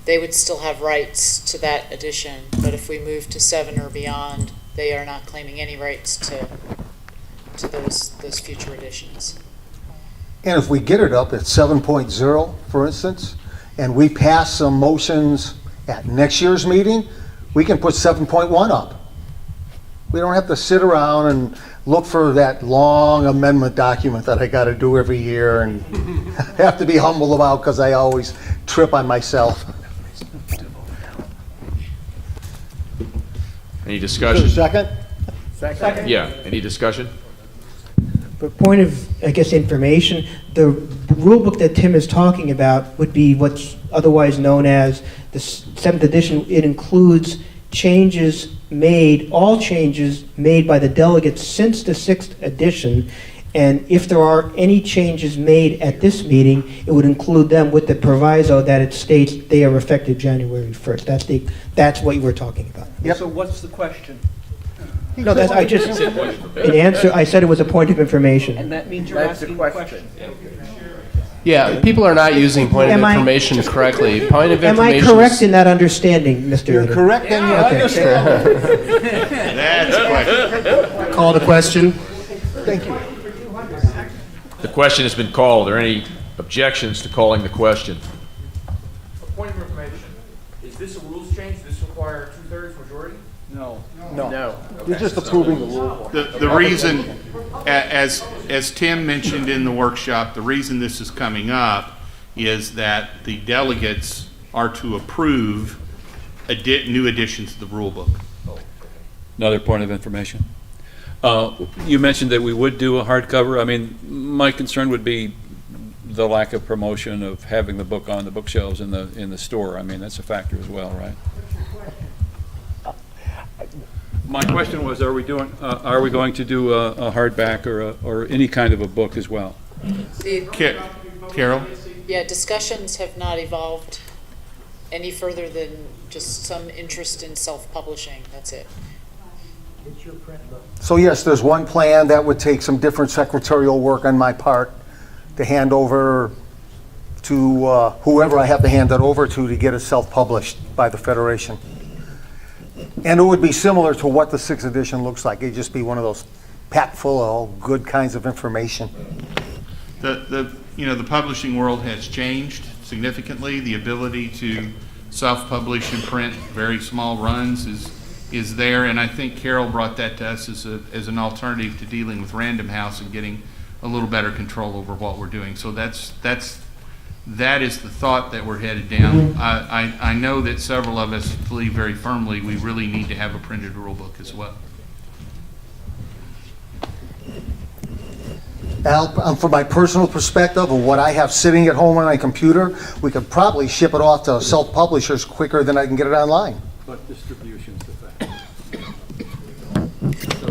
they would still have rights to that edition. But if we move to 7 or beyond, they are not claiming any rights to those future editions. And if we get it up at 7.0, for instance, and we pass some motions at next year's meeting, we can put 7.1 up. We don't have to sit around and look for that long amendment document that I got to do every year and have to be humble about because I always trip on myself. Any discussion? Second? Second. Yeah, any discussion? For point of, I guess, information, the rule book that Tim is talking about would be what's otherwise known as the 7th edition. It includes changes made, all changes made by the delegates since the 6th edition. And if there are any changes made at this meeting, it would include them with the proviso that it states they are effective January 1st. That's what you were talking about. Yep. So what's the question? No, that's, I just, in answer, I said it was a point of information. And that means you're asking a question. Yeah, people are not using point of information correctly. Point of Am I information. correct in that understanding, Mr. You're correct in your understanding. That's a question. Call the question. Thank you. The question has been called. Are there any objections to calling the question? A point of information. Is this a rules change? Does this require 2/3 majority? No. No. You're just approving the rule. The reason, as Tim mentioned in the workshop, the reason this is coming up is that the delegates are to approve new additions to the rule book. Another point of information. You mentioned that we would do a hardcover. I mean, my concern would be the lack of promotion of having the book on the bookshelves in the store. I mean, that's a factor as well, right? My question was, are we going to do a hardback or any kind of a book as well? Carol? Yeah, discussions have not evolved any further than just some interest in self-publishing. That's it. So yes, there's one plan that would take some different secretarial work on my part to hand over to whoever I have to hand it over to get it self-published by the Federation. And it would be similar to what the 6th edition looks like. It'd just be one of those packed full of all good kinds of information. The publishing world has changed significantly. The ability to self-publish and print very small runs is there, and I think Carol brought that to us as an alternative to dealing with Random House and getting a little better control over what we're doing. So that is the thought that we're headed down. I know that several of us believe very firmly we really need to have a printed rule book as well. Al, from my personal perspective of what I have sitting at home on my computer, we could probably ship it off to self-publishers quicker than I can get it online. But distribution's the fact.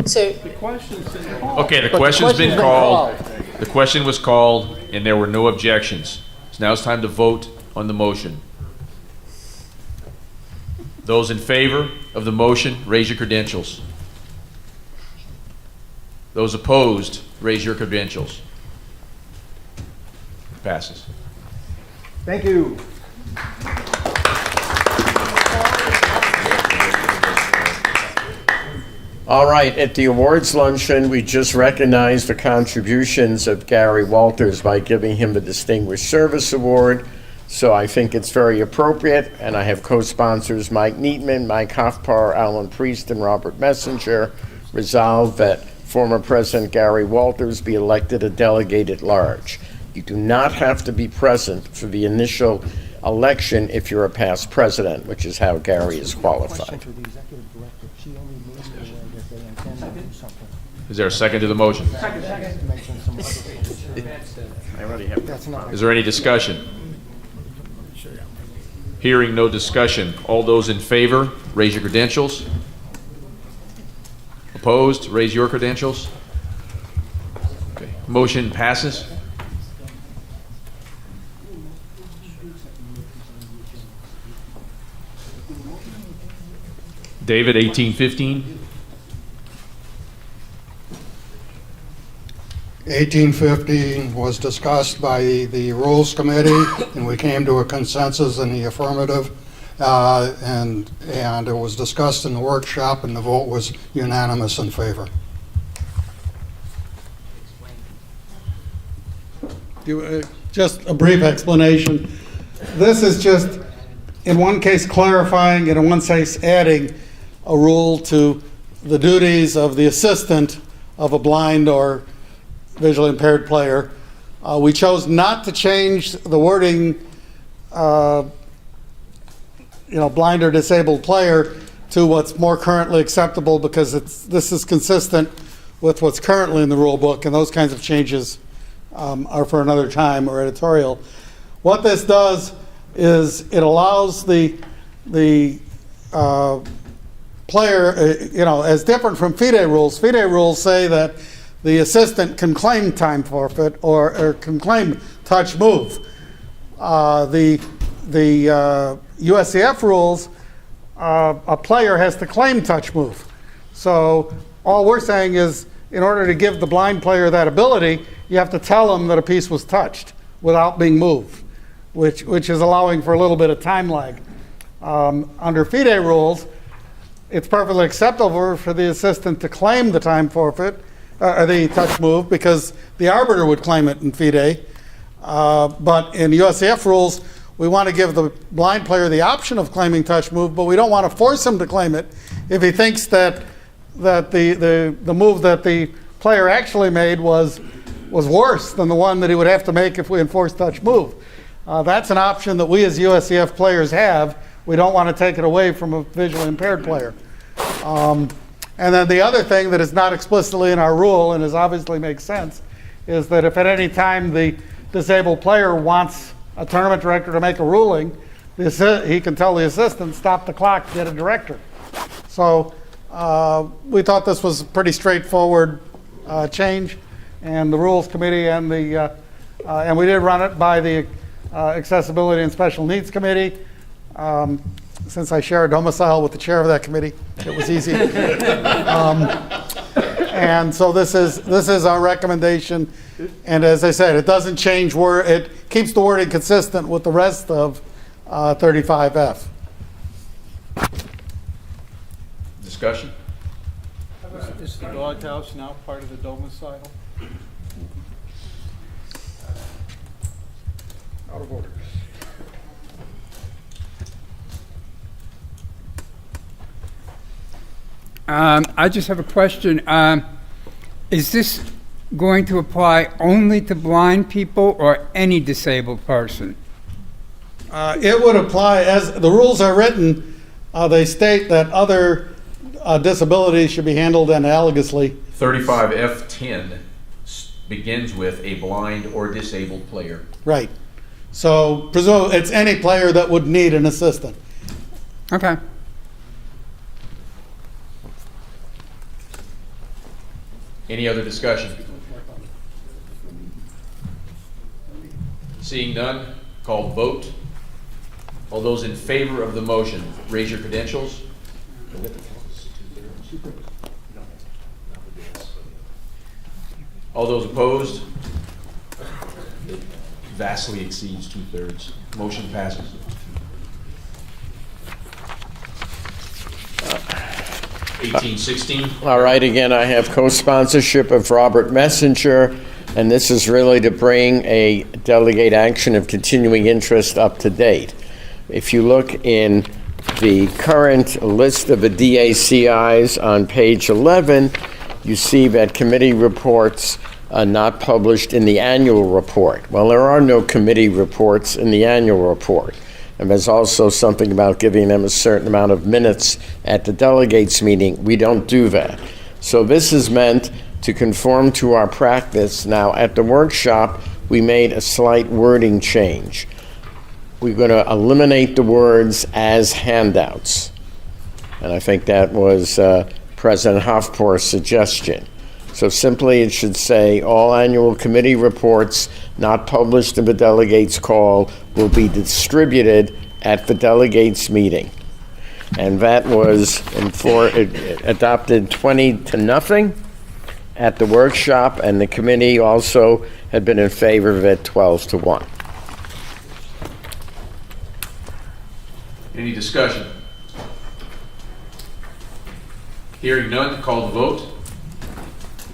So the question's been Okay, the question's been called. The question was called, and there were no objections. So now it's time to vote on the motion. Those in favor of the motion, raise your credentials. Those opposed, raise your credentials. Passes. Thank you. All right, at the awards luncheon, we just recognized the contributions of Gary Walters by giving him the Distinguished Service Award. So I think it's very appropriate, and I have co-sponsors Mike Neatman, Mike Hoffpar, Alan Priest, and Robert Messenger resolved that former President Gary Walters be elected a delegate at large. You do not have to be present for the initial election if you're a past president, which is how Gary is qualified. Is there a second to the motion? Is there any discussion? Hearing no discussion, all those in favor, raise your credentials. Opposed, raise your credentials. Okay. Motion passes. David, 1815. 1815 was discussed by the Rules Committee, and we came to a consensus in the affirmative, and it was discussed in the workshop, and the vote was unanimous in favor. Just a brief explanation. This is just, in one case, clarifying, and in one case, adding a rule to the duties of the assistant of a blind or visually impaired player. We chose not to change the wording, blind or disabled player to what's more currently acceptable, because this is consistent with what's currently in the rule book, and those kinds of changes are for another time or editorial. What this does is it allows the player, as different from FIDE rules. FIDE rules say that the assistant can claim time forfeit or can claim touch move. The USCF rules, a player has to claim touch move. So all we're saying is, in order to give the blind player that ability, you have to tell them that a piece was touched without being moved, which is allowing for a little bit of time lag. Under FIDE rules, it's perfectly acceptable for the assistant to claim the time forfeit, or the touch move, because the arbiter would claim it in FIDE. But in USCF rules, we want to give the blind player the option of claiming touch move, but we don't want to force him to claim it if he thinks that the move that the player actually made was worse than the one that he would have to make if we enforced touch move. That's an option that we as USCF players have. We don't want to take it away from a visually impaired player. And then the other thing that is not explicitly in our rule, and obviously makes sense, is that if at any time the disabled player wants a tournament director to make a ruling, he can tell the assistant, stop the clock, get a director. So we thought this was a pretty straightforward change, and the Rules Committee and we did run it by the Accessibility and Special Needs Committee. Since I share a domicile with the chair of that committee, it was easy. And so this is our recommendation. And as I said, it doesn't change it keeps the wording consistent with the rest of 35F. Discussion? Is the doghouse now part of the domicile? Out of order. I just have a question. Is this going to apply only to blind people or any disabled person? It would apply, as the rules are written, they state that other disabilities should be handled analogously. 35F10 begins with a blind or disabled player. Right. So presumably it's any player that would need an assistant. Okay. Any other discussion? Seeing none, call vote. All those in favor of the motion, raise your credentials. All those opposed? It vastly exceeds 2/3. Motion passes. Uh, 1816. All right, again, I have co-sponsorship of Robert Messenger, and this is really to bring a delegate action of continuing interest up to date. If you look in the current list of the DACIs on page 11, you see that committee reports are not published in the annual report. Well, there are no committee reports in the annual report. And there's also something about giving them a certain amount of minutes at the delegates meeting. We don't do that. So this is meant to conform to our practice. Now, at the workshop, we made a slight wording change. We're going to eliminate the words "as handouts." And I think that was President Hofpour's suggestion. So simply it should say, all annual committee reports not published in the delegates call will be distributed at the delegates meeting. And that was adopted 20-0 at the workshop, and the committee also had been in favor of it 12-1. Any discussion? Hearing none, call the vote.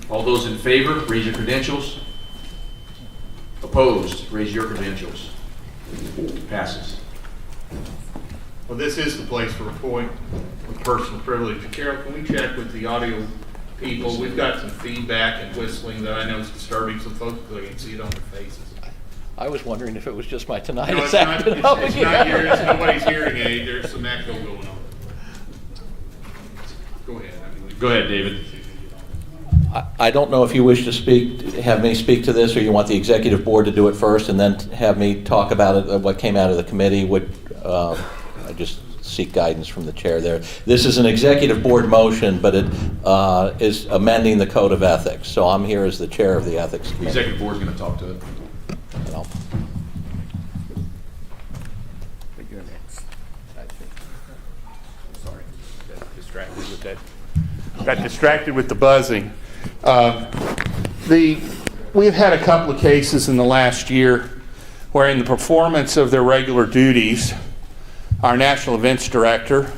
All those in favor, raise your credentials. Opposed, raise your credentials. Passes. Well, this is the place for a point of personal privilege. Carol, can we check with the audio people? We've got some feedback and whistling that I know is disturbing some folks because I can see it on their faces. I was wondering if it was just my tinnitus No, it's not, acting up it's again. not yours. Nobody's hearing aid. There's some echo going on. Go ahead. Go ahead, David. I don't know if you wish to have me speak to this, or you want the executive board to do it first and then have me talk about it, what came out of the committee. I just seek guidance from the chair there. This is an executive board motion, but it is amending the code of ethics. So I'm here as the chair of the ethics The committee. executive board's going to talk to it. Well, You're next, I think. Sorry, got distracted with that. Got distracted with the buzzing. We've had a couple of cases in the last year where in the performance of their regular duties, our national events director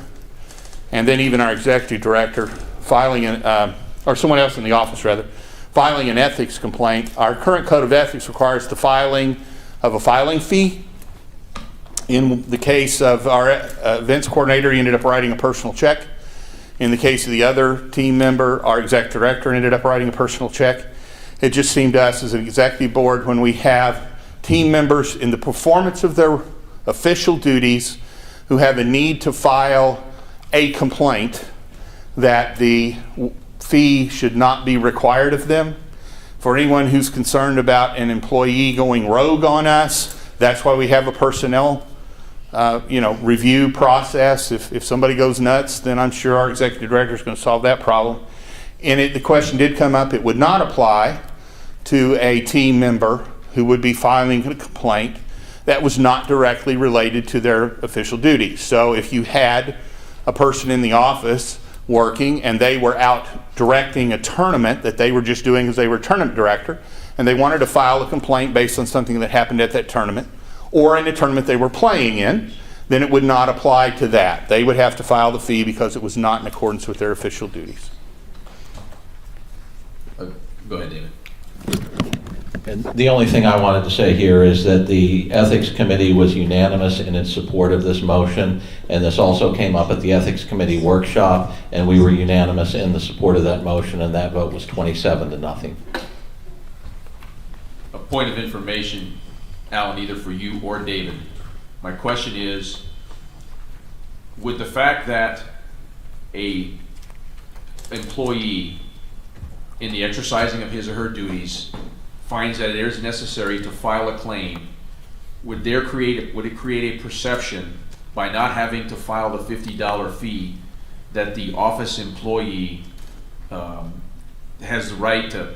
and then even our executive director filing or someone else in the office rather, filing an ethics complaint. Our current code of ethics requires the filing of a filing fee. In the case of our events coordinator, he ended up writing a personal check. In the case of the other team member, our executive director ended up writing a personal check. It just seemed to us as an executive board, when we have team members in the performance of their official duties who have a need to file a complaint, that the fee should not be required of them. For anyone who's concerned about an employee going rogue on us, that's why we have a personnel review process. If somebody goes nuts, then I'm sure our executive director is going to solve that problem. And the question did come up, it would not apply to a team member who would be filing a complaint that was not directly related to their official duties. So if you had a person in the office working and they were out directing a tournament that they were just doing as they were tournament director, and they wanted to file a complaint based on something that happened at that tournament or in a tournament they were playing in, then it would not apply to that. They would have to file the fee because it was not in accordance with their official duties. Go ahead, David. And the only thing I wanted to say here is that the Ethics Committee was unanimous in its support of this motion, and this also came up at the Ethics Committee workshop, and we were unanimous in the support of that motion, and that vote was 27-0. A point of information, Alan, either for you or David. My question is, with the fact that a employee in the exercising of his or her duties finds that it is necessary to file a claim, would it create a perception by not having to file the $50 fee that the office employee has the right to,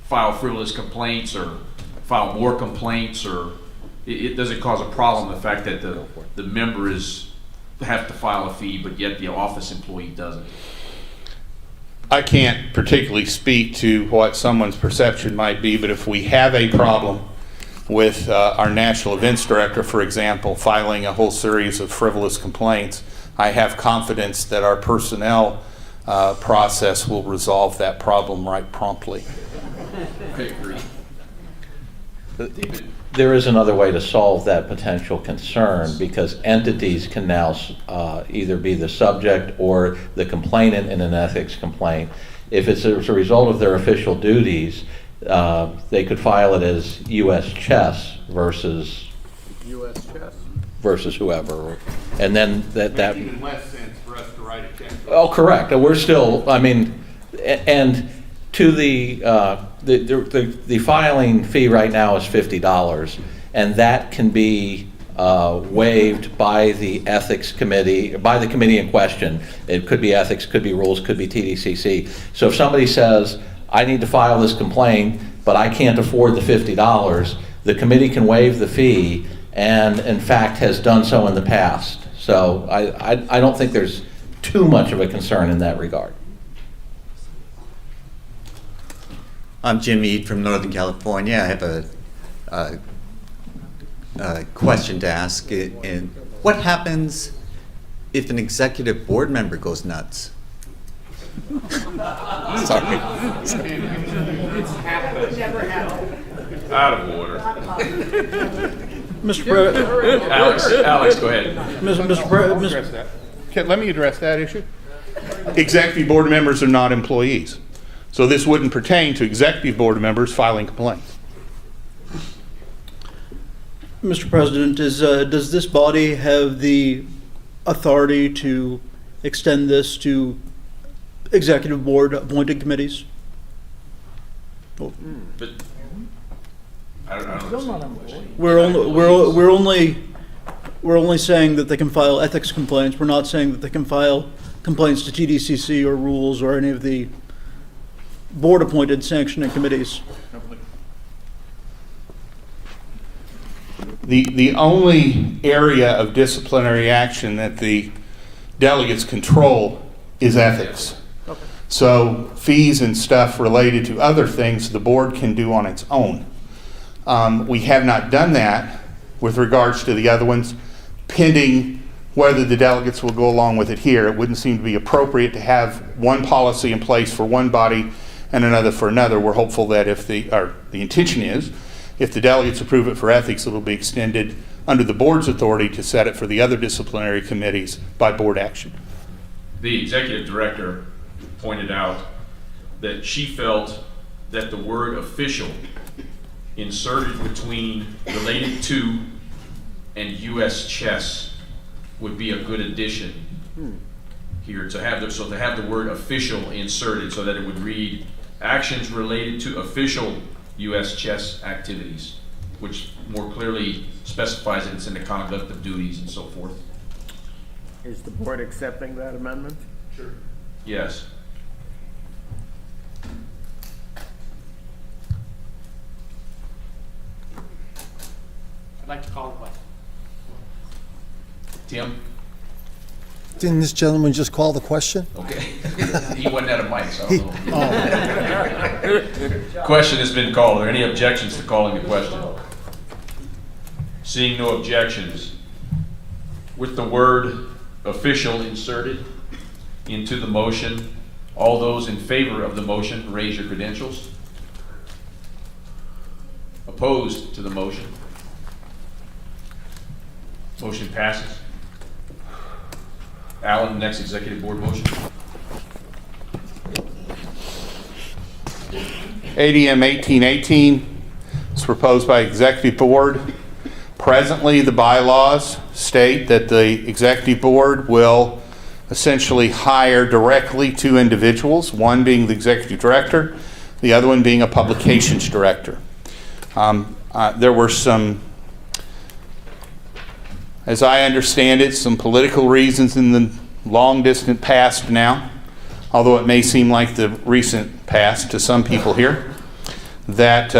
file frivolous complaints or file more complaints, or it doesn't cause a problem, the fact that the members have to file a fee, but yet the office employee doesn't? I can't particularly speak to what someone's perception might be, but if we have a problem with our national events director, for example, filing a whole series of frivolous complaints, I have confidence that our personnel process will resolve that problem right promptly. I agree. There is another way to solve that potential concern, because entities can now either be the subject or the complainant in an ethics complaint. If it's as a result of their official duties, they could file it as US Chess versus whoever, and then that makes even less sense for us to write a check. Oh, correct. We're still, and to the filing fee right now is $50, and that can be waived by the ethics committee, by the committee in question. It could be ethics, could be rules, could be TDCC. So if somebody says, I need to file this complaint, but I can't afford the $50, the committee can waive the fee, and in fact has done so in the past. So I don't think there's too much of a concern in that regard. I'm Jim Mead from Northern California. I have a question to ask. And what happens if an executive board member goes nuts? Sorry. It's happened. Never happened. Out of order. Mr. President. Alex, go ahead. Mr. President. Let me address that issue. Executive board members are not employees. So this wouldn't pertain to executive board members filing complaints. Mr. President, does this body have the authority to extend this to executive board appointed committees? But I don't know. We're only saying that they can file ethics complaints. We're not saying that they can file complaints to TDCC or rules or any of the board-appointed sanctioning committees. The only area of disciplinary action that the delegates control is ethics. Okay. So fees and stuff related to other things the board can do on its own. We have not done that with regards to the other ones, pending whether the delegates will go along with it here. It wouldn't seem to be appropriate to have one policy in place for one body and another for another. We're hopeful that the intention is, if the delegates approve it for ethics, it'll be extended under the board's authority to set it for the other disciplinary committees by board action. The executive director pointed out that she felt that the word official inserted between related to and US Chess would be a good addition here, to have the word official inserted so that it would read actions related to official US Chess activities, which more clearly specifies that it's in the conduct of duties and so forth. Is the board accepting that amendment? Sure. Yes. I'd like to call the question. Tim? Didn't this gentleman just call the question? Okay. He wasn't at a mic, so I don't know. Question has been called. Are there any objections to calling the question? Seeing no objections, with the word official inserted into the motion, all those in favor of the motion, raise your credentials. Opposed to the motion? Motion passes. Alan, next executive board motion. ADM 1818 is proposed by executive board. Presently, the bylaws state that the executive board will essentially hire directly two individuals, one being the executive director, the other one being a publications director. There were some, as I understand it, some political reasons in the long distant past now, although it may seem like the recent past to some people here, that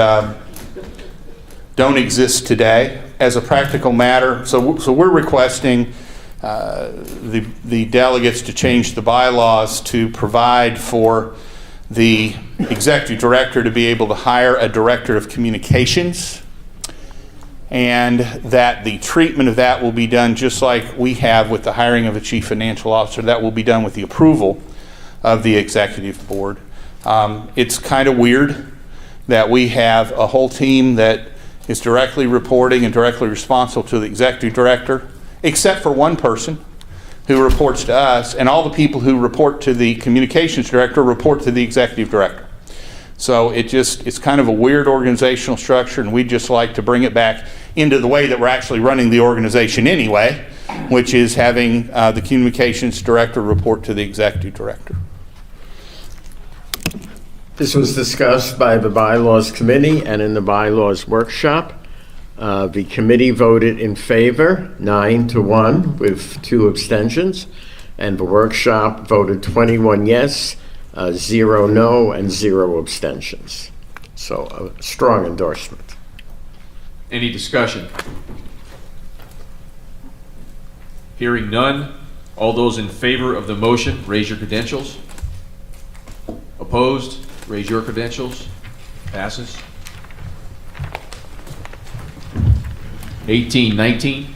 don't exist today. As a practical matter, so we're requesting the delegates to change the bylaws to provide for the executive director to be able to hire a director of communications, and that the treatment of that will be done just like we have with the hiring of a chief financial officer. That will be done with the approval of the executive board. It's kind of weird that we have a whole team that is directly reporting and directly responsible to the executive director, except for one person who reports to us, and all the people who report to the communications director report to the executive director. So it's kind of a weird organizational structure, and we'd just like to bring it back into the way that we're actually running the organization anyway, which is having the communications director report to the executive director. This was discussed by the Bylaws Committee and in the Bylaws Workshop. The committee voted in favor, 9-1, with 2 abstentions, and the workshop voted 21 yes, 0 no, and 0 abstentions. So a strong endorsement. Any discussion? Hearing none, all those in favor of the motion, raise your credentials. Opposed? Raise your credentials. Passes. 1819.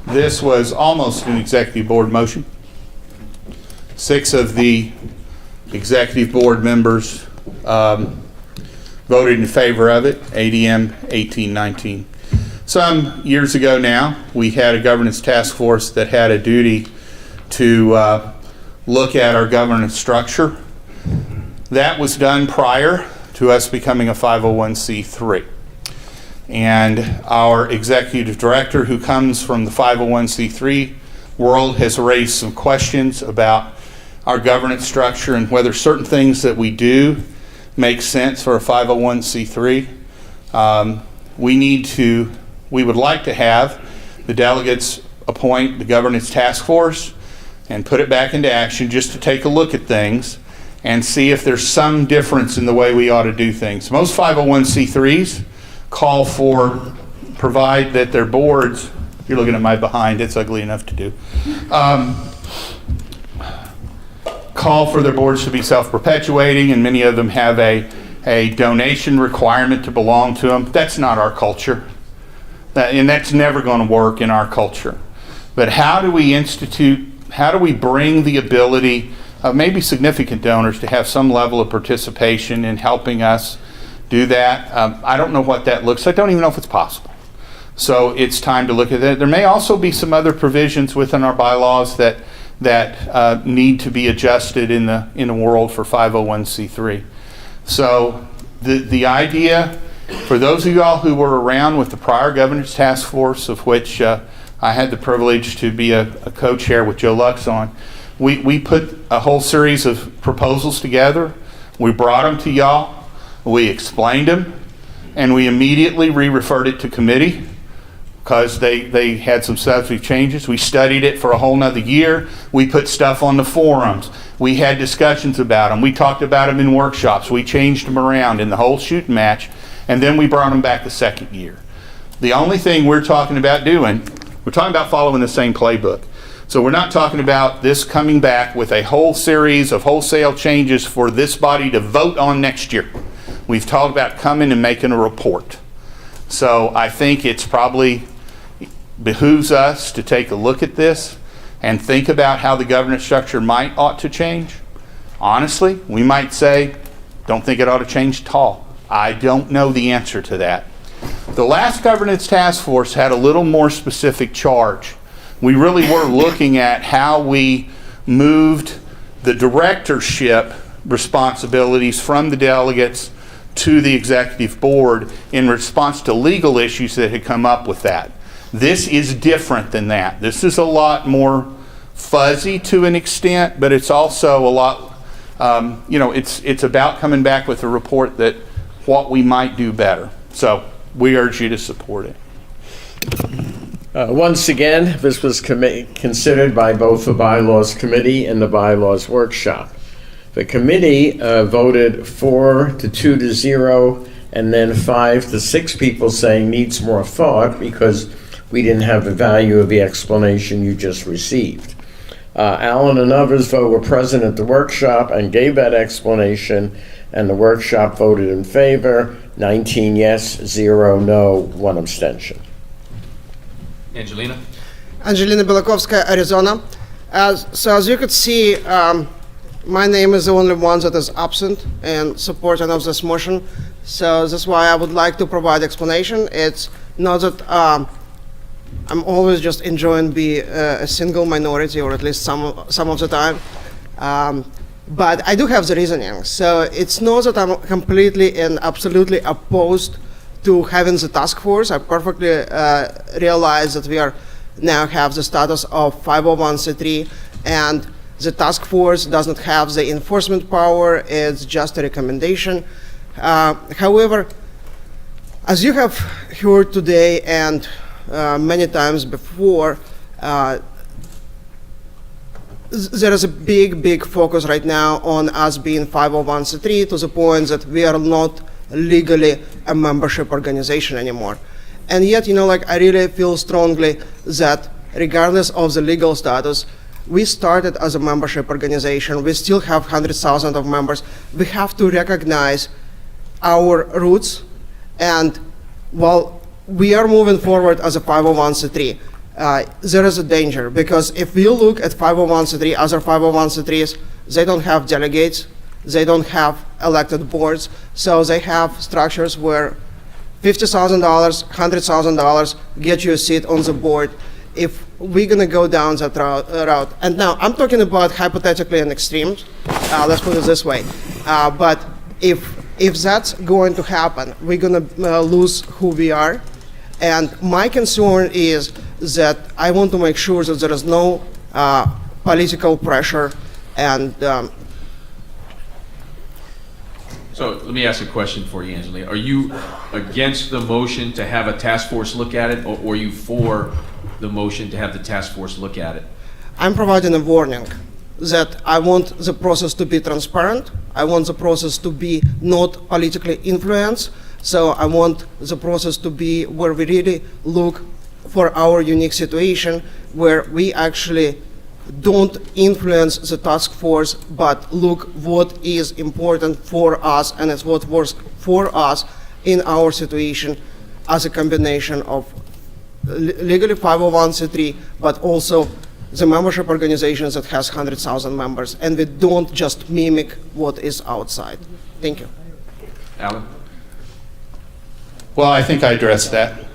This was almost an executive board motion. 6 of the executive board members voted in favor of it, ADM 1819. Some years ago now, we had a governance task force that had a duty to look at our governance structure. That was done prior to us becoming a 501c3. And our executive director, who comes from the 501c3 world, has raised some questions about our governance structure and whether certain things that we do make sense for a 501c3. We would like to have the delegates appoint the governance task force and put it back into action just to take a look at things and see if there's some difference in the way we ought to do things. Most 501c3s provide that their boards, you're looking at my behind, it's ugly enough to do, call for their boards to be self-perpetuating, and many of them have a donation requirement to belong to them. That's not our culture. And that's never going to work in our culture. But how do we bring the ability of maybe significant donors to have some level of participation in helping us do that? I don't know what that looks like. I don't even know if it's possible. So it's time to look at that. There may also be some other provisions within our bylaws that need to be adjusted in the world for 501c3. So the idea, for those of y'all who were around with the prior governance task force, of which I had the privilege to be a co-chair with Joe Lux on, we put a whole series of proposals together. We brought them to y'all, we explained them, and we immediately re-referred it to committee because they had some substantive changes. We studied it for a whole nother year. We put stuff on the forums. We had discussions about them. We talked about them in workshops. We changed them around in the whole shooting match, and then we brought them back the second year. The only thing we're talking about doing, we're talking about following the same playbook. So we're not talking about this coming back with a whole series of wholesale changes for this body to vote on next year. We've talked about coming and making a report. So I think it's probably behooves us to take a look at this and think about how the governance structure ought to change. Honestly, we might say, don't think it ought to change at all. I don't know the answer to that. The last governance task force had a little more specific charge. We really were looking at how we moved the directorship responsibilities from the delegates to the executive board in response to legal issues that had come up with that. This is different than that. This is a lot more fuzzy to an extent, but it's also a lot, it's about coming back with a report that what we might do better. So we urge you to support it. Once again, this was considered by both the Bylaws Committee and the Bylaws Workshop. The committee voted 4 to 2 to 0, and then 5 to 6 people saying needs more thought because we didn't have the value of the explanation you just received. Alan and others, though, were present at the workshop and gave that explanation, and the workshop voted in favor, 19 yes, 0 no, 1 abstention. Angelina? Angelina Belakovskaya, Arizona. So as you could see, my name is the only one that is absent in support of this motion. So that's why I would like to provide explanation. It's not that I'm always just enjoying being a single minority, or at least some of the time. But I do have the reasoning. So it's not that I'm completely and absolutely opposed to having the task force. I perfectly realize that we are now have the status of 501c3, and the task force doesn't have the enforcement power. It's just a recommendation. However, as you have heard today and many times before, there is a big focus right now on us being 501c3 to the point that we are not legally a membership organization anymore. And yet, I really feel strongly that regardless of the legal status, we started as a membership organization. We still have 100,000 of members. We have to recognize our roots, and while we are moving forward as a 501c3, there is a danger, because if you look at 501c3, other 501c3s, they don't have delegates, they don't have elected boards, so they have structures where $50,000, $100,000 get you a seat on the board. If we're going to go down that route, and now I'm talking about hypothetically and extremes, let's put it this way, but if that's going to happen, we're going to lose who we are. And my concern is that I want to make sure that there is no political pressure. And so let me ask a question for you, Angelina. Are you against the motion to have a task force look at it, or are you for the motion to have the task force look at it? I'm providing a warning that I want the process to be transparent. I want the process to be not politically influenced. So I want the process to be where we really look for our unique situation, where we actually don't influence the task force, but look what is important for us, and it's what works for us in our situation as a combination of legally 501c3, but also the membership organizations that has 100,000 members, and we don't just mimic what is outside. Thank you. Alan? Well, I think I addressed that.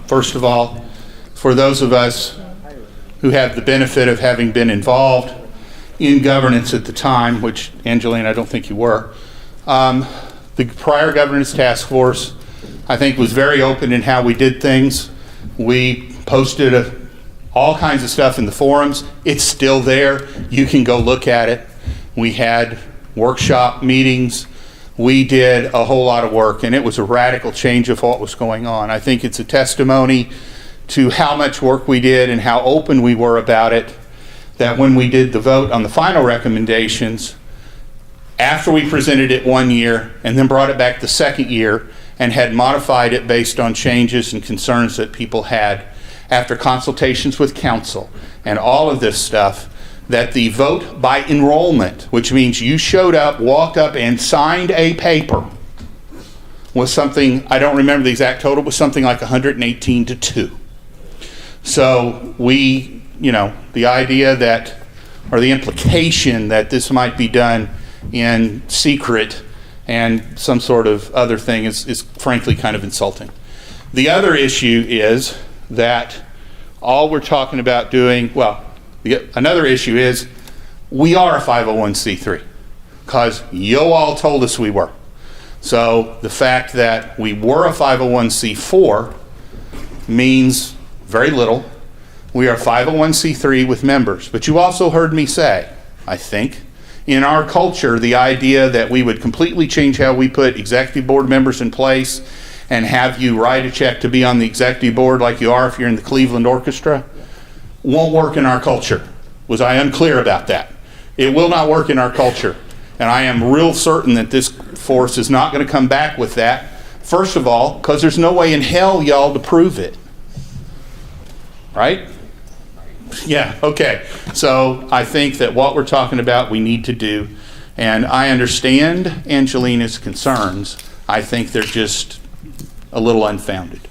First of all, for those of us who have the benefit of having been involved in governance at the time, which, Angelina, I don't think you were, the prior governance task force, I think, was very open in how we did things. We posted all kinds of stuff in the forums. It's still there. You can go look at it. We had workshop meetings. We did a whole lot of work, and it was a radical change of what was going on. I think it's a testimony to how much work we did and how open we were about it, that when we did the vote on the final recommendations, after we presented it 1 year and then brought it back the second year and had modified it based on changes and concerns that people had after consultations with council and all of this stuff, that the vote by enrollment, which means you showed up, walked up, and signed a paper, was something, I don't remember the exact total, was something like 118 to 2. So we, the idea that, or the implication that this might be done in secret and some sort of other thing is frankly kind of insulting. The other issue is that all we're talking about doing, another issue is we are a 501c3 because you all told us we were. So the fact that we were a 501c4 means very little. We are 501c3 with members. But you also heard me say, I think, in our culture, the idea that we would completely change how we put executive board members in place and have you write a check to be on the executive board like you are if you're in the Cleveland Orchestra won't work in our culture. Was I unclear about that? It will not work in our culture. And I am real certain that this force is not going to come back with that. First of all, because there's no way in hell y'all to prove it. Right? Yeah, okay. So I think that what we're talking about we need to do, and I understand Angelina's concerns. I think they're just a little unfounded.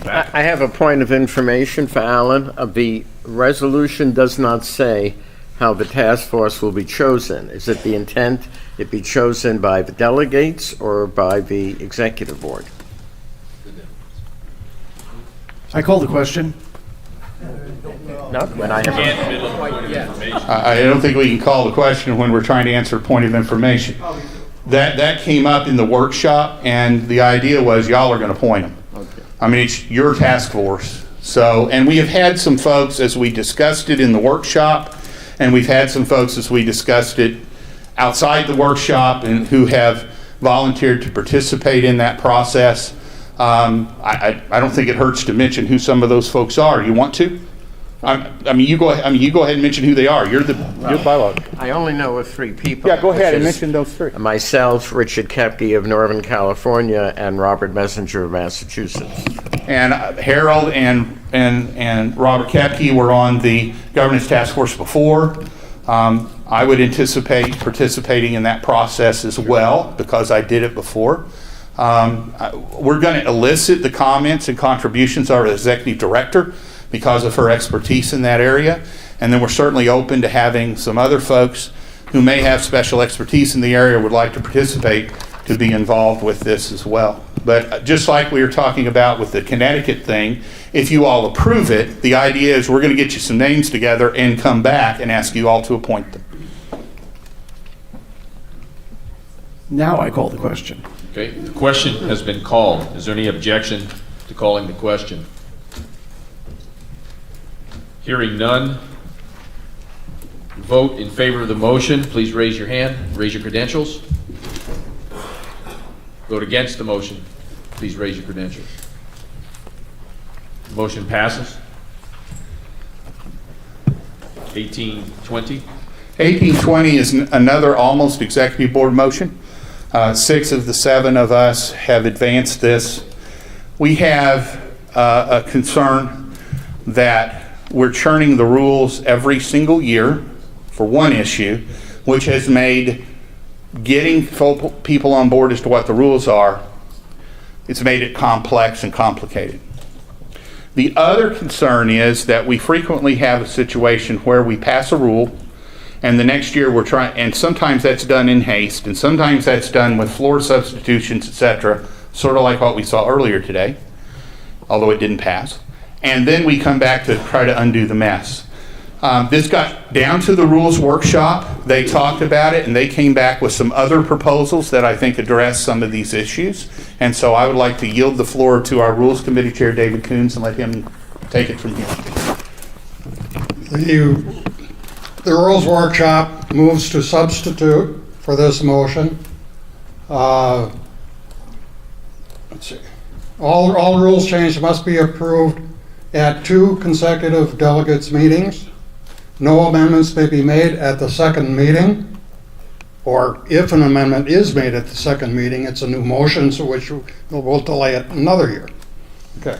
I have a point of information for Alan. The resolution does not say how the task force will be chosen. Is it the intent it be chosen by the delegates or by the executive board? I call the question. No, when I I don't think we can call the question when we're trying to answer a point of information. That came up in the workshop, and the idea was y'all are going to appoint them. Okay. I mean, it's your task force. So, and we have had some folks as we discussed it in the workshop, and we've had some folks as we discussed it outside the workshop and who have volunteered to participate in that process. I don't think it hurts to mention who some of those folks are. You want to? I mean, you go ahead and mention who they are. You're bylaw. I only know of 3 people. Yeah, go ahead and which is mention those 3. Myself, Richard Kepke of Northern California, and Robert Messenger of Massachusetts. And Harold and Robert Kepke were on the governance task force before. I would anticipate participating in that process as well because I did it before. We're going to elicit the comments and contributions of our executive director because of her expertise in that area. And then we're certainly open to having some other folks who may have special expertise in the area would like to participate to be involved with this as well. But just like we were talking about with the Connecticut thing, if you all approve it, the idea is we're going to get you some names together and come back and ask you all to appoint them. Now I call the question. Okay, the question has been called. Is there any objection to calling the question? Hearing none. Vote in favor of the motion. Please raise your hand. Raise your credentials. Vote against the motion. Please raise your credentials. Motion passes. 1820. 1820 is another almost executive board motion. 6 of the 7 of us have advanced this. We have a concern that we're churning the rules every single year for one issue, which has made getting people on board as to what the rules are, it's made it complex and complicated. The other concern is that we frequently have a situation where we pass a rule and the next year we're trying, and sometimes that's done in haste, and sometimes that's done with floor substitutions, etc., sort of like what we saw earlier today, although it didn't pass. And then we come back to try to undo the mess. This got down to the rules workshop. They talked about it, and they came back with some other proposals that I think address some of these issues. And so I would like to yield the floor to our Rules Committee Chair, David Coons, and let him take it from here. The Rules Workshop moves to substitute for this motion. Let's see. all rules changes must be approved at 2 consecutive delegates meetings. No amendments may be made at the second meeting, or if an amendment is made at the second meeting, it's a new motion, so which will delay it another year. Okay.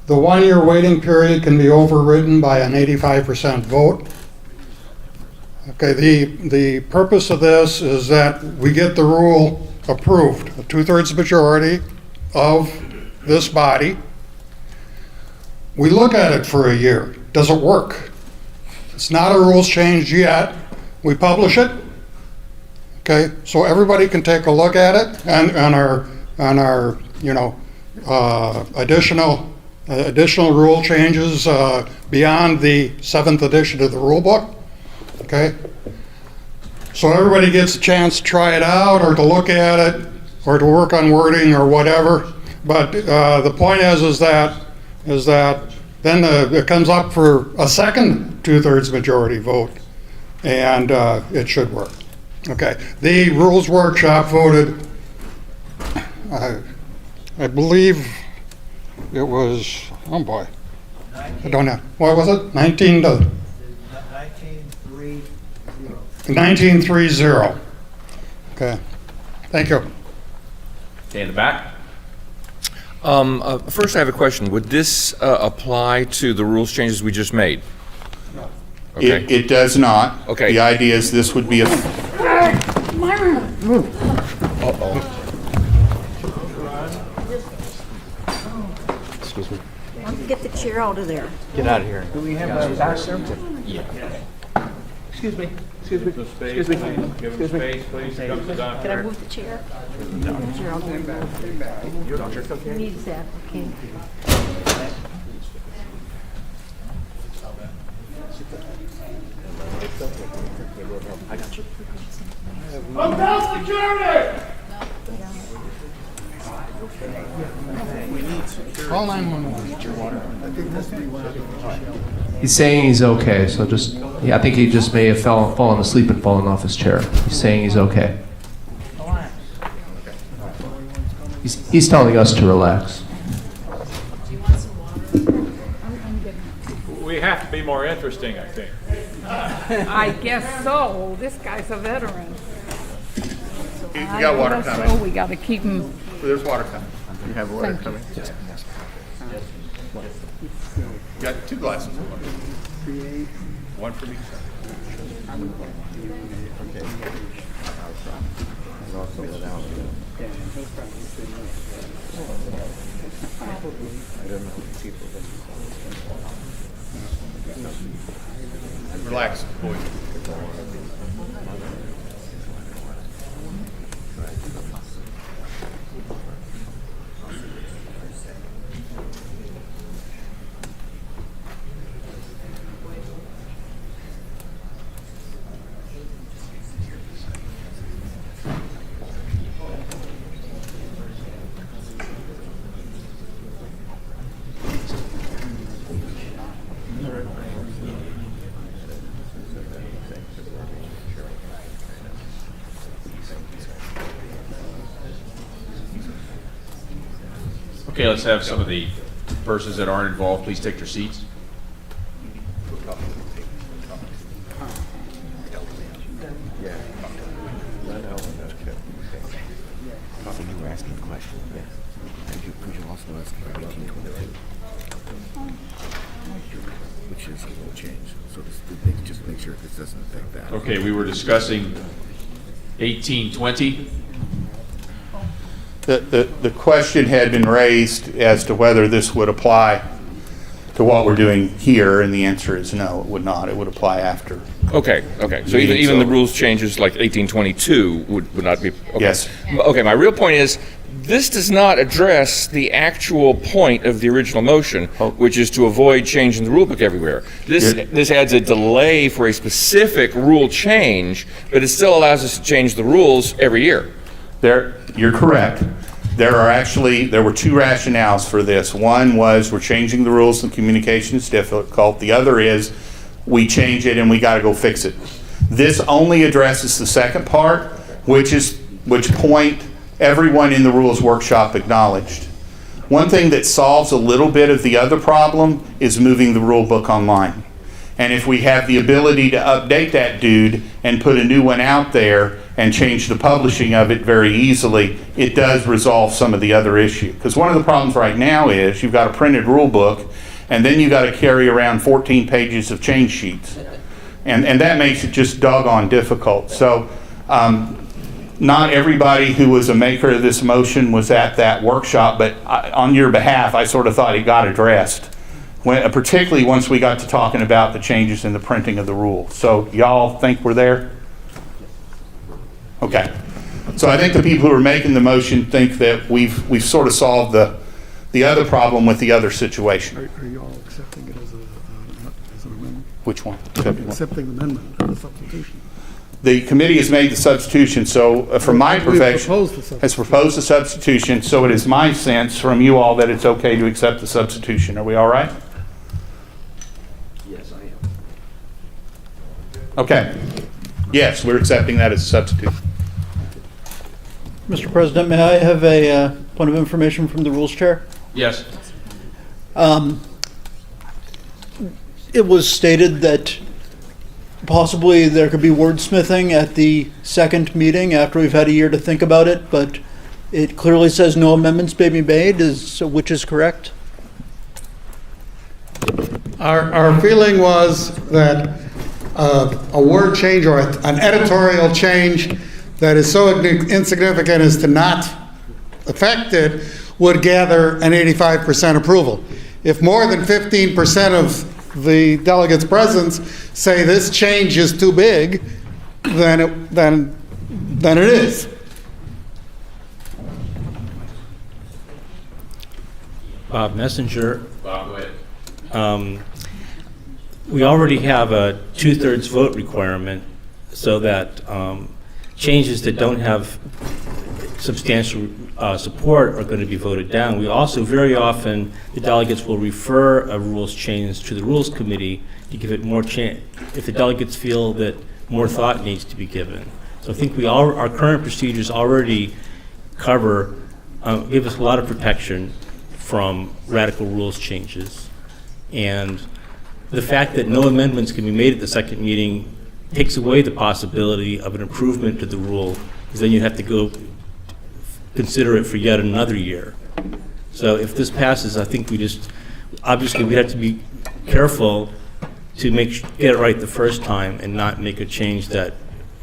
The 1-year waiting period can be overridden by an 85% vote. Okay, the purpose of this is that we get the rule approved, a 2/3 majority of this body. We look at it for a year. Does it work? It's not a rules change yet. We publish it. Okay, so everybody can take a look at it and on our additional rule changes beyond the 7th edition of the rule book. Okay, so everybody gets a chance to try it out or to look at it or to work on wording or whatever. But the point is that then it comes up for a second 2/3 majority vote, and it should work. Okay, the Rules Workshop voted, I believe it was, oh boy, I don't know, what was it? 19-3-0. Okay, thank you. Okay, in the back. First, I have a question. Would this apply to the rules changes we just made? No. Okay. It does not. Okay. The idea is this would be a... Uh-oh. Excuse me. Get the chair out of there. Get out of here. Do we have a pastor? Yeah. Excuse me. Excuse me. Excuse me. Give him space, please. Come to the doctor. Can I move the chair? No. The chair, I'll move it. Your doctor, come here. Who needs that? Okay. I got you. Hotel security! Call 911. He's saying he's okay, so just, yeah, I think he just may have fallen asleep and fallen off his chair. He's saying he's okay. He's telling us to relax. We have to be more interesting, I think. I guess so. This guy's a veteran. You got water coming. So we got to keep him. There's water coming. You have water coming? Yes. You got 2 glasses of water. One for each side. Relax, boys. Okay, let's have some of the persons that aren't involved, please take your seats. You were asking a question, yes. And you also asking about 1822, which is a little change. So just make sure this doesn't affect that. Okay, we were discussing 1820. The question had been raised as to whether this would apply to what we're doing here, and the answer is no, it would not. It would apply after. Okay. So even the rules changes like 1822 would not be. Okay. Yes. Okay, my real point is, this does not address the actual point of the original motion, which is to avoid changing the rule book everywhere. This adds a delay for a specific rule change, but it still allows us to change the rules every year. You're correct. There were 2 rationales for this. One was we're changing the rules and communication is difficult. The other is we change it and we got to go fix it. This only addresses the second part, which point everyone in the rules workshop acknowledged. One thing that solves a little bit of the other problem is moving the rule book online. And if we have the ability to update that dude and put a new one out there and change the publishing of it very easily, it does resolve some of the other issue. Because one of the problems right now is you've got a printed rule book and then you got to carry around 14 pages of change sheets. And that makes it just doggone difficult. So not everybody who was a maker of this motion was at that workshop, but on your behalf, I sort of thought it got addressed. Particularly once we got to talking about the changes in the printing of the rules. So y'all think we're there? Okay. So I think the people who are making the motion think that we've sort of solved the other problem with the other situation. Are you all accepting it as an amendment? Which one? Accepting the amendment, the substitution. The committee has made the substitution, so from my perfection, has proposed the substitution, so it is my sense from you all that it's okay to accept the substitution. Are we all right? Yes, I am. Okay. Yes, we're accepting that as a substitute. Mr. President, may I have a point of information from the Rules Chair? Yes. It was stated that possibly there could be wordsmithing at the second meeting after we've had a year to think about it, but it clearly says no amendments may be made, which is correct? Our feeling was that a word change or an editorial change that is so insignificant as to not affect it would gather an 85% approval. If more than 15% of the delegates present say this change is too big, then it is. Bob Messenger. Bob, go ahead. We already have a 2/3 vote requirement so that changes that don't have substantial support are going to be voted down. We also, very often, the delegates will refer a rules change to the Rules Committee to give it more chance, if the delegates feel that more thought needs to be given. So I think our current procedures already cover, give us a lot of protection from radical rules changes. And the fact that no amendments can be made at the second meeting takes away the possibility of an improvement to the rule, because then you have to go consider it for yet another year. So if this passes, I think obviously we have to be careful to get it right the first time and not make a change that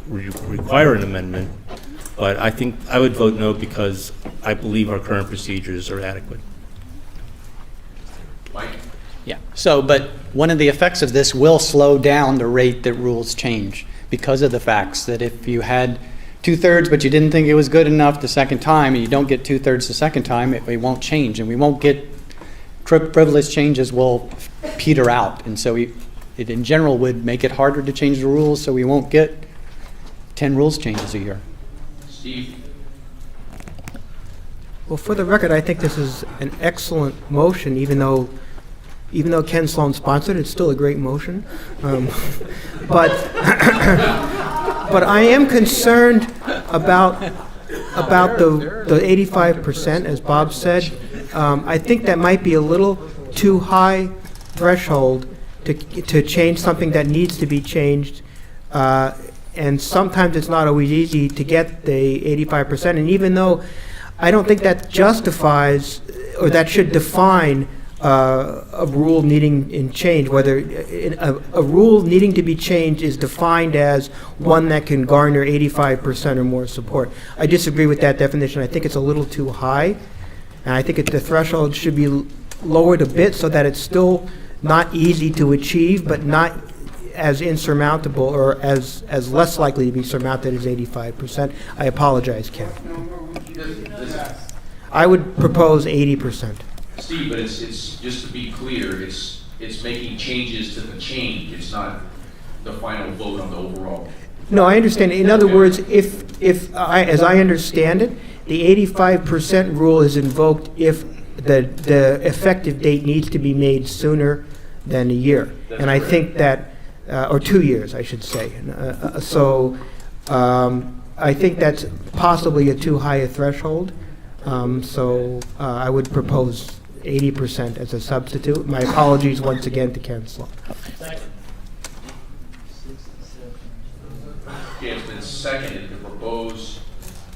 require an amendment. But I think I would vote no because I believe our current procedures are adequate. Mike? Yeah, but one of the effects of this will slow down the rate that rules change because of the facts that if you had 2/3 but you didn't think it was good enough the second time and you don't get 2/3 the second time, it won't change, and we won't get frivolous changes will peter out, and so it in general would make it harder to change the rules, so we won't get 10 rules changes a year. Steve? Well, for the record, I think this is an excellent motion, even though Ken Sloan sponsored it, it's still a great motion. But I am concerned about the 85%, as Bob said. I think that might be a little too high threshold to change something that needs to be changed. And sometimes it's not always easy to get the 85%. And even though I don't think that justifies or that should define a rule needing in change, whether a rule needing to be changed is defined as one that can garner 85% or more support. I disagree with that definition. I think it's a little too high, and I think the threshold should be lowered a bit so that it's still not easy to achieve, but not as insurmountable or as less likely to be surmounted as 85%. I apologize, Ken. I would propose 80%. Steve, but it's just to be clear, it's making changes to the change. It's not the final vote on the overall. No, I understand. In other words, as I understand it, the 85% rule is invoked if the effective date needs to be made sooner than a year. And I think that, or 2 years, I should say. I think that's possibly a too high a threshold. So I would propose 80% as a substitute. My apologies once again to Council. Okay, it's been seconded to propose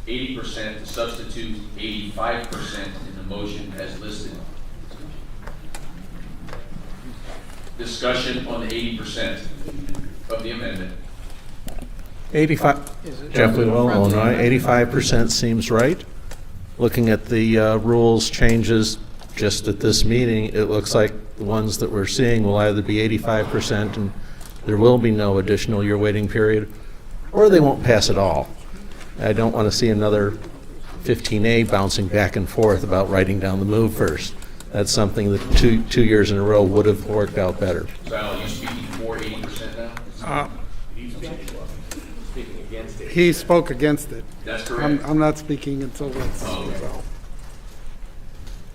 80% to substitute 85% in the motion as listed. Discussion on the 80% of the amendment. 85. Jeffrey Will, Illinois. 85% seems right. Looking at the rules changes just at this meeting, it looks like the ones that we're seeing will either be 85% and there will be no additional year waiting period, or they won't pass at all. I don't want to see another 15A bouncing back and forth about writing down the move first. That's something that two years in a row would have worked out better. So Al, are you speaking for 80% now? Speaking against it. He spoke against it. That's correct. I'm not speaking until it's. Oh, okay.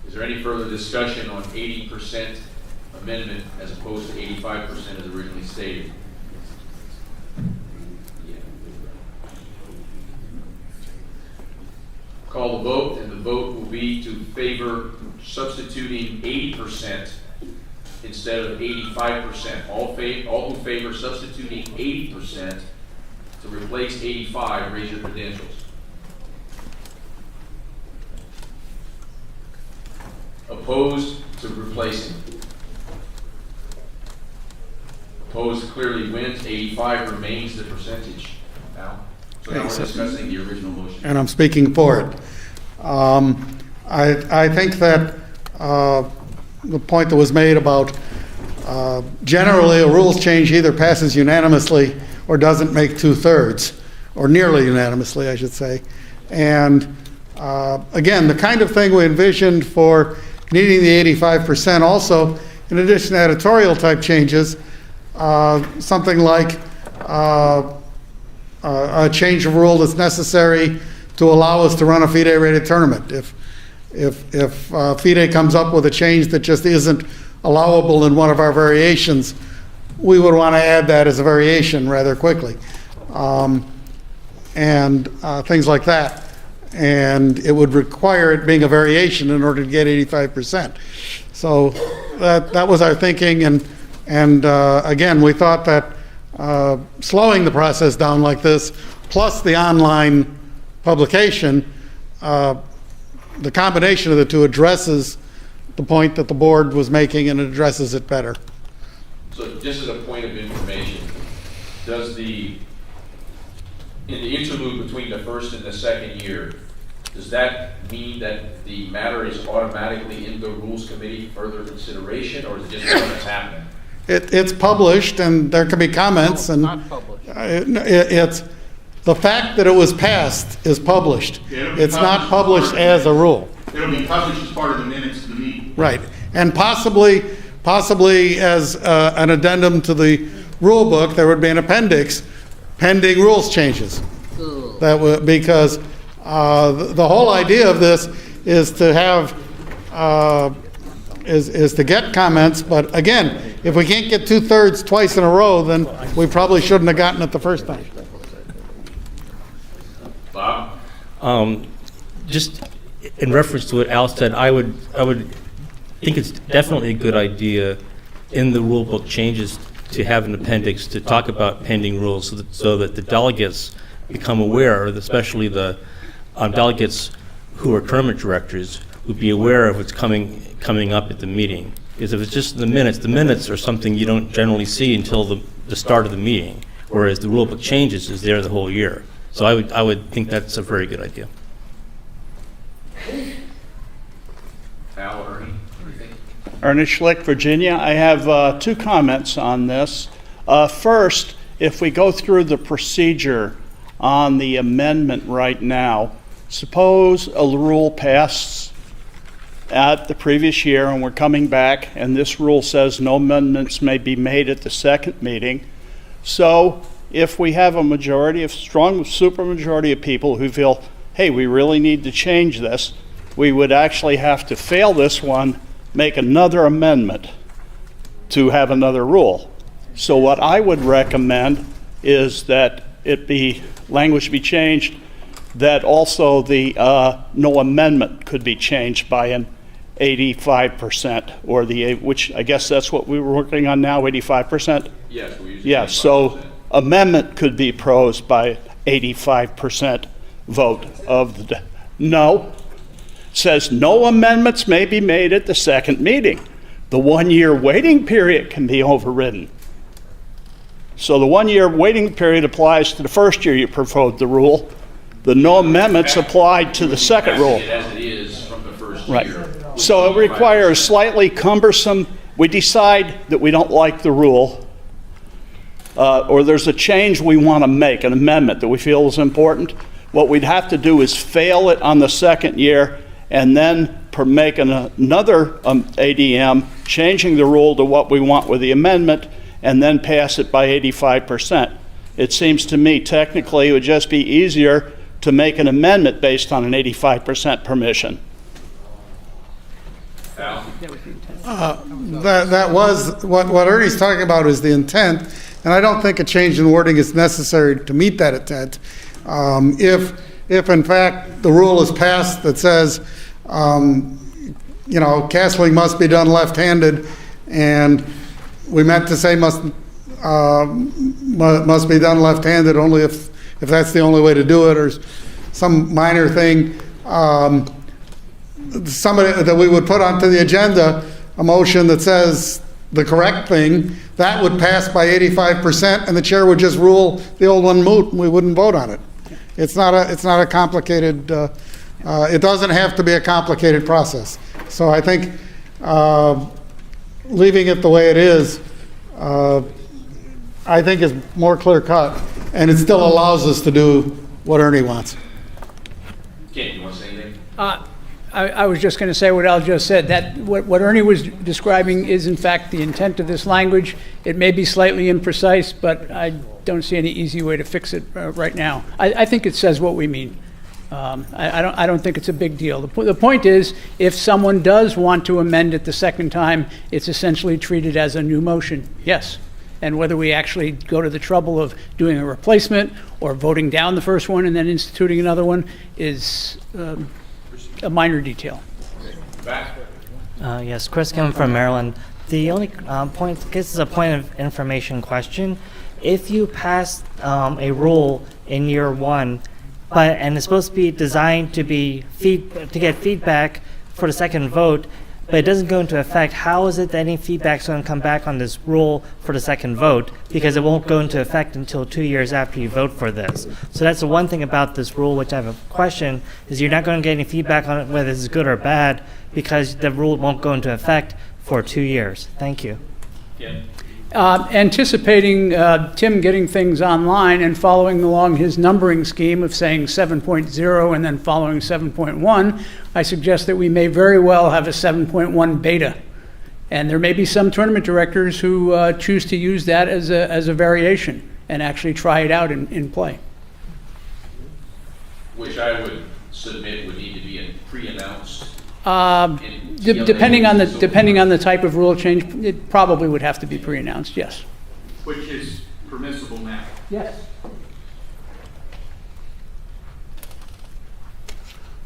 Is there any further discussion on 80% amendment as opposed to 85% as originally stated? Call the vote, and the vote will be to favor substituting 80% instead of 85%. All who favor substituting 80% to replace 85, raise your credentials. Opposed to replacing. Opposed clearly wins. 85 remains the percentage. Now, so now we're discussing the original motion. And I'm speaking for it. I think that the point that was made about generally a rules change either passes unanimously or doesn't make 2/3, or nearly unanimously, I should say. And again, the kind of thing we envisioned for needing the 85% also, in addition to editorial type changes, something like a change of rule that's necessary to allow us to run a FIDE-rated tournament. If FIDE comes up with a change that just isn't allowable in one of our variations, we would want to add that as a variation rather quickly. And things like that. And it would require it being a variation in order to get 85%. So that was our thinking, and again, we thought that slowing the process down like this, plus the online publication, the combination of the two addresses the point that the board was making, and it addresses it better. So just as a point of information, does in the interlude between the first and the second year, does that mean that the matter is automatically in the Rules Committee further consideration, or is it just when it's happening? It's published, and there can be comments, and it's the fact that it was passed is published. It's not published as a rule. It'll be published as part of the minutes of the meeting. Right, and possibly as an addendum to the rule book, there would be an appendix pending rules changes. Because the whole idea of this is to have is to get comments, but again, if we can't get 2/3 twice in a row, then we probably shouldn't have gotten it the first time. Bob? Just in reference to what Al said, I would think it's definitely a good idea in the rule book changes to have an appendix to talk about pending rules so that the delegates become aware, especially the delegates who are tournament directors, would be aware of what's coming up at the meeting. Because if it's just the minutes are something you don't generally see until the start of the meeting, whereas the rule book changes is there the whole year. So I would think that's a very good idea. Al, Ernie? Ernest Schlick, Virginia. I have two comments on this. First, if we go through the procedure on the amendment right now, suppose a rule passed at the previous year and we're coming back and this rule says no amendments may be made at the second meeting. So if we have a majority, a strong supermajority of people who feel, hey, we really need to change this, we would actually have to fail this one, make another amendment to have another rule. So what I would recommend is that language be changed that also the no amendment could be changed by an 85%, or which I guess that's what we were working on now, 85%? Yes, we usually. Yeah, so amendment could be proposed by 85% vote of the, no. Says no amendments may be made at the second meeting. The 1-year waiting period can be overridden. So the 1-year waiting period applies to the first year you proposed the rule. The no amendments applied to the second rule. As it is from the first Right. year. So it requires slightly cumbersome, we decide that we don't like the rule, or there's a change we want to make, an amendment that we feel is important. What we'd have to do is fail it on the second year and then make another ADM, changing the rule to what we want with the amendment, and then pass it by 85%. It seems to me technically it would just be easier to make an amendment based on an 85% permission. That was, what Ernie's talking about is the intent, and I don't think a change in wording is necessary to meet that intent. If in fact the rule is passed that says, castling must be done left-handed, and we meant to say must be done left-handed only if that's the only way to do it, or some minor thing, somebody that we would put onto the agenda, a motion that says the correct thing, that would pass by 85%, and the chair would just rule the old one moot, and we wouldn't vote on it. It's not a complicated, it doesn't have to be a complicated process. So I think leaving it the way it is, I think is more clear cut, and it still allows us to do what Ernie wants. Ken, you want to say anything? I was just going to say what Al just said, that what Ernie was describing is in fact the intent of this language. It may be slightly imprecise, but I don't see any easy way to fix it right now. I think it says what we mean. I don't think it's a big deal. The point is, if someone does want to amend it the second time, it's essentially treated as a new motion, yes. And whether we actually go to the trouble of doing a replacement or voting down the first one and then instituting another one is a minor detail. Yes, Chris Kim from Maryland. The only point, this is a point of information question. If you pass a rule in year one, and it's supposed to be designed to get feedback for the second vote, but it doesn't go into effect, how is it that any feedback is going to come back on this rule for the second vote? Because it won't go into effect until 2 years after you vote for this. So that's the one thing about this rule which I have a question, is you're not going to get any feedback on it whether this is good or bad, because the rule won't go into effect for 2 years. Thank you. Yeah. Anticipating Tim getting things online and following along his numbering scheme of saying 7.0 and then following 7.1, I suggest that we may very well have a 7.1 beta. And there may be some tournament directors who choose to use that as a variation and actually try it out in play. Which I would submit would need to be pre-announced. Depending on the type of rule change, it probably would have to be pre-announced, yes. Which is permissible now. Yes.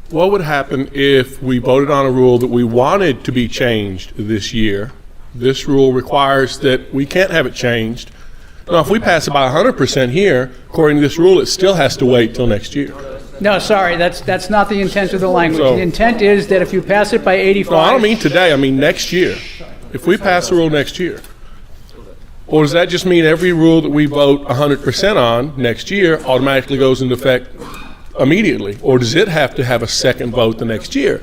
What would happen if we voted on a rule that we wanted to be changed this year? This rule requires that we can't have it changed. Now, if we pass it by 100% here, according to this rule, it still has to wait till next year. No, sorry, that's not the intent of the language. So- The intent is that if you pass it by 85... No, I don't mean today, I mean next year. If we pass the rule next year. Or does that just mean every rule that we vote 100% on next year automatically goes into effect immediately? Or does it have to have a second vote the next year?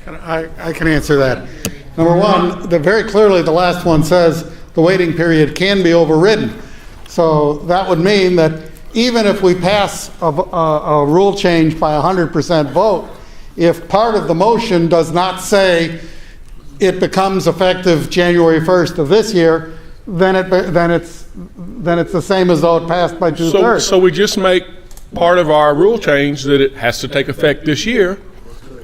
I can answer that. Number one, very clearly the last one says the waiting period can be overridden. So that would mean that even if we pass a rule change by 100% vote, if part of the motion does not say it becomes effective January 1st of this year, then it's the same as though it passed by 2/3. So we just make part of our rule change that it has to take effect this year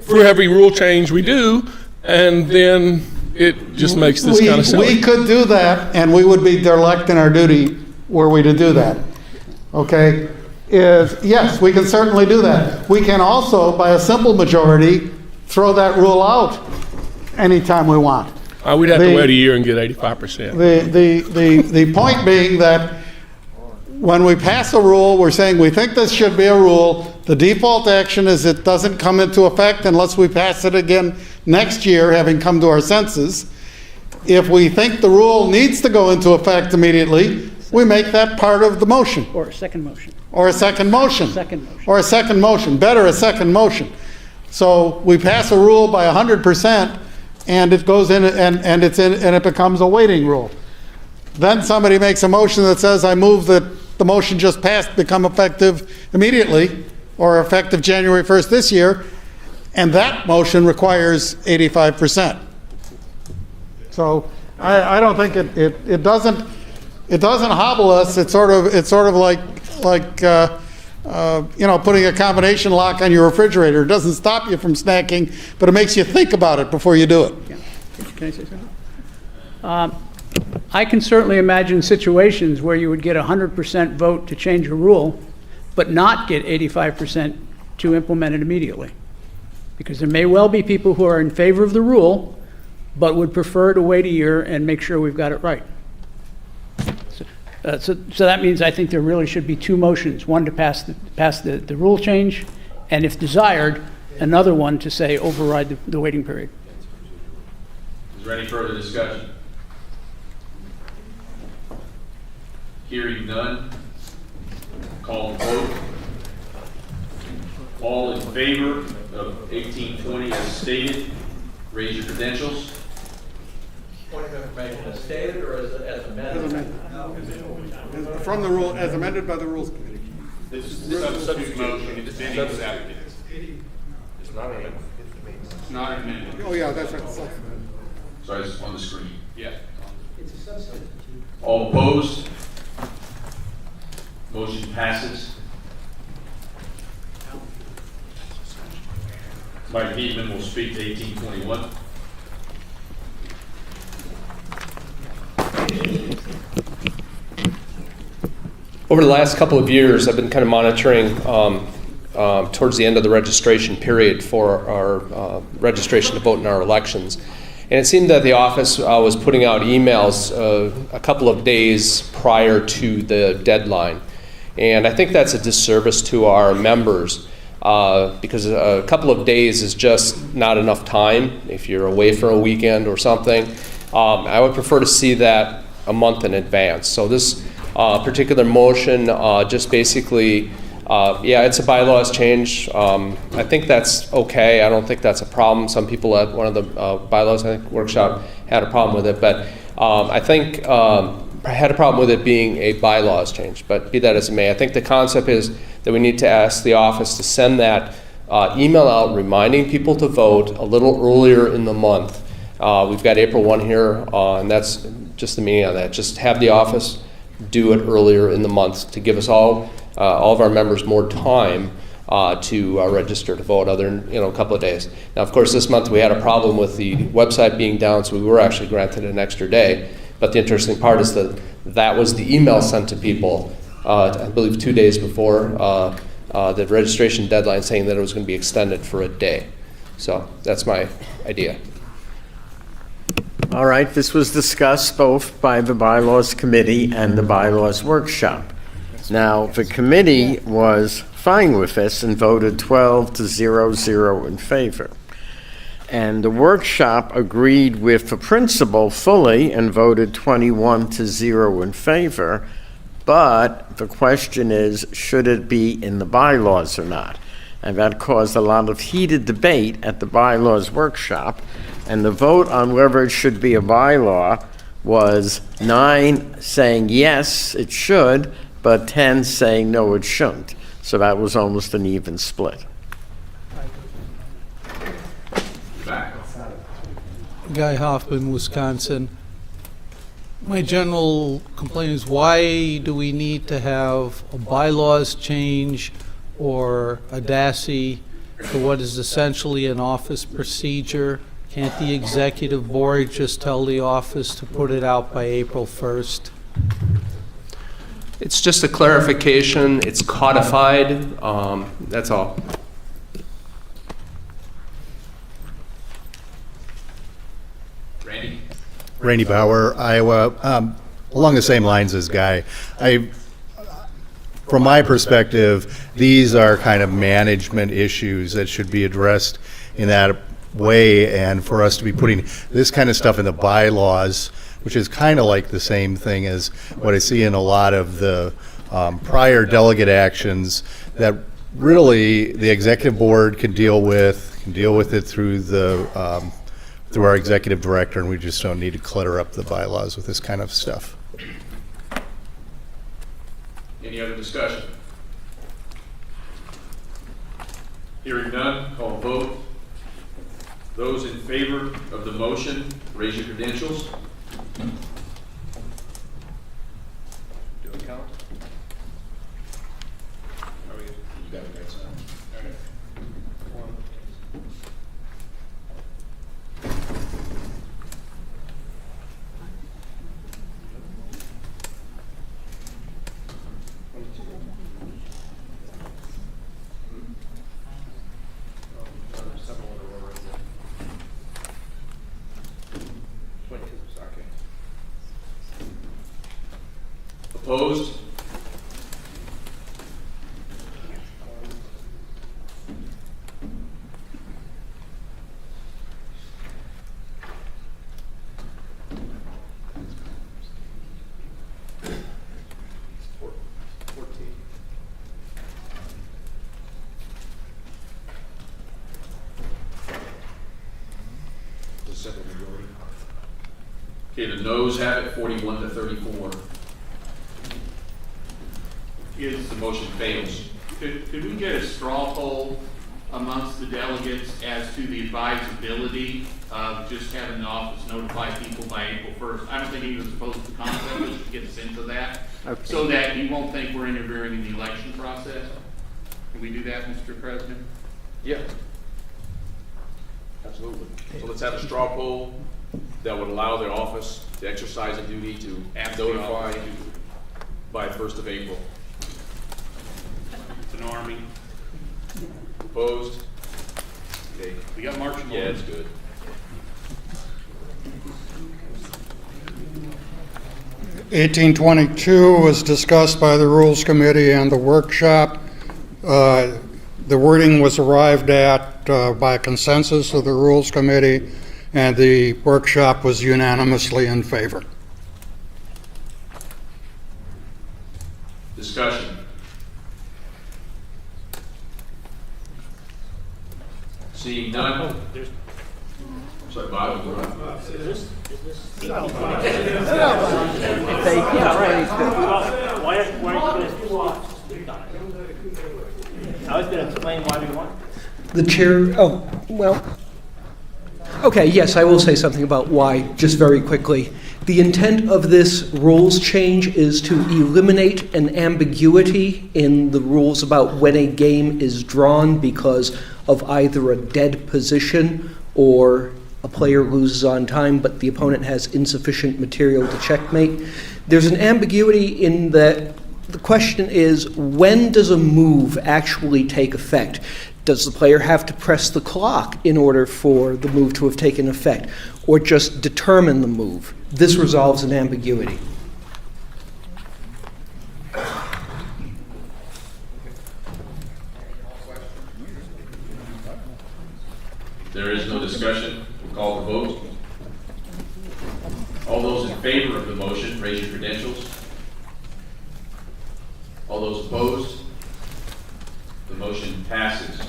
for every rule change we do, and then it just makes this kind of silly. We could do that, and we would be derelict in our duty were we to do that. Okay? is, yes, we can certainly do that. We can also, by a simple majority, throw that rule out anytime we want. We'd have to wait a year and get 85%. The point being that when we pass a rule, we're saying we think this should be a rule. The default action is it doesn't come into effect unless we pass it again next year, having come to our senses. If we think the rule needs to go into effect immediately, we make that part of the motion. Or a second motion. Or a second motion. Second motion. Or a second motion. Better, a second motion. So we pass a rule by 100%, and it goes in and it becomes a waiting rule. Then somebody makes a motion that says, I move that the motion just passed become effective immediately, or effective January 1st this year, and that motion requires 85%. So I don't think it doesn't hobble us. It's sort of like putting a combination lock on your refrigerator. It doesn't stop you from snacking, but it makes you think about it before you do it. Yeah. Can I say something? I can certainly imagine situations where you would get 100% vote to change a rule, but not get 85% to implement it immediately. Because there may well be people who are in favor of the rule, but would prefer to wait a year and make sure we've got it right. So that means I think there really should be two motions, one to pass the rule change, and if desired, another one to say override the waiting period. Is there any further discussion? Hearing none, call the vote. All in favor of 1820 as stated, raise your credentials. Point of information, as stated or as amended? From the rule, as amended by the Rules Committee. This is a substitute motion. It's been accepted. It's not an amendment. It's not an amendment. Oh, yeah, that's right. Sorry, it's on the screen. Yeah. It's a substitute. All opposed? Motion passes. Mike Heatman will speak to 1821. Over the last couple of years, I've been kind of monitoring towards the end of the registration period for our registration to vote in our elections. And it seemed that the office was putting out emails a couple of days prior to the deadline. And I think that's a disservice to our members because a couple of days is just not enough time if you're away for a weekend or something. I would prefer to see that a month in advance. So this particular motion just basically, it's a bylaws change. I think that's okay. I don't think that's a problem. Some people at one of the bylaws, I think, workshop had a problem with it, but I think I had a problem with it being a bylaws change, but be that as it may. I think the concept is that we need to ask the office to send that email out reminding people to vote a little earlier in the month. We've got April 1 here, and that's just the meaning of that. Just have the office do it earlier in the month to give us all of our members more time to register to vote other than a couple of days. Now, of course, this month we had a problem with the website being down, so we were actually granted an extra day. But the interesting part is that was the email sent to people, I believe 2 days before the registration deadline, saying that it was going to be extended for a day. So that's my idea. All right, this was discussed both by the Bylaws Committee and the Bylaws Workshop. Now, the committee was fine with this and voted 12-0 in favor. And the workshop agreed with the principle fully and voted 21-0 in favor. But the question is, should it be in the bylaws or not? And that caused a lot of heated debate at the bylaws workshop. And the vote on whether it should be a bylaw was 9 saying yes, it should, but 10 saying no, it shouldn't. So that was almost an even split. Guy Hoffman, Wisconsin. My general complaint is, why do we need to have a bylaws change or a DASI for what is essentially an office procedure? Can't the executive board just tell the office to put it out by April 1st? It's just a clarification. It's codified. That's all. Randy? Randy Bauer, Iowa. Along the same lines as Guy, from my perspective, these are kind of management issues that should be addressed in that way, and for us to be putting this kind of stuff in the bylaws, which is kind of like the same thing as what I see in a lot of the prior delegate actions, that really the executive board can deal with it through the through our executive director, and we just don't need to clutter up the bylaws with this kind of stuff. Any other discussion? Hearing none, call a vote. Those in favor of the motion, raise your credentials. Do it count? You got it, guys. All right. Opposed? Okay, the noes have it, 41 to 34. The motion fails. Could we get a straw poll amongst the delegates as to the advisability of just having the office notify people by April 1st? I don't think anyone's opposed to the concept, but just get a sense of that, so that you won't think we're interfering in the election process. Can we do that, Mr. President? Yeah. Absolutely. So let's have a straw poll that would allow the office to exercise a duty to notify by the 1st of April. It's an army. Opposed? Okay. We got marching Yeah, orders. it's good. (1822) was discussed by the Rules Committee and the workshop. The wording was arrived at by consensus of the Rules Committee, and the workshop was unanimously in favor. Discussion. Seeing none. Sorry, Bob. I was going to explain why we want. The chair, okay, yes, I will say something about why, just very quickly. The intent of this rules change is to eliminate an ambiguity in the rules about when a game is drawn because of either a dead position or a player loses on time, but the opponent has insufficient material to checkmate. There's an ambiguity in that the question is, when does a move actually take effect? Does the player have to press the clock in order for the move to have taken effect, or just determine the move? This resolves an ambiguity. There is no discussion. We'll call the vote. All those in favor of the motion, raise your credentials. All those opposed? The motion passes.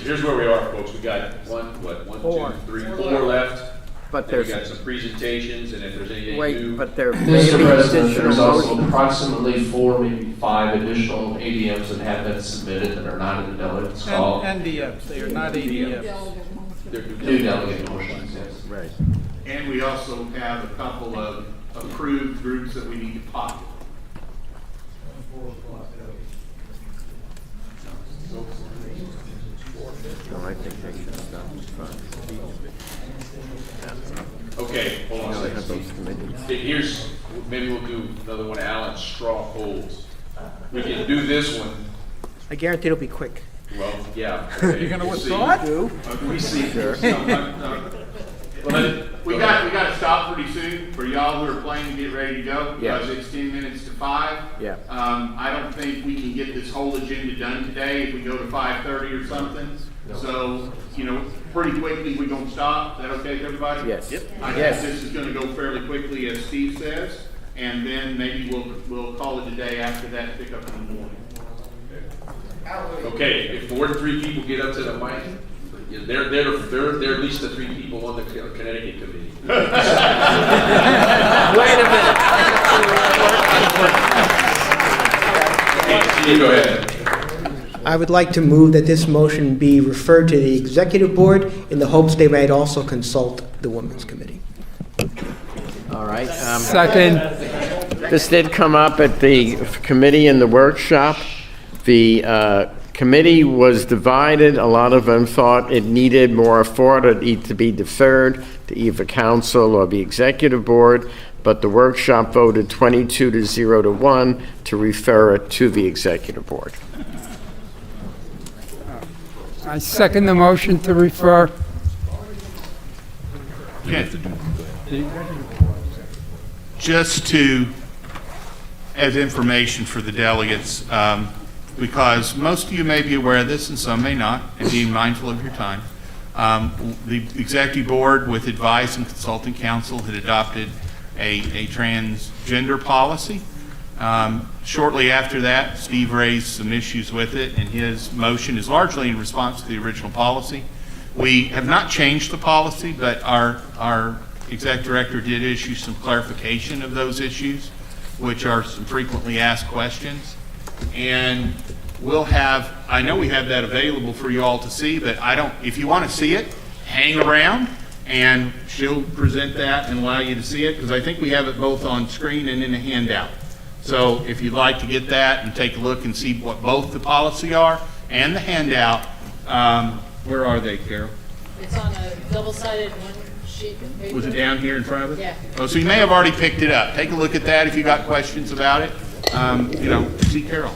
Here's where we are, folks. We got one, two, three, four left. But then we got some presentations, and if there's anything new. But there Mr. President, there's also approximately 4, maybe 5 additional ADMs that have been submitted that are not in the delegates call. NDFs, they are not ADFs. They're New delegate motions, yes. Right. And we also have a couple of approved groups that we need to populate. Okay, hold on a second. Here's, maybe we'll do another one of Alan's straw polls. We can do this one. I guarantee it'll be quick. Well, yeah. Okay, You're gonna we'll withdraw see. it? We see. Well, we got to stop pretty soon for y'all who are playing to get ready to go because it's 10 minutes to 5. Yeah. I don't think we can get this whole agenda done today if we go to 5:30 or something. No. So, pretty quickly we're going to stop. Is that okay with everybody? Yes. Yep. I guess this is going to go fairly quickly, as Steve says, and then maybe we'll call it a day after that, pick up in the morning. Okay, if more than 3 people get up to the mic, they're at least the 3 people on the Connecticut committee. Wait a minute. Steve, go ahead. I would like to move that this motion be referred to the executive board in the hopes they might also consult the Women's Committee. All right. Second. This did come up at the committee in the workshop. The committee was divided. A lot of them thought it needed more thought. It needed to be deferred to either council or the executive board, but the workshop voted 22-0-1 to refer it to the executive board. I second the motion to refer. Okay. Just as information for the delegates, because most of you may be aware of this and some may not, and being mindful of your time, the executive board with advice and consulting council had adopted a transgender policy. Shortly after that, Steve raised some issues with it, and his motion is largely in response to the original policy. We have not changed the policy, but our exec director did issue some clarification of those issues, which are some frequently asked questions. And I know we have that available for you all to see, but if you want to see it, hang around and she'll present that and allow you to see it, because I think we have it both on screen and in a handout. So if you'd like to get that and take a look and see what both the policy are and the handout, where are they, Carol? It's on a double-sided one sheet of paper. Was it down here in front of it? Yeah. Oh, so you may have already picked it up. Take a look at that if you got questions about it. See Carol.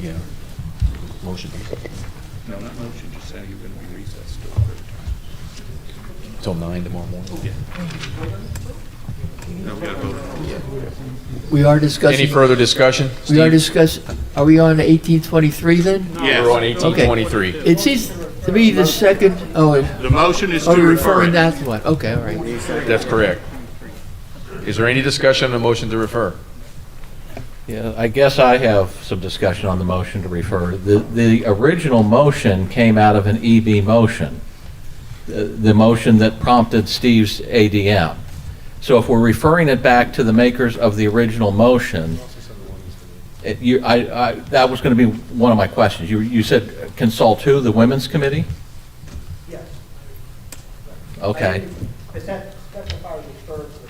Yeah. Motion. No, not motion, just say you're going to be recessed Till 9 tomorrow morning. Yeah. No, we got to vote. Yeah. We are discussing. Any further discussion? We are discussing. Are we on 1823 then? Yes. We're on 1823. Okay. It seems to me the second. The motion is to you're refer referring it. that to what? Okay, all right. That's correct. Is there any discussion on the motion to refer? Yeah, I guess I have some discussion on the motion to refer. The original motion came out of an EB motion, the motion that prompted Steve's ADM. So if we're referring it back to the makers of the original motion, that was going to be one of my questions. You said consult who? The Women's Committee? Yes. Okay. That's if I was referred to.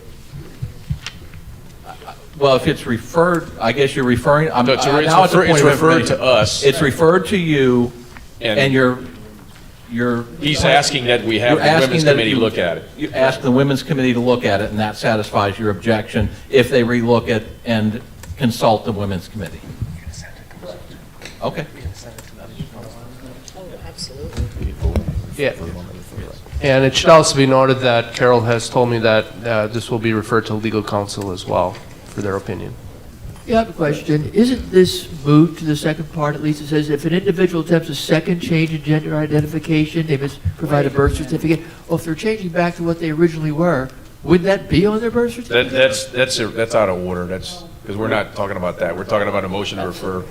Well, if it's referred, I guess you're referring. No, it's referred to us. It's referred to you, and you're. He's asking that we have the Women's Committee look at it. You ask the Women's Committee to look at it, and that satisfies your objection if they relook it and consult the Women's Committee. Okay. Oh, absolutely. Yeah. And it should also be noted that Carol has told me that this will be referred to legal counsel as well for their opinion. Yeah, I have a question. Isn't this moot to the second part? At least it says if an individual attempts a second change in gender identification, they must provide a birth certificate. Well, if they're changing back to what they originally were, wouldn't that be on their birth certificate? That's out of order. That's because we're not talking about that. We're talking about a motion to refer.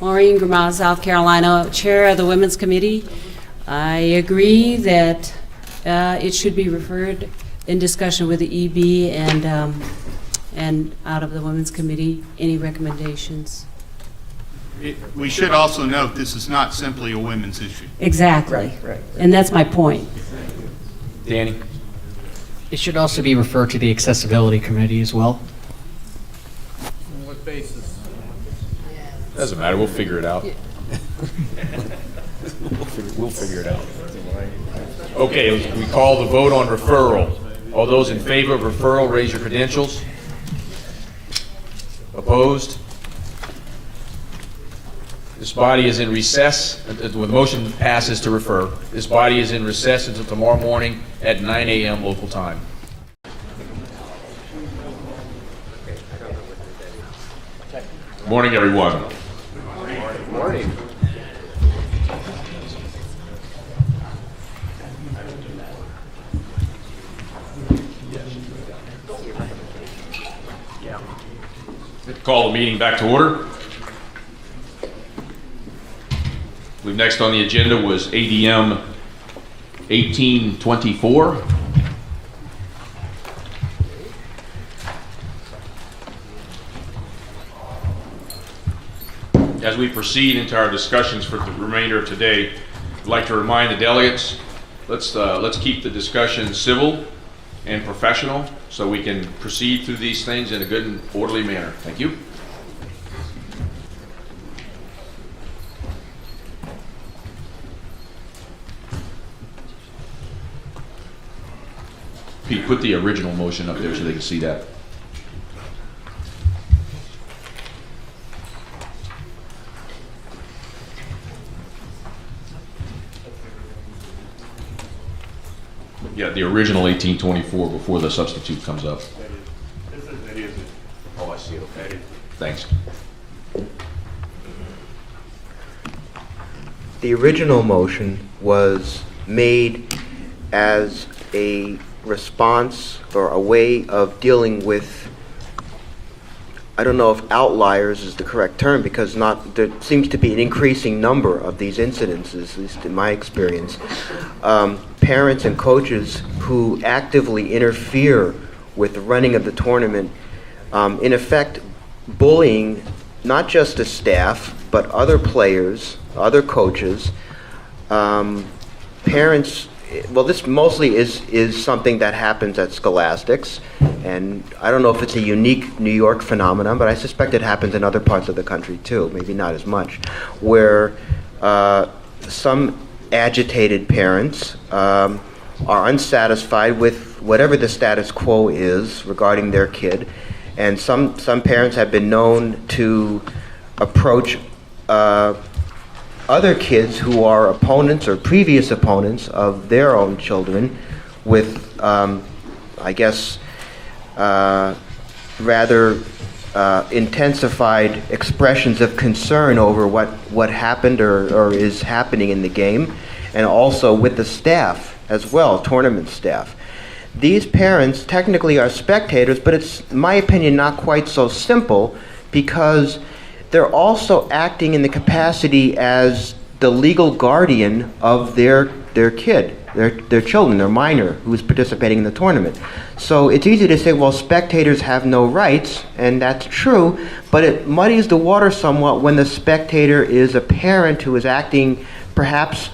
Maureen Gramau, South Carolina, Chair of the Women's Committee. I agree that it should be referred in discussion with the EB and out of the Women's Committee. Any recommendations? We should also note this is not simply a women's issue. Exactly. Right. And that's my point. Danny? It should also be referred to the Accessibility Committee as well. What basis? Doesn't matter, we'll figure it out. We'll figure it out. Okay, we call the vote on referral. All those in favor of referral, raise your credentials. Opposed? This body is in recess. The motion passes to refer. This body is in recess until tomorrow morning at 9 a.m. local time. Morning, everyone. Morning. Call the meeting back to order. Next on the agenda was ADM 1824. As we proceed into our discussions for the remainder of today, I'd like to remind the delegates, let's keep the discussion civil and professional so we can proceed through these things in a good and orderly manner. Thank you. Pete, put the original motion up there so they can see that. Yeah, the original 1824 before the substitute comes up. Oh, I see it. Okay. Thanks. The original motion was made as a response or a way of dealing with, I don't know if outliers is the correct term, because there seems to be an increasing number of these incidences, at least in my experience. Parents and coaches who actively interfere with the running of the tournament, in effect bullying not just the staff, but other players, other coaches, parents. Well, this mostly is something that happens at scholastics, and I don't know if it's a unique New York phenomenon, but I suspect it happens in other parts of the country too, maybe not as much, where some agitated parents are unsatisfied with whatever the status quo is regarding their kid, and some parents have been known to approach other kids who are opponents or previous opponents of their own children with, I guess, rather intensified expressions of concern over what happened or is happening in the game, and also with the staff as well, tournament staff. These parents technically are spectators, but it's, in my opinion, not quite so simple, because they're also acting in the capacity as the legal guardian of their kid, their children, their minor, who's participating in the tournament. So it's easy to say, well, spectators have no rights, and that's true, but it muddies the water somewhat when the spectator is a parent who is acting, perhaps,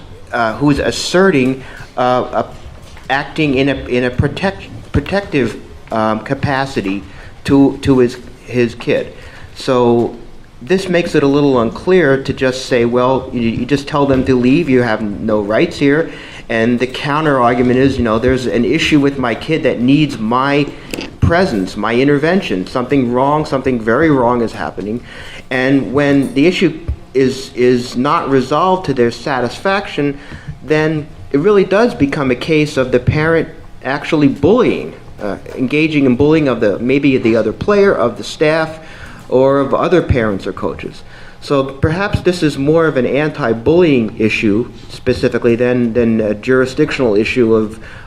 who is asserting, acting in a protective capacity to his kid. So this makes it a little unclear to just say, well, you just tell them to leave, you have no rights here. And the counter argument is, there's an issue with my kid that needs my presence, my intervention. Something wrong, something very wrong is happening. And when the issue is not resolved to their satisfaction, then it really does become a case of the parent actually bullying, engaging in bullying of maybe the other player, of the staff, or of other parents or coaches. So perhaps this is more of an anti-bullying issue specifically than a jurisdictional issue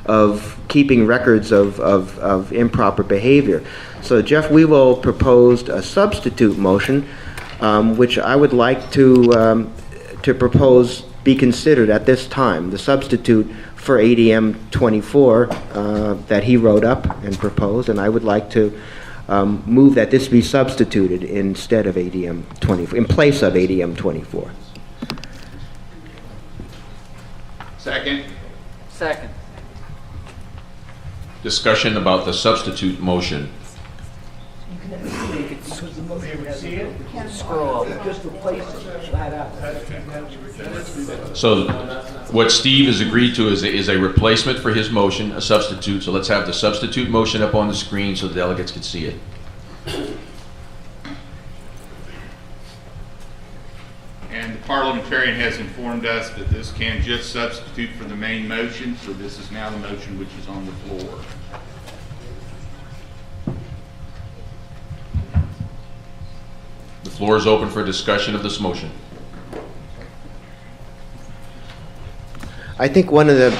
of keeping records of improper behavior. So Jeff Weevil proposed a substitute motion, which I would like to propose be considered at this time. The substitute for ADM 24 that he wrote up and proposed, and I would like to move that this be substituted instead of ADM 24, in place of ADM 24. Second. Second. Discussion about the substitute motion. So what Steve has agreed to is a replacement for his motion, a substitute. So let's have the substitute motion up on the screen so the delegates can see it. And the parliamentarian has informed us that this can just substitute for the main motion, so this is now the motion which is on the floor. The floor is open for discussion of this motion. I think one of the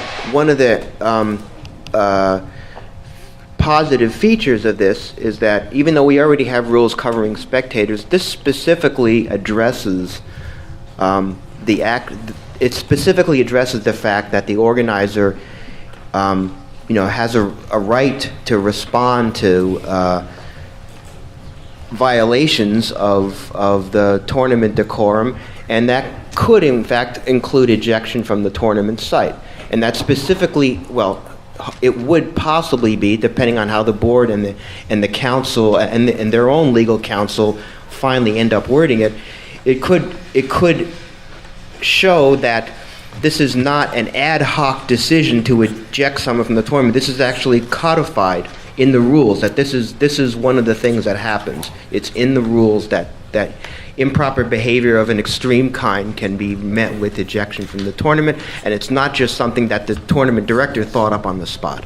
positive features of this is that even though we already have rules covering spectators, this specifically addresses it specifically addresses the fact that the organizer has a right to respond to violations of the tournament decorum, and that could in fact include ejection from the tournament site. And that specifically, well, it would possibly be, depending on how the board and the council and their own legal counsel finally end up wording it, it could show that this is not an ad hoc decision to eject someone from the tournament. This is actually codified in the rules, that this is one of the things that happens. It's in the rules that improper behavior of an extreme kind can be met with ejection from the tournament, and it's not just something that the tournament director thought up on the spot.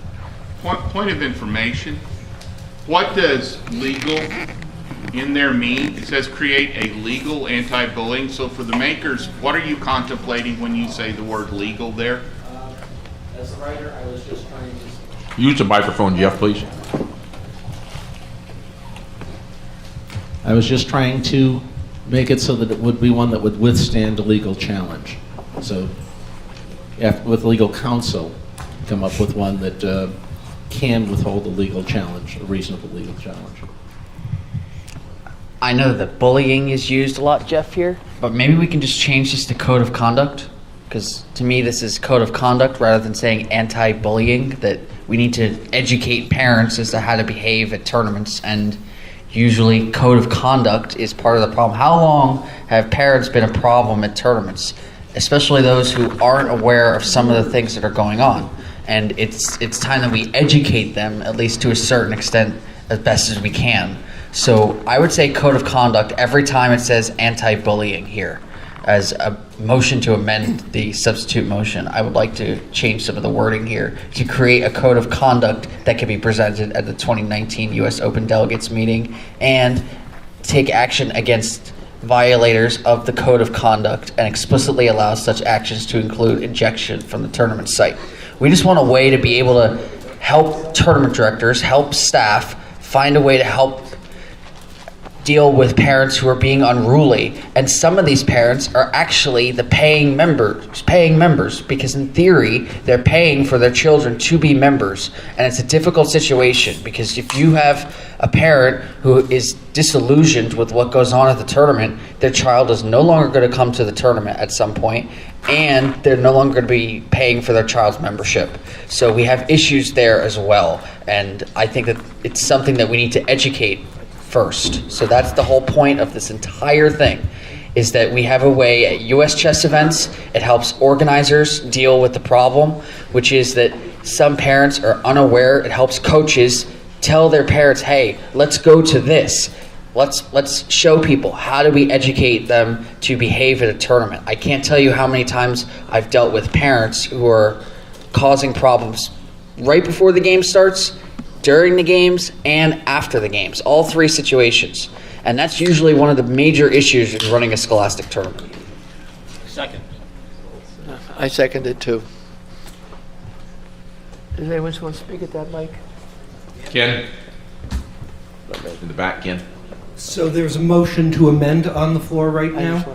Point of information, what does legal in there mean? It says create a legal anti-bullying. So for the makers, what are you contemplating when you say the word legal there? As a writer, I was just trying to... Use the microphone, Jeff, please. I was just trying to make it so that it would be one that would withstand a legal challenge. So with legal counsel, come up with one that can withhold a legal challenge, a reasonable legal challenge. I know that bullying is used a lot, Jeff, here, but maybe we can just change this to code of conduct, because to me this is code of conduct rather than saying anti-bullying, that we need to educate parents as to how to behave at tournaments, and usually code of conduct is part of the problem. How long have parents been a problem at tournaments, especially those who aren't aware of some of the things that are going on? And it's time that we educate them, at least to a certain extent, as best as we can. So I would say code of conduct every time it says anti-bullying here. As a motion to amend the substitute motion, I would like to change some of the wording here to create a code of conduct that can be presented at the 2019 US Open Delegates Meeting and take action against violators of the code of conduct and explicitly allow such actions to include ejection from the tournament site. We just want a way to be able to help tournament directors, help staff, find a way to help deal with parents who are being unruly, and some of these parents are actually the paying members, because in theory they're paying for their children to be members, and it's a difficult situation because if you have a parent who is disillusioned with what goes on at the tournament, their child is no longer going to come to the tournament at some point, and they're no longer going to be paying for their child's membership. So we have issues there as well, and I think that it's something that we need to educate first. So that's the whole point of this entire thing, is that we have a way at US chess events, it helps organizers deal with the problem, which is that some parents are unaware. It helps coaches tell their parents, hey, let's go to this. Let's show people, how do we educate them to behave at a tournament? I can't tell you how many times I've dealt with parents who are causing problems right before the game starts, during the games, and after the games, all three situations. And that's usually one of the major issues in running a scholastic tournament. Second. I second it too. Does anyone want to speak at that mic? Ken? In the back, Ken. So there's a motion to amend on the floor right now?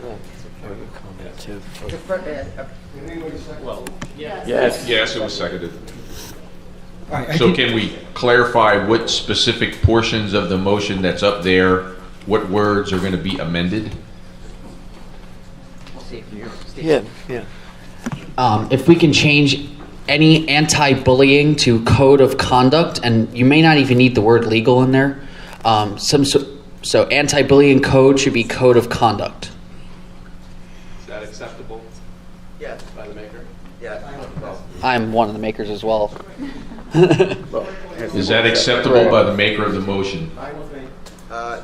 Yes. Yes, it was seconded. All right, So can we clarify what specific portions of the motion that's up there, what words are going to be amended? Yeah. If we can change any anti-bullying to code of conduct, and you may not even need the word legal in there, some So anti-bullying code should be code of conduct. Is that acceptable? Yes. By the maker? Yeah. I'm one of the makers as well. Is that acceptable by the maker of the motion?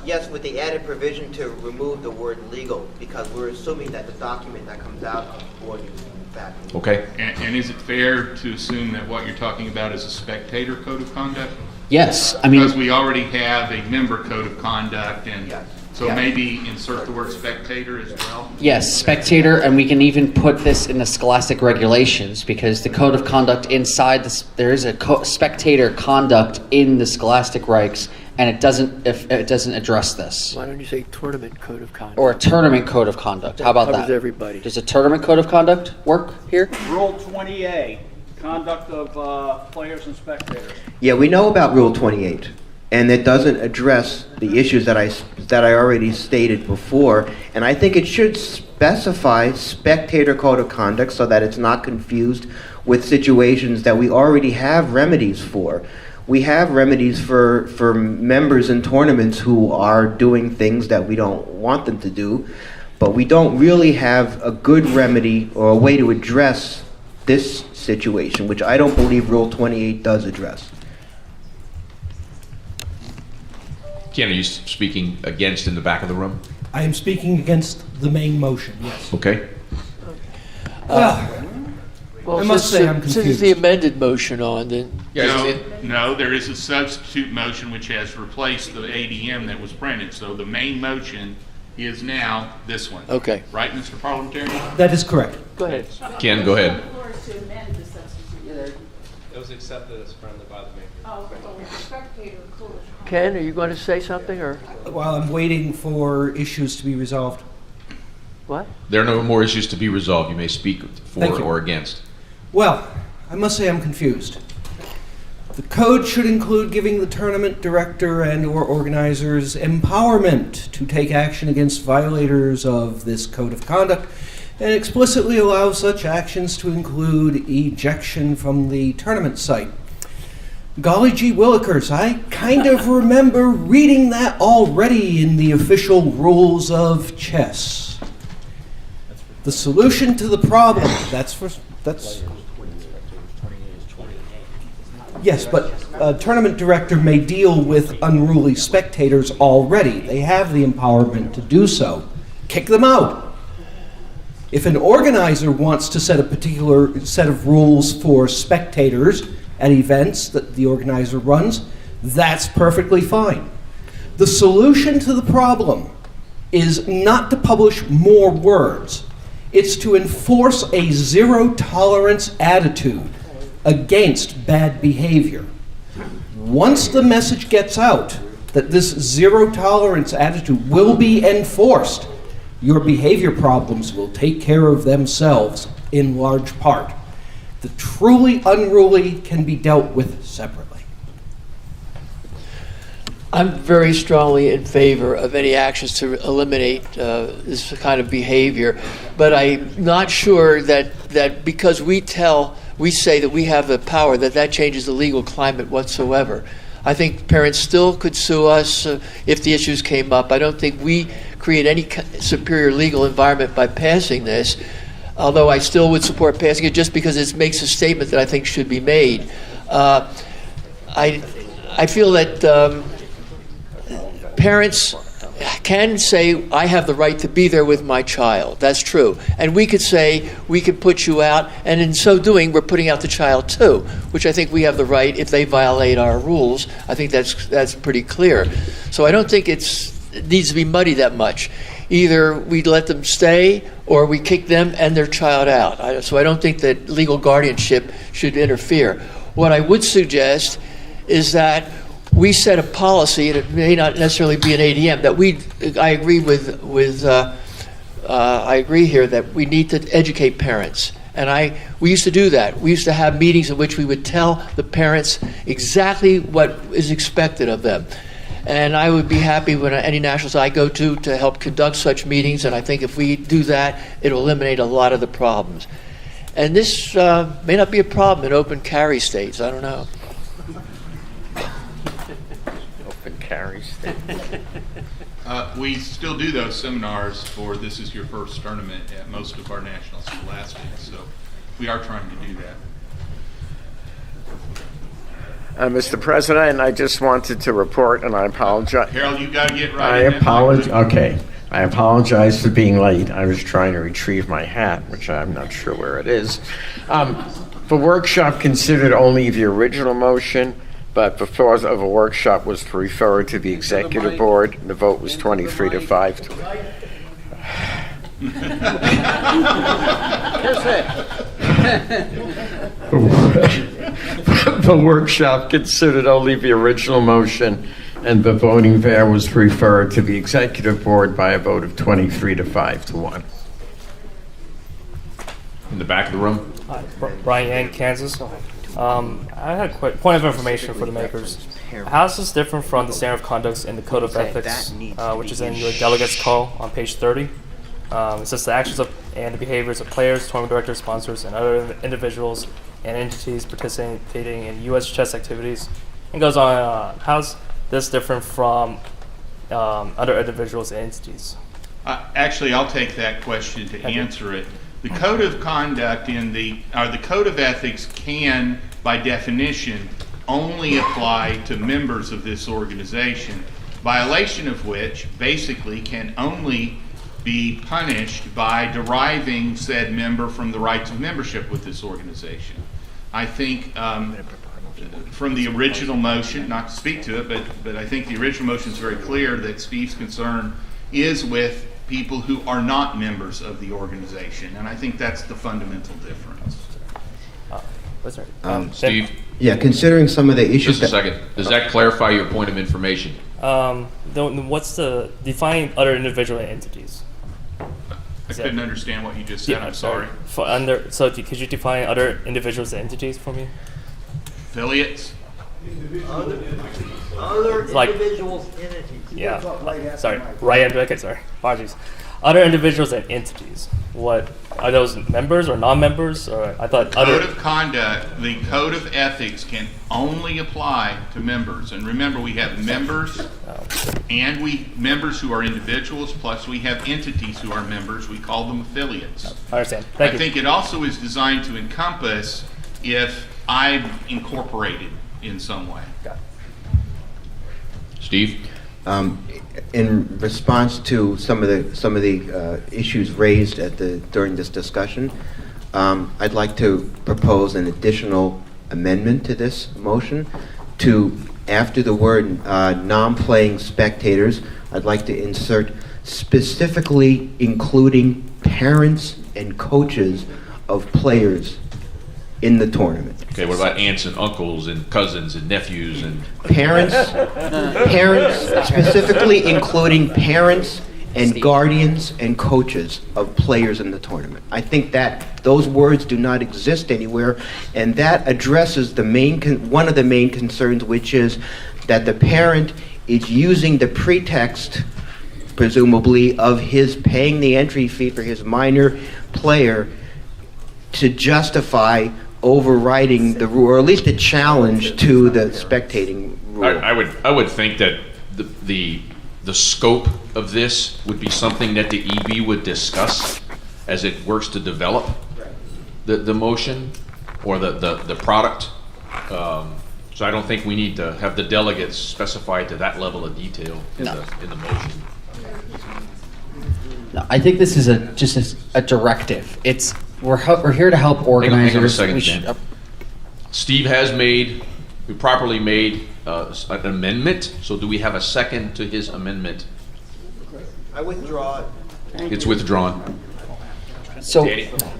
Yes, with the added provision to remove the word legal, because we're assuming that the document that comes out of the board is in fact. Okay. And is it fair to assume that what you're talking about is a spectator code of conduct? Yes, I mean, Because we already have a member code of conduct, and so Yeah. maybe insert the word spectator as well? yes, spectator, and we can even put this in the scholastic regulations, because the code of conduct inside this, there is a spectator conduct in the scholastic regs, and it doesn't address this. Why don't you say tournament code of conduct? Or a tournament code of conduct. How about Covers that? everybody. Does a tournament code of conduct work here? Rule 20A, conduct of players and spectators. Yeah, we know about Rule 28, and it doesn't address the issues that I already stated before, and I think it should specify spectator code of conduct so that it's not confused with situations that we already have remedies for. We have remedies for members in tournaments who are doing things that we don't want them to do, but we don't really have a good remedy or a way to address this situation, which I don't believe Rule 28 does address. Ken, are you speaking against in the back of the room? I am speaking against the main motion, yes. Okay. Well, I must say I'm Since confused. the amended motion on, then No, there is a substitute motion which has replaced the ADM that was printed. So the main motion is now this one. Okay. Right, Mr. Parliamentarian? That is correct. Go ahead. Ken, go ahead. It was accepted as friendly by the maker. Ken, are you going to say something, or While I'm waiting for issues to be resolved. what? There are no more issues to be resolved. You may speak Thank for you. or against. Well, I must say I'm confused. The code should include giving the tournament director and/or organizers empowerment to take action against violators of this code of conduct, and explicitly allow such actions to include ejection from the tournament site. Golly gee willikers, I kind of remember reading that already in the official rules of chess. The solution to the problem, that's yes, but a tournament director may deal with unruly spectators already. They have the empowerment to do so. Kick them out. If an organizer wants to set a particular set of rules for spectators at events that the organizer runs, that's perfectly fine. The solution to the problem is not to publish more words. It's to enforce a zero-tolerance attitude against bad behavior. Once the message gets out that this zero-tolerance attitude will be enforced, your behavior problems will take care of themselves in large part. The truly unruly can be dealt with separately. I'm very strongly in favor of any actions to eliminate this kind of behavior, but I'm not sure that because we say that we have the power, that changes the legal climate whatsoever. I think parents still could sue us if the issues came up. I don't think we create any superior legal environment by passing this, although I still would support passing it just because it makes a statement that I think should be made. I feel that parents can say, I have the right to be there with my child. That's true. And we could say, we could put you out, and in so doing, we're putting out the child too, which I think we have the right if they violate our rules. I think that's pretty clear. So I don't think it needs to be muddied that much. Either we let them stay or we kick them and their child out. So I don't think that legal guardianship should interfere. What I would suggest is that we set a policy, and it may not necessarily be an ADM, that I agree here that we need to educate parents. And we used to do that. We used to have meetings in which we would tell the parents exactly what is expected of them. And I would be happy when any nationals I go to help conduct such meetings, and I think if we do that, it'll eliminate a lot of the problems. And this may not be a problem in open carry states, I don't know. Open carry state. We still do those seminars for This Is Your First Tournament at most of our national scholastics, so we are trying to do that. Mr. President, I just wanted to report, and I apologize. Harold, you got to get right I in that apologize. language. Okay. I apologize for being late. I was trying to retrieve my hat, which I'm not sure where it is. The workshop considered only the original motion, but the thought of a workshop was to refer it to the executive board. The vote was 23 to 5 to The workshop considered only the original motion, and the voting there was referred to the executive board by a vote of 23 to 5 to 1. In the back of the room. Hi, Brian Yang, Kansas. I had a quick point of information for the makers. How is this different from the standard of conduct in the Code of Ethics, which is in your delegates call on page 30? It says the actions of and the behaviors of players, tournament directors, sponsors, and other individuals and entities participating in US chess activities. It goes on. How's this different from other individuals and entities? Actually, I'll take that question to answer it. The code of conduct the code of ethics can, by definition, only apply to members of this organization, violation of which basically can only be punished by deriving said member from the rights of membership with this organization. I think from the original motion, not to speak to it, but I think the original motion is very clear that Steve's concern is with people who are not members of the organization, and I think that's the fundamental difference. Steve? Yeah, considering some of the issues. Just a second. Does that clarify your point of information? What's the define other individual entities? I couldn't understand what you just said. I'm sorry. Could you define other individuals and entities for me? Affiliates. Other Like- individuals, entities. Yeah. Sorry. Right. Okay. Sorry. Apologies. Other individuals and entities. What are those? Members or non-members? Or I thought Code other. of conduct, the code of ethics can only apply to members. And remember, we have members and members who are individuals, plus we have entities who are members. We call them affiliates. I understand. Thank you. I think it also is designed to encompass if I'm incorporated in some way. Steve? In response to some of the issues raised during this discussion, I'd like to propose an additional amendment to this motion to, after the word non-playing spectators, I'd like to insert specifically including parents and coaches of players in the tournament. Okay, what about aunts and uncles and cousins and nephews and Parents, specifically including parents and guardians and coaches of players in the tournament. I think that those words do not exist anywhere, and that addresses the one of the main concerns, which is that the parent is using the pretext, presumably, of his paying the entry fee for his minor player to justify overriding the rule, or at least a challenge to the spectating rule. I would think that the scope of this would be something that the EB would discuss as it works to develop the motion or the product. So I don't think we need to have the delegates specify to that level of detail in the motion. No, I think this is just a directive. We're here to help organizers. Hang on a second, Dan. Steve has properly made an amendment. So do we have a second to his amendment? I withdraw it. It's withdrawn. So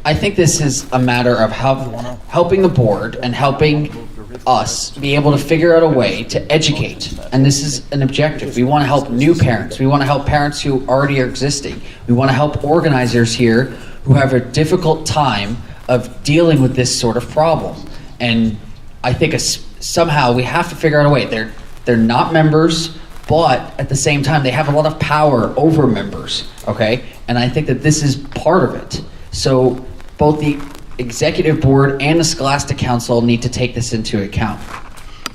I think this is a matter of helping the board and helping us be able to figure out a way to educate. And this is an objective. We want to help new parents. We want to help parents who already are existing. We want to help organizers here who have a difficult time of dealing with this sort of problem. And I think somehow we have to figure out a way. They're not members, but at the same time, they have a lot of power over members, okay? And I think that this is part of it. So both the executive board and the Scholastic Council need to take this into account.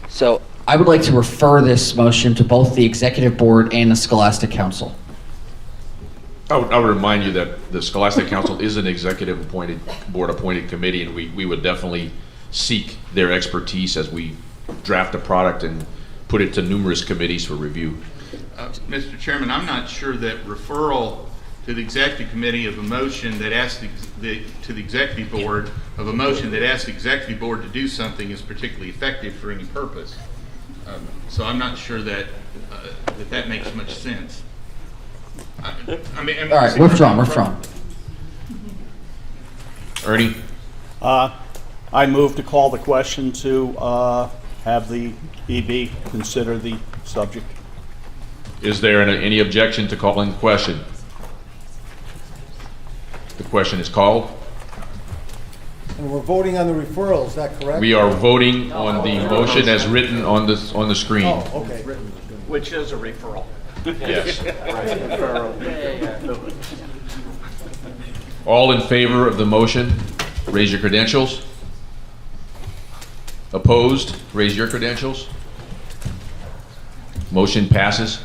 So I would like to refer this motion to both the Executive Board and the Scholastic Council. I would remind you that the Scholastic Council is an executive board appointed committee, and we would definitely seek their expertise as we draft a product and put it to numerous committees for review. Mr. Chairman, I'm not sure that referral to the executive committee of a motion that asks to the executive board of a motion that asks the executive board to do something is particularly effective for any purpose. So I'm not sure that that makes much sense. I mean, All right, withdrawn. Ernie? I move to call the question to have the EB consider the subject. Is there any objection to calling the question? The question is called. And we're voting on the referral, is that correct? We are voting on the motion as written on the screen. Oh, okay. Which is a referral. Yes. All in favor of the motion, raise your credentials. Opposed, raise your credentials. Motion passes.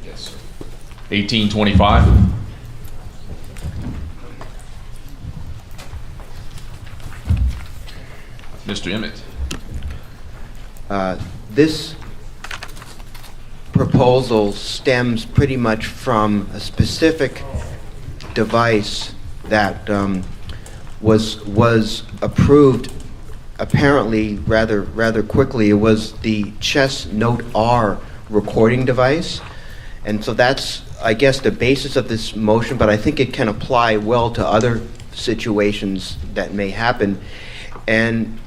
Yes, sir. 1825. Mr. Emmett. This proposal stems pretty much from a specific device that was approved apparently rather quickly. It was the Chess Note R recording device, and so that's, I guess, the basis of this motion, but I think it can apply well to other situations that may happen. And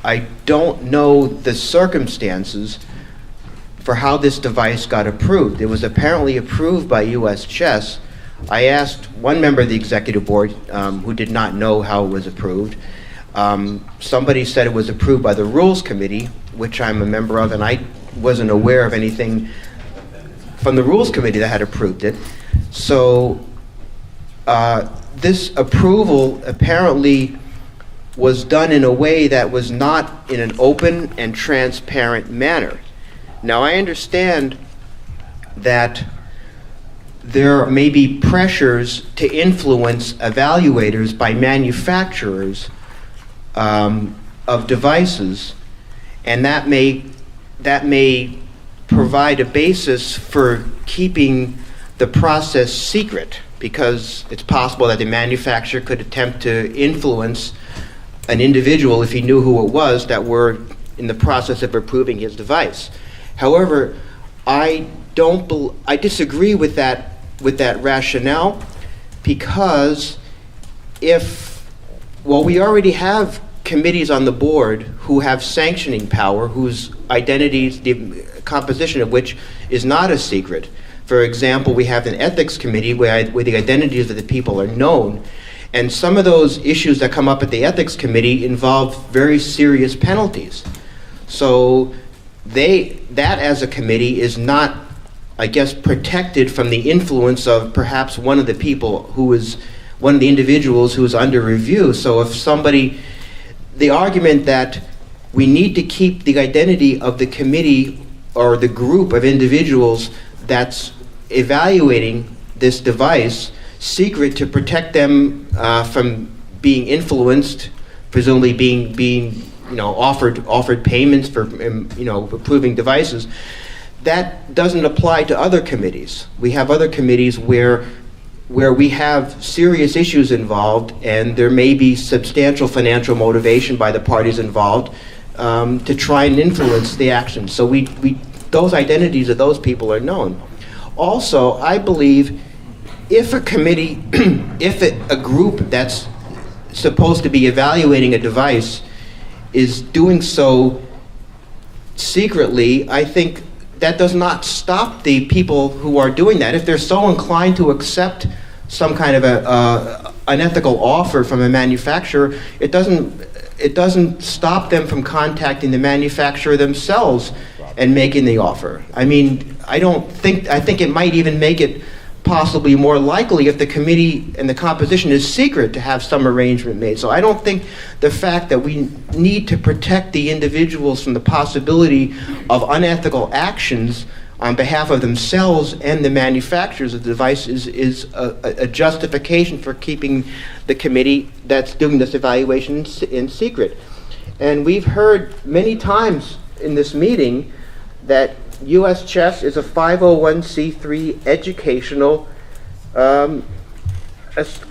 I don't know the circumstances for how this device got approved. It was apparently approved by US Chess. I asked one member of the executive board who did not know how it was approved. Somebody said it was approved by the Rules Committee, which I'm a member of, and I wasn't aware of anything from the Rules Committee that had approved it. So this approval apparently was done in a way that was not in an open and transparent manner. Now, I understand that there may be pressures to influence evaluators by manufacturers of devices, and that may provide a basis for keeping the process secret, because it's possible that the manufacturer could attempt to influence an individual, if he knew who it was, that were in the process of approving his device. However, I disagree with that rationale, because we already have committees on the board who have sanctioning power, whose identities, the composition of which is not a secret. For example, we have an ethics committee where the identities of the people are known. And some of those issues that come up at the ethics committee involve very serious penalties. So that as a committee is not, I guess, protected from the influence of perhaps one of the people one of the individuals who is under review. So if the argument that we need to keep the identity of the committee or the group of individuals that's evaluating this device secret to protect them from being influenced, presumably being offered payments for approving devices, that doesn't apply to other committees. We have other committees where we have serious issues involved, and there may be substantial financial motivation by the parties involved to try and influence the action. So those identities of those people are known. Also, I believe if a committee, a group that's supposed to be evaluating a device is doing so secretly, I think that does not stop the people who are doing that. If they're so inclined to accept some kind of an unethical offer from a manufacturer, it doesn't stop them from contacting the manufacturer themselves and making the offer. I mean, I think it might even make it possibly more likely if the committee and the composition is secret to have some arrangement made. So I don't think the fact that we need to protect the individuals from the possibility of unethical actions on behalf of themselves and the manufacturers of the device is a justification for keeping the committee that's doing this evaluation in secret. And we've heard many times in this meeting that US Chess is a 501c3 educational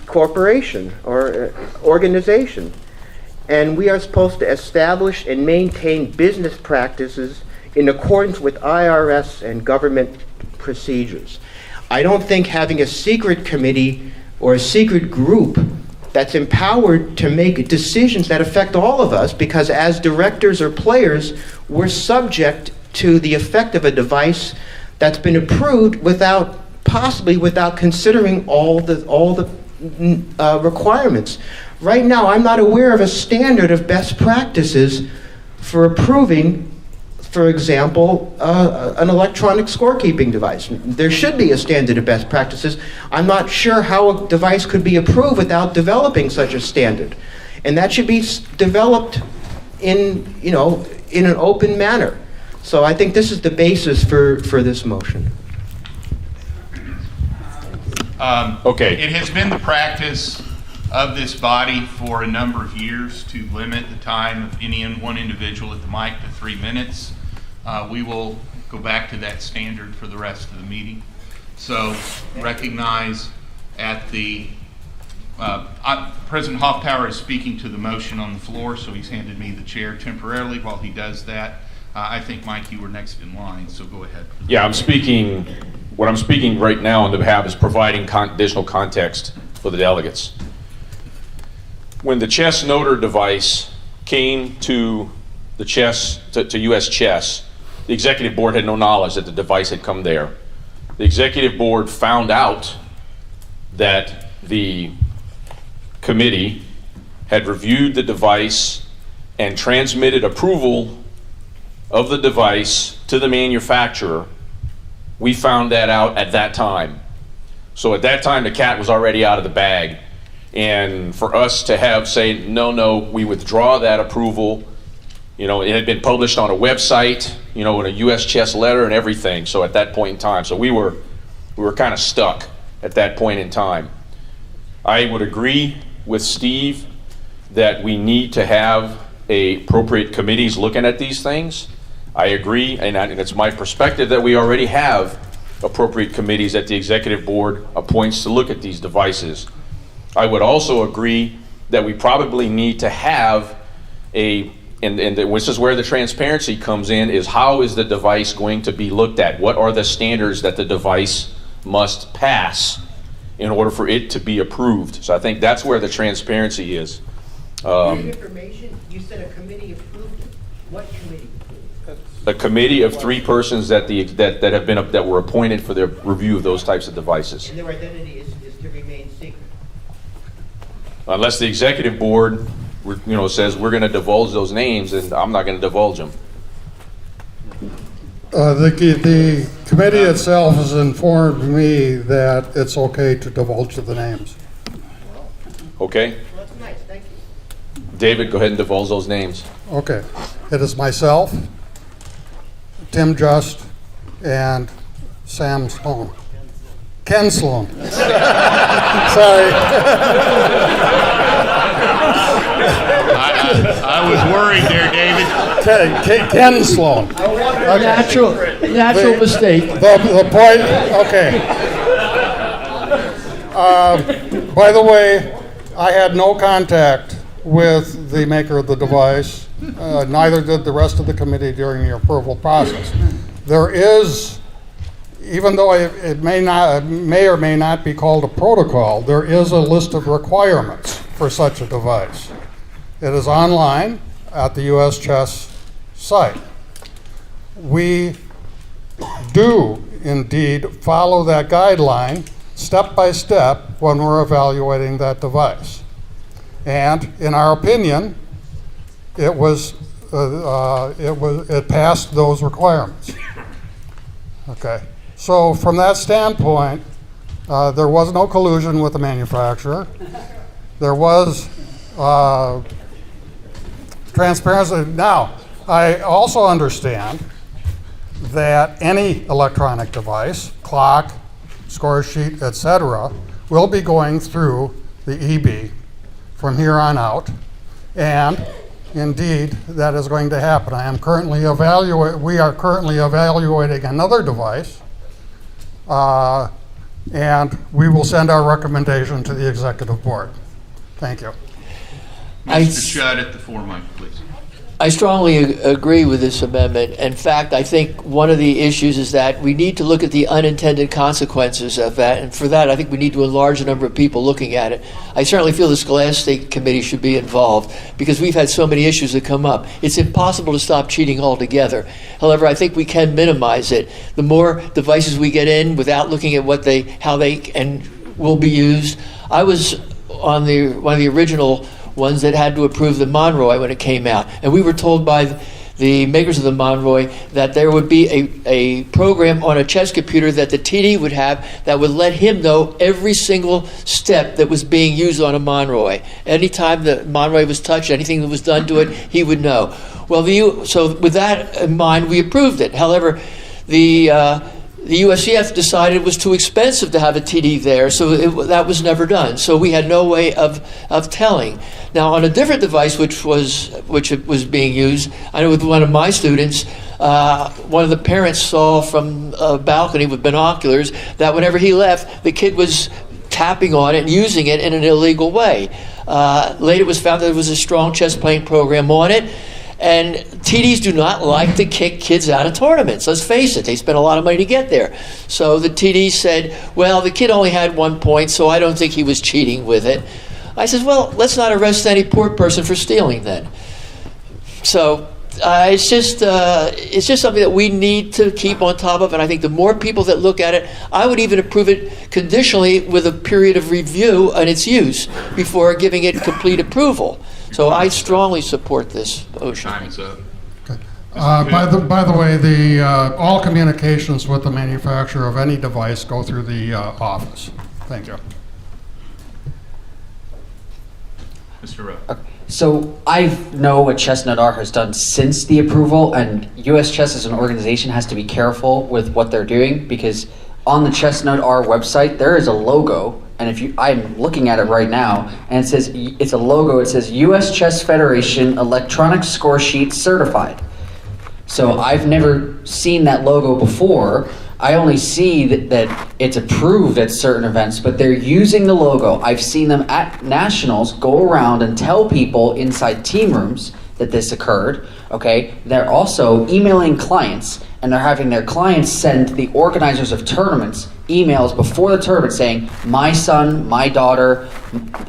corporation or organization. And we are supposed to establish and maintain business practices in accordance with IRS and government procedures. I don't think having a secret committee or a secret group that's empowered to make decisions that affect all of us, because as directors or players, we're subject to the effect of a device that's been approved possibly without considering all the requirements. Right now, I'm not aware of a standard of best practices for approving, for example, an electronic scorekeeping device. There should be a standard of best practices. I'm not sure how a device could be approved without developing such a standard. And that should be developed in an open manner. So I think this is the basis for this motion. Okay. It has been the practice of this body for a number of years to limit the time of any one individual at the mic to 3 minutes. We will go back to that standard for the rest of the meeting. So recognize at the, President Hofftower is speaking to the motion on the floor, so he's handed me the chair temporarily while he does that. I think, Mike, you were next in line, so go ahead. Yeah, what I'm speaking right now on the behalf is providing additional context for the delegates. When the chess noter device came to the to US Chess, the executive board had no knowledge that the device had come there. The executive board found out that the committee had reviewed the device and transmitted approval of the device to the manufacturer. We found that out at that time. So at that time, the cat was already out of the bag. And for us to say, no, we withdraw that approval, it had been published on a website, in a US Chess letter and everything. So at that point in time, so we were kind of stuck at that point in time. I would agree with Steve that we need to have appropriate committees looking at these things. I agree, and it's my perspective that we already have appropriate committees that the executive board appoints to look at these devices. I would also agree that we probably need to have and this is where the transparency comes in, is how is the device going to be looked at? What are the standards that the device must pass in order for it to be approved? So I think that's where the transparency is. Information, you said a committee approved it. What committee? A committee of 3 persons that were appointed for the review of those types of devices. And their identity is to remain secret. Unless the executive board, says we're going to divulge those names, and I'm not going to divulge them. The committee itself has informed me that it's okay to divulge the names. Okay. Well, that's nice. Thank you. David, go ahead and divulge those names. Okay. It is myself, Tim Just, and Sam Sloan. Ken Sloan. Sorry. I was worried there, David. Ken Sloan. Natural mistake. The point, okay. By the way, I had no contact with the maker of the device. Neither did the rest of the committee during the approval process. There is, even though it may or may not be called a protocol, there is a list of requirements for such a device. It is online at the US Chess site. We do indeed follow that guideline step by step when we're evaluating that device. And in our opinion, it passed those requirements. Okay. So from that standpoint, there was no collusion with the manufacturer. There was transparency. Now, I also understand that any electronic device, clock, score sheet, etc., will be going through the EB from here on out. And indeed, that is going to happen. We are currently evaluating another device, and we will send our recommendation to the executive board. Thank you. Mr. Judd at the floor mic, please. I strongly agree with this amendment. In fact, I think one of the issues is that we need to look at the unintended consequences of that, and for that, I think we need to enlarge the number of people looking at it. I certainly feel the Scholastic Committee should be involved because we've had so many issues that come up. It's impossible to stop cheating altogether. However, I think we can minimize it. The more devices we get in without looking at how they will be used. I was on one of the original ones that had to approve the Monroy when it came out. And we were told by the makers of the Monroy that there would be a program on a chess computer that the TD would have that would let him know every single step that was being used on a Monroy. Anytime the Monroy was touched, anything that was done to it, he would know. Well, so with that in mind, we approved it. However, the USCF decided it was too expensive to have a TD there, so that was never done. So we had no way of telling. Now, on a different device, which was being used, I know with one of my students, one of the parents saw from a balcony with binoculars that whenever he left, the kid was tapping on it and using it in an illegal way. Later, it was found that there was a strong chess playing program on it. And TDs do not like to kick kids out of tournaments. Let's face it, they spend a lot of money to get there. So the TD said, well, the kid only had 1 point, so I don't think he was cheating with it. I said, well, let's not arrest any poor person for stealing then. So it's just something that we need to keep on top of, and I think the more people that look at it, I would even approve it conditionally with a period of review on its use before giving it complete approval. So I strongly support this motion. Time's up. By the way, all communications with the manufacturer of any device go through the office. Thank you. Mr. Rowe. So I know what Chess.R has done since the approval, and US Chess as an organization has to be careful with what they're doing because on the Chess.R website there is a logo, and I'm looking at it right now, and it says it's a logo. It says US Chess Federation Electronic Score Sheet Certified. So I've never seen that logo before. I only see that it's approved at certain events, but they're using the logo. I've seen them at nationals go around and tell people inside team rooms that this occurred, okay? They're also emailing clients, and they're having their clients send the organizers of tournaments emails before the tournament saying, my son, my daughter,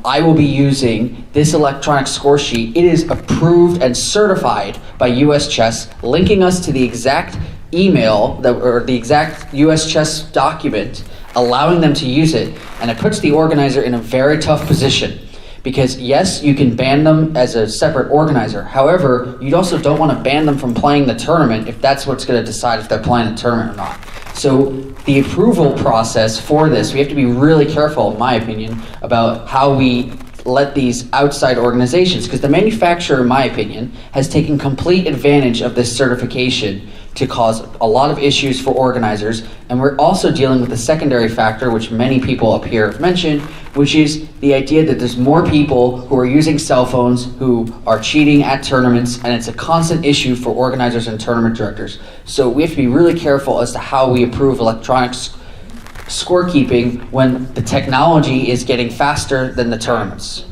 I will be using this electronic score sheet. It is approved and certified by US Chess, linking us to the exact email or the exact US Chess document, allowing them to use it, and it puts the organizer in a very tough position. Because yes, you can ban them as a separate organizer. However, you also don't want to ban them from playing the tournament if that's what's going to decide if they're playing the tournament or not. So the approval process for this, we have to be really careful, in my opinion, about how we let these outside organizations, because the manufacturer, in my opinion, has taken complete advantage of this certification to cause a lot of issues for organizers. And we're also dealing with the secondary factor, which many people up here have mentioned, which is the idea that there's more people who are using cell phones who are cheating at tournaments, and it's a constant issue for organizers and tournament directors. So we have to be really careful as to how we approve electronic scorekeeping when the technology is getting faster than the tournaments.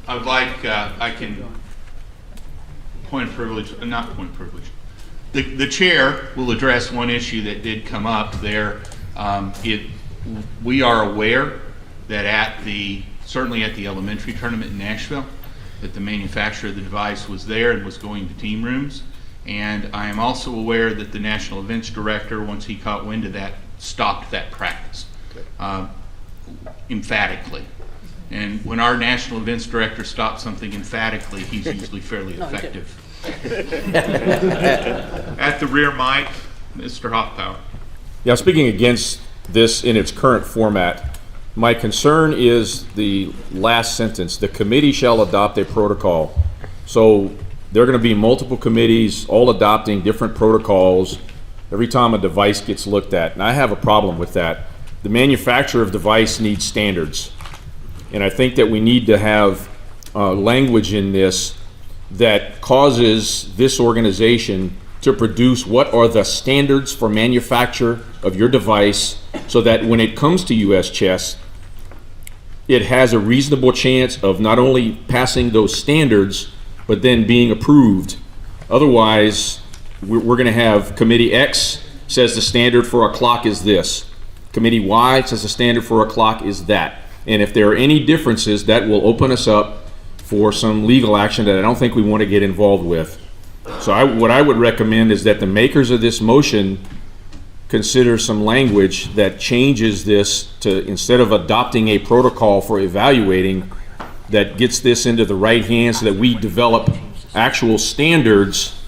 I would like, I can, point of privilege, not point of privilege. The chair will address one issue that did come up there. We are aware that certainly at the elementary tournament in Nashville, that the manufacturer of the device was there and was going to team rooms. And I am also aware that the national events director, once he caught wind of that, stopped that practice emphatically. And when our national events director stops something emphatically, he's usually fairly effective. At the rear mic, Mr. Hoffpower. Yeah, speaking against this in its current format, my concern is the last sentence, the committee shall adopt a protocol. So there are going to be multiple committees all adopting different protocols every time a device gets looked at. And I have a problem with that. The manufacturer of device needs standards. And I think that we need to have language in this that causes this organization to produce what are the standards for manufacture of your device, so that when it comes to US Chess, it has a reasonable chance of not only passing those standards, but then being approved. Otherwise, we're going to have Committee X says the standard for a clock is this. Committee Y says the standard for a clock is that. And if there are any differences, that will open us up for some legal action that I don't think we want to get involved with. So what I would recommend is that the makers of this motion consider some language that changes this to, instead of adopting a protocol for evaluating, that gets this into the right hands so that we develop actual standards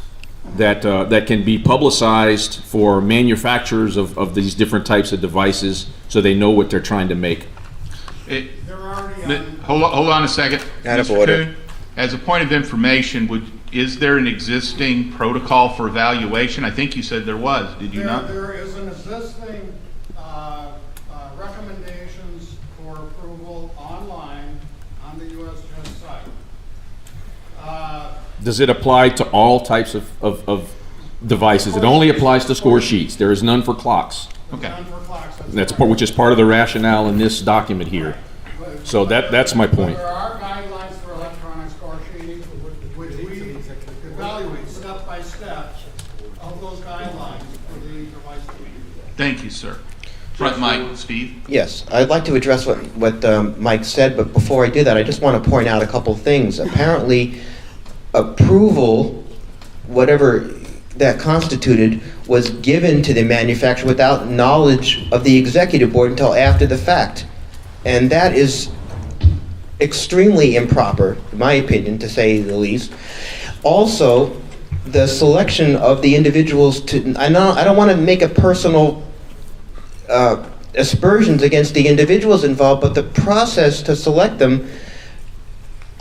that that can be publicized for manufacturers of these different types of devices, so they know what they're trying to make. Hold on a second. Out of Mr. order. Kuhn, as a point of information, is there an existing protocol for evaluation? I think you said there was. Did you not? There is an existing recommendations for approval online on the US Chess site. Does it apply to all types of devices? It only applies to score sheets. There is none for clocks. Okay. Which is part of the rationale in this document here. So that's my point. There are guidelines for electronic score sheeting, which we evaluate step by step of those guidelines for the device. Thank you, sir. Front mic, Steve. Yes, I'd like to address what Mike said, but before I do that, I just want to point out a couple things. Apparently, approval, whatever that constituted, was given to the manufacturer without knowledge of the executive board until after the fact. And that is extremely improper, in my opinion, to say the least. Also, the selection of the individuals I don't want to make a personal aspersions against the individuals involved, but the process to select them,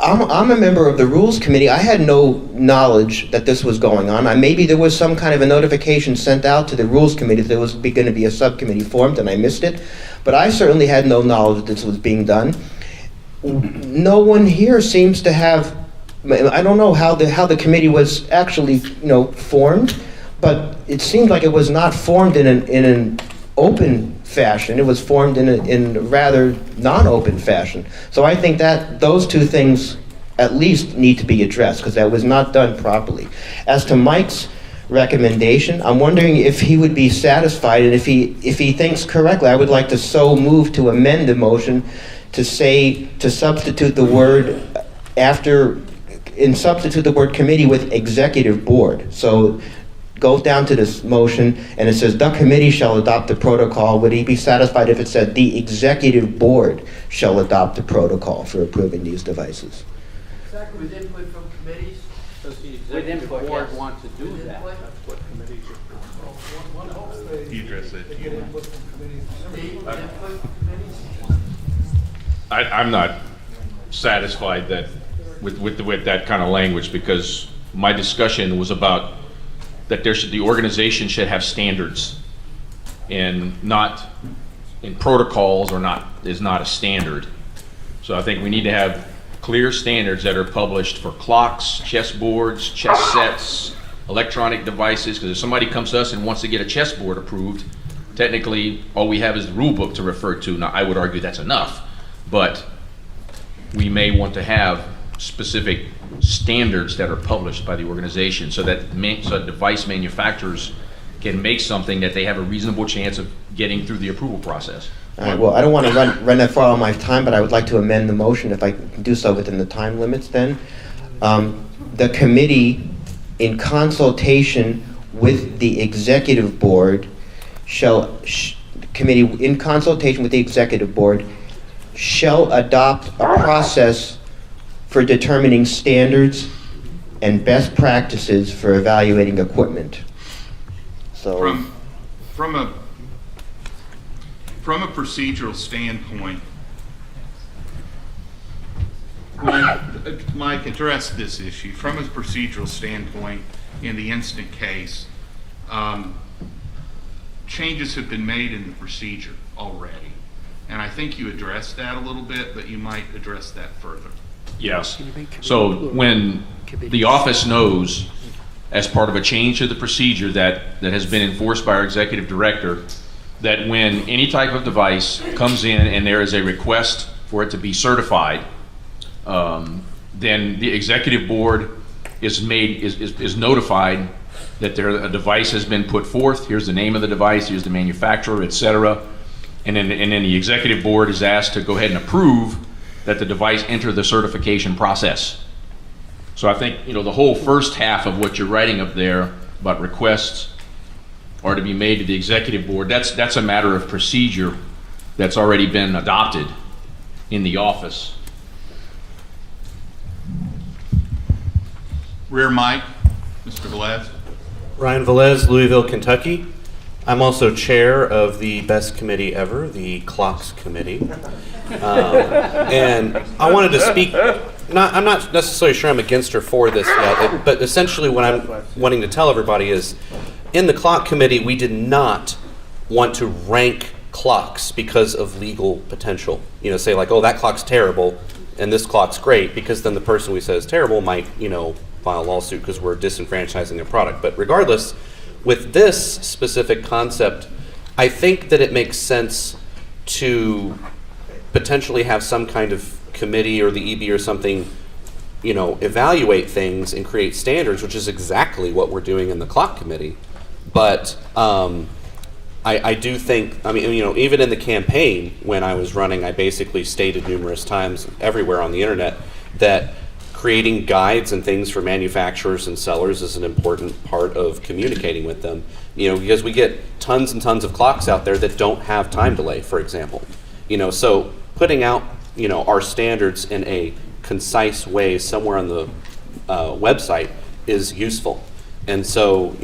I'm a member of the Rules Committee. I had no knowledge that this was going on. Maybe there was some kind of a notification sent out to the Rules Committee that there was going to be a subcommittee formed and I missed it. But I certainly had no knowledge that this was being done. No one here seems to have, I don't know how the committee was actually formed, but it seemed like it was not formed in an open fashion. It was formed in a rather non-open fashion. So I think that those two things at least need to be addressed, because that was not done properly. As to Mike's recommendation, I'm wondering if he would be satisfied, and if he thinks correctly, I would like to so move to amend the motion to substitute the word substitute the word committee with executive board. So go down to this motion and it says the committee shall adopt the protocol. Would he be satisfied if it said the executive board shall adopt the protocol for approving these devices? With input from committees? Does the executive board want to do that? That's what committees are. You address it. I'm not satisfied that with that kind of language, because my discussion was about that the organization should have standards, and not in protocols, is not a standard. So I think we need to have clear standards that are published for clocks, chess boards, chess sets, electronic devices, because if somebody comes to us and wants to get a chess board approved, technically all we have is the rule book to refer to. Now I would argue that's enough, but we may want to have specific standards that are published by the organization, so that device manufacturers can make something that they have a reasonable chance of getting through the approval process. All right, well, I don't want to run that far on my time, but I would like to amend the motion if I can do so within the time limits then. The committee, in consultation with the executive board, shall adopt a process for determining standards and best practices for evaluating equipment. So From a procedural standpoint, Mike addressed this issue. From a procedural standpoint, in the instant case, changes have been made in the procedure already. And I think you addressed that a little bit, but you might address that further. Yes. So when the office knows, as part of a change to the procedure that has been enforced by our executive director, that when any type of device comes in and there is a request for it to be certified, then the executive board is notified that a device has been put forth. Here's the name of the device, here's the manufacturer, etc. And then the executive board is asked to go ahead and approve that the device enter the certification process. So I think, the whole first half of what you're writing up there about requests are to be made to the executive board, that's a matter of procedure that's already been adopted in the office. Rear mic, Mr. Velez. Ryan Velez, Louisville, Kentucky. I'm also chair of the best committee ever, the Clocks Committee. And I wanted to speak, I'm not necessarily sure I'm against or for this yet, but essentially what I'm wanting to tell everybody is, in the Clock Committee, we did not want to rank clocks because of legal potential. Say like, oh, that clock's terrible and this clock's great, because then the person we say is terrible might, file a lawsuit because we're disenfranchising their product. But regardless, with this specific concept, I think that it makes sense to potentially have some kind of committee or the EB or something, evaluate things and create standards, which is exactly what we're doing in the Clock Committee. But I do think, even in the campaign when I was running, I basically stated numerous times everywhere on the internet that creating guides and things for manufacturers and sellers is an important part of communicating with them. Because we get tons and tons of clocks out there that don't have time delay, for example. So putting out, our standards in a concise way somewhere on the website is useful. And so,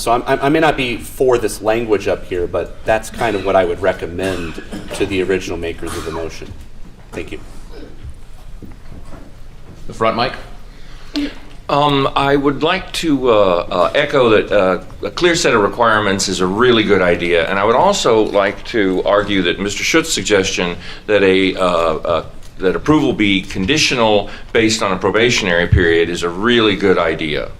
I may not be for this language up here, but that's kind of what I would recommend to the original makers of the motion. Thank you. The front mic. I would like to echo that a clear set of requirements is a really good idea, and I would also like to argue that Mr. Schutz's suggestion that that approval be conditional based on a probationary period is a really good idea.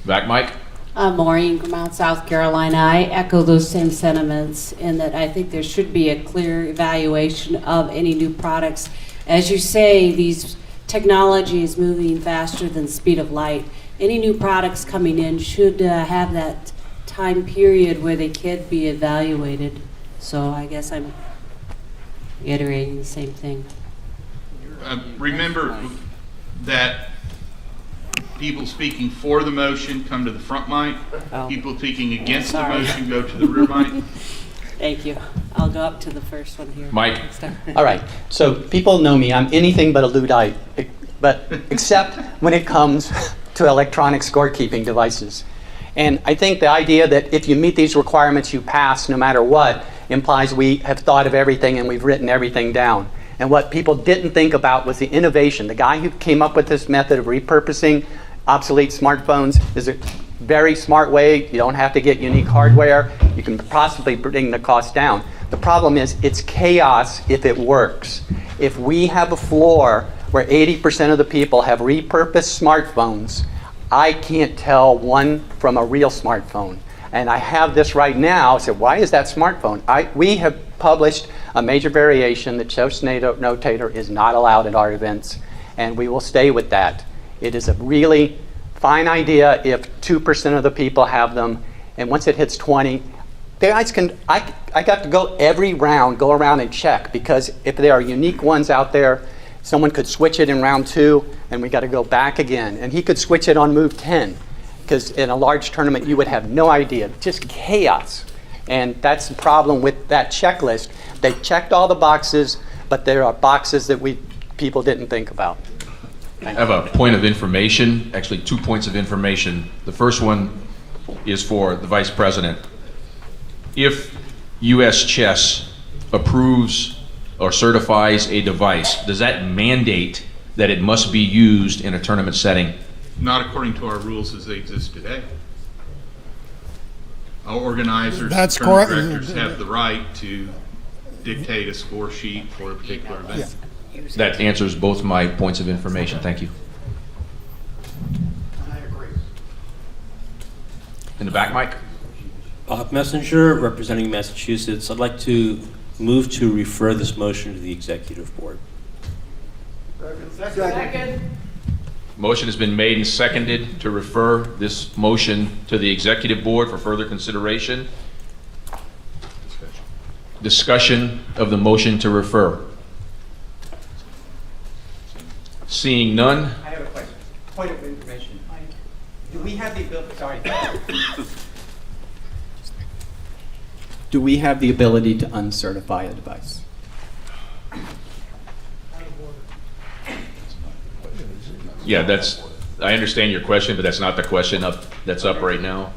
Back mic. Maureen from Mount South Carolina. I echo those same sentiments in that I think there should be a clear evaluation of any new products. As you say, these technology is moving faster than the speed of light. Any new products coming in should have that time period where they can be evaluated. So I guess I'm reiterating the same thing. Remember that people speaking for the motion come to the front mic. Oh. People speaking against the Sorry. motion go to the rear mic. Thank you. I'll go up to the first one here. Mike. All right, so people know me, I'm anything but a Luddite, but except when it comes to electronic scorekeeping devices. And I think the idea that if you meet these requirements, you pass no matter what, implies we have thought of everything and we've written everything down. And what people didn't think about was the innovation. The guy who came up with this method of repurposing obsolete smartphones is a very smart way. You don't have to get unique hardware. You can possibly bring the cost down. The problem is it's chaos if it works. If we have a floor where 80% of the people have repurposed smartphones, I can't tell one from a real smartphone. And I have this right now. I said, why is that smartphone? We have published a major variation that Chess Notator is not allowed at our events, and we will stay with that. It is a really fine idea if 2% of the people have them, and once it hits 20, guys can. I got to go every round, go around and check, because if there are unique ones out there, someone could switch it in round 2, and we got to go back again. And he could switch it on move 10, because in a large tournament you would have no idea, just chaos. And that's the problem with that checklist. They checked all the boxes, but there are boxes that people didn't think about. I have a point of information, actually 2 points of information. The first one is for the Vice President. If US Chess approves or certifies a device, does that mandate that it must be used in a tournament setting? Not according to our rules as they exist today. Our organizers, That's tournament correct. directors have the right to dictate a score sheet for a particular event. That answers both my points of information. Thank you. In the back, Mike? Bob Messenger, representing Massachusetts. I'd like to move to refer this motion to the Executive Board. Second. Motion has been made and seconded to refer this motion to the Executive Board for further consideration. Discussion of the motion to refer. Seeing none. I have a question. Point of information. Do we have the ability, sorry. Do we have the ability to uncertify a device? Yeah, I understand your question, but that's not the question that's up right now.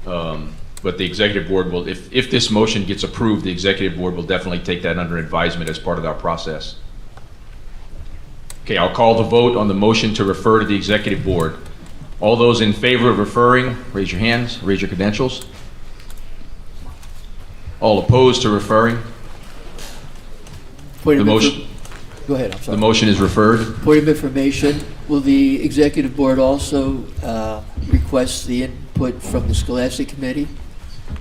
But the Executive Board will, if this motion gets approved, the Executive Board will definitely take that under advisement as part of our process. Okay, I'll call the vote on the motion to refer to the Executive Board. All those in favor of referring, raise your hands, raise your credentials. All opposed to referring? Point The of motion, Go ahead, I'm sorry. the motion is referred. Point of information, will the Executive Board also request the input from the Scholastic Committee?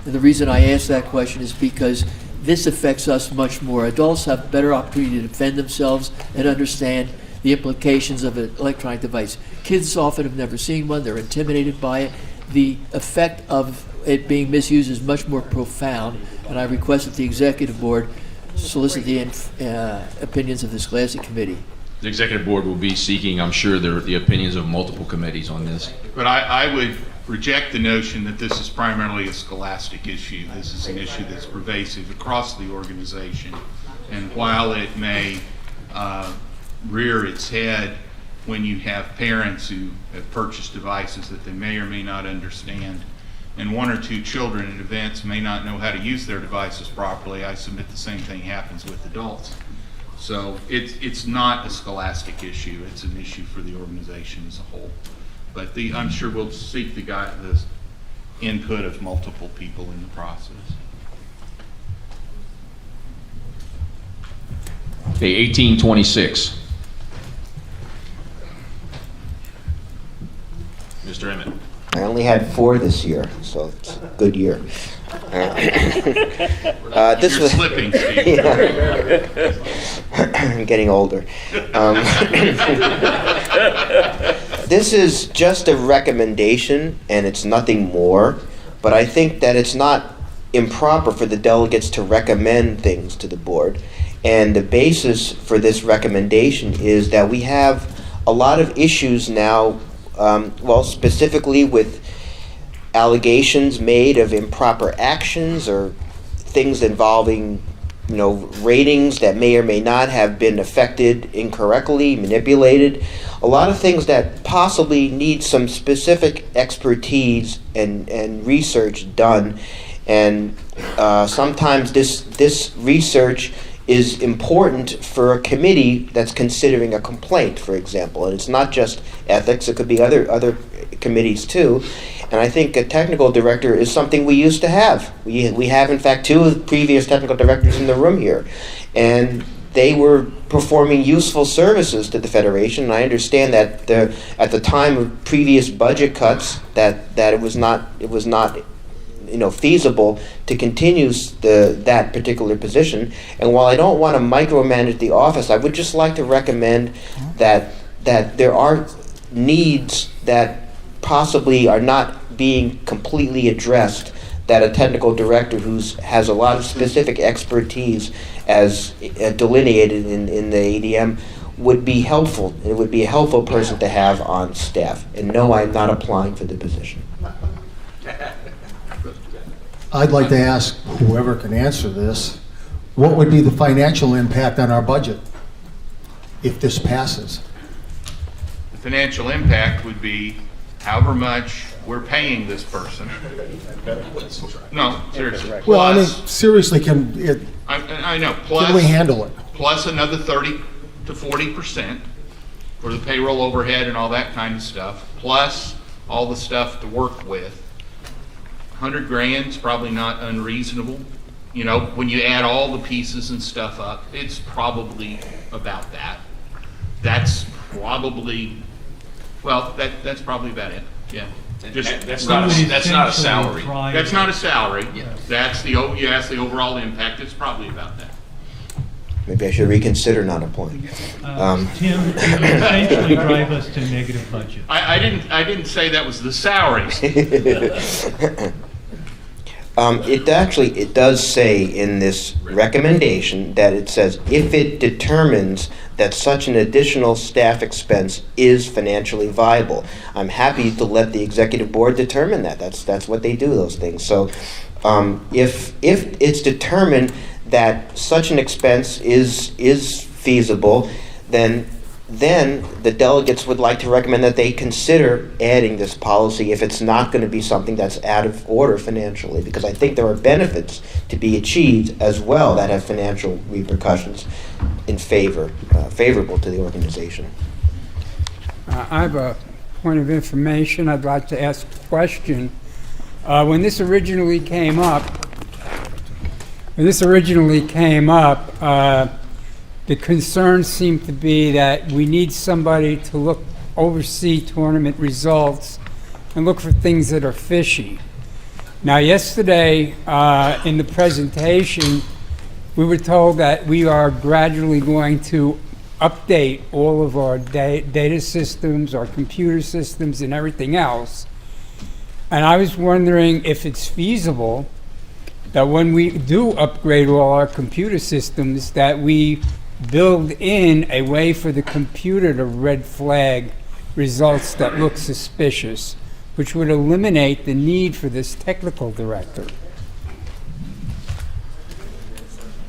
And the reason I ask that question is because this affects us much more. Adults have better opportunity to defend themselves and understand the implications of an electronic device. Kids often have never seen one, they're intimidated by it. The effect of it being misused is much more profound, and I request that the Executive Board solicit the opinions of the Scholastic Committee. The Executive Board will be seeking, I'm sure, the opinions of multiple committees on this. But I would reject the notion that this is primarily a scholastic issue. This is an issue that's pervasive across the organization. And while it may rear its head when you have parents who have purchased devices that they may or may not understand, and one or two children in events may not know how to use their devices properly, I submit the same thing happens with adults. So it's not a scholastic issue. It's an issue for the organization as a whole. But I'm sure we'll seek the input of multiple people in the process. Okay, 1826. Mr. Emmett. I only had 4 this year, so it's a good year. This You're was slipping, Steve. Yeah. I'm getting older. This is just a recommendation, and it's nothing more. But I think that it's not improper for the delegates to recommend things to the board. And the basis for this recommendation is that we have a lot of issues now, specifically with allegations made of improper actions or things involving, ratings that may or may not have been affected incorrectly, manipulated. A lot of things that possibly need some specific expertise and research done. And sometimes this research is important for a committee that's considering a complaint, for example. And it's not just ethics, it could be other committees too. And I think a technical director is something we used to have. We have, in fact, 2 of the previous technical directors in the room here. And they were performing useful services to the Federation. And I understand that at the time of previous budget cuts, that it was not feasible to continue that particular position. And while I don't want to micromanage the office, I would just like to recommend that there are needs that possibly are not being completely addressed, that a technical director who has a lot of specific expertise as delineated in the ADM would be helpful. It would be a helpful person to have on staff. And no, I'm not applying for the position. I'd like to ask whoever can answer this, what would be the financial impact on our budget if this passes? The financial impact would be however much we're paying this person. No, seriously. Well, I mean, Plus- seriously, can it, I know, plus. can we handle it? Plus another 30 to 40% for the payroll overhead and all that kind of stuff, plus all the stuff to work with. 100 grand's probably not unreasonable. You know, when you add all the pieces and stuff up, it's probably about that. That's probably, well, that's probably about it, yeah. That's not a salary. That's not a salary. That's the, you ask the overall impact, it's probably about that. Maybe I should reconsider not appointing. Tim, you essentially drive us to negative budget. I didn't say that was the salaries. It does say in this recommendation that it says if it determines that such an additional staff expense is financially viable. I'm happy to let the executive board determine that. That's what they do, those things. So if it's determined that such an expense is feasible, then the delegates would like to recommend that they consider adding this policy if it's not going to be something that's out of order financially, because I think there are benefits to be achieved as well that have financial repercussions in favorable to the organization. I have a point of information. I'd like to ask a question. When this originally came up, the concern seemed to be that we need somebody to oversee tournament results and look for things that are fishy. Now, yesterday in the presentation, we were told that we are gradually going to update all of our data systems, our computer systems, and everything else. And I was wondering if it's feasible that when we do upgrade all our computer systems, that we build in a way for the computer to red flag results that look suspicious, which would eliminate the need for this technical director.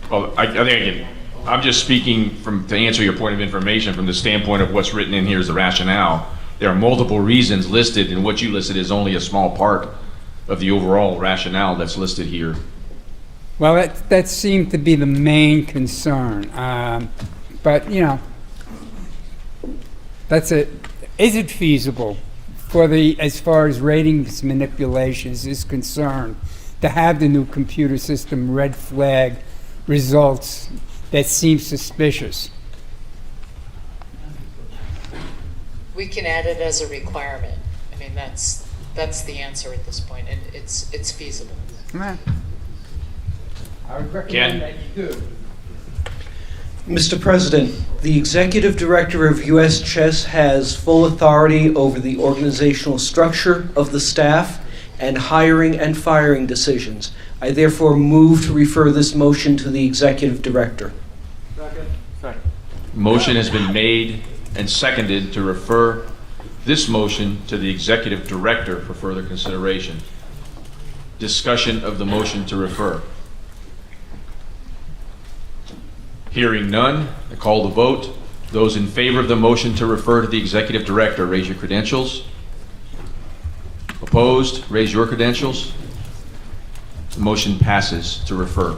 Well, I think I'm just speaking to answer your point of information from the standpoint of what's written in here as the rationale. There are multiple reasons listed, and what you listed is only a small part of the overall rationale that's listed here. Well, that seemed to be the main concern. But, you know, that's it. Is it feasible as far as ratings manipulations is concerned, to have the new computer system red flag results that seem suspicious? We can add it as a requirement. I mean, that's the answer at this point, and it's feasible. I would recommend that you do. Mr. President, the executive director of US Chess has full authority over the organizational structure of the staff and hiring and firing decisions. I therefore move to refer this motion to the executive director. Second. Motion has been made and seconded to refer this motion to the executive director for further consideration. Discussion of the motion to refer. Hearing none, I call the vote. Those in favor of the motion to refer to the executive director, raise your credentials. Opposed, raise your credentials. The motion passes to refer.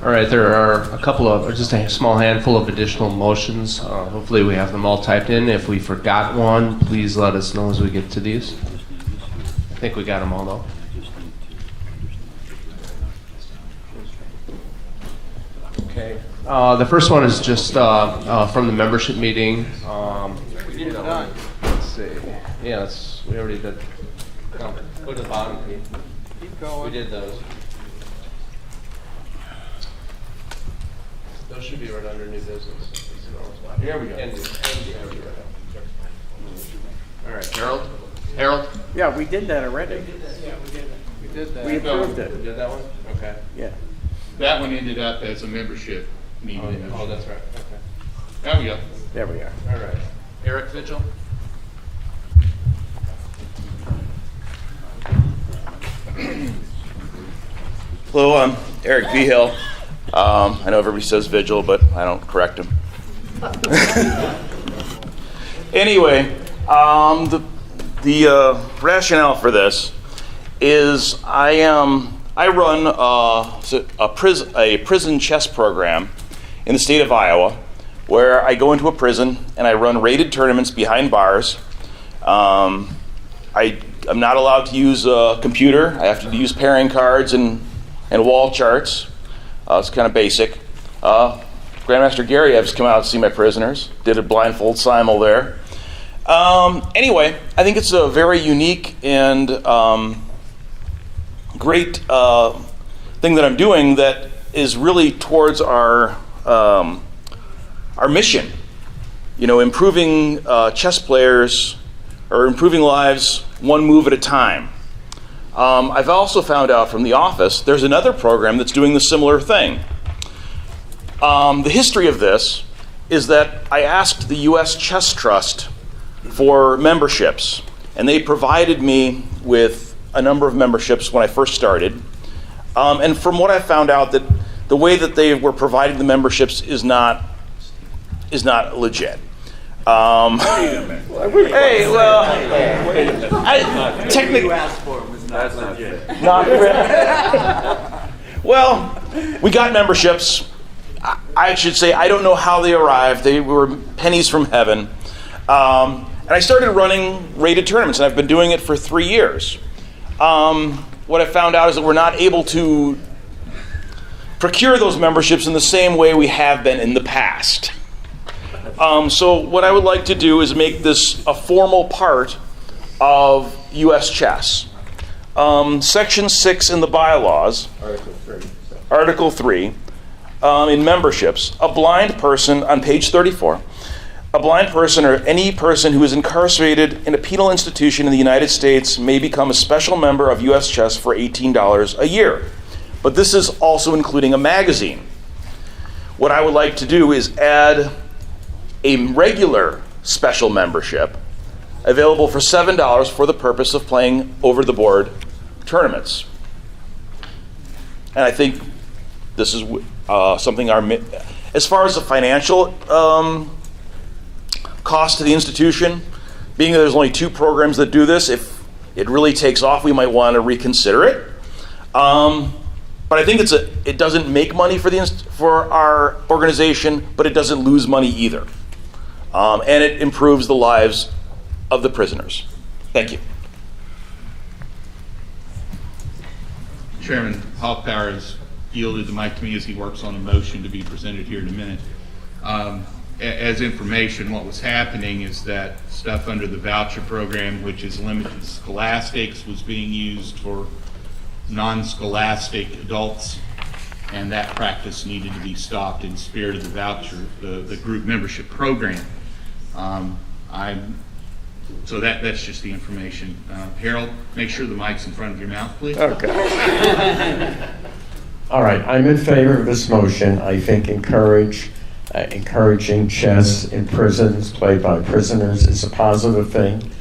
All right, there are just a small handful of additional motions. Hopefully we have them all typed in. If we forgot one, please let us know as we get to these. I think we got them all though. Okay. The first one is just from the membership meeting. We did that one. Let's see. Yeah, we already did. No, go to the bottom. Keep going. We did those. Those should be right under new business. Here we go. All right, Harold? Harold? Yeah, we did that already. Yeah, we did. We did that. We approved it. We did that one? Okay. Yeah. That one ended up as a membership meeting. Oh, that's right. Okay. There we go. There we are. All right. Eric Vigil? Hello, I'm Eric Behill. I know everybody says Vigil, but I don't correct them. Anyway, the rationale for this is I run a prison chess program in the state of Iowa, where I go into a prison and I run rated tournaments behind bars. I'm not allowed to use a computer. I have to use pairing cards and wall charts. It's kind of basic. Grandmaster Gary has come out to see my prisoners. Did a blindfold simul there. Anyway, I think it's a very unique and great thing that I'm doing that is really towards our mission. You know, improving chess players or improving lives one move at a time. I've also found out from the office there's another program that's doing the similar thing. The history of this is that I asked the US Chess Trust for memberships, and they provided me with a number of memberships when I first started. And from what I found out, that the way that they were providing the memberships is not legit. Hey, well, technically, asked for was not legit. Not really. Well, we got memberships. I should say I don't know how they arrived. They were pennies from heaven. And I started running rated tournaments, and I've been doing it for 3 years. What I found out is that we're not able to procure those memberships in the same way we have been in the past. So what I would like to do is make this a formal part of US Chess. Section 6 in the bylaws, Article 3, in memberships, a blind person, on page 34, a blind person or any person who is incarcerated in a penal institution in the United States may become a special member of US Chess for $18 a year. But this is also including a magazine. What I would like to do is add a regular special membership available for $7 for the purpose of playing over-the-board tournaments. And I think this is something as far as the financial cost to the institution, being that there's only 2 programs that do this, if it really takes off, we might want to reconsider it. But I think it doesn't make money for our organization, but it doesn't lose money either. And it improves the lives of the prisoners. Thank you. Chairman Hoffpower has yielded the mic to me as he works on a motion to be presented here in a minute. As information, what was happening is that stuff under the voucher program, which is limited to scholastics, was being used for non-scholastic adults, and that practice needed to be stopped in the spirit of the voucher, the group membership program. So that's just the information. Harold, make sure the mic's in front of your mouth, please. Okay. All right, I'm in favor of this motion. I think encouraging chess in prisons played by prisoners is a positive thing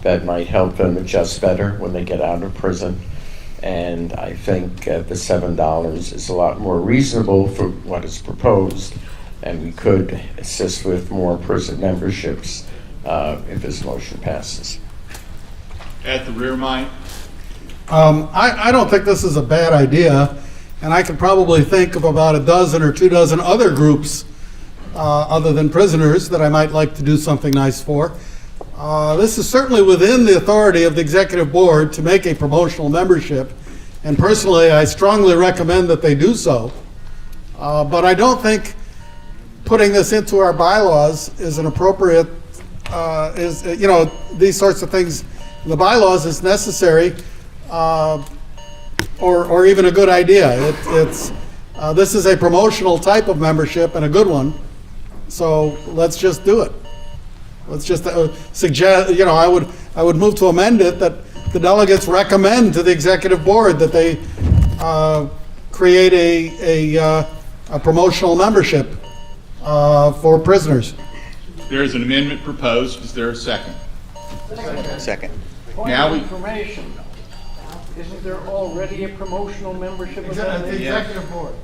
that might help them adjust better when they get out of prison. And I think the $7 is a lot more reasonable for what is proposed, and we could assist with more prison memberships if this motion passes. At the rear mic. I don't think this is a bad idea, and I could probably think of about 12 or 24 other groups other than prisoners that I might like to do something nice for. This is certainly within the authority of the executive board to make a promotional membership, and personally I strongly recommend that they do so. But I don't think putting this into our bylaws is an appropriate, these sorts of things, the bylaws is necessary or even a good idea. This is a promotional type of membership and a good one, so let's just do it. Let's just suggest, I would move to amend it that the delegates recommend to the executive board that they create a promotional membership for prisoners. There is an amendment proposed. Is there a second? Second. Now we. Isn't there already a promotional membership of that The nature? executive board.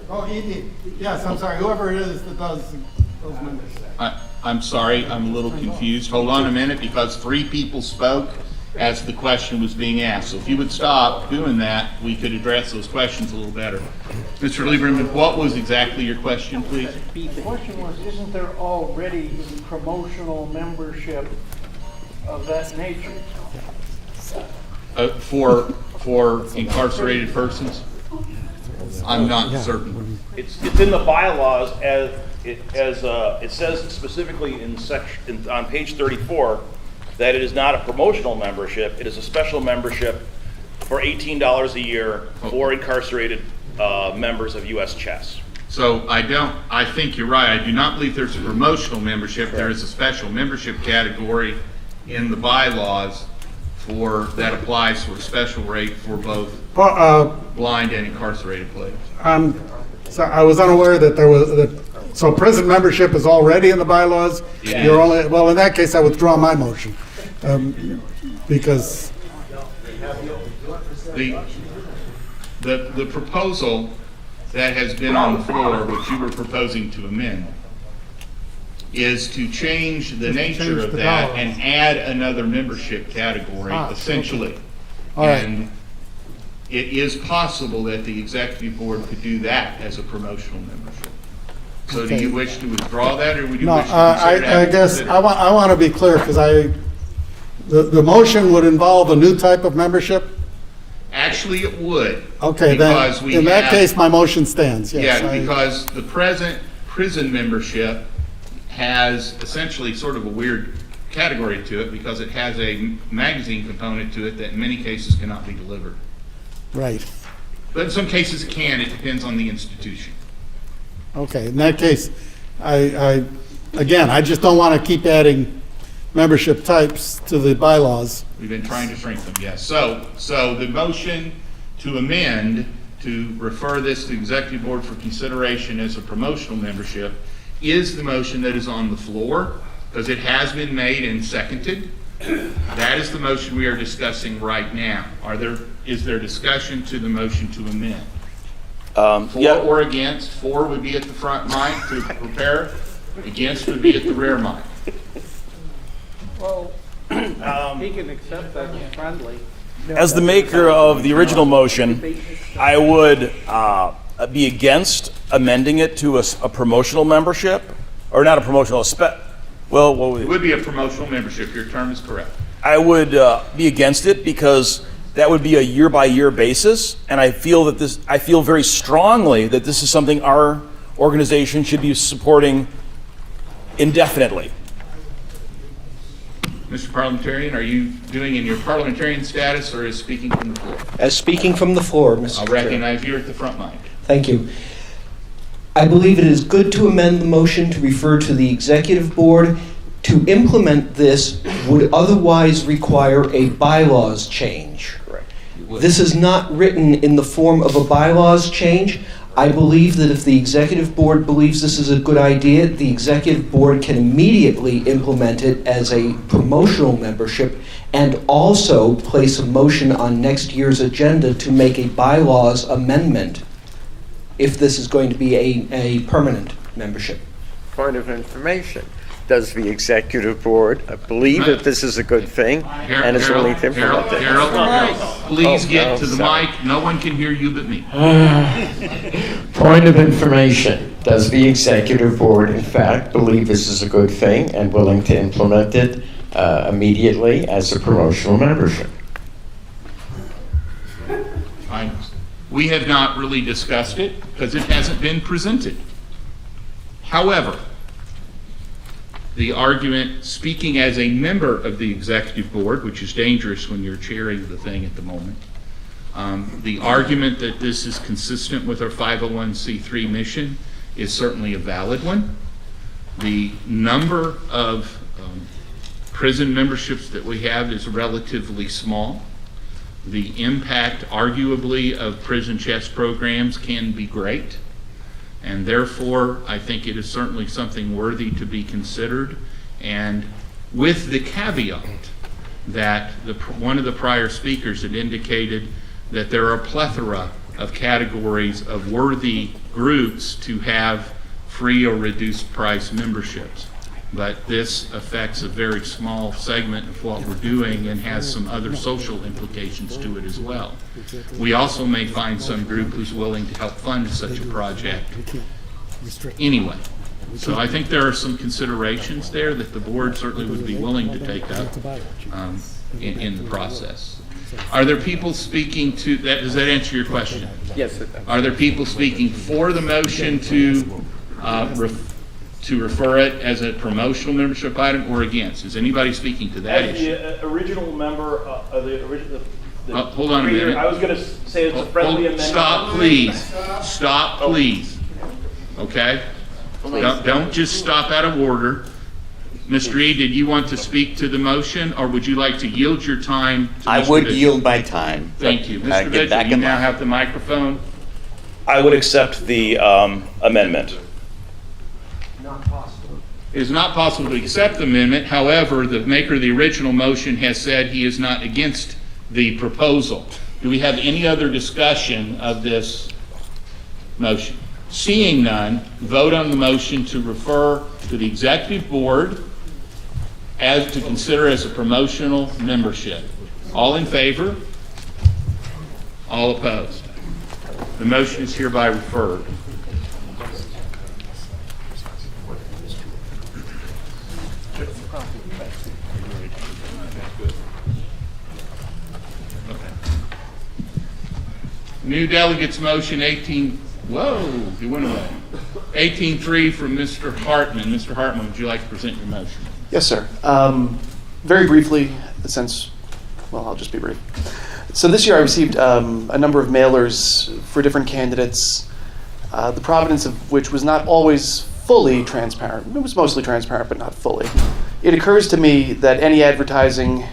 Oh, ED. Yes, I'm sorry, whoever it is that does those members. I'm sorry, I'm a little confused. Hold on a minute, because 3 people spoke as the question was being asked. So if you would stop doing that, we could address those questions a little better. Mr. Lieberman, what was exactly your question, please? The question was, isn't there already a promotional membership of that nature? For incarcerated persons? I'm not certain. It's in the bylaws as it says specifically on page 34 that it is not a promotional membership. It is a special membership for $18 a year for incarcerated members of US Chess. So I think you're right. I do not believe there's a promotional membership. There is a special membership category in the bylaws that applies for a special rate for both blind and incarcerated players. So I was unaware that there was, so prison membership is already in the bylaws? Yeah. Well, in that case, I withdraw my motion, because the proposal that has been on the floor, which you were proposing to amend, is to change the nature of that and add another membership category, essentially. All right. And it is possible that the executive board could do that as a promotional membership. So do you wish to withdraw that, or would you wish to consider I guess consider? I want to be clear, because the motion would involve a new type of membership? Actually, it would. Okay, because then, in that case, my motion stands, yes. Yeah, because the present prison membership has essentially sort of a weird category to it, because it has a magazine component to it that in many cases cannot be delivered. Right. But in some cases it can. It depends on the institution. Okay, in that case, I just don't want to keep adding membership types to the bylaws. We've been trying to shrink them, yes. So the motion to amend to refer this to the executive board for consideration as a promotional membership is the motion that is on the floor, because it has been made and seconded. That is the motion we are discussing right now. Is there discussion to the motion to amend? For or against? For would be at the front mic to prepare. Against would be at the rear mic. Well, he can accept that as friendly. As the maker of the original motion, I would be against amending it to a promotional membership, or not a promotional, It would be a promotional membership. Your term is correct. I would be against it because that would be a year-by-year basis, and I feel very strongly that this is something our organization should be supporting indefinitely. Mr. Parliamentarian, are you doing in your parliamentarian status or as speaking from the floor? As speaking from the floor, Mr. I'll Chair. recognize you at the front mic. Thank you. I believe it is good to amend the motion to refer to the executive board. To implement this would otherwise require a bylaws change. Correct. This is not written in the form of a bylaws change. I believe that if the executive board believes this is a good idea, the executive board can immediately implement it as a promotional membership and also place a motion on next year's agenda to make a bylaws amendment if this is going to be a permanent membership. Point of information. Does the executive board believe that this is a good thing and is willing to implement it? Harold, please get to the mic. No one can hear you but me. Point of information. Does the executive board, in fact, believe this is a good thing and willing to implement it immediately as a promotional membership? We have not really discussed it because it hasn't been presented. However, the argument, speaking as a member of the executive board, which is dangerous when you're chairing the thing at the moment, the argument that this is consistent with our 501c3 mission is certainly a valid one. The number of prison memberships that we have is relatively small. The impact, arguably, of prison chess programs can be great. And therefore, I think it is certainly something worthy to be considered, and with the caveat that one of the prior speakers had indicated that there are a plethora of categories of worthy groups to have free or reduced price memberships. But this affects a very small segment of what we're doing and has some other social implications to it as well. We also may find some group who's willing to help fund such a project anyway. So I think there are some considerations there that the board certainly would be willing to take up in the process. Are there people speaking to that? Does that answer your question? Yes, it does. Are there people speaking for the motion to refer it as a promotional membership item or against? Is anybody speaking to that As issue? the original member of the original. Hold on a minute. I was going to say it's a friendly amendment. Stop, please. Stop, please. Okay? Don't just stop out of order. Mr. E., did you want to speak to the motion, or would you like to yield your time to I Mr. would Vigil? yield my time. Thank you. Mr. Get Vigil, back you in now line. have the microphone. I would accept the amendment. It is not possible to accept the amendment. However, the maker of the original motion has said he is not against the proposal. Do we have any other discussion of this motion? Seeing none, vote on the motion to refer to the executive board as to consider as a promotional membership. All in favor? All opposed? The motion is hereby referred. New delegates motion 18, whoa, he went away. 18-3 from Mr. Hartman. Mr. Hartman, would you like to present your motion? Yes, sir. Very briefly, since, well, I'll just be brief. So this year I received a number of mailers for different candidates, the provenance of which was not always fully transparent. It was mostly transparent, but not fully. It occurs to me that any advertising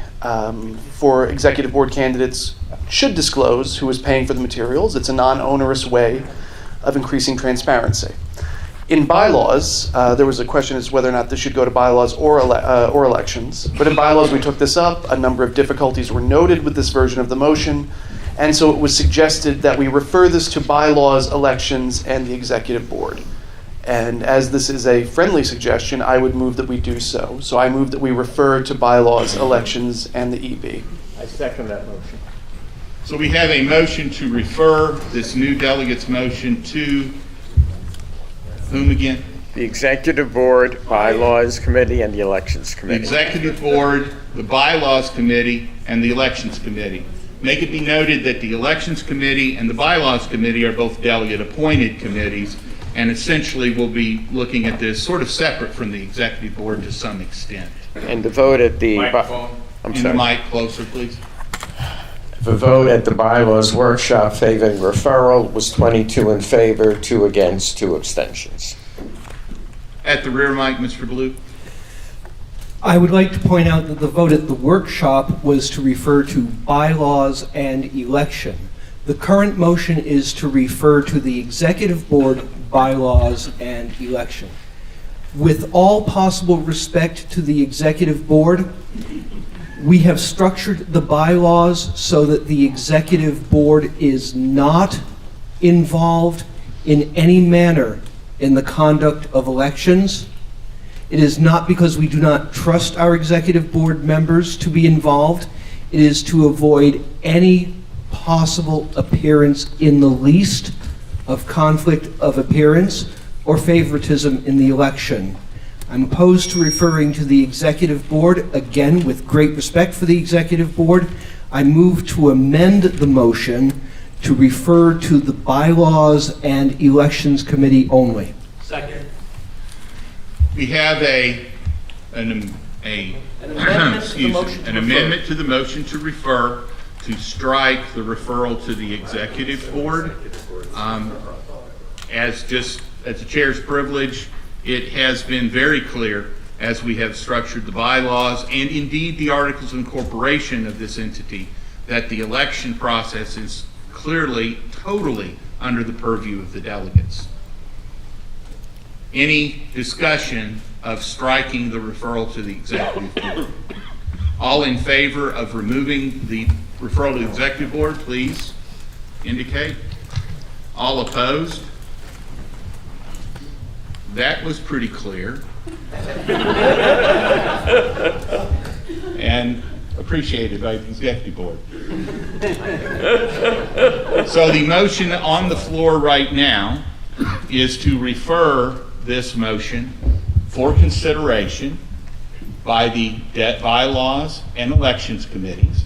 for executive board candidates should disclose who is paying for the materials. It's a non-onerous way of increasing transparency. In bylaws, there was a question as to whether or not this should go to bylaws or elections. But in bylaws, we took this up. A number of difficulties were noted with this version of the motion. And so it was suggested that we refer this to bylaws, elections, and the executive board. And as this is a friendly suggestion, I would move that we do so. So I move that we refer to bylaws, elections, and the EB. I second that motion. So we have a motion to refer this new delegates motion to whom again? The Executive Board, Bylaws Committee, and the Elections The Committee. Executive Board, the Bylaws Committee, and the Elections Committee. Make it be noted that the Elections Committee and the Bylaws Committee are both delegate-appointed committees, and essentially we'll be looking at this sort of separate from the Executive Board to some extent. And the vote at the... Microphone. I'm In sorry. the mic closer, please. The vote at the Bylaws Workshop favoring referral was 22 in favor, 2 against, 2 abstentions. At the rear mic, Mr. Blue. I would like to point out that the vote at the workshop was to refer to bylaws and election. The current motion is to refer to the executive board, bylaws, and election. With all possible respect to the executive board, we have structured the bylaws so that the executive board is not involved in any manner in the conduct of elections. It is not because we do not trust our executive board members to be involved. It is to avoid any possible appearance in the least of conflict of appearance or favoritism in the election. I'm opposed to referring to the executive board, again, with great respect for the executive board. I move to amend the motion to refer to the bylaws and elections committee only. Second. We have an amendment to the motion to refer, to strike the referral to the executive board. As the chair's privilege, it has been very clear as we have structured the bylaws and indeed the articles of incorporation of this entity that the election process is clearly, totally under the purview of the delegates. Any discussion of striking the referral to the executive board? All in favor of removing the referral to the executive board, please indicate. All opposed? That was pretty clear. And appreciated by the executive board. So the motion on the floor right now is to refer this motion for consideration by the debt bylaws and elections committees.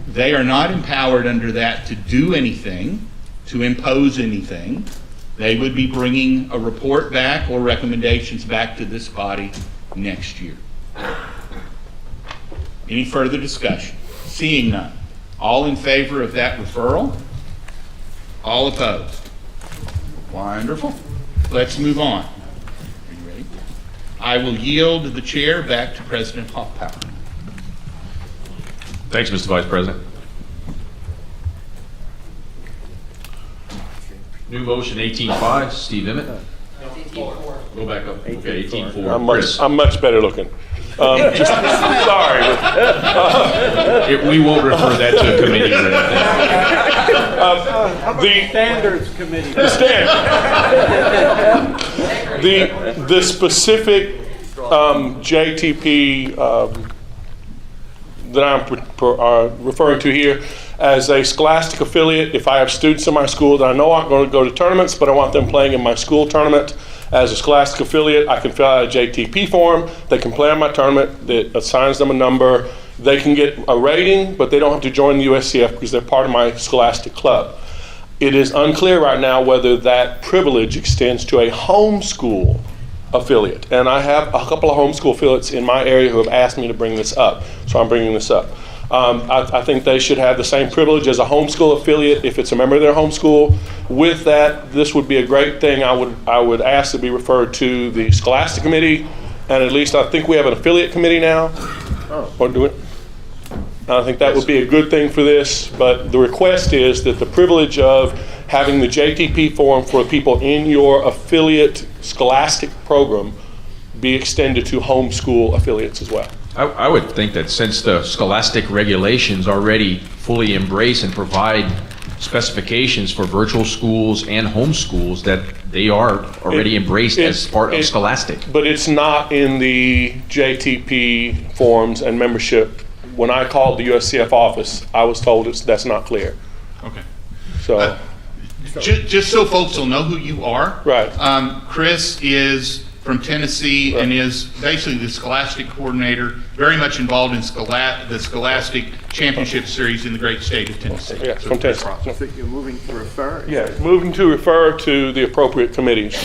They are not empowered under that to do anything, to impose anything. They would be bringing a report back or recommendations back to this body next year. Any further discussion? Seeing none. All in favor of that referral? All opposed? Wonderful. Let's move on. Are you ready? I will yield the chair back to President Hoffpower. Thanks, Mr. Vice President. New motion 18.5, Steve Emmett. Go back up. Okay, 18.4. I'm much better looking. Sorry. We won't refer that to a committee or anything. The Standards Committee. The specific JTP that I'm referring to here as a Scholastic affiliate, if I have students in my school that I know aren't going to go to tournaments, but I want them playing in my school tournament, as a Scholastic affiliate, I can fill out a JTP form. They can play in my tournament. That assigns them a number. They can get a rating, but they don't have to join the USCF because they're part of my Scholastic club. It is unclear right now whether that privilege extends to a homeschool affiliate. And I have a couple of homeschool affiliates in my area who have asked me to bring this up, so I'm bringing this up. I think they should have the same privilege as a homeschool affiliate if it's a member of their homeschool. With that, this would be a great thing. I would ask to be referred to the Scholastic Committee, and at least I think we have an affiliate committee now. Or do it? I think that would be a good thing for this, but the request is that the privilege of having the JTP form for people in your affiliate Scholastic program be extended to homeschool affiliates as well. I would think that since the Scholastic regulations already fully embrace and provide specifications for virtual schools and homeschools, that they are already embraced as part of Scholastic. But it's not in the JTP forms and membership. When I called the USCF office, I was told that's not clear. Okay. So, just so folks will know who you are. Right. Chris is from Tennessee and is basically the Scholastic coordinator, very much involved in the Scholastic Championship Series in the great state of Tennessee. Yeah, from Tennessee. So Yeah. you're moving to refer? Yeah, moving to refer to the appropriate committees.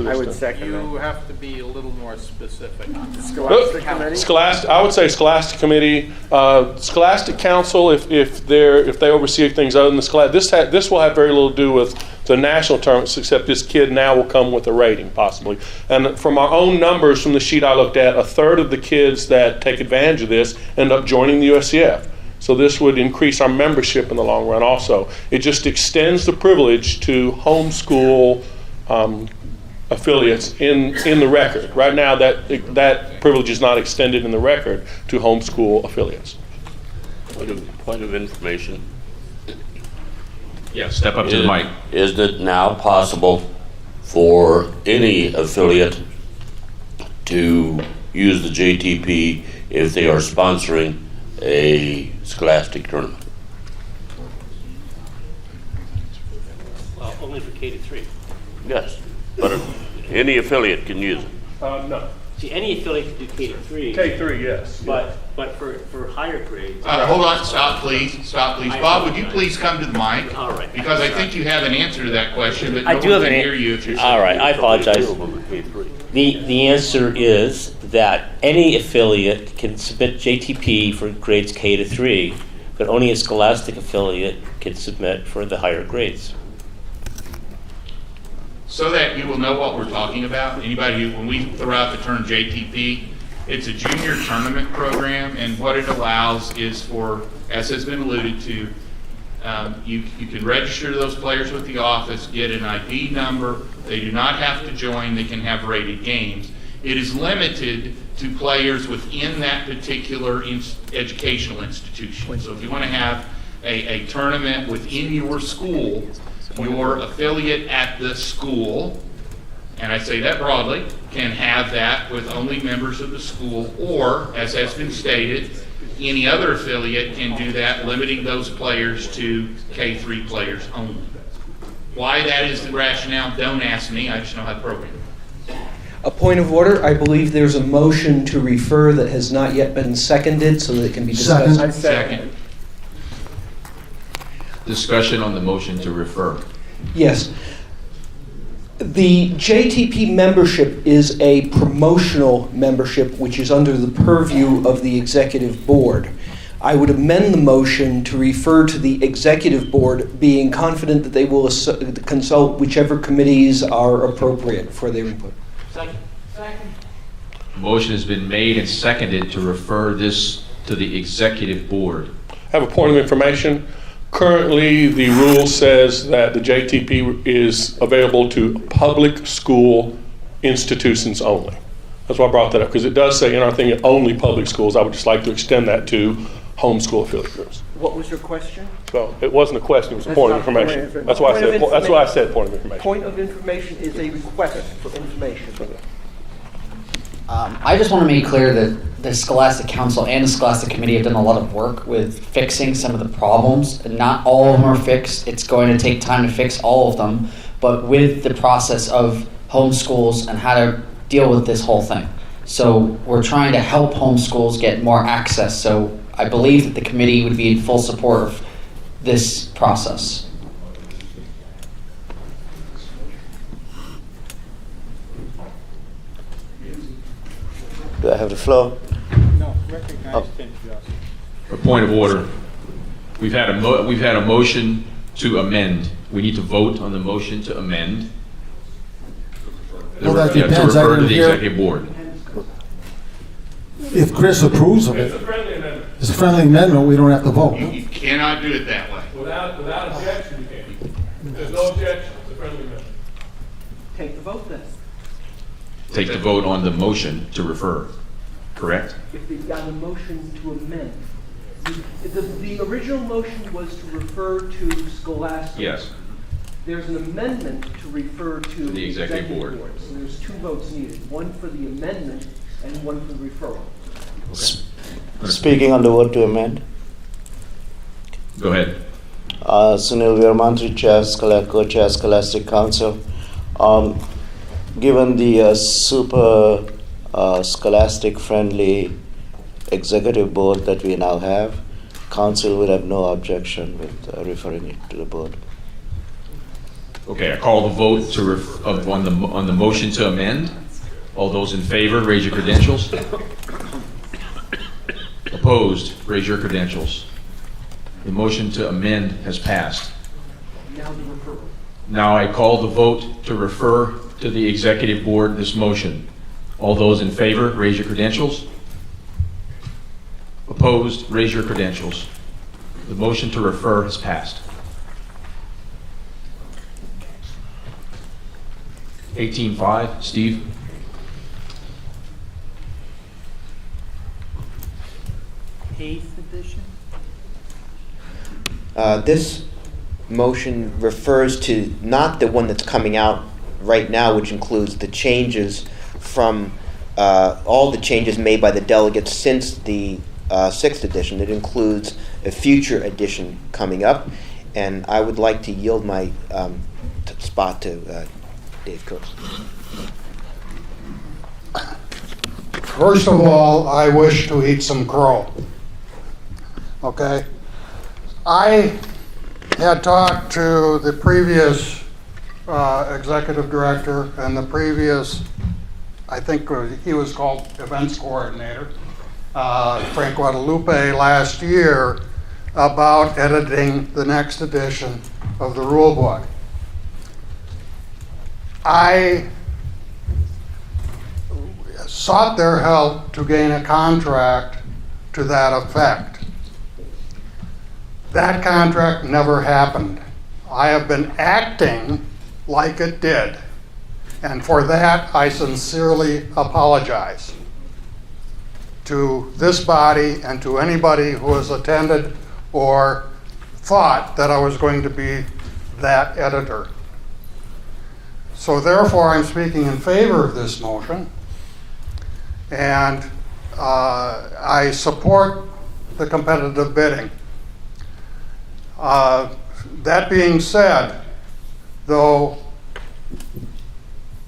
I would second You have to be a little more specific. Scholastic Committee? Scholastic, I would say Scholastic Committee, Scholastic Council, if they oversee things other than the Scholastic. This will have very little to do with the national tournaments, except this kid now will come with a rating, possibly. And from our own numbers from the sheet I looked at, a third of the kids that take advantage of this end up joining the USCF. So this would increase our membership in the long run also. It just extends the privilege to homeschool affiliates in the record. Right now, that privilege is not extended in the record to homeschool affiliates. Point of information. Yeah, step up to the mic. Is it now possible for any affiliate to use the JTP if they are sponsoring a Scholastic tournament? Well, only for K to 3. Yes, but any affiliate can use it. No. See, any affiliate can do K to 3. K3, yes. But for higher grades. Hold on, stop please. Bob, would you please come to the mic? All right. Because I think you have an answer to that question, but I no do one have can an hear you if you're All right, I apologize. The answer is that any affiliate can submit JTP for grades K to 3, but only a Scholastic affiliate can submit for the higher grades. So that you will know what we're talking about. Anybody who, when we throw out the term JTP, it's a junior tournament program, and what it allows is for, as has been alluded to, you can register those players with the office, get an ID number. They do not have to join. They can have rated games. It is limited to players within that particular educational institution. So if you want to have a tournament within your school, your affiliate at the school, and I say that broadly, can have that with only members of the school, or, as has been stated, any other affiliate can do that, limiting those players to K3 players only. Why that is the rationale, don't ask me, I just know how to program it. A point of order, I believe there's a motion to refer that has not yet been seconded so that it can be discussed. Second. Discussion on the motion to refer. Yes. The JTP membership is a promotional membership which is under the purview of the executive board. I would amend the motion to refer to the executive board, being confident that they will consult whichever committees are appropriate for their input. Second. Motion has been made and seconded to refer this to the executive board. I have a point of information. Currently, the rule says that the JTP is available to public school institutions only. That's why I brought that up, because it does say in our thing only public schools. I would just like to extend that to homeschool affiliate groups. What was your question? So it wasn't a question, it was a point of information. That's why I said point of information. Point of information is a request for information. I just want to make clear that the Scholastic Council and the Scholastic Committee have done a lot of work with fixing some of the problems. And not all of them are fixed. It's going to take time to fix all of them. But with the process of homeschools and how to deal with this whole thing. So we're trying to help homeschools get more access. So I believe that the committee would be in full support of this process. Do I have the floor? No, recognize Tim Johnson. A point of order. We've had a motion to amend. We need to vote on the motion to amend. Well, that To depends. I refer to didn't the hear- executive board. If Chris approves of it, It's a friendly amendment. it's a friendly amendment, we don't have to vote. You cannot do it that way. Without objection, you can't. There's no objection, it's a friendly amendment. Take the vote then. Take the vote on the motion to refer, correct? If they've got a motion to amend. The original motion was to refer to Scholastic. Yes. There's an amendment to refer to the executive board. So there's two votes needed, one for the amendment and one for the referral. Speaking on the vote to amend. Go ahead. Sunil Virmantri, co-chair Scholastic Council. Given the super scholastic friendly executive board that we now have, council would have no objection with referring it to the board. Okay, I call the vote to on the motion to amend. All those in favor, raise your credentials. Opposed, raise your credentials. The motion to amend has passed. Now the referral. Now I call the vote to refer to the executive board this motion. All those in favor, raise your credentials. Opposed, raise your credentials. The motion to refer has passed. 18-5, Steve. Eighth edition? This motion refers to not the one that's coming out right now, which includes the changes from all the changes made by the delegates since the 6th edition. It includes a future edition coming up, and I would like to yield my spot to Dave Cooks. First of all, I wish to eat some crow. Okay? I had talked to the previous executive director and the previous, I think he was called events coordinator, Frank Guadalupe, last year about editing the next edition of the rule book. I sought their help to gain a contract to that effect. That contract never happened. I have been acting like it did. And for that, I sincerely apologize to this body and to anybody who has attended or thought that I was going to be that editor. So therefore, I'm speaking in favor of this motion, and I support the competitive bidding. That being said, though,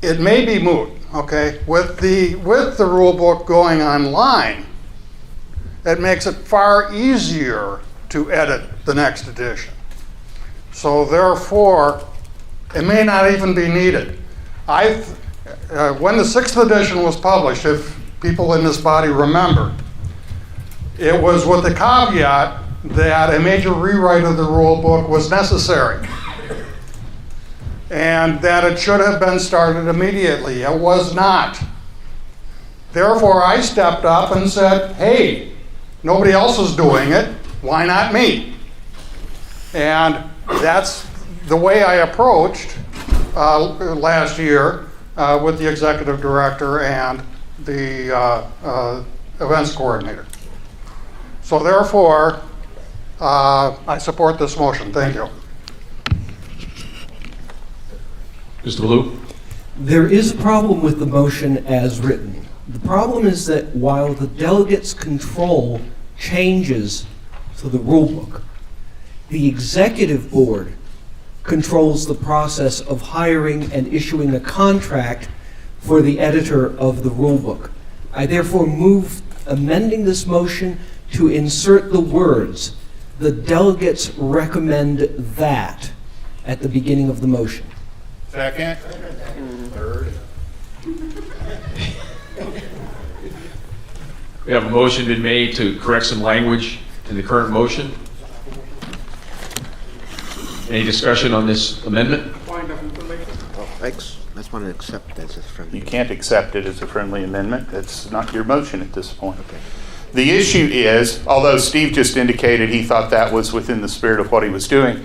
it may be moot, okay? With the rule book going online, it makes it far easier to edit the next edition. So therefore, it may not even be needed. When the 6th edition was published, if people in this body remember, it was with the caveat that a major rewrite of the rule book was necessary and that it should have been started immediately. It was not. Therefore, I stepped up and said, hey, nobody else is doing it. Why not me? And that's the way I approached last year with the executive director and the events coordinator. So therefore, I support this motion. Thank you. Mr. Blue? There is a problem with the motion as written. The problem is that while the delegates control changes to the rule book, the executive board controls the process of hiring and issuing a contract for the editor of the rule book. I therefore move amending this motion to insert the words, "The delegates recommend that," at the beginning of the motion. Second. Third. We have a motion been made to correct some language in the current motion. Any discussion on this amendment? Point of information. I just want to accept that as a friendly. You can't accept it as a friendly amendment. That's not your motion at this point. Okay. The issue is, although Steve just indicated he thought that was within the spirit of what he was doing,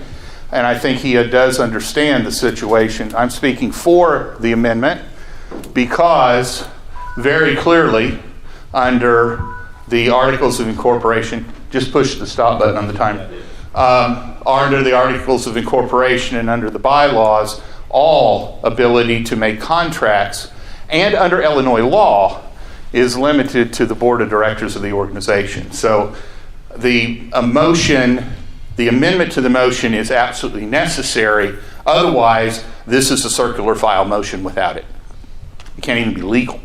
and I think he does understand the situation, I'm speaking for the amendment because very clearly under the Articles of Incorporation, just push the stop button on the timer, under the Articles of Incorporation and under the bylaws, all ability to make contracts, and under Illinois law, is limited to the board of directors of the organization. So the amendment to the motion is absolutely necessary. Otherwise, this is a circular file motion without it. It can't even be legal.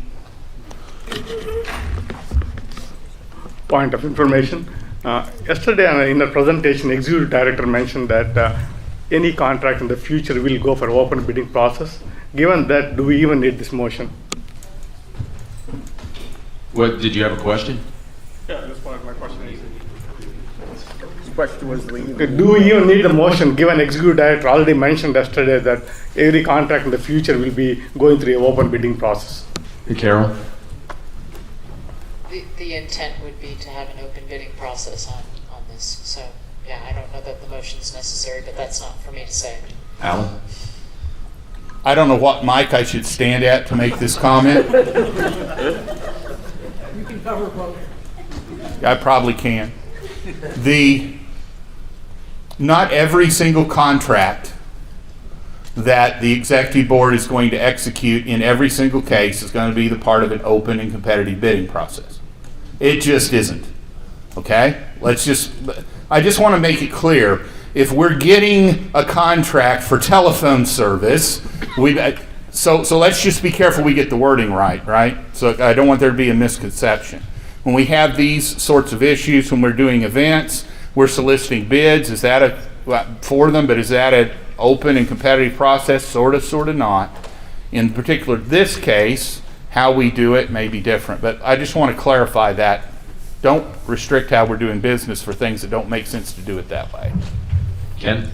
Point of information. Yesterday in the presentation, Executive Director mentioned that any contract in the future will go for open bidding process. Given that, do we even need this motion? What, did you have a question? Yeah, that's part of my question. Do we even need the motion given Executive Director already mentioned yesterday that every contract in the future will be going through an open bidding process? Hey, Carol? The intent would be to have an open bidding process on this. So, yeah, I don't know that the motion is necessary, but that's not for me to say. Alan? I don't know what mic I should stand at to make this comment. You can cover both. I probably can. Not every single contract that the executive board is going to execute in every single case is going to be the part of an open and competitive bidding process. It just isn't. Okay? I just want to make it clear, if we're getting a contract for telephone service, so let's just be careful we get the wording right? So I don't want there to be a misconception. When we have these sorts of issues, when we're doing events, we're soliciting bids, is that for them, but is that an open and competitive process? Sort of not. In particular, this case, how we do it may be different, but I just want to clarify that. Don't restrict how we're doing business for things that don't make sense to do it that way. Ken?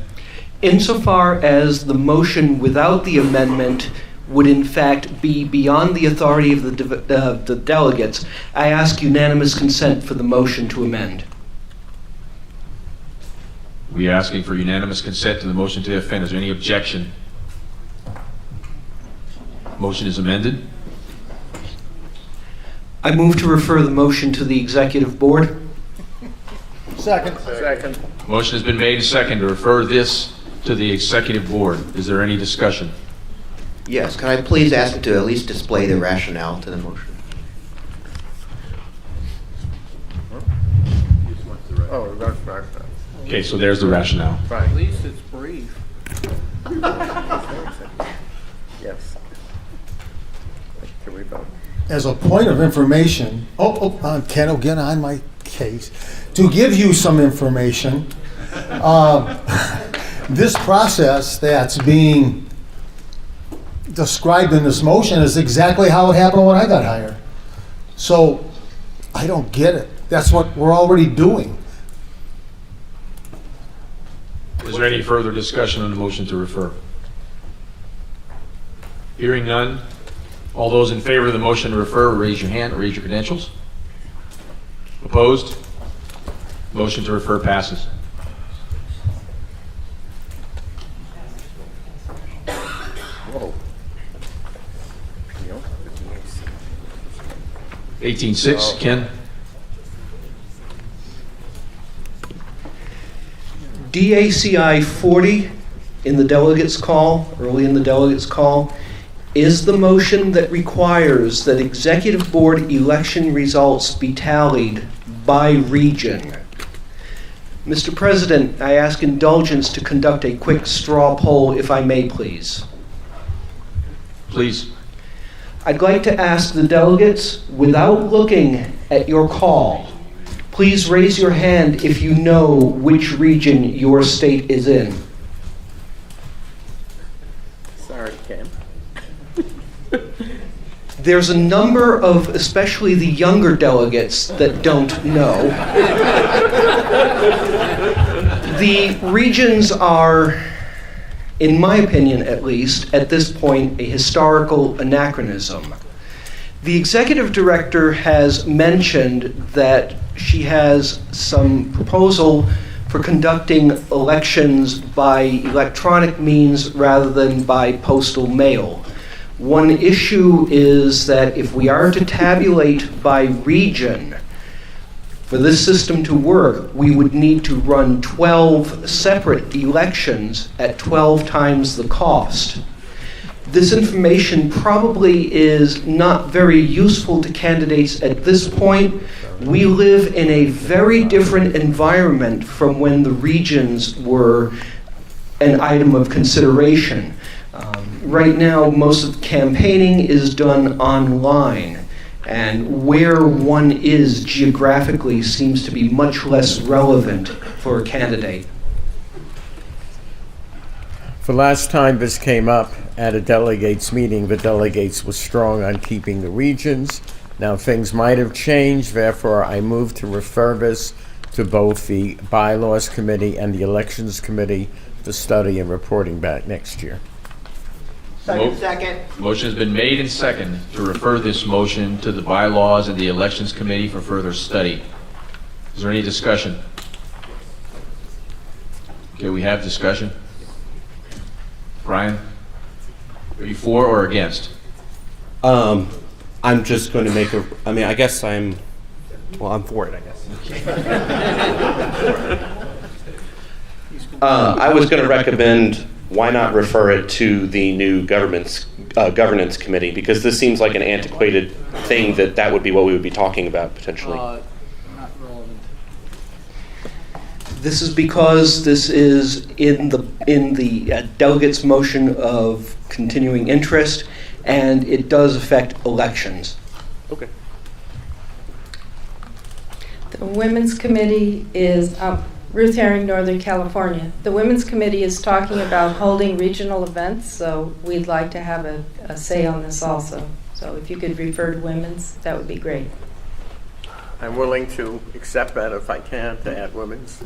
Insofar as the motion without the amendment would in fact be beyond the authority of the delegates, I ask unanimous consent for the motion to amend. We are asking for unanimous consent to the motion to offend. Is there any objection? Motion is amended. I move to refer the motion to the executive board. Second. Motion has been made and seconded to refer this to the executive board. Is there any discussion? Yes, can I please ask to at least display the rationale to the motion? Oh, that's right. Okay, so there's the rationale. Right. At least it's brief. Yes. Can we vote? As a point of information, Ken will get on my case. To give you some information, this process that's being described in this motion is exactly how it happened when I got hired. So I don't get it. That's what we're already doing. Is there any further discussion on the motion to refer? Hearing none. All those in favor of the motion to refer, raise your hand or raise your credentials. Opposed? Motion to refer passes. Whoa. 18-6, Ken? DACI 40 in the delegates call, early in the delegates call, is the motion that requires that executive board election results be tallied by region. Mr. President, I ask indulgence to conduct a quick straw poll, if I may, please. Please. I'd like to ask the delegates, without looking at your call, please raise your hand if you know which region your state is in. Sorry, Ken. There's a number of, especially the younger delegates, that don't know. The regions are, in my opinion at least, at this point, a historical anachronism. The executive director has mentioned that she has some proposal for conducting elections by electronic means rather than by postal mail. One issue is that if we are to tabulate by region, for this system to work, we would need to run 12 separate elections at 12 times the cost. This information probably is not very useful to candidates at this point. We live in a very different environment from when the regions were an item of consideration. Right now, most of the campaigning is done online, and where one is geographically seems to be much less relevant for a candidate. The last time this came up at a delegates meeting, the delegates were strong on keeping the regions. Now things might have changed, therefore I move to refer this to both the Bylaws Committee and the Elections Committee for study and reporting back next year. Second. Motion has been made and seconded to refer this motion to the Bylaws and the Elections Committee for further study. Is there any discussion? Okay, we have discussion. Brian, are you for or against? I'm just going to make I guess I'm for it, I guess. I was going to recommend why not refer it to the new governance committee, because this seems like an antiquated thing that would be what we would be talking about potentially. Not relevant. This is because this is in the delegates' motion of continuing interest, and it does affect elections. Okay. The Women's Committee is, Ruth Herring, Northern California. The Women's Committee is talking about holding regional events, so we'd like to have a say on this also. So if you could refer to women's, that would be great. I'm willing to accept that if I can, to add women's.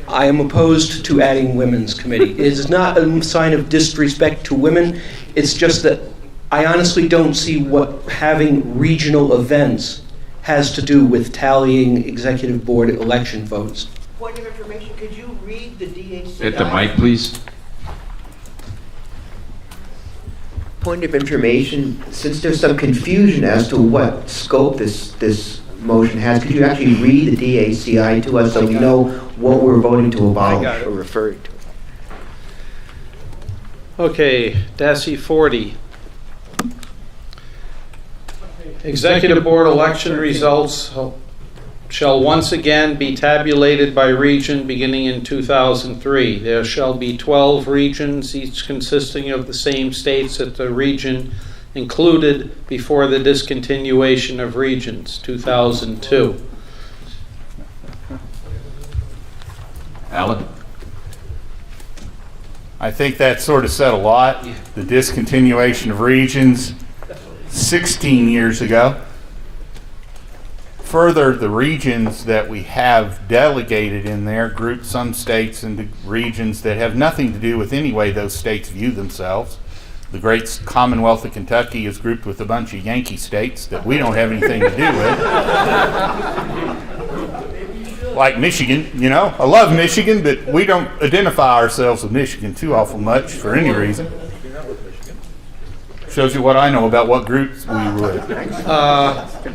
I am opposed to adding women's committee. It is not a sign of disrespect to women. It's just that I honestly don't see what having regional events has to do with tallying executive board election votes. Point of information, could you read the DHCI? At the mic, please. Point of information, since there's some confusion as to what scope this motion has, could you actually read the DACI to us so we know what we're voting to abolish or referring to? Okay, DACI 40. Executive Board election results shall once again be tabulated by region beginning in 2003. There shall be 12 regions, each consisting of the same states that the region included before the discontinuation of regions, 2002. Alan? I think that sort of said a lot. The discontinuation of regions 16 years ago. Further, the regions that we have delegated in there group some states into regions that have nothing to do with any way those states view themselves. The great Commonwealth of Kentucky is grouped with a bunch of Yankee states that we don't have anything to do with. Like Michigan, you know. I love Michigan, but we don't identify ourselves with Michigan too awful much for any reason. Shows you what I know about what groups we would.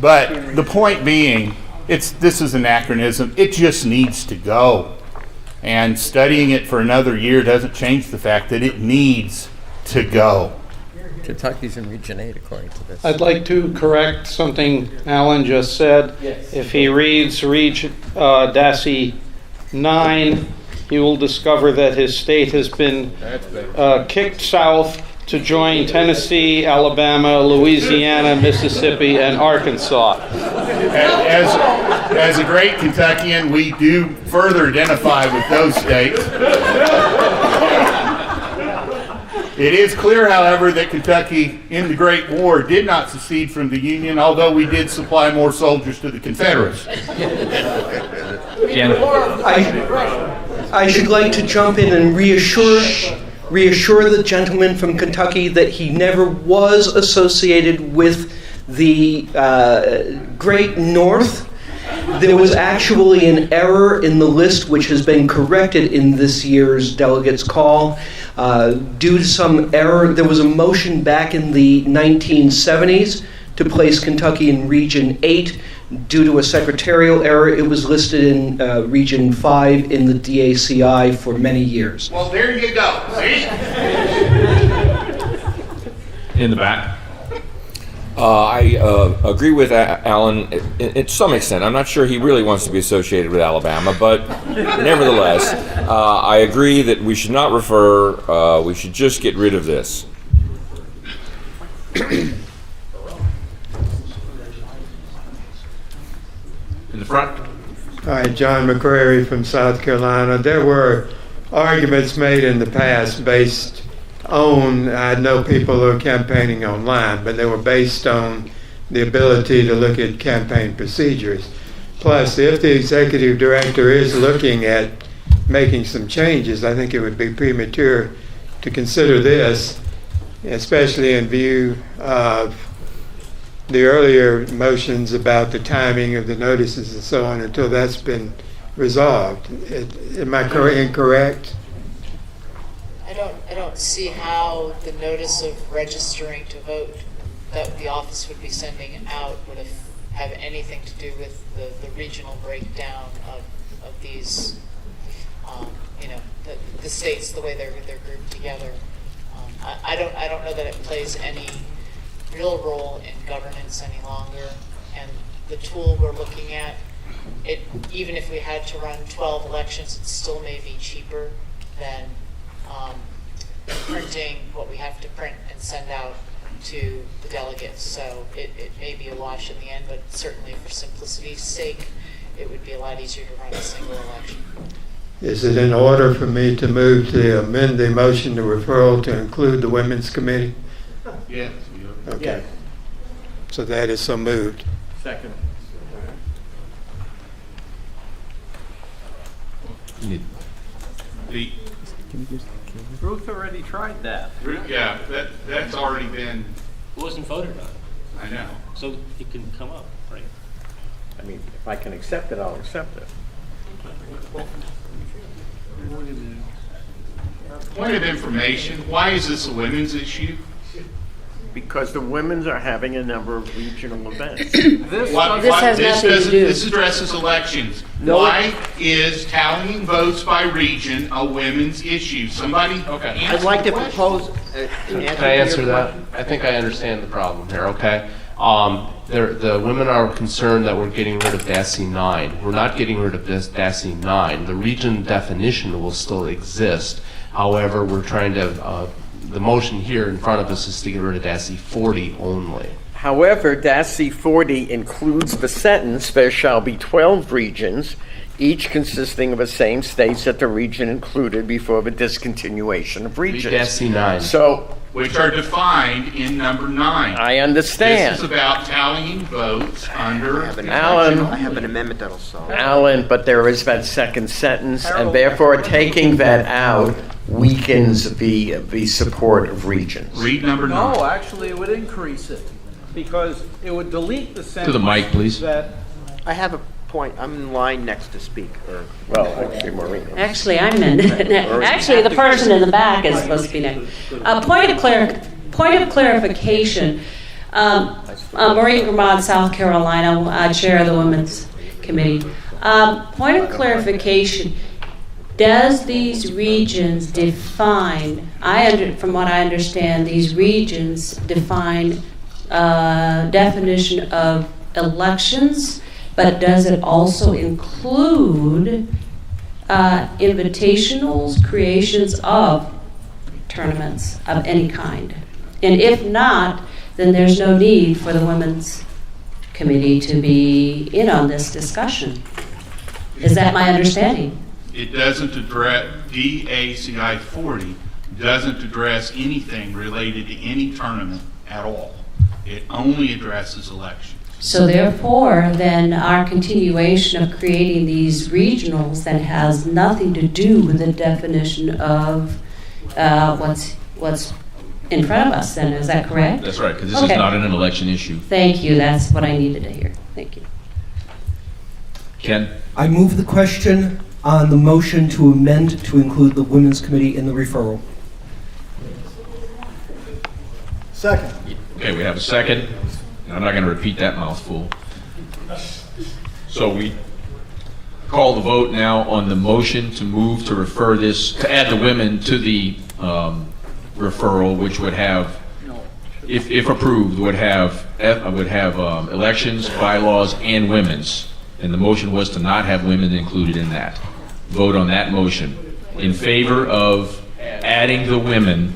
But the point being, this is anachronism. It just needs to go. And studying it for another year doesn't change the fact that it needs to go. Kentucky's in Region 8 according to this. I'd like to correct something Alan just said. Yes. If he reads DACI 9, he will discover that his state has been kicked south to join Tennessee, Alabama, Louisiana, Mississippi, and Arkansas. As a great Kentuckian, we do further identify with those states. It is clear, however, that Kentucky in the Great War did not secede from the Union, although we did supply more soldiers to the Confederates. I should like to jump in and reassure the gentleman from Kentucky that he never was associated with the Great North. There was actually an error in the list which has been corrected in this year's delegates call. Due to some error, there was a motion back in the 1970s to place Kentucky in Region 8. Due to a secretarial error, it was listed in Region 5 in the DACI for many years. Well, there you go. See? In the back. I agree with Alan to some extent. I'm not sure he really wants to be associated with Alabama, but nevertheless, I agree that we should not refer, we should just get rid of this. In the front. Hi, John McCrary from South Carolina. There were arguments made in the past based on, I know people who are campaigning online, but they were based on the ability to look at campaign procedures. Plus, if the executive director is looking at making some changes, I think it would be premature to consider this, especially in view of the earlier motions about the timing of the notices and so on until that's been resolved. Am I incorrect? I don't see how the notice of registering to vote that the office would be sending out would have anything to do with the regional breakdown of these, the states, the way they're grouped together. I don't know that it plays any real role in governance any longer, and the tool we're looking at, even if we had to run 12 elections, it still may be cheaper than printing what we have to print and send out to the delegates. So it may be a wash in the end, but certainly for simplicity's sake, it would be a lot easier to run a single election. Is it in order for me to move to amend the motion to referral to include the Women's Committee? Yes. Okay. Yeah. So that is so moved. Second. Ruth already tried that. Yeah, that's already been. It wasn't voted on. I know. So it can come up, right? I mean, if I can accept it, I'll accept it. Point of information, why is this a women's issue? because the women's are having a number of regional events. This addresses elections. No. Why is tallying votes by region a women's issue? Somebody I'd like to propose. Can I answer that? I think I understand the problem here, okay? The women are concerned that we're getting rid of DASI 9. We're not getting rid of this DASI 9. The region definition will still exist. However, we're trying to, the motion here in front of us is to get rid of DASI 40 only. However, DASI 40 includes the sentence, there shall be 12 regions, each consisting of the same states that the region included before the discontinuation of regions. DASI 9. So, which are defined in number 9. I understand. This is about tallying votes under Alan, I have an amendment that'll solve. Alan, but there is that second sentence, and therefore taking that out weakens the support of regions. Read number 9. No, actually, it would increase it, because it would delete the sentence. To the mic, please. That I have a point. I'm in line next to speak. Well, actually, Maureen. Actually, I'm in. Actually, the person in the back is supposed to be next. Point of clarification. Maureen Gramont, South Carolina, chair of the Women's Committee. Point of clarification. Does these regions define, from what I understand, these regions define definition of elections, but does it also include invitationals, creations of tournaments of any kind? And if not, then there's no need for the Women's Committee to be in on this discussion. Is that my understanding? It doesn't address, DACI 40 doesn't address anything related to any tournament at all. It only addresses elections. So therefore, then our continuation of creating these regionals then has nothing to do with the definition of what's in front of us then, is that correct? That's right, because this is not an election issue. Thank you, that's what I needed to hear. Thank you. Ken? I move the question on the motion to amend to include the Women's Committee in the referral. Second. Okay, we have a second. I'm not going to repeat that mouthful. So we call the vote now on the motion to move to refer this, to add the women to the referral, which would have, if approved, would have elections, bylaws, and women's. And the motion was to not have women included in that. Vote on that motion. In favor of adding the women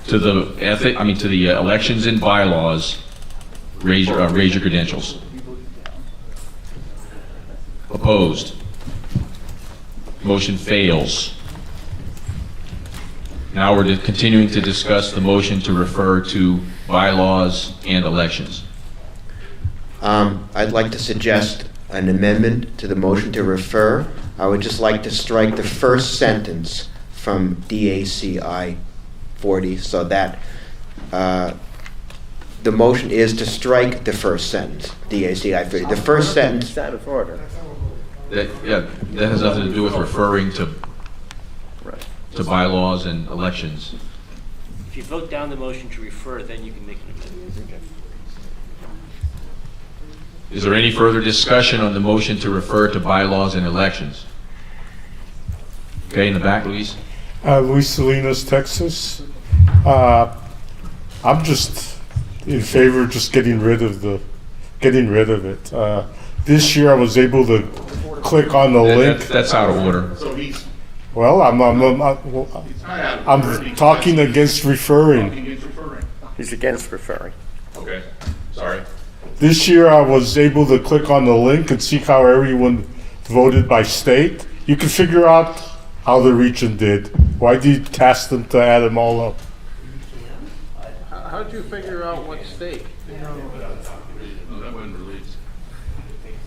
to the elections and bylaws, raise your credentials. Opposed? Motion fails. Now we're continuing to discuss the motion to refer to bylaws and elections. I'd like to suggest an amendment to the motion to refer. I would just like to strike the first sentence from DACI 40 so that the motion is to strike the first sentence, DACI 40. The first sentence. Out of order. That has nothing to do with referring to bylaws and elections. If you vote down the motion to refer, then you can make an amendment. Is there any further discussion on the motion to refer to bylaws and elections? Okay, in the back, Luis. Luis Salinas, Texas. I'm just in favor of just getting rid of it. This year I was able to click on the link. That's out of order. So he's Well, I'm talking against referring. He's against referring. Okay, sorry. This year I was able to click on the link and see how everyone voted by state. You can figure out how the region did. Why do you task them to add them all up? How did you figure out what state? that wasn't released.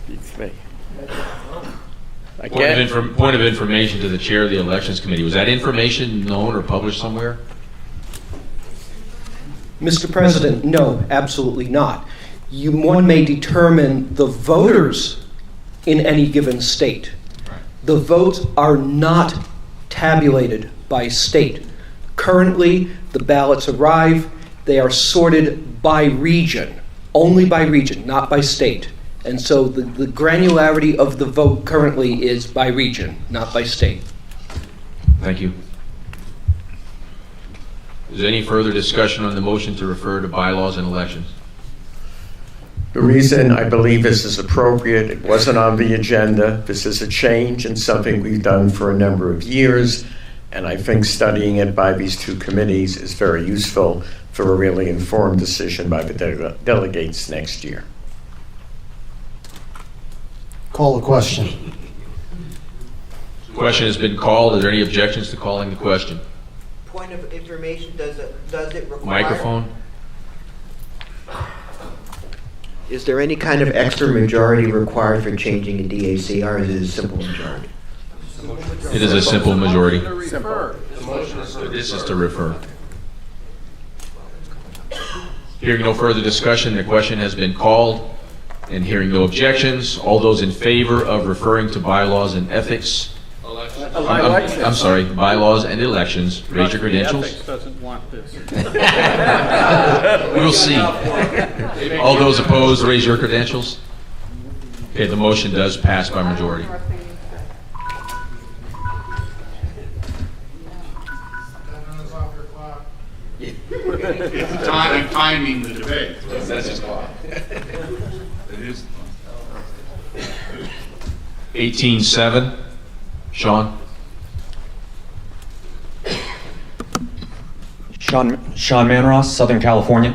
Beats me. Point of information to the chair of the elections committee. Was that information known or published somewhere? Mr. President, no, absolutely not. One may determine the voters in any given state. The votes are not tabulated by state. Currently, the ballots arrive they are sorted by region, only by region, not by state. And so the granularity of the vote currently is by region, not by state. Thank you. Is there any further discussion on the motion to refer to bylaws and elections? The reason I believe this is appropriate, it wasn't on the agenda. This is a change and something we've done for a number of years. And I think studying it by these two committees is very useful for a really informed decision by the delegates next year. Call the question. The question has been called. Are there any objections to calling the question? Point of information, does it require... Microphone. Is there any kind of extra majority required for changing a DAC, or is it a simple majority? It is a simple majority. Simple. This is to refer. Hearing no further discussion, the question has been called, and hearing no objections, all those in favor of referring to bylaws and ethics, I'm sorry, bylaws and elections, raise your credentials. Ethics doesn't want this. We'll see. All those opposed, raise your credentials. Okay, the motion does pass by majority. I'm timing the debate. That's his clock. It is. 18-7. Sean? Sean Manross, Southern California.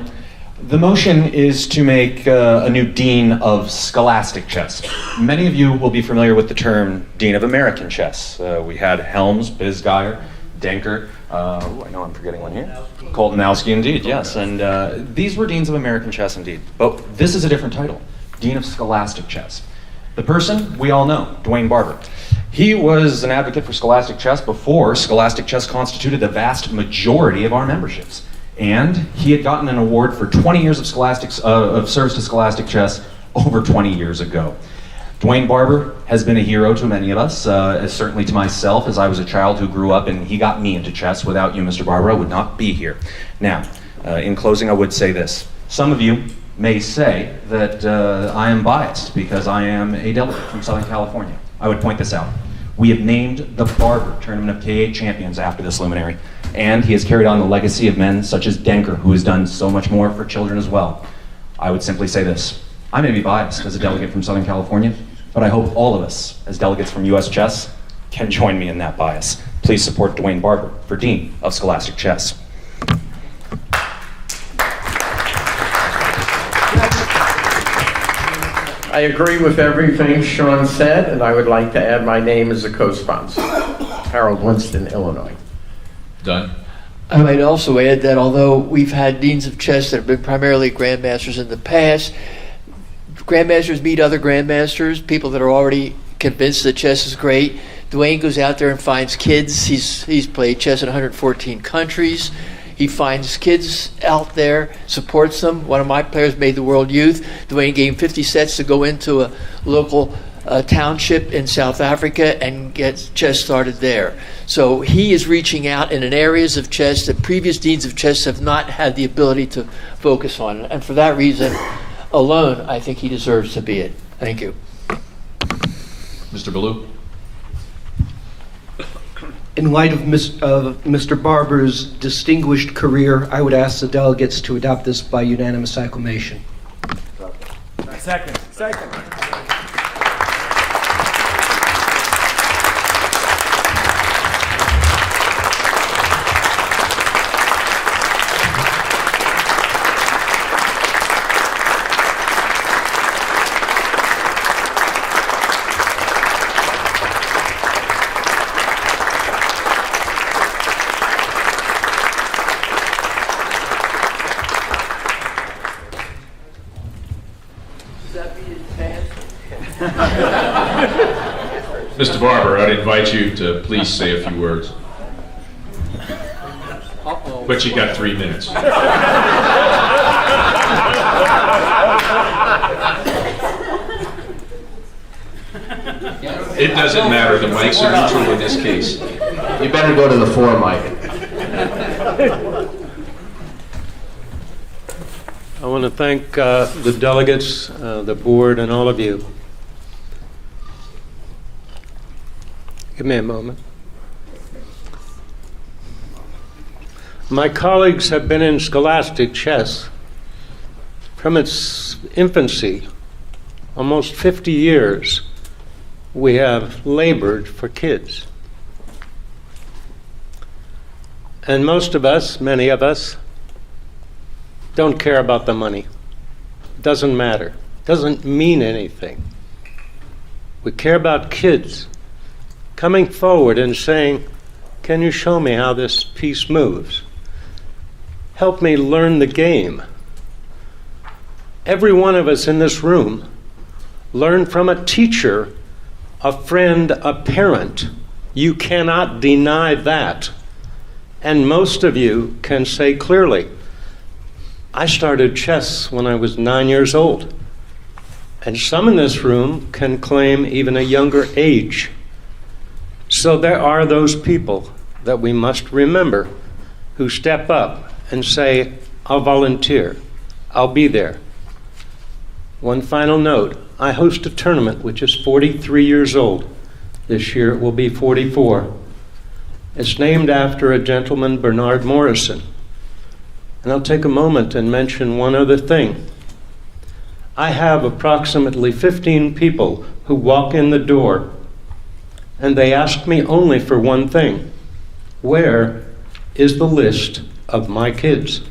The motion is to make a new Dean of Scholastic Chess. Many of you will be familiar with the term Dean of American Chess. We had Helms, Bisgeier, Denker, I know I'm forgetting one here. Koltanowski, indeed, yes. And these were Deans of American Chess, indeed. But this is a different title, Dean of Scholastic Chess. The person, we all know, Dwayne Barber. He was an advocate for Scholastic Chess before Scholastic Chess constituted the vast majority of our memberships. And he had gotten an award for 20 years of service to Scholastic Chess over 20 years ago. Dwayne Barber has been a hero to many of us, certainly to myself, as I was a child who grew up and he got me into chess. Without you, Mr. Barber, I would not be here. Now, in closing, I would say this. Some of you may say that I am biased because I am a delegate from Southern California. I would point this out. We have named the Barber Tournament of K8 Champions after this luminary, and he has carried on the legacy of men such as Denker, who has done so much more for children as well. I would simply say this. I may be biased as a delegate from Southern California, but I hope all of us, as delegates from US Chess, can join me in that bias. Please support Dwayne Barber for Dean of Scholastic Chess. I agree with everything Sean said, and I would like to add my name as a co-sponsor. Harold Winston, Illinois. Done. I might also add that although we've had deans of chess that have been primarily grandmasters in the past, grandmasters meet other grandmasters, people that are already convinced that chess is great. Dwayne goes out there and finds kids. He's played chess in 114 countries. He finds kids out there, supports them. One of my players made the World Youth. Dwayne gave him 50 sets to go into a local township in South Africa and get chess started there. So he is reaching out in areas of chess that previous deans of chess have not had the ability to focus on. And for that reason alone, I think he deserves to be it. Thank you. Mr. Ballou? In light of Mr. Barber's distinguished career, I would ask the delegates to adopt this by unanimous acclamation. Second. Mr. Barber, I'd invite you to please say a few words. But you got 3 minutes. It doesn't matter. The mics are neutral in this case. You better go to the floor, Mike. want to thank the delegates, the board, and all of you. Give me a moment. My colleagues have been in scholastic chess from its infancy, almost 50 years. We have labored for kids. And most of us, many of us, don't care about the money. It doesn't matter. It doesn't mean anything. We care about kids coming forward and saying, can you show me how this piece moves? Help me learn the game. Every one of us in this room learned from a teacher, a friend, a parent. You cannot deny that. And most of you can say clearly, I started chess when I was 9 years old. And some in this room can claim even a younger age. So there are those people that we must remember who step up and say, I'll volunteer, I'll be there. One final note, I host a tournament which is 43 years old. This year it will be 44. It's named after a gentleman, Bernard Morrison. And I'll take a moment and mention one other thing. I have approximately 15 people who walk in the door and they ask me only for one thing. Where is the list of my kids?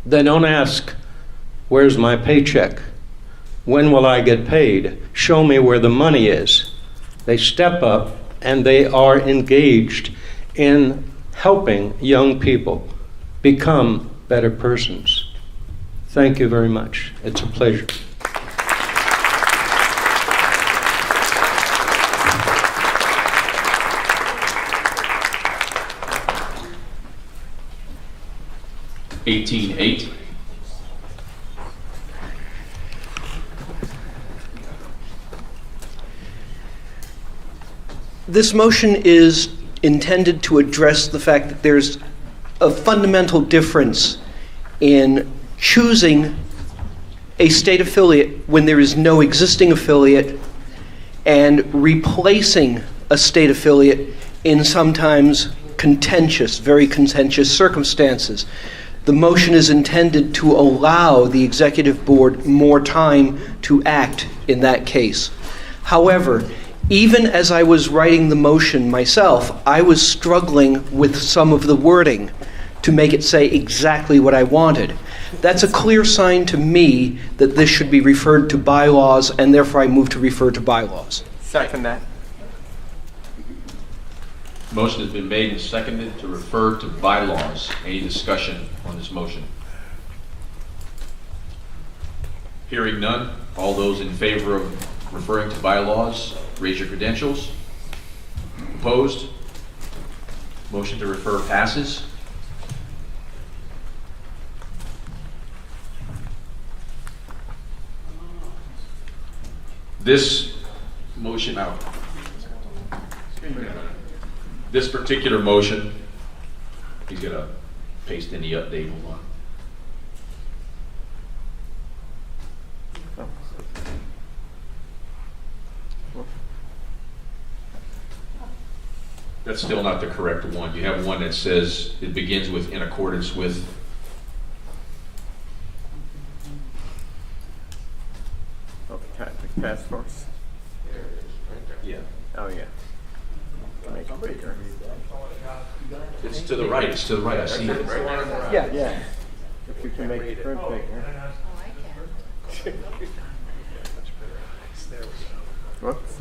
They don't ask, where's my paycheck? When will I get paid? Show me where the money is. They step up and they are engaged in helping young people become better persons. Thank you very much. It's a pleasure. (18-8). This motion is intended to address the fact that there's a fundamental difference in choosing a state affiliate when there is no existing affiliate and replacing a state affiliate in sometimes contentious, very contentious circumstances. The motion is intended to allow the executive board more time to act in that case. However, even as I was writing the motion myself, I was struggling with some of the wording to make it say exactly what I wanted. That's a clear sign to me that this should be referred to bylaws, and therefore I move to refer to bylaws. Second that. Motion has been made and seconded to refer to bylaws. Any discussion on this motion? Hearing none, all those in favor of referring to bylaws, raise your credentials. Opposed? Motion to refer passes. This motion out. This particular motion, he's going to paste in the update. Hold on. That's still not the correct one. You have one that says it begins with in accordance with. Okay, the task force. Yeah. Oh, yeah. Make it bigger. It's to the right. It's to the right. I see it. Yeah, yeah. If you can make it print bigger. Whoops.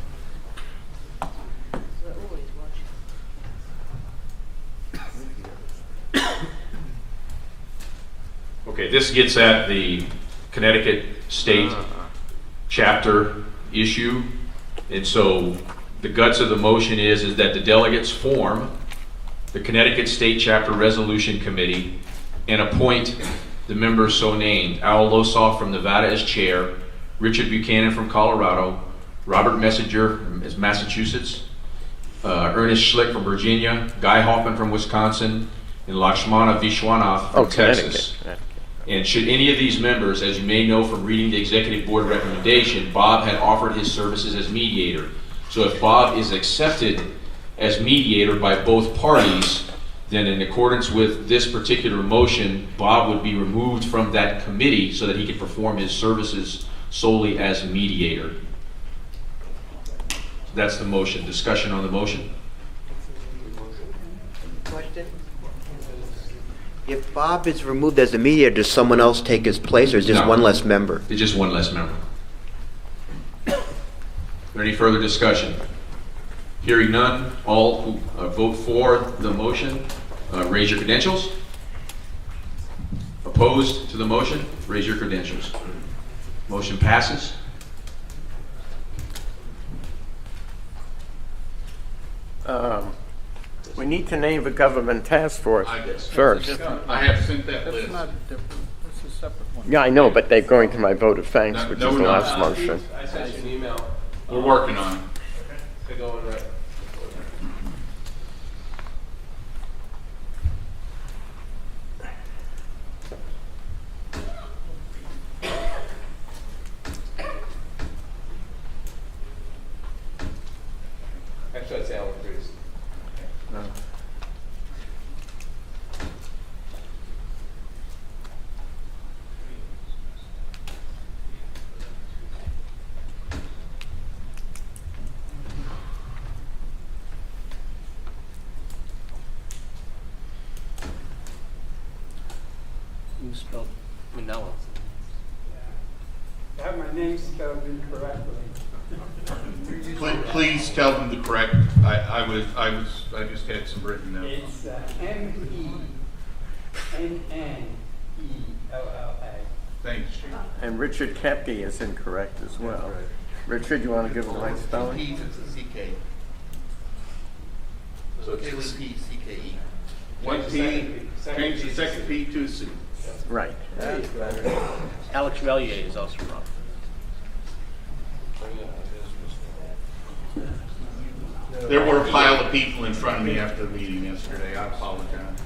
Okay, this gets at the Connecticut state chapter issue. And so the guts of the motion is that the delegates form the Connecticut State Chapter Resolution Committee and appoint the members so named. Al Losoff from Nevada as chair, Richard Buchanan from Colorado, Robert Messenger as Massachusetts, Ernest Schlick from Virginia, Guy Hoffman from Wisconsin, and Lakshmana Vishwanath from Texas. And should any of these members, as you may know from reading the executive board recommendation, Bob had offered his services as mediator. So if Bob is accepted as mediator by both parties, then in accordance with this particular motion, Bob would be removed from that committee so that he could perform his services solely as mediator. That's the motion. Discussion on the motion? Question? If Bob is removed as the mediator, does someone else take his place, or is just No. one less member? It's just one less member. Is there any further discussion? Hearing none, all who vote for the motion, raise your credentials. Opposed to the motion, raise your credentials. Motion passes. We need to name a government task force first. I have sent that That's list. not different. That's a separate one. Yeah, I know, but they're going to my vote of thanks, No, which no, is the we're not. last motion. I sent you an email. We're working on it. To go in right. Actually, that's Alan Cruz. You spelled Manila. I have my name spelled incorrectly. Please tell them the correct. I just had some written notes. It's M-E-N-N-E-L-L-A. Thanks, Chief. And Richard Kepke is incorrect as well. Richard, you want to give a right spelling? It's a CK. So it's K-O-P-C-K-E. One P, change the second P to a C. Right. Alex Valier is also wrong. There were a pile of people in front of me after the meeting yesterday. I apologize.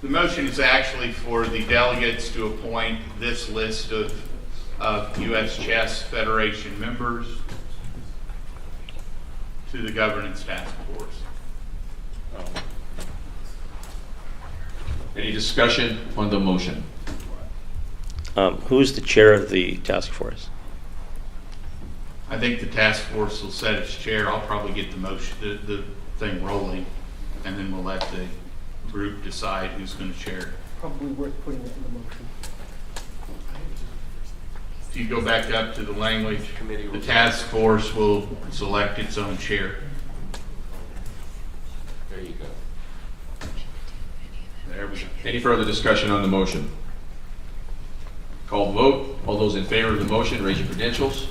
The motion is actually for the delegates to appoint this list of US Chess Federation members to the governance task force. Any discussion on the motion? Who's the chair of the task force? I think the task force will set its chair. I'll probably get the motion, the thing rolling, and then we'll let the group decide who's going to chair. Probably worth putting it in the motion. If you go back up to the language, the task force will select its own chair. There you go. There we go. Any further discussion on the motion? Call the vote. All those in favor of the motion, raise your credentials.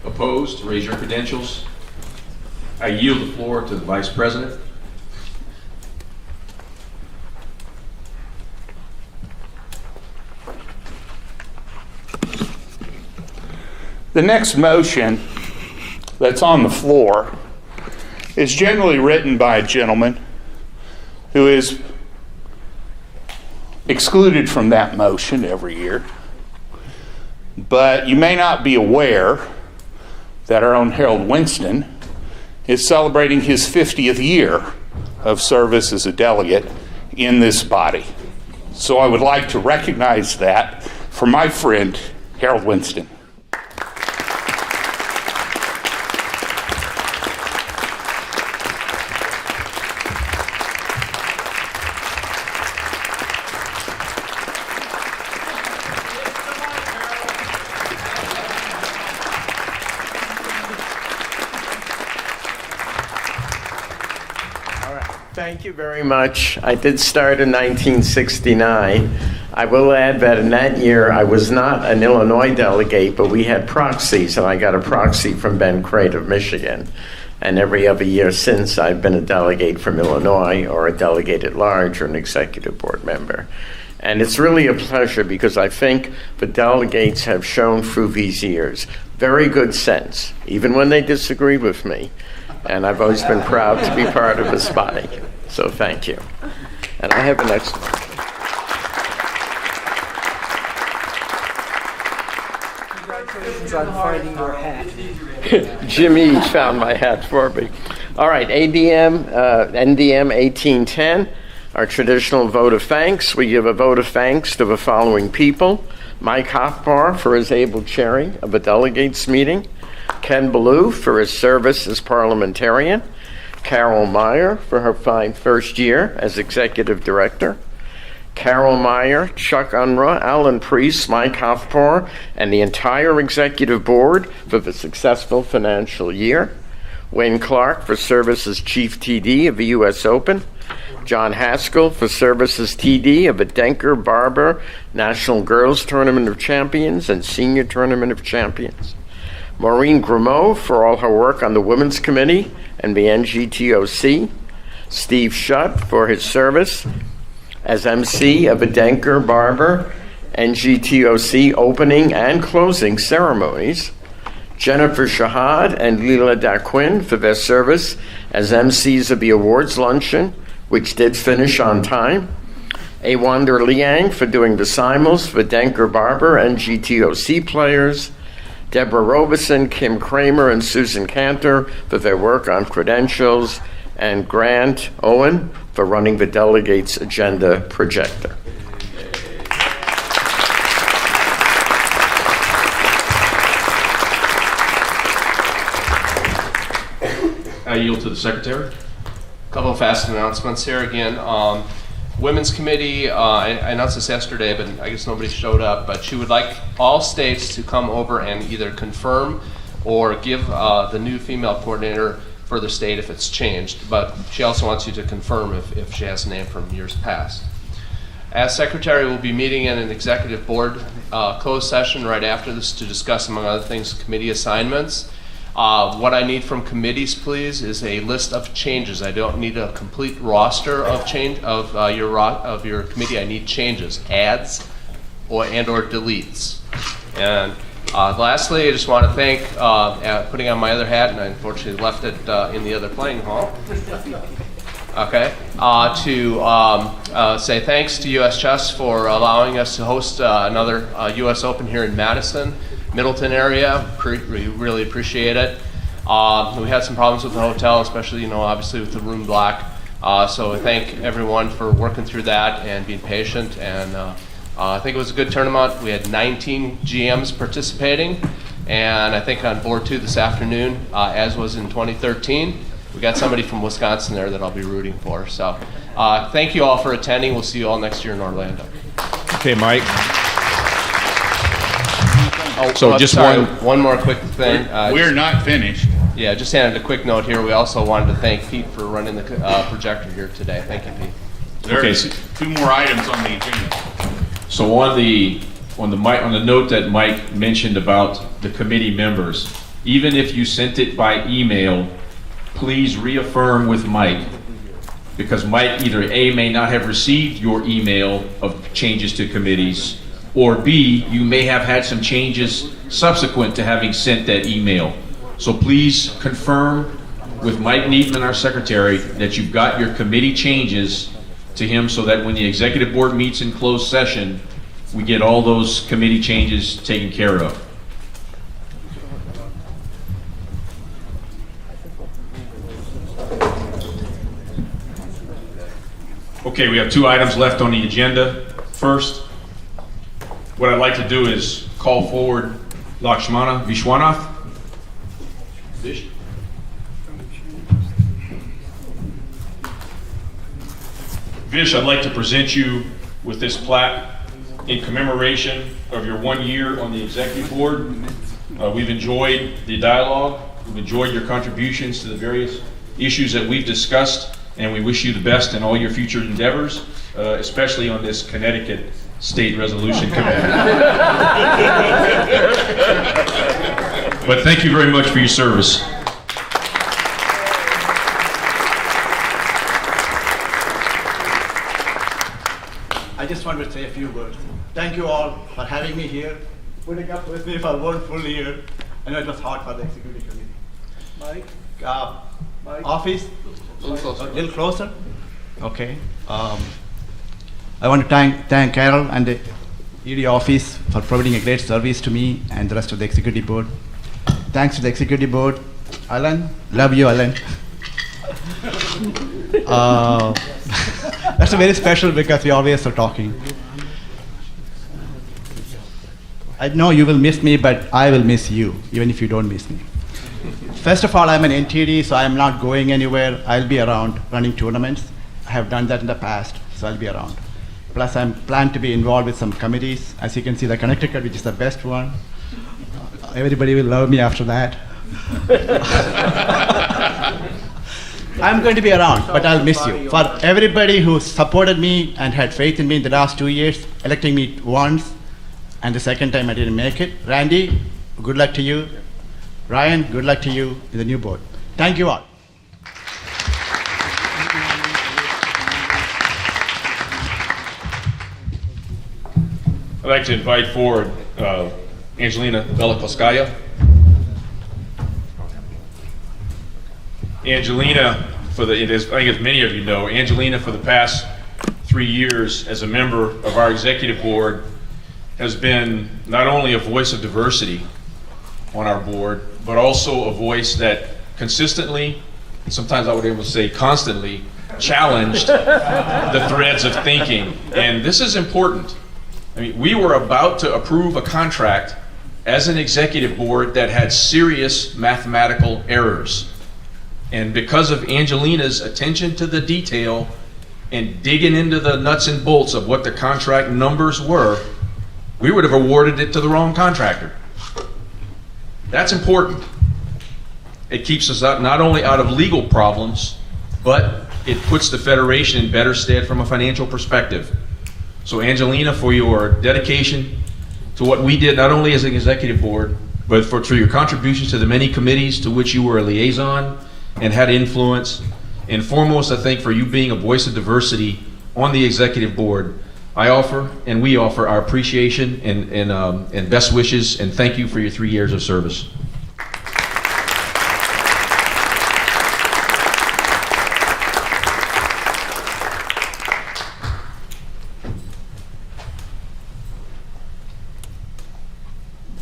Opposed, raise your credentials. I yield the floor to the Vice President. The next motion that's on the floor is generally written by a gentleman who is excluded from that motion every year. But you may not be aware that our own Harold Winston is celebrating his 50th year of service as a delegate in this body. So I would like to recognize that for my friend, Harold Winston. Thank you very much. I did start in 1969. I will add that in that year, I was not an Illinois delegate, but we had proxies, and I got a proxy from Ben Crate of Michigan. And every other year since, I've been a delegate from Illinois, or a delegate at large, or an executive board member. And it's really a pleasure because I think the delegates have shown through these years very good sense, even when they disagree with me. And I've always been proud to be part of this body. So thank you. And I have an explanation. Congratulations on finding your hat. Jimmy found my hat for me. All right, NDM 1810, our traditional vote of thanks. We give a vote of thanks to the following people: Mike Hoffbar for his able chairing of a delegates meeting, Ken Ballou for his service as parliamentarian, Carol Meyer for her fine first year as executive director, Carol Meyer, Chuck Unruh, Alan Priest, Mike Hoffbar, and the entire executive board for the successful financial year, Wayne Clark for service as chief TD of the US Open, John Haskell for service as TD of the Denker Barber National Girls Tournament of Champions and Senior Tournament of Champions, Maureen Grimaud for all her work on the Women's Committee and the NGTOC, Steve Shutt for his service as MC of the Denker Barber NGTOC opening and closing ceremonies, Jennifer Shahad and Leela Daquin for their service as MCs of the awards luncheon, which did finish on time, Awander Liang for doing the simul's for Denker Barber and GTOC players, Deborah Robeson, Kim Kramer, and Susan Cantor for their work on credentials, and Grant Owen for running the delegates agenda projector. I yield to the secretary. A couple of fast announcements here again. Women's Committee, I announced this yesterday, but I guess nobody showed up, but she would like all states to come over and either confirm or give the new female coordinator for the state if it's changed, but she also wants you to confirm if she has a name from years past. As secretary, we'll be meeting in an executive board closed session right after this to discuss, among other things, committee assignments. What I need from committees, please, is a list of changes. I don't need a complete roster of your committee. I need changes, adds, or deletes. And lastly, I just want to thank, putting on my other hat, and I unfortunately left it in the other playing hall. Okay, to say thanks to US Chess for allowing us to host another US Open here in Madison, Middleton area. We really appreciate it. We had some problems with the hotel, especially, obviously with the room block. So I thank everyone for working through that and being patient. And I think it was a good tournament. We had 19 GMs participating, and I think on board 2 this afternoon, as was in 2013. We got somebody from Wisconsin there that I'll be rooting for. So thank you all for attending. We'll see you all next year in Orlando. Okay, Mike. So just one more quick thing. We're not finished. Yeah, just handed a quick note here. We also wanted to thank Pete for running the projector here today. Thank you, Pete. There's 2 more items on the agenda. So on the note that Mike mentioned about the committee members, even if you sent it by email, please reaffirm with Mike, because Mike either A, may not have received your email of changes to committees, or B, you may have had some changes subsequent to having sent that email. So please confirm with Mike Neatman, our secretary, that you've got your committee changes to him so that when the executive board meets in closed session, we get all those committee changes taken care of. Okay, we have 2 items left on the agenda. First, what I'd like to do is call forward Lakshmana Vishwanath. Vish, I'd like to present you with this plaque in commemoration of your 1 year on the executive board. We've enjoyed the dialogue. We've enjoyed your contributions to the various issues that we've discussed, and we wish you the best in all your future endeavors, especially on this Connecticut State Resolution Committee. But thank you very much for your service. I just want to say a few words. Thank you all for having me here, putting up with me for 1 full year. I know it was hard for the executive committee. Mike? Office? A little closer. Okay. I want to thank Carol and the ED office for providing a great service to me and the rest of the executive board. Thanks to the executive board. Alan, love you, Alan. That's very special because we always are talking. I know you will miss me, but I will miss you, even if you don't miss me. First of all, I'm an NTD, so I'm not going anywhere. I'll be around running tournaments. I have done that in the past, so I'll be around. Plus, I'm planned to be involved with some committees. As you can see, the Connecticut, which is the best one. Everybody will love me after that. I'm going to be around, but I'll miss you. For everybody who supported me and had faith in me in the last 2 years, electing me once, and the second time I didn't make it. Randy, good luck to you. Ryan, good luck to you in the new board. Thank you all. I'd like to invite forward Angelina Velikowskaya. Angelina, I think as many of you know, Angelina for the past 3 years as a member of our executive board has been not only a voice of diversity on our board, but also a voice that consistently, sometimes I would even say constantly, challenged the threads of thinking. And this is important. I mean, we were about to approve a contract as an executive board that had serious mathematical errors. And because of Angelina's attention to the detail and digging into the nuts and bolts of what the contract numbers were, we would have awarded it to the wrong contractor. That's important. It keeps us not only out of legal problems, but it puts the Federation in better stead from a financial perspective. So Angelina, for your dedication to what we did, not only as an executive board, but for your contributions to the many committees to which you were a liaison and had influence, and foremost, I think, for you being a voice of diversity on the executive board, I offer and we offer our appreciation and best wishes, and thank you for your 3 years of service.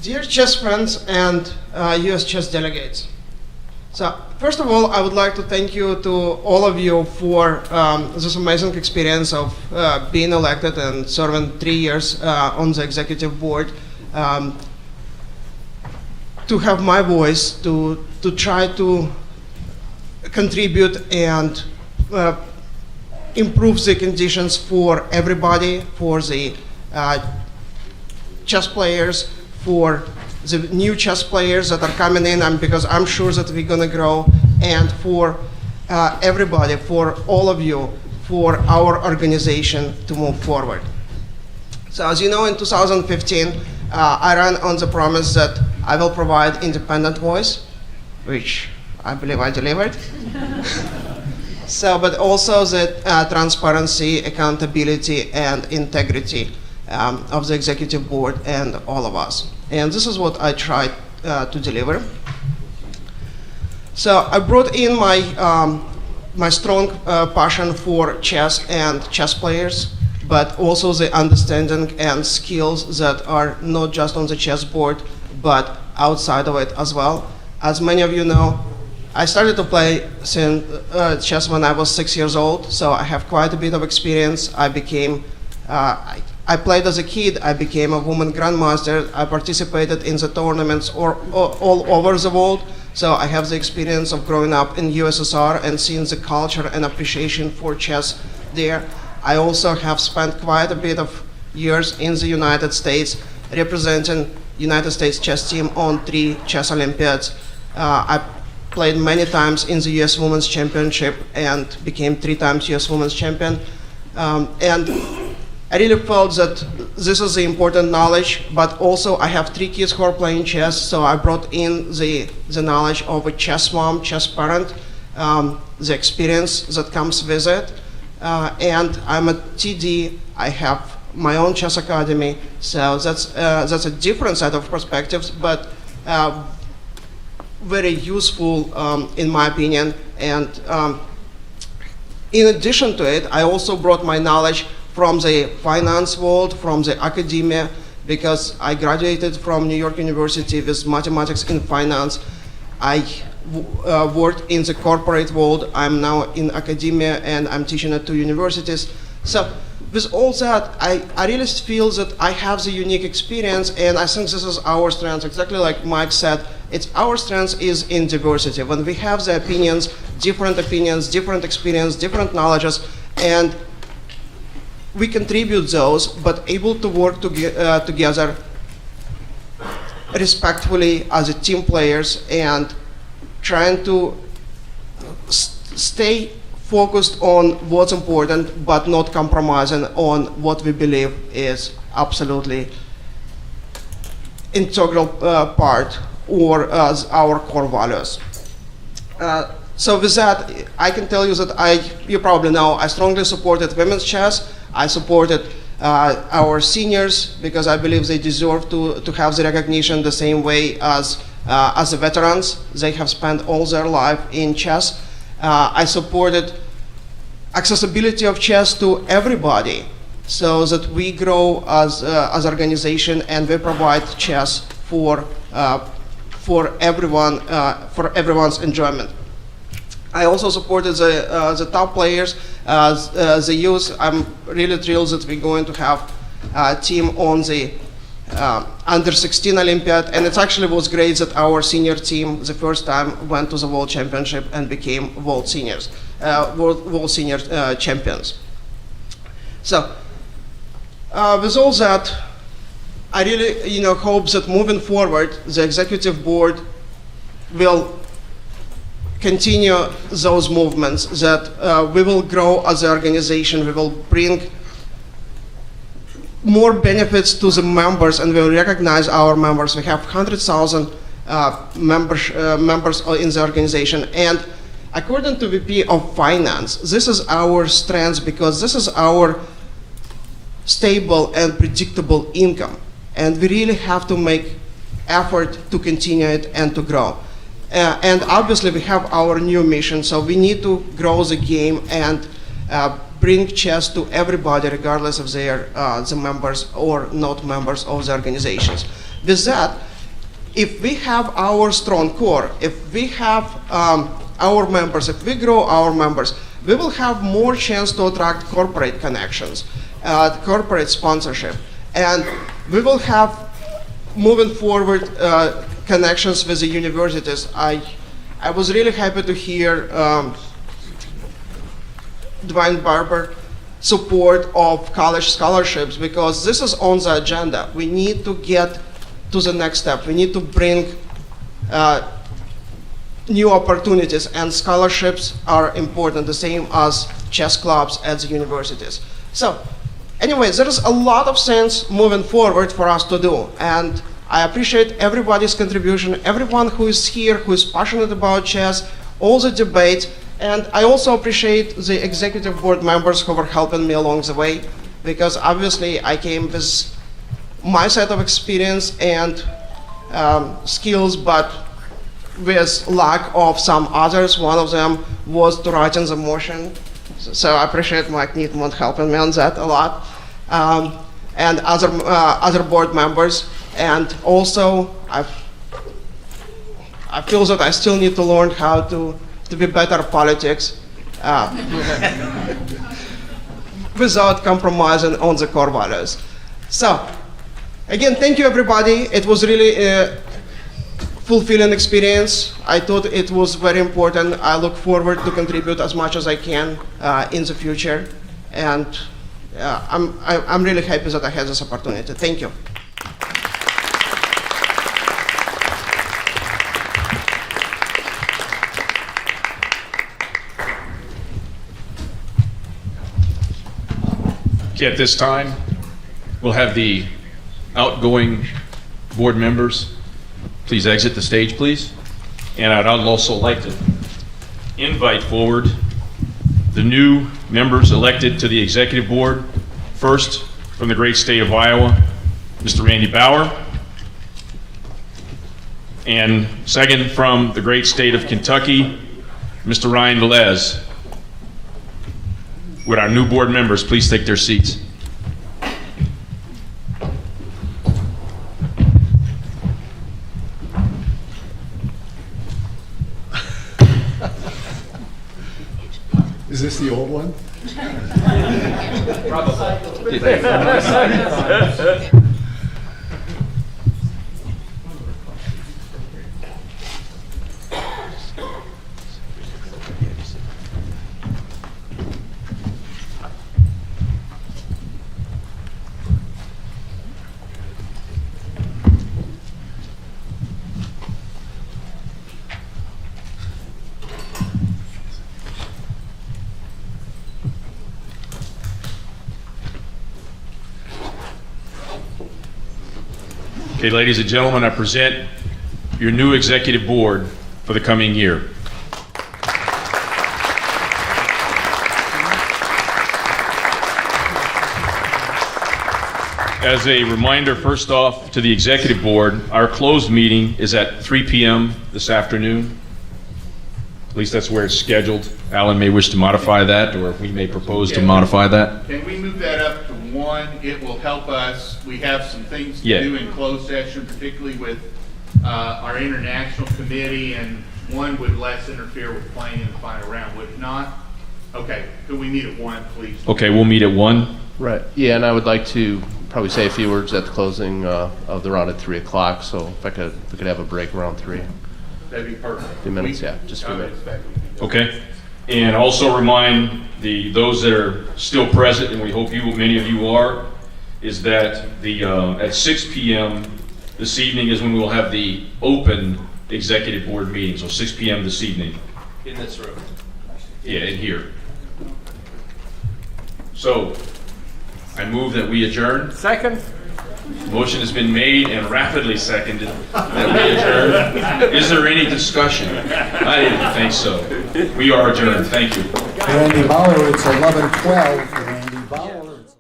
Dear chess friends and US chess delegates. So first of all, I would like to thank you to all of you for this amazing experience of being elected and serving 3 years on the executive board. To have my voice, to try to contribute and improve the conditions for everybody, for the chess players, for the new chess players that are coming in, and because I'm sure that we're going to grow, and for everybody, for all of you, for our organization to move forward. So as you know, in 2015, I ran on the promise that I will provide independent voice, which I believe I delivered. So, but also the transparency, accountability, and integrity of the executive board and all of us. And this is what I tried to deliver. So I brought in my strong passion for chess and chess players, but also the understanding and skills that are not just on the chessboard, but outside of it as well. As many of you know, I started to play chess when I was 6 years old, so I have quite a bit of experience. I played as a kid, I became a woman grandmaster, I participated in the tournaments all over the world, so I have the experience of growing up in USSR and seeing the culture and appreciation for chess there. I also have spent quite a bit of years in the United States representing United States chess team on 3 chess Olympiads. I played many times in the US Women's Championship and became 3 times US Women's Champion. And I really felt that this is the important knowledge, but also I have 3 kids who are playing chess, so I brought in the knowledge of a chess mom, chess parent, the experience that comes with it. And I'm a TD, I have my own chess academy, so that's a different set of perspectives, but very useful in my opinion. And In addition to it, I also brought my knowledge from the finance world, from the academia, because I graduated from New York University with mathematics in finance. I worked in the corporate world. I'm now in academia and I'm teaching at 2 universities. So with all that, I really feel that I have the unique experience, and I think this is our strength. Exactly like Mike said, it's our strength is in diversity. When we have the opinions, different experience, different knowledges, and we contribute those, but able to work together respectfully as a team players and trying to stay focused on what's important, but not compromising on what we believe is absolutely integral part or as our core values. So with that, I can tell you that you probably know, I strongly supported women's chess. I supported our seniors because I believe they deserve to have the recognition the same way as the veterans. They have spent all their life in chess. I supported accessibility of chess to everybody so that we grow as organization and we provide chess for everyone, for everyone's enjoyment. I also supported the top players, the youth. I'm really thrilled that we're going to have a team on the under 16 Olympiad, and it actually was great that our senior team the first time went to the World Championship and became world senior champions. So with all that, I really hope that moving forward, the executive board will continue those movements, that we will grow as an organization, we will bring more benefits to the members, and we will recognize our members. We have 100,000 members in the organization, and according to VP of Finance, this is our strength because this is our stable and predictable income, and we really have to make effort to continue it and to grow. And obviously we have our new mission, so we need to grow the game and bring chess to everybody regardless of their the members or not members of the organizations. With that, if we have our strong core, if we have our members, if we grow our members, we will have more chance to attract corporate connections, corporate sponsorship, and we will have moving forward connections with the universities. I was really happy to hear Divine Barber support of college scholarships because this is on the agenda. We need to get to the next step. We need to bring new opportunities, and scholarships are important, the same as chess clubs at the universities. So anyway, there is a lot of things moving forward for us to do, and I appreciate everybody's contribution, everyone who is here, who is passionate about chess, all the debates, and I also appreciate the executive board members who were helping me along the way, because obviously I came with my set of experience and skills, but with lack of some others. One of them was to write in the motion, so I appreciate Mike Needmont helping me on that a lot, and other board members. And also, I feel that I still need to learn how to be better at politics without compromising on the core values. So, again, thank you everybody. It was really a fulfilling experience. I thought it was very important. I look forward to contribute as much as I can in the future. And I'm really happy that I had this opportunity. Thank you. At this time, we'll have the outgoing board members please exit the stage, please. And I'd also like to invite forward the new members elected to the executive board. First, from the great state of Iowa, Mr. Randy Bauer. And second, from the great state of Kentucky, Mr. Ryan Velez. Would our new board members please take their seats? Is this the old one? Okay, ladies and gentlemen, I present your new executive board for the coming year. As a reminder, first off, to the executive board, our closed meeting is at 3 p.m. this afternoon. At least that's where it's scheduled. Alan may wish to modify that, or we may propose to modify that. Can we move that up to 1? It will help us. We have some things to Yeah. do in closed session, particularly with our international committee, and 1 would less interfere with playing in the final round, would it not? Okay, could we meet at 1, please? Okay, we'll meet at 1. Right. Yeah, and I would like to probably say a few words at the closing of the round at 3 o'clock. So if we could have a break around 3. That'd be perfect. A few minutes, yeah, just a few minutes. Okay. And also remind those that are still present, and we hope many of you are, is that at 6 p.m. this evening is when we will have the open executive board meeting. So 6 p.m. this evening. In this room. Yeah, in here. So I move that we adjourn. Second. Motion has been made and rapidly seconded that we adjourn. Is there any discussion? I didn't think so. We are adjourned. Thank you. Randy Bauer, it's 11:12.